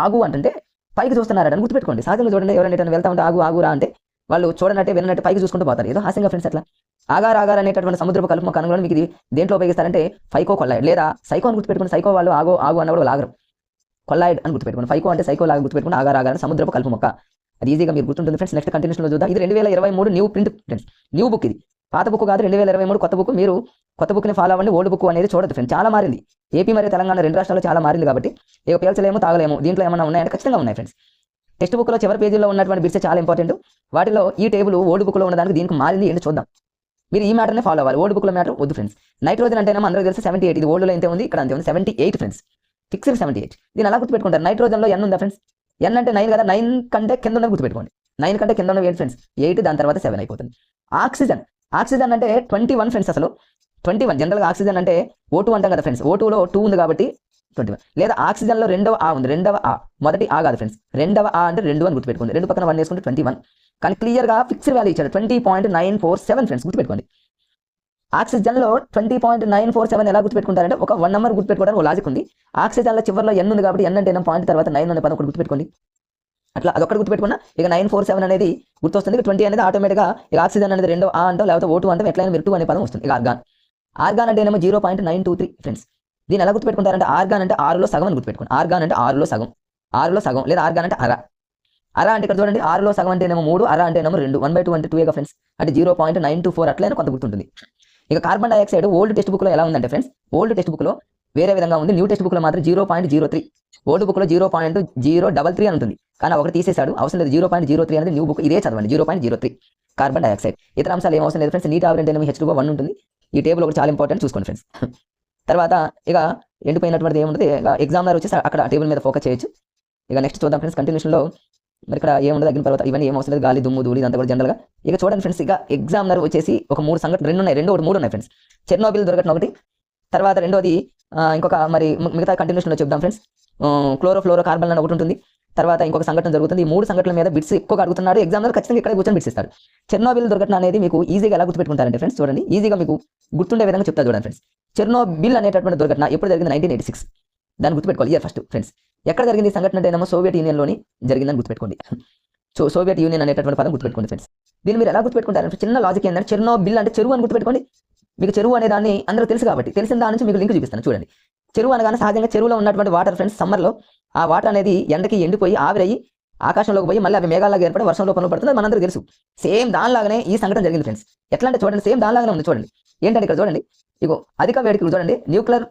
ఆగు అంటే పైకి చూస్తున్నారని గుర్తుపెట్టుకోండి. సహజంగా చూడండి, ఎవరైనా వెళ్తా ఉంటే ఆగురా అంటే వాళ్ళు చూడనట్టే వినట్టే పైకి చూసుకుంటూ పోతారు, ఏదో హాస్యంగా ఫ్రెండ్స్. అట్లా ఆగార్ అనేటటువంటి సముద్రపు కలుపు మొక్క అనుకోవడం మీకు ఇది దేంట్లో ఉపయోగిస్తారంటే ఫైకో కొల్లాయిడ్ లేదా సైకో అని గుర్తుపెట్టుకోండి. సైకో వాళ్ళు ఆగు అన్న కూడా లాగరు, కొల్లాయిడ్ అని గుర్తుపెట్టుకోండి. ఫైకో అంటే సైకో లాగా గుర్తుపెట్టుకోండి. ఆగార్ అని సముద్రపు కలుపు మొక్క, అది ఈజీగా మీరు గుర్తుంటుంది ఫ్రెండ్స్. నెక్స్ట్ కంటిన్యూషన్లో చూద్దాం. ఇది 2023 new print friends, new book. ఇది పాత బుక్ కాదు, 2023 కొత్త బుక్. మీరు కొత్త బుక్ని ఫాలో అవ్వండి, ఓల్డ్ బుక్ అనేది చూడదు ఫ్రెండ్స్. చాలా మారింది. ఏపీ మరియు తెలంగాణ రెండు రాష్ట్రాల్లో చాలా మారింది కాబట్టి ఇక పేల్చలేము తాగలేము. దీంట్లో ఏమైనా ఉన్నాయంటే ఖచ్చితంగా ఉన్నాయి ఫ్రెండ్స్. టెక్స్ట్ బుక్లో చివరి పేజీలో ఉన్నటువంటి బిట్స్ చాలా ఇంపార్టెంట్. వాటిలో ఈ టేబుల్ ఓల్డ్ బుక్లో ఉన్నదానికి దీనికి మారింది ఏంటి చూద్దాం. మీరు ఈ మ్యాటర్ని ఫాలో అవ్వాలి, ఓల్డ్ బుక్లో మ్యాటర్ వద్దు ఫ్రెండ్స్. నైట్రోజన్ అంటేనేమో అందరికీ తెలిసి 78, ఇది ఓల్డ్లో ఎంత ఉంది, ఇక్కడ అంతే ఉంది 78 ఫ్రెండ్స్. ఫిక్స్డ్ 78. దీన్ని అలా గుర్తుపెట్టుకుంటారు. నైట్రోజన్లో ఎన్ ఉందా ఫ్రెండ్స్, ఎన్ అంటే 9 కదా, 9 కంటే కింద ఉన్నది గుర్తుపెట్టుకోండి. 9 కంటే కింద ఉన్నవి ఏంటి ఫ్రెండ్స్, 8, దాని తర్వాత 7 అయిపోతుంది. ఆక్సిజన్ అంటే 21 ఫ్రెండ్స్. అసలు 21 జనరల్గా ఆక్సిజన్ అంటే O2 అంటాం కదా ఫ్రెండ్స్. O2లో 2 ఉంది కాబట్టి 21. లేదా ఆక్సిజన్లో రెండవ ఆ ఉంది, రెండవ ఆ, మొదటి ఆ కాదు ఫ్రెండ్స్, రెండవ ఆ అంటే 2 అని గుర్తుపెట్టుకోండి. 2 పక్కన 1 వేసుకుంటే 21. కానీ క్లియర్గా ఫిక్స్డ్ వాల్యూ ఇచ్చాడు 20.947 ఫ్రెండ్స్, గుర్తుపెట్టుకోండి. ఆక్సిజన్లో 20.947 ఎలా గుర్తుపెట్టుకుంటారంటే ఒక 1 నెంబర్ గుర్తుపెట్టుకోవడానికి ఒక లాజిక్ ఉంది. ఆక్సిజన్లో చివరిలో ఎన్ ఉంది కాబట్టి ఎన్ అంటే పాయింట్ తర్వాత 9 అనే పదం ఒకటి గుర్తుపెట్టుకోండి. అట్లా అదొక్కటి గుర్తుపెట్టుకున్నా ఇక 947 అనేది గుర్తొస్తుంది. 20 అనేది ఆటోమేటిక్గా ఇక ఆక్సిజన్ అనేది రెండో ఆ అంటో లేకపోతే O2 అంటే ఎట్లయినా మీరు 2 అనే పదం వస్తుంది. ఇక ఆర్గాన్ అంటే ఏమో 0.923 ఫ్రెండ్స్. దీన్ని ఎలా గుర్తుపెట్టుకుంటారంటే ఆర్గాన్ అంటే 6లో సగం అని గుర్తుపెట్టుకోండి. ఆర్గాన్ అంటే 6లో సగం లేదా ఆర్గాన్ అంటే అర అంటే ఇక్కడ చూడండి 6లో సగం అంటేనేమో 3, అర అంటేనేమో 2, 1/2 అంటే 2 ఫ్రెండ్స్. అంటే 0.924 అట్లయినా కొంత గుర్తుంటుంది. ఇక కార్బన్ డైఆక్సైడ్ ఓల్డ్ టెక్స్ట్ బుక్లో ఎలా ఉందంటే ఫ్రెండ్స్, ఓల్డ్ టెక్స్ట్ బుక్లో వేరే విధంగా ఉంది, న్యూ టెక్స్ట్ బుక్లో మాత్రం 0.03. ఓల్డ్ బుక్లో 0.033 అని ఉంటుంది, కానీ ఒకటి తీసేశాడు, అవసరం లేదు. 0.03 అనేది న్యూ బుక్, ఇదే చదవండి 0.03 కార్బన్ డైఆక్సైడ్. ఇతర అంశాలు ఏం అవసరం లేదు ఫ్రెండ్స్. నీట్ ఆవరెంట్ అనేది H2O1 ఉంటుంది. ఈ టేబుల్ ఒకటి చాలా ఇంపార్టెంట్, చూసుకోండి ఫ్రెండ్స్. తర్వాత ఇక ఎండిపోయినటువంటిది ఏముంటుంది, ఎగ్జామినర్ వచ్చేసి అక్కడ టేబుల్ మీద ఫోకస్ చేయొచ్చు. ఇక నెక్స్ట్ చూద్దాం ఫ్రెండ్స్ కంటిన్యూషన్లో. మరి ఇక్కడ ఏముండదు, తగ్గిన తర్వాత ఇవన్నీ ఏం అవసరం లేదు, గాలి దుమ్ము ధూళి ఇదంతా కూడా జనరల్గా. ఇక చూడండి ఫ్రెండ్స్, ఇక ఎగ్జామినర్ వచ్చేసి ఒక 3 సంఘటనలు 3 ఉన్నాయి ఫ్రెండ్స్. చెర్నోబిల్ దుర్ఘటన ఒకటి, తర్వాత రెండోది ఇంకొక మరి మిగతా కంటిన్యూషన్లో చెప్దాం ఫ్రెండ్స్. క్లోరోఫ్లోరో కార్బన్ అని ఒకటి ఉంటుంది. తర్వాత ఇంకొక సంఘటన జరుగుతుంది. ఈ 3 సంఘటనల మీద బిట్స్ ఎక్కువగా అడుగుతున్నాడు ఎగ్జామినర్, ఖచ్చితంగా ఇక్కడ కూర్చొని బిట్స్ ఇస్తాడు. చెర్నోబిల్ దుర్ఘటన అనేది మీకు ఈజీగా ఎలా గుర్తుపెట్టుకుంటారంటే ఫ్రెండ్స్, చూడండి ఈజీగా మీకు గుర్తుండే విధంగా చెప్తా చూడండి ఫ్రెండ్స్. చెర్నోబిల్ అనేటటువంటి దుర్ఘటన ఎప్పుడు జరిగింది, 1986. దాన్ని గుర్తుపెట్టుకోవాలి ఇయర్ ఫస్ట్ ఫ్రెండ్స్. ఎక్కడ జరిగింది ఈ సంఘటన అంటే ఏమో సోవియట్ యూనియన్లోని జరిగిందని గుర్తుపెట్టుకోండి. సో సోవియట్ యూనియన్ అనేటటువంటి పదం గుర్తుపెట్టుకోండి ఫ్రెండ్స్. దీన్ని మీరు ఎలా గుర్తుపెట్టుకుంటారంటే చిన్న లాజిక్ ఏంటంటే చెర్నోబిల్ అంటే చెరువు అని గుర్తుపెట్టుకోండి. మీకు చెరువు అనే దాన్ని అందరూ తెలుసు కాబట్టి తెలిసిన దాని నుంచి మీకు లింక్ చూపిస్తాను చూడండి. చెరువు అనగానే సహజంగా చెరువులో ఉన్నటువంటి వాటర్ ఫ్రెండ్స్, సమ్మర్లో ఆ వాటర్ అనేది ఎండకి ఎండిపోయి ఆవిరయ్యి ఆకాశంలోకి పోయి మళ్ళీ అవి మేఘాలాగా ఏర్పడి వర్షం రూపంలో పడుతుంది, మనందరికీ తెలుసు. సేమ్ దానిలాగానే ఈ సంఘటన జరిగింది ఫ్రెండ్స్. ఎట్లా అంటే చూడండి, సేమ్ దానిలాగానే ఉంది చూడండి. ఏంటంటే ఇక్కడ చూడండి, ఇగో అధిక వేడికి చూడండి,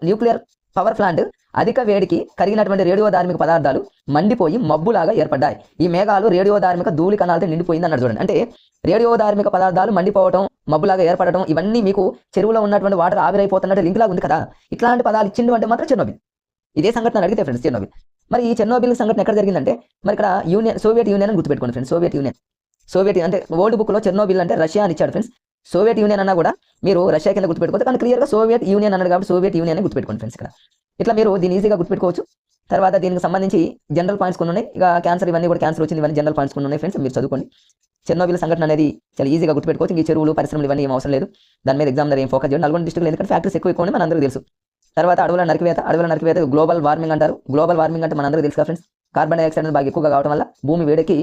న్యూక్లియర్ పవర్ ప్లాంట్ అధిక వేడికి కరిగినటువంటి రేడియోధార్మిక పదార్థాలు మండిపోయి మబ్బులాగా ఏర్పడ్డాయి. ఈ మేఘాలు రేడియోధార్మిక ధూళి కణాలతో నిండిపోయింది అన్నాడు చూడండి. అంటే రేడియోధార్మిక పదార్థాలు మండిపోవడం, మబ్బులాగా ఏర్పడటం, ఇవన్నీ మీకు చెరువులో ఉన్నటువంటి వాటర్ ఆవిరైపోతున్నట్టు లింక్ లాగా ఉంది కదా. ఇట్లాంటి పదాలు ఇచ్చిండు అంటే మాత్రం చెర్నోబిల్. ఇదే సంఘటన అడిగితే ఫ్రెండ్స్ చెర్నోబిల్. మరి ఈ చెర్నోబిల్ సంఘటన ఎక్కడ జరిగిందంటే మరి ఇక్కడ సోవియట్ యూనియన్ అని గుర్తుపెట్టుకోండి ఫ్రెండ్స్. సోవియట్ అంటే ఓల్డ్ బుక్లో చెర్నోబిల్ అంటే రష్యా అని ఇచ్చాడు ఫ్రెండ్స్. సోవియట్ యూనియన్ అన్నా కూడా మీరు రష్యా కింద గుర్తుపెట్టుకోవచ్చు, కానీ క్లియర్గా సోవియట్ యూనియన్ అన్నాడు కాబట్టి సోవియట్ యూనియన్ అని గుర్తుపెట్టుకోండి ఫ్రెండ్స్. ఇక్కడ ఇట్లా మీరు దీన్ని ఈజీగా గుర్తుపెట్టుకోవచ్చు. తర్వాత దీనికి సంబంధించి జనరల్ పాయింట్స్ కొన్ని ఉన్నాయి. ఇక క్యాన్సర్ ఇవన్నీ కూడా క్యాన్సర్ వచ్చింది, ఇవన్నీ జనరల్ పాయింట్స్ కొన్ని ఉన్నాయి ఫ్రెండ్స్, మీరు చదువుకోండి. చెర్నోబిల్ సంఘటన అనేది చాలా ఈజీగా గుర్తుపెట్టుకోవచ్చు. ఈ చెరువులు పరిశ్రమలు ఇవన్నీ ఏం అవసరం లేదు, దాని మీద ఎగ్జామ్ ఏం ఫోకస్ చేయండి. నల్గొండ డిస్ట్రిక్ట్ ఎందుకంటే ఫ్యాక్టరీస్ ఎక్కువ మన అందరికీ తెలుసు. తర్వాత అడవుల నరికివేత గ్లోబల్ వార్మింగ్ అంటారు. గ్లోబల్ వార్మింగ్ అంటే మనందరికీ తెలుసు ఫ్రెండ్స్. కార్బన్ డైఆక్సైడ్ అనేది బాగా ఎక్కువగా కావడం వల్ల భూమి వేడికి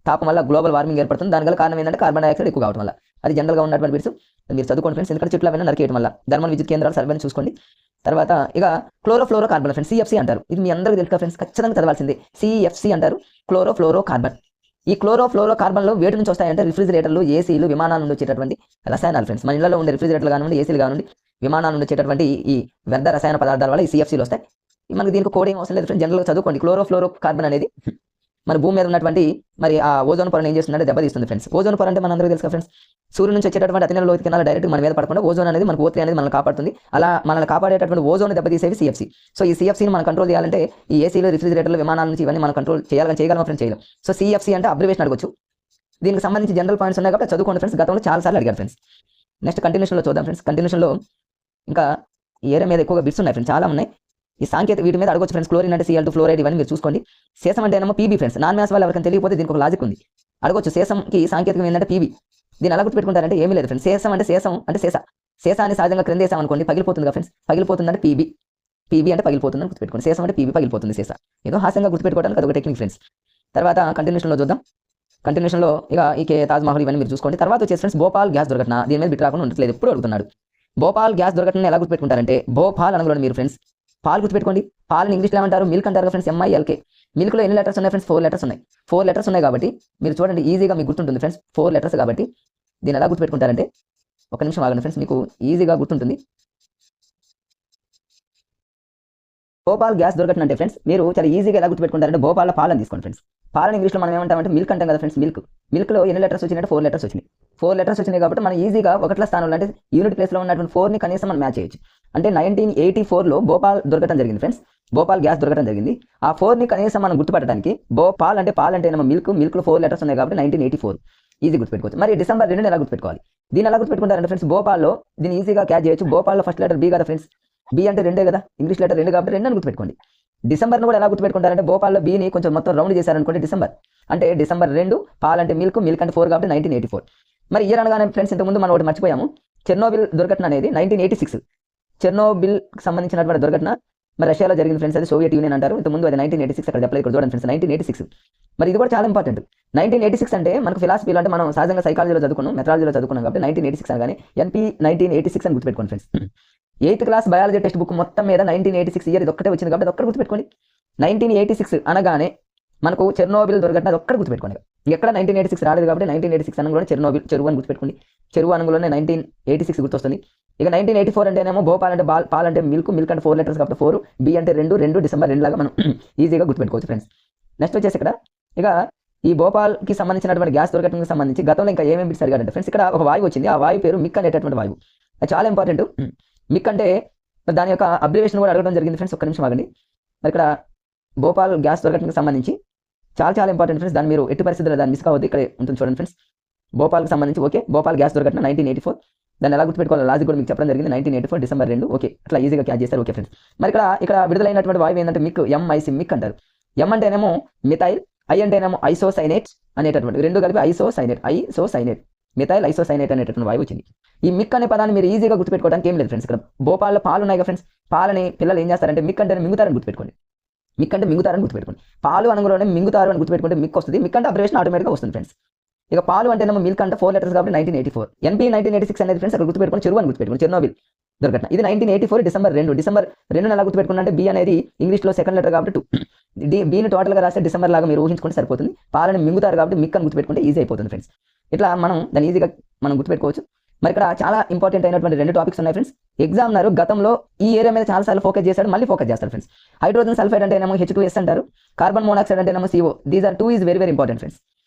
తాపం వల్ల గ్లోబల్ వార్మింగ్ ఏర్పడుతుంది. దాని గల కారణం ఏంటంటే కార్బన్ డైఆక్సైడ్ ఎక్కువ కావడం వల్ల. అది జనరల్గా ఉన్నటువంటి బిట్స్ మీరు చదువుకోండి ఫ్రెండ్స్. ఎందుకంటే చెట్లు అవన్నీ నరికేయడం వల్ల థర్మల్ విద్యుత్ కేంద్రాలు సర్వేని చూసుకోండి. తర్వాత ఇక క్లోరోఫ్లోరో కార్బన్ ఫ్రెండ్స్, సిఎఫ్సి అంటారు. ఇది మీ అందరికీ తెలుసు ఫ్రెండ్స్, ఖచ్చితంగా చదవాల్సింది. సిఎఫ్సి అంటారు, క్లోరోఫ్లోరో కార్బన్. ఈ క్లోరోఫ్లోరో కార్బన్లో వేటి నుంచి వస్తాయంటే రిఫ్రిజిరేటర్లు, ఏసీలు, విమానాల నుండి వచ్చేటటువంటి రసాయనాలు ఫ్రెండ్స్. మన ఇళ్లలో ఉండే రిఫ్రిజిరేటర్లు కానివ్వండి, ఏసీలు కానివ్వండి, విమానాల నుండి వచ్చేటటువంటి ఈ వ్యర్థ రసాయన పదార్థాల వల్ల ఈ సిఎఫ్సీలు వస్తాయి. మనకి దీనికి కోడింగ్ అవసరం లేదు ఫ్రెండ్స్, జనరల్గా చదువుకోండి. క్లోరోఫ్లోరో కార్బన్ అనేది మన భూమి మీద ఉన్నటువంటి మరి ఆ ఓజోన్ పొరను ఏం చేస్తుందంటే దెబ్బతీస్తుంది ఫ్రెండ్స్. ఓజోన్ పొర అంటే మనందరికీ తెలుసు ఫ్రెండ్స్, సూర్యుడు నుంచి వచ్చేటటువంటి అతి లోతు కిరణాలు డైరెక్ట్ మన మీద పడకుండా ఓజోన్ అనేది మనకు ఓత్రి అనేది మనల్ని కాపాడుతుంది. అలా మనల్ని కాపాడేటటువంటి ఓజోన్ దెబ్బతీసేవి సిఎఫ్సి. సో ఈ సిఎఫ్సీని మనం కంట్రోల్ చేయాలంటే ఈ ఏసీలు, రిఫ్రిజిరేటర్లు, విమానాల నుంచి ఇవన్నీ మనం కంట్రోల్ చేయగలం ఫ్రెండ్స్, చేయలేం. సో సిఎఫ్సి అంటే అబ్రివేషన్ అడగొచ్చు. దీనికి సంబంధించి జనరల్ పాయింట్స్ ఉన్నాయి కాబట్టి చదువుకోండి ఫ్రెండ్స్. గతంలో చాలాసార్లు అడిగారు ఫ్రెండ్స్. నెక్స్ట్ కంటిన్యూషన్లో చూద్దాం ఫ్రెండ్స్. కంటిన్యూషన్లో ఇంకా ఈ ఏరియా మీద ఎక్కువగా బిట్స్ ఉన్నాయి ఫ్రెండ్స్, చాలా ఉన్నాయి. ఈ సాంకేతిక వీటి మీద అడగొచ్చు ఫ్రెండ్స్. క్లోరిన్ అంటే Cl2 ఫ్లోరైడ్, ఇవన్నీ మీరు చూసుకోండి. శేషం అంటే ఏమో పీబీ ఫ్రెండ్స్. నాన్ మ్యాథ్స్ వాళ్ళు ఎవరికైనా తెలియకపోతే దీనికి ఒక లాజిక్ ఉంది, అడగొచ్చు. శేషంకి సాంకేతికం ఏంటంటే పీబీ. దీన్ని ఎలా గుర్తుపెట్టుకుంటారంటే ఏమీ లేదు ఫ్రెండ్స్. శేషం అంటే శేషాన్ని సహజంగా క్రింద వేసాం అనుకోండి పగిలిపోతుంది కదా ఫ్రెండ్స్. పగిలిపోతుందంటే పీబీ అంటే పగిలిపోతుందని గుర్తుపెట్టుకోండి. శేషం అంటే పీబీ, పగిలిపోతుంది శేష. ఏదో హాస్యంగా గుర్తుపెట్టుకోవడానికి అదొక టెక్నిక్ ఫ్రెండ్స్. తర్వాత కంటిన్యూషన్లో చూద్దాం. కంటిన్యూషన్లో ఇక ఈ తాజ్మహల్ ఇవన్నీ మీరు చూసుకోండి. తర్వాత వచ్చేసి ఫ్రెండ్స్ భోపాల్ గ్యాస్ దుర్ఘటన. దీని మీద బిట్ రాకుండా ఉండట్లేదు, ఎప్పుడు అడుగుతున్నాడు. భోపాల్ గ్యాస్ దుర్ఘటన ఎలా గుర్తుపెట్టుకుంటారంటే భోపాల్ అనగలండి మీరు ఫ్రెండ్స్. పాలు గుర్తుపెట్టుకోండి. పాలని ఇంగ్లీష్లో ఏమంటారు? మిల్క్ అంటారు ఫ్రెండ్స్, MILK. మిల్క్లో ఎన్ని లెటర్స్ ఉన్నాయి ఫ్రెండ్స్? 4 లెటర్స్ ఉన్నాయి. 4 లెటర్స్ ఉన్నాయి కాబట్టి మీరు చూడండి ఈజీగా మీకు గుర్తుంటుంది ఫ్రెండ్స్. 4 లెటర్స్ కాబట్టి దీన్ని ఎలా గుర్తుపెట్టుకుంటారంటే, ఒక నిమిషం ఆగండి ఫ్రెండ్స్, మీకు ఈజీగా గుర్తుంటుంది. భోపాల్ గ్యాస్ దుర్ఘటన అంటే ఫ్రెండ్స్ మీరు చాలా ఈజీగా ఎలా గుర్తుపెట్టుకుంటారంటే భోపాల్లో పాలను తీసుకోండి ఫ్రెండ్స్. పాలని ఇంగ్లీష్లో మనం ఏమంటామంటే మిల్క్ అంటాం కదా ఫ్రెండ్స్. మిల్క్లో ఎన్ని లెటర్స్ వచ్చినాయంటే 4 లెటర్స్ వచ్చినాయి. 4 లెటర్స్ వచ్చినాయి కాబట్టి మనం ఈజీగా ఒకట్ల స్థానంలో అంటే యూనిట్ ప్లేస్లో ఉన్నటువంటి 4ని కనీసం మనం మ్యాచ్ చేయొచ్చు. అంటే 1984లో భోపాల్ దుర్ఘటన జరిగింది ఫ్రెండ్స్. భోపాల్ గ్యాస్ దుర్ఘటన జరిగింది. ఆ 4ని కనీసం మనం గుర్తుపట్టడానికి పాల్ అంటే ఏమో మిల్క్లో 4 లెటర్స్ ఉన్నాయి కాబట్టి 1984 ఈజీ గుర్తుపెట్టుకోవచ్చు. మరి December 2 ఎలా గుర్తుపెట్టుకోవాలి? దీన్ని ఎలా గుర్తుపెట్టుకుంటారంటే ఫ్రెండ్స్ భోపాల్లో దీన్ని ఈజీగా క్యాచ్ చేయొచ్చు. భోపాల్లో ఫస్ట్ లెటర్ B కదా ఫ్రెండ్స్. B అంటే 2 కదా, ఇంగ్లీష్ లెటర్ 2 కాబట్టి 2 అని గుర్తుపెట్టుకోండి. డిసెంబర్ను కూడా ఎలా గుర్తుపెట్టుకుంటారంటే భోపాల్లో Bని కొంచెం మొత్తం రౌండ్ చేశారనుకోండి డిసెంబర్ అంటే December 2, పాల్ అంటే మిల్క్ అంటే 4 కాబట్టి 1984. మరి ఇయర్ అనగానే ఫ్రెండ్స్ ఇంతకుముందు మనం ఒకటి మర్చిపోయాము. చెర్నోబిల్ దుర్ఘటన అనేది 1986. చెర్నోబిల్కి సంబంధించినటువంటి దుర్ఘటన మరి రష్యాలో జరిగింది ఫ్రెండ్స్. అది సోవియట్ యూనియన్ అంటారు. ఇంతకుముందు అది 1986 అక్కడ చెప్పలేదు, ఇక్కడ చూడండి ఫ్రెండ్స్ 1986. మరి ఇది కూడా చాలా ఇంపార్టెంట్. 1986 అంటే మనకు ఫిలాసఫీలో అంటే మనం సహజంగా సైకాలజీలో చదువుకున్నాం, మెథడాలజీలో చదువుకున్నాం కాబట్టి 1986 అనగానే NP 1986 అని గుర్తుపెట్టుకోండి friends. 8th class biology text book మొత్తం మీద 1986 ఇయర్ ఇది ఒక్కటే వచ్చింది కాబట్టి ఒక్కటి గుర్తుపెట్టుకోండి. 1986 అనగానే మనకు చెర్నోబిల్ దుర్ఘటన అది ఒక్కటి గుర్తుపెట్టుకోండి. ఎక్కడ 1986 రాలేదు కాబట్టి 1986 అనగానే చెర్నోబిల్ చెరువు అని గుర్తుపెట్టుకోండి. చెరువు అనగానే 1986 గుర్తొస్తుంది. ఇక 1984 అంటేనేమో భోపాల్ అంటే పాల్ అంటే మిల్క్ అంటే 4 లెటర్స్ కాబట్టి 4, B అంటే 2 December 2 లాగా మనం ఈజీగా గుర్తుపెట్టుకోవచ్చు ఫ్రెండ్స్. నెక్స్ట్ వచ్చేసి ఇక్కడ ఇక ఈ భోపాల్కి సంబంధించినటువంటి గ్యాస్ దుర్ఘటనకు సంబంధించి గతంలో ఇంకా ఏమేమి బిట్స్ అడిగారంటే ఫ్రెండ్స్ ఇక్కడ ఒక వాయువు వచ్చింది. ఆ వాయువు పేరు మిక్ అనేటటువంటి వాయువు. అది చాలా ఇంపార్టెంట్. మిక్ అంటే దాని యొక్క అబ్రివేషన్ కూడా అడగడం జరిగింది ఫ్రెండ్స్. ఒక్క నిమిషం ఆగండి. మరి ఇక్కడ భోపాల్ గ్యాస్ దుర్ఘటనకు సంబంధించి చాలా ఇంపార్టెంట్ ఫ్రెండ్స్. దాన్ని మీరు ఎట్టి పరిస్థితుల్లో దాన్ని మిస్ కావద్దు, ఇక్కడ ఉంటుంది చూడండి ఫ్రెండ్స్. భోపాల్కి సంబంధించి ఓకే భోపాల్ గ్యాస్ దుర్ఘటన 1984. దాన్ని ఎలా గుర్తుపెట్టుకోవాలి లాజిక్ కూడా మీకు చెప్పడం జరిగింది. 1984 December 2 ఓకే అట్లా ఈజీగా క్యాచ్ చేస్తారు. Okay friends. మరి ఇక్కడ విడుదలైనటువంటి వాయువు ఏంటంటే మిక్, MIC మిక్ అంటారు. M అంటేనేమో మిథైల్, I అంటేనేమో ఐసోసైనేట్ అనేటటువంటి రెండు కలిపి ఐసోసైనేట్ మిథైల్ ఐసోసైనేట్ అనేటటువంటి వాయువు వచ్చింది. ఈ మిక్ అనే పదాన్ని మీరు ఈజీగా గుర్తుపెట్టుకోవడానికి ఏం లేదు ఫ్రెండ్స్. ఇక్కడ భోపాల్లో పాలు ఉన్నాయి కదా ఫ్రెండ్స్. పాలని పిల్లలు ఏం చేస్తారంటే మిక్ అంటే మింగుతారని గుర్తుపెట్టుకోండి. మిక్ అంటే మింగుతారని గుర్తుపెట్టుకోండి. పాలు అనగానే మింగుతారు అని గుర్తుపెట్టుకుంటే మిక్ వస్తుంది. మిక్ అంటే అబ్రివేషన్ ఆటోమేటిక్గా వస్తుంది ఫ్రెండ్స్. ఇక పాలు అంటేనేమో మిల్క్ అంటే 4 లెటర్స్ కాబట్టి 1984. NP 1986 అనేది ఫ్రెండ్స్ అక్కడ గుర్తుపెట్టుకోండి. చెరువు అని గుర్తుపెట్టుకోండి. చెర్నోబిల్ దుర్ఘటన ఇది 1984 December 2. December 2 ఎలా గుర్తుపెట్టుకున్నా అంటే B అనేది ఇంగ్లీష్లో సెకండ్ లెటర్ కాబట్టి 2. Bని టోటల్గా రాస్తే డిసెంబర్ లాగా మీరు ఊహించుకుంటే సరిపోతుంది. పాలని మింగుతారు కాబట్టి మిక్ అని గుర్తుపెట్టుకుంటే ఈజీ అయిపోతుంది ఫ్రెండ్స్. ఇట్లా మనం దాన్ని ఈజీగా మనం గుర్తుపెట్టుకోవచ్చు. మరి ఇక్కడ చాలా ఇంపార్టెంట్ అయినటువంటి 2 టాపిక్స్ ఉన్నాయి ఫ్రెండ్స్. ఎగ్జామినర్ గతంలో ఈ ఏరియా మీద చాలాసార్లు ఫోకస్ చేశాడు, మళ్ళీ ఫోకస్ చేస్తారు ఫ్రెండ్స్. హైడ్రోజన్ సల్ఫైడ్ అంటే ఏమో H2S అంటారు. కార్బన్ మోనాక్సైడ్ అంటే ఏమో CO. These are 2 is very important friends.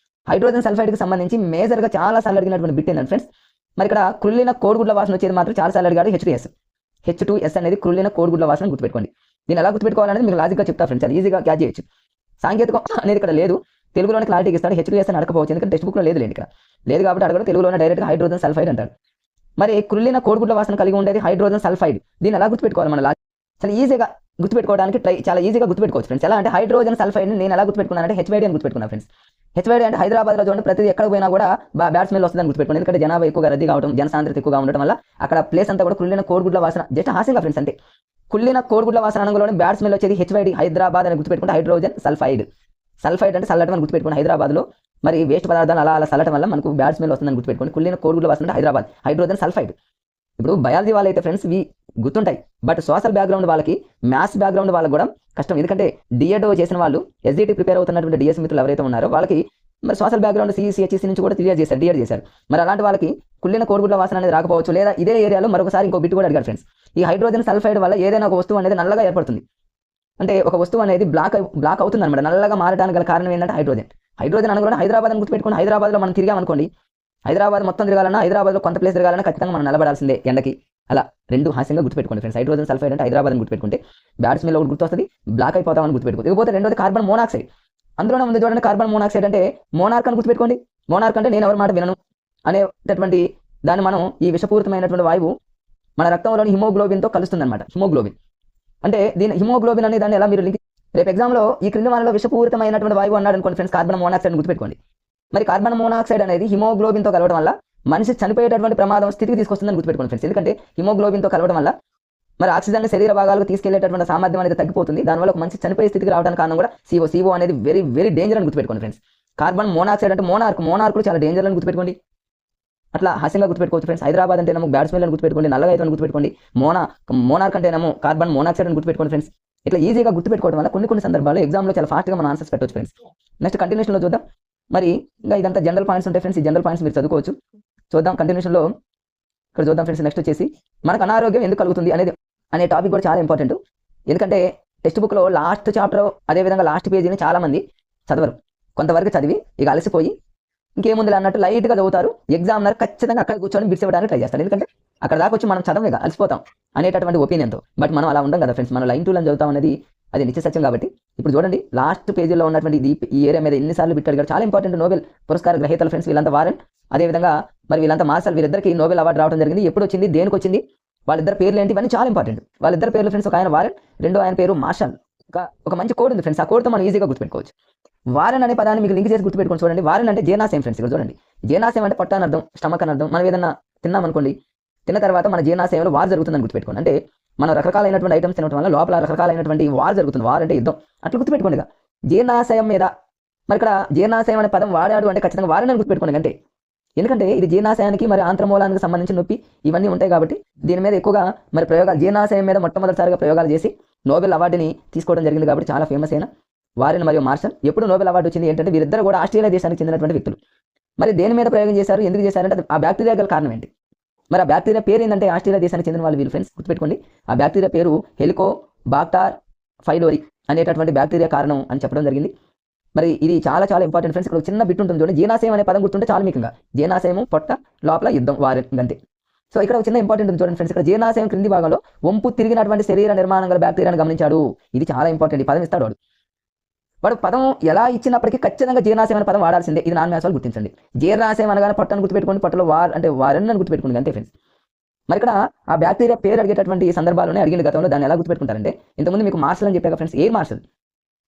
Hydrogen సల్ఫైడ్కి సంబంధించి మేజర్గా చాలాసార్లు అడిగినటువంటి బిట్ ఏంటంటే ఫ్రెండ్స్ మరి ఇక్కడ కుళ్ళిన కోడిగుడ్ల వాసన వచ్చేది మాత్రం చాలాసార్లు అడిగాడు H2S అనేది కుళ్ళిన కోడిగుడ్ల వాసన గుర్తుపెట్టుకోండి. దీన్ని ఎలా గుర్తుపెట్టుకోవాలనేది మీకు లాజిక్గా చెప్తా ఫ్రెండ్స్. అది ఈజీగా క్యాచ్ చేయొచ్చు. సాంకేతికం అనేది ఇక్కడ లేదు. తెలుగులోనే క్లారిటీకి ఇస్తాడు. H2S అని అడగకపోవచ్చు, ఎందుకంటే టెక్స్ట్ బుక్లో లేదు ఇక్కడ లేదు కాబట్టి అడగడం. తెలుగులోనే డైరెక్ట్గా హైడ్రోజన్ సల్ఫైడ్ అంటాడు. మరి కుళ్ళిన కోడిగుడ్ల వాసన కలిగి ఉండేది హైడ్రోజన్ సల్ఫైడ్. దీన్ని ఎలా గుర్తుపెట్టుకోవాలి? మన చాలా ఈజీగా గుర్తుపెట్టుకోవడానికి చాలా ఈజీగా గుర్తుపెట్టుకోవచ్చు ఫ్రెండ్స్. ఎలా అంటే హైడ్రోజన్ సల్ఫైడ్ని నేను ఎలా గుర్తుపెట్టుకున్నానంటే హెచ్వైడి అని గుర్తుపెట్టుకున్నాను ఫ్రెండ్స్. హెచ్వైడి అంటే హైదరాబాద్లో చూడండి ప్రతి ఎక్కడ పోయినా కూడా బ్యాడ్ స్మెల్ వస్తుందని గుర్తుపెట్టుకున్నాను. ఎందుకంటే జనాభా ఎక్కువగా రద్దీ కావడం, జనసాంద్రత ఎక్కువగా ఉండడం వల్ల అక్కడ ప్లేస్ అంతా కూడా కుళ్ళిన కోడిగుడ్ల వాసన, జస్ట్ హాస్యంగా ఫ్రెండ్స్ అంటే కుళ్ళిన కోడిగుడ్ల వాసన అనగానే బ్యాడ్ స్మెల్ వచ్చేది హెచ్వైడి హైదరాబాద్ అని గుర్తుపెట్టుకుంటే హైడ్రోజన్ సల్ఫైడ్. సల్ఫైడ్ అంటే చల్లటం అని గుర్తుపెట్టుకుని హైదరాబాద్లో మరి వేస్ట్ పదార్థాలు అలా చల్లటం వల్ల మనకు బ్యాడ్ స్మెల్ వస్తుందని గుర్తుపెట్టుకోండి. కుళ్ళిన కోడిగుడ్ల వాసన అంటే హైదరాబాద్ హైడ్రోజన్ సల్ఫైడ్. ఇప్పుడు బయాలజీ వాళ్ళు అయితే ఫ్రెండ్స్ ఇవి గుర్తుంటాయి, బట్ సోషల్ బ్యాక్గ్రౌండ్ వాళ్ళకి, మ్యాథ్స్ బ్యాక్గ్రౌండ్ వాళ్ళకి కూడా కష్టం. ఎందుకంటే డిఎడ్ చేసిన వాళ్ళు, ఎస్డిటి ప్రిపేర్ అవుతున్నటువంటి డిఎస్ మిత్రులు ఎవరైతే ఉన్నారో వాళ్ళకి మరి సోషల్ బ్యాక్గ్రౌండ్ సిఈసిహెచ్సి నుంచి కూడా క్లియర్ చేశారు, డిఎడ్ చేశారు. మరి అలాంటి వాళ్ళకి కుళ్ళిన కోడిగుడ్ల వాసన అనేది రాకపోవచ్చు. లేదా ఇదే ఏరియాలో మరొకసారి ఇంకో బిట్ కూడా అడిగారు ఫ్రెండ్స్. ఈ హైడ్రోజన్ సల్ఫైడ్ వల్ల ఏదైనా ఒక వస్తువు అనేది నల్లగా ఏర్పడుతుంది. అంటే ఒక వస్తువు అనేది బ్లాక్ అవుతుంది అనమాట. నల్లగా మారడానికి గల కారణం ఏంటంటే హైడ్రోజన్ అనగా హైదరాబాద్ అని గుర్తుపెట్టుకుని హైదరాబాద్లో మనం తిరిగామనుకోండి, హైదరాబాద్ మొత్తం తిరగాలన్నా, హైదరాబాద్లో కొంత ప్లేస్ తిరగాలన్నా ఖచ్చితంగా మనం నిలబడాల్సిందే ఎండకి. అలా రెండు హాస్యంగా గుర్తుపెట్టుకోండి ఫ్రెండ్స్. హైడ్రోజన్ సల్ఫైడ్ అంటే హైదరాబాద్ అని గుర్తుపెట్టుకుంటే బ్యాడ్ స్మెల్ ఒకటి గుర్తొస్తుంది, బ్లాక్ అయిపోతామని గుర్తుపెట్టుకోండి. ఇకపోతే రెండోది కార్బన్ మోనాక్సైడ్. అందులోనే ఉంది చూడండి కార్బన్ మోనాక్సైడ్ అంటే మోనార్క్ అని గుర్తుపెట్టుకోండి. మోనార్క్ అంటే నేను ఎవరి మాట వినను అనేటటువంటి దాన్ని మనం ఈ విషపూరితమైనటువంటి వాయువు మన రక్తంలోని హిమోగ్లోబిన్తో కలుస్తుందన్నమాట. హిమోగ్లోబిన్ అంటే హిమోగ్లోబిన్ అనే దాన్ని ఎలా మీరు లింక్ రేపు ఎగ్జామ్లో ఈ క్రింది వానలో విషపూరితమైనటువంటి వాయువు అన్నాడు అనుకోండి ఫ్రెండ్స్, కార్బన్ మోనాక్సైడ్ గుర్తుపెట్టుకోండి. మరి కార్బన్ మోనాక్సైడ్ అనేది హిమోగ్లోబిన్తో కలవడం వల్ల మనిషి చనిపోయేటటువంటి ప్రమాదం స్థితికి తీసుకొస్తుందని గుర్తుపెట్టుకోండి ఫ్రెండ్స్. ఎందుకంటే హిమోగ్లోబిన్తో కలవడం వల్ల మరి ఆక్సిజన్ శరీర భాగాలకు తీసుకెళ్లేటటువంటి సామర్థ్యం అనేది తగ్గిపోతుంది. దానివల్ల ఒక మంచి చనిపోయే స్థితికి రావడానికి కారణం కూడా CO అనేది వెరీ వెరీ డేంజర్ అని గుర్తుపెట్టుకోండి ఫ్రెండ్స్. కార్బన్ మోనాక్సైడ్ అంటే మోనార్కులు చాలా డేంజర్ అని గుర్తుపెట్టుకోండి. అట్లా హాస్యంగా గుర్తుపెట్టుకోవచ్చు ఫ్రెండ్స్. హైదరాబాద్ అంటే ఏమో బ్యాడ్ స్మెల్ అని గుర్తుపెట్టుకోండి, నల్లగా అయితే అని గుర్తుపెట్టుకోండి. మోనార్క్ అంటే ఏమో కార్బన్ మోనాక్సైడ్ అని గుర్తుపెట్టుకోండి ఫ్రెండ్స్. ఇట్లా ఈజీగా గుర్తుపెట్టుకోవడం వల్ల కొన్ని సందర్భాల్లో ఎగ్జామ్లో చాలా ఫాస్ట్గా మనం ఆన్సర్స్ పెట్టవచ్చు ఫ్రెండ్స్. నెక్స్ట్ కంటిన్యూషన్లో చూద్దాం. మరి ఇంకా ఇదంతా జనరల్ పాయింట్స్ ఉంటాయి ఫ్రెండ్స్. ఈ జనరల్ పాయింట్స్ మీరు చదువుకోవచ్చు. చూద్దాం కంటిన్యూషన్లో ఇక్కడ చూద్దాం ఫ్రెండ్స్. నెక్స్ట్ వచ్చేసి మనకు అనారోగ్యం ఎందుకు కలుగుతుంది అనే టాపిక్ కూడా చాలా ఇంపార్టెంట్. ఎందుకంటే టెక్స్ట్ బుక్లో లాస్ట్ చాప్టర్ అదేవిధంగా లాస్ట్ పేజీని చాలామంది చదవరు. కొంతవరకు చదివి ఇక అలసిపోయి ఇంకేముంది అన్నట్టు లైట్గా చదువుతారు. ఎగ్జామినర్ ఖచ్చితంగా అక్కడ కూర్చొని బిట్స్ ఇవ్వడానికి ట్రై చేస్తారు. ఎందుకంటే అక్కడ దాకా వచ్చి మనం చదవగా అలసిపోతాం అనేటటువంటి ఒపీనియన్తో. బట్ మనం అలా ఉండం కదా ఫ్రెండ్స్. మనం లైన్ టు లైన్ చదువుతాం అనేది అది నిత్య సత్యం. కాబట్టి ఇప్పుడు చూడండి లాస్ట్ పేజీలో ఉన్నటువంటి ఈ ఏరియా మీద ఎన్నిసార్లు బిట్ అడిగారు. చాలా ఇంపార్టెంట్. నోబెల్ పురస్కార గ్రహీతలు ఫ్రెండ్స్ వీళ్ళంతా వారెన్, అదేవిధంగా మరి వీళ్ళంతా మార్షల్, వీరిద్దరికి నోబెల్ అవార్డు రావడం జరిగింది. ఎప్పుడు వచ్చింది, దేనికి వచ్చింది, వాళ్ళిద్దరు పేర్లు ఏంటి, ఇవన్నీ చాలా ఇంపార్టెంట్. వాళ్ళిద్దరు పేర్లు ఫ్రెండ్స్, ఒక ఆయన వారెన్, రెండో ఆయన పేరు మార్షల్. ఒక మంచి కోడ్ ఉంది ఫ్రెండ్స్. ఆ కోడ్తో మనం ఈజీగా గుర్తుపెట్టుకోవచ్చు. వారెన్ అనే పదాన్ని మీకు లింక్ చేసి గుర్తుపెట్టుకోండి. చూడండి వారెన్ అంటే జీర్ణాశయం ఫ్రెండ్స్. ఇక్కడ చూడండి జీర్ణాశయం అంటే పొట్ట అని అర్థం, స్టమక్ అని అర్థం. మనం ఏదైనా తిన్నామనుకోండి, తిన్న తర్వాత మన జీర్ణాశయంలో వార్ జరుగుతుందని గుర్తుపెట్టుకోండి. అంటే మనం రకరకాలైనటువంటి ఐటమ్స్ తినడం వల్ల లోపల రకరకాలైనటువంటి వార్ జరుగుతుంది. వార్ అంటే యుద్ధం. అట్లా గుర్తుపెట్టుకోండి. జీర్ణాశయం మీద మరి ఇక్కడ జీర్ణాశయం అనే పదం వాడాడు అంటే ఖచ్చితంగా వారెన్ అని గుర్తుపెట్టుకోండి. అంటే ఎందుకంటే ఇది జీర్ణాశయానికి మరి ఆంత్రమూలానికి సంబంధించిన నొప్పి ఇవన్నీ ఉంటాయి కాబట్టి దీని మీద ఎక్కువగా మరి ప్రయోగాలు, జీర్ణాశయం మీద మొట్టమొదటిసారిగా ప్రయోగాలు చేసి నోబెల్ అవార్డుని తీసుకోవడం జరిగింది. కాబట్టి చాలా ఫేమస్ అయిన వారెన్ మరియు మార్షల్. ఎప్పుడు నోబెల్ అవార్డు వచ్చింది ఏంటంటే వీరిద్దరు కూడా ఆస్ట్రేలియా దేశానికి చెందినటువంటి వ్యక్తులు. మరి దేని మీద ప్రయోగం చేశారు, ఎందుకు చేశారంటే ఆ బ్యాక్టీరియా గల కారణం ఏంటి, మరి ఆ బ్యాక్టీరియా పేరు ఏంటంటే ఆస్ట్రేలియా దేశానికి చెందిన వాళ్ళు వీళ్ళు ఫ్రెండ్స్ గుర్తుపెట్టుకోండి. ఆ బ్యాక్టీరియా పేరు హెలికోబాక్టర్ పైలోరి అనేటటువంటి బ్యాక్టీరియా కారణం అని చెప్పడం జరిగింది. మరి ఇది చాలా చాలా ఇంపార్టెంట్ ఫ్రెండ్స్. ఇక్కడ చిన్న బిట్ ఉంటుంది చూడండి, జీర్ణాశయం అనే పదం గుర్తుంటే చాలా మీకంగా. జీర్ణాశయము పొట్ట, లోపల యుద్ధం, వారెన్ అంతే. సో ఇక్కడ చిన్న ఇంపార్టెంట్ ఉంది చూడండి ఫ్రెండ్స్. ఇక్కడ జీర్ణాశయం క్రింది భాగంలో వంపు తిరిగినటువంటి శరీర నిర్మాణం గల బ్యాక్టీరియాను గమనించాడు. ఇది చాలా ఇంపార్టెంట్. ఈ పదం ఇస్తాడు వాడు పదం ఎలా ఇచ్చినప్పటికీ ఖచ్చితంగా జీర్ణాశయం అనే పదం వాడాల్సిందే. ఇది నాన్ మ్యాథ్స్ వాళ్ళు గుర్తించండి. జీర్ణాశయం అనగానే పొట్టను గుర్తుపెట్టుకోండి, పొట్టలో వారెన్ అని గుర్తుపెట్టుకోండి అంతే ఫ్రెండ్స్. మరి ఇక్కడ ఆ బ్యాక్టీరియా పేరు అడిగేటటువంటి సందర్భాల్లోనే అడిగిన గతంలో దాన్ని ఎలా గుర్తుపెట్టుకుంటారంటే ఇంతకుముందు మీకు మార్షల్ అని చెప్పాక ఫ్రెండ్స్, ఎయిర్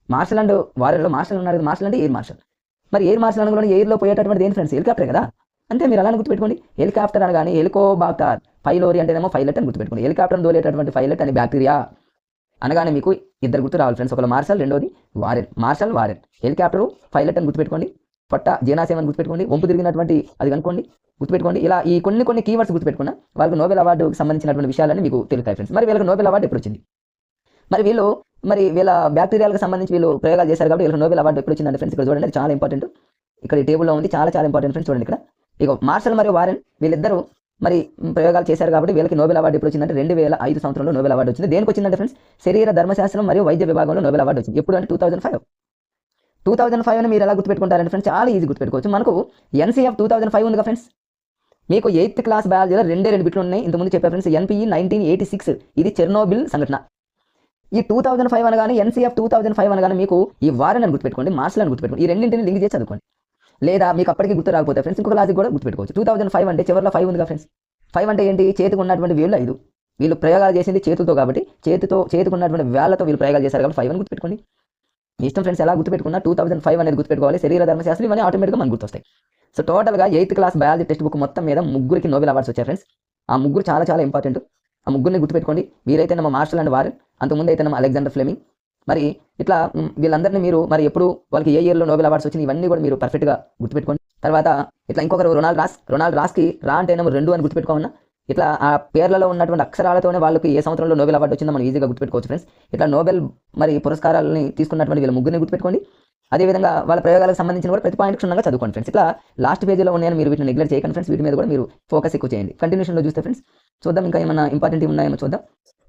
మార్షల్ అండ్ వారెన్లో మార్షల్ ఉన్నారు. మార్షల్ అంటే ఎయిర్ మార్షల్. మరి ఎయిర్ మార్షల్ అనగానే ఎయిర్లో పోయేటటువంటి ఏంటి ఫ్రెండ్స్, హెలికాప్టర్ కదా. అంటే మీరు అలానే గుర్తుపెట్టుకోండి. హెలికాప్టర్ అనగానే హెలికోబాక్టర్ పైలోరి అంటేనేమో పైలట్ అని గుర్తుపెట్టుకోండి. హెలికాప్టర్ దోలేటటువంటి పైలట్ అని బ్యాక్టీరియా అనగానే మీకు ఇద్దరు గుర్తు రావాలి ఫ్రెండ్స్. ఒకరు మార్షల్, రెండోది Warren. Marshall, Warren. Helicopter, pilot అని గుర్తుపెట్టుకోండి. పొట్ట, జీర్ణాశయం అని గుర్తుపెట్టుకోండి. వంపు తిరిగినటువంటి అది కనుక్కోండి, గుర్తుపెట్టుకోండి. ఇలా ఈ కొన్ని కీవర్డ్స్ గుర్తుపెట్టుకున్నా వాళ్ళకి నోబెల్ అవార్డుకి సంబంధించినటువంటి విషయాలన్నీ మీకు తెలుస్తాయి ఫ్రెండ్స్. మరి వీళ్ళకి నోబెల్ అవార్డు ఎప్పుడు వచ్చింది, మరి వీళ్ళ బ్యాక్టీరియాలకు సంబంధించి వీళ్ళు ప్రయోగాలు చేశారు కాబట్టి వీళ్ళకి నోబెల్ అవార్డు ఎప్పుడు వచ్చిందంటే ఫ్రెండ్స్ ఇక్కడ చూడండి, అది చాలా ఇంపార్టెంట్. ఇక్కడ ఈ టేబుల్లో ఉంది, చాలా చాలా ఇంపార్టెంట్ ఫ్రెండ్స్. చూడండి ఇక్కడ ఇక మార్షల్ మరియు వారెన్ వీళ్ళిద్దరూ మరి ప్రయోగాలు చేశారు కాబట్టి వీళ్ళకి నోబెల్ అవార్డు ఎప్పుడు వచ్చిందంటే 2005 సంవత్సరంలో నోబెల్ అవార్డు వచ్చింది. దేనికి వచ్చిందంటే ఫ్రెండ్స్, శరీర ధర్మశాస్త్రం మరియు వైద్య విభాగంలో నోబెల్ అవార్డు వచ్చింది. ఎప్పుడు అంటే 2005 అని మీరు ఎలా గుర్తుపెట్టుకుంటారంటే ఫ్రెండ్స్, చాలా ఈజీ గుర్తుపెట్టుకోవచ్చు. మనకు NCF 2005 ఉంది కదా ఫ్రెండ్స్. మీకు 8th క్లాస్ బయాలజీలో 2 బిట్లు ఉన్నాయి. ఇంతకుముందు చెప్పే ఫ్రెండ్స్, NPE 1986 ఇది చెర్నోబిల్ సంఘటన. ఈ 2005 అనగానే ఎన్సీఎఫ్ 2005 అనగానే మీకు ఈ వారెన్ అని గుర్తుపెట్టుకోండి, మార్షల్ అని గుర్తుపెట్టుకోండి. ఈ రెండింటిని లింక్ చేసి చదువుకోండి. లేదా మీకు అప్పటికి గుర్తు రాకపోతే ఫ్రెండ్స్ ఇంకొక లాజిక్ కూడా గుర్తుపెట్టుకోవచ్చు. 2005 అంటే చివరిలో 5 ఉందిగా ఫ్రెండ్స్. 5 అంటే ఏంటి? చేతికి ఉన్నటువంటి వేళ్ళు 5. వీళ్ళు ప్రయోగాలు చేసింది చేతులతో కాబట్టి చేతికి ఉన్నటువంటి వేళ్లతో వీళ్ళు ప్రయోగాలు చేశారు కాబట్టి 5 అని గుర్తుపెట్టుకోండి. మీ ఇష్టం ఫ్రెండ్స్, ఎలా గుర్తుపెట్టుకున్నా 2005 అనేది గుర్తుపెట్టుకోవాలి. శరీర ధర్మశాస్త్రం ఇవన్నీ ఆటోమేటిక్గా మనకు గుర్తొస్తాయి. సో టోటల్గా 8th class biology text book మొత్తం మీద ముగ్గురికి నోబెల్ అవార్డ్స్ వచ్చాయి ఫ్రెండ్స్. ఆ ముగ్గురు చాలా చాలా ఇంపార్టెంట్. ఆ ముగ్గురిని గుర్తుపెట్టుకోండి. వీరైతే ನಮ್ಮ మార్షల్ అండ్ వారెన్, అంతకుముందు అయితే ನಮ್ಮ అలెగ్జాండర్ ఫ్లెమింగ్. మరి ఇట్లా వీళ్ళందరినీ మీరు మరి ఎప్పుడు వాళ్ళకి ఏ ఇయర్లో నోబెల్ అవార్డ్స్ వచ్చినాయి ఇవన్నీ కూడా మీరు పర్ఫెక్ట్గా గుర్తుపెట్టుకోండి. తర్వాత ఇట్లా ఇంకొకరు రొనాల్డ్ రాస్కి రా అంటే 2 అని గుర్తుపెట్టుకోమన్నా. ఇట్లా ఆ పేర్లలో ఉన్నటువంటి అక్షరాలతోనే వాళ్ళకి ఏ సంవత్సరంలో నోబెల్ అవార్డు వచ్చిందో మనం ఈజీగా గుర్తుపెట్టుకోవచ్చు ఫ్రెండ్స్. ఇట్లా నోబెల్ మరి పురస్కారాలని తీసుకున్నటువంటి వీళ్ళ ముగ్గురిని గుర్తుపెట్టుకోండి. అదేవిధంగా వాళ్ళ ప్రయోగాలకు సంబంధించిన కూడా ప్రతి పాయింట్ క్షుణ్ణంగా చదువుకోండి ఫ్రెండ్స్. ఇట్లా లాస్ట్ పేజీలో ఉన్నాయని మీరు వీటిని నెగ్లెక్ట్ చేయకండి ఫ్రెండ్స్. వీటి మీద కూడా మీరు ఫోకస్ ఎక్కువ చేయండి. కంటిన్యూషన్లో చూస్తే ఫ్రెండ్స్ చూద్దాం ఇంకా ఏమైనా ఇంపార్టెంట్ ఉన్నాయేమో చూద్దాం.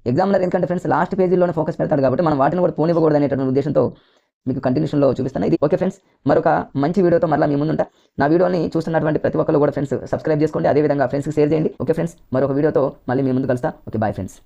ఎగ్జామినర్ ఎందుకంటే ఫ్రెండ్స్ లాస్ట్ పేజీలోనే ఫోకస్ పెడతాడు కాబట్టి మనం వాటిని కూడా పోనివ్వకూడదు అనేటువంటి ఉద్దేశంతో మీకు కంటిన్యూషన్లో చూపిస్తాను. ఇది ఓకే ఫ్రెండ్స్, మరొక మంచి వీడియోతో మరలా మీ ముందుంటా. నా వీడియోని చూస్తున్నటువంటి ప్రతి ఒక్కరు కూడా ఫ్రెండ్స్ సబ్స్క్రైబ్ చేసుకోండి, అదేవిధంగా ఫ్రెండ్స్కి షేర్ చేయండి. ఓకే ఫ్రెండ్స్, మరొక వీడియోతో మళ్ళీ మీ ముందు కలుస్తా. Okay, bye friends.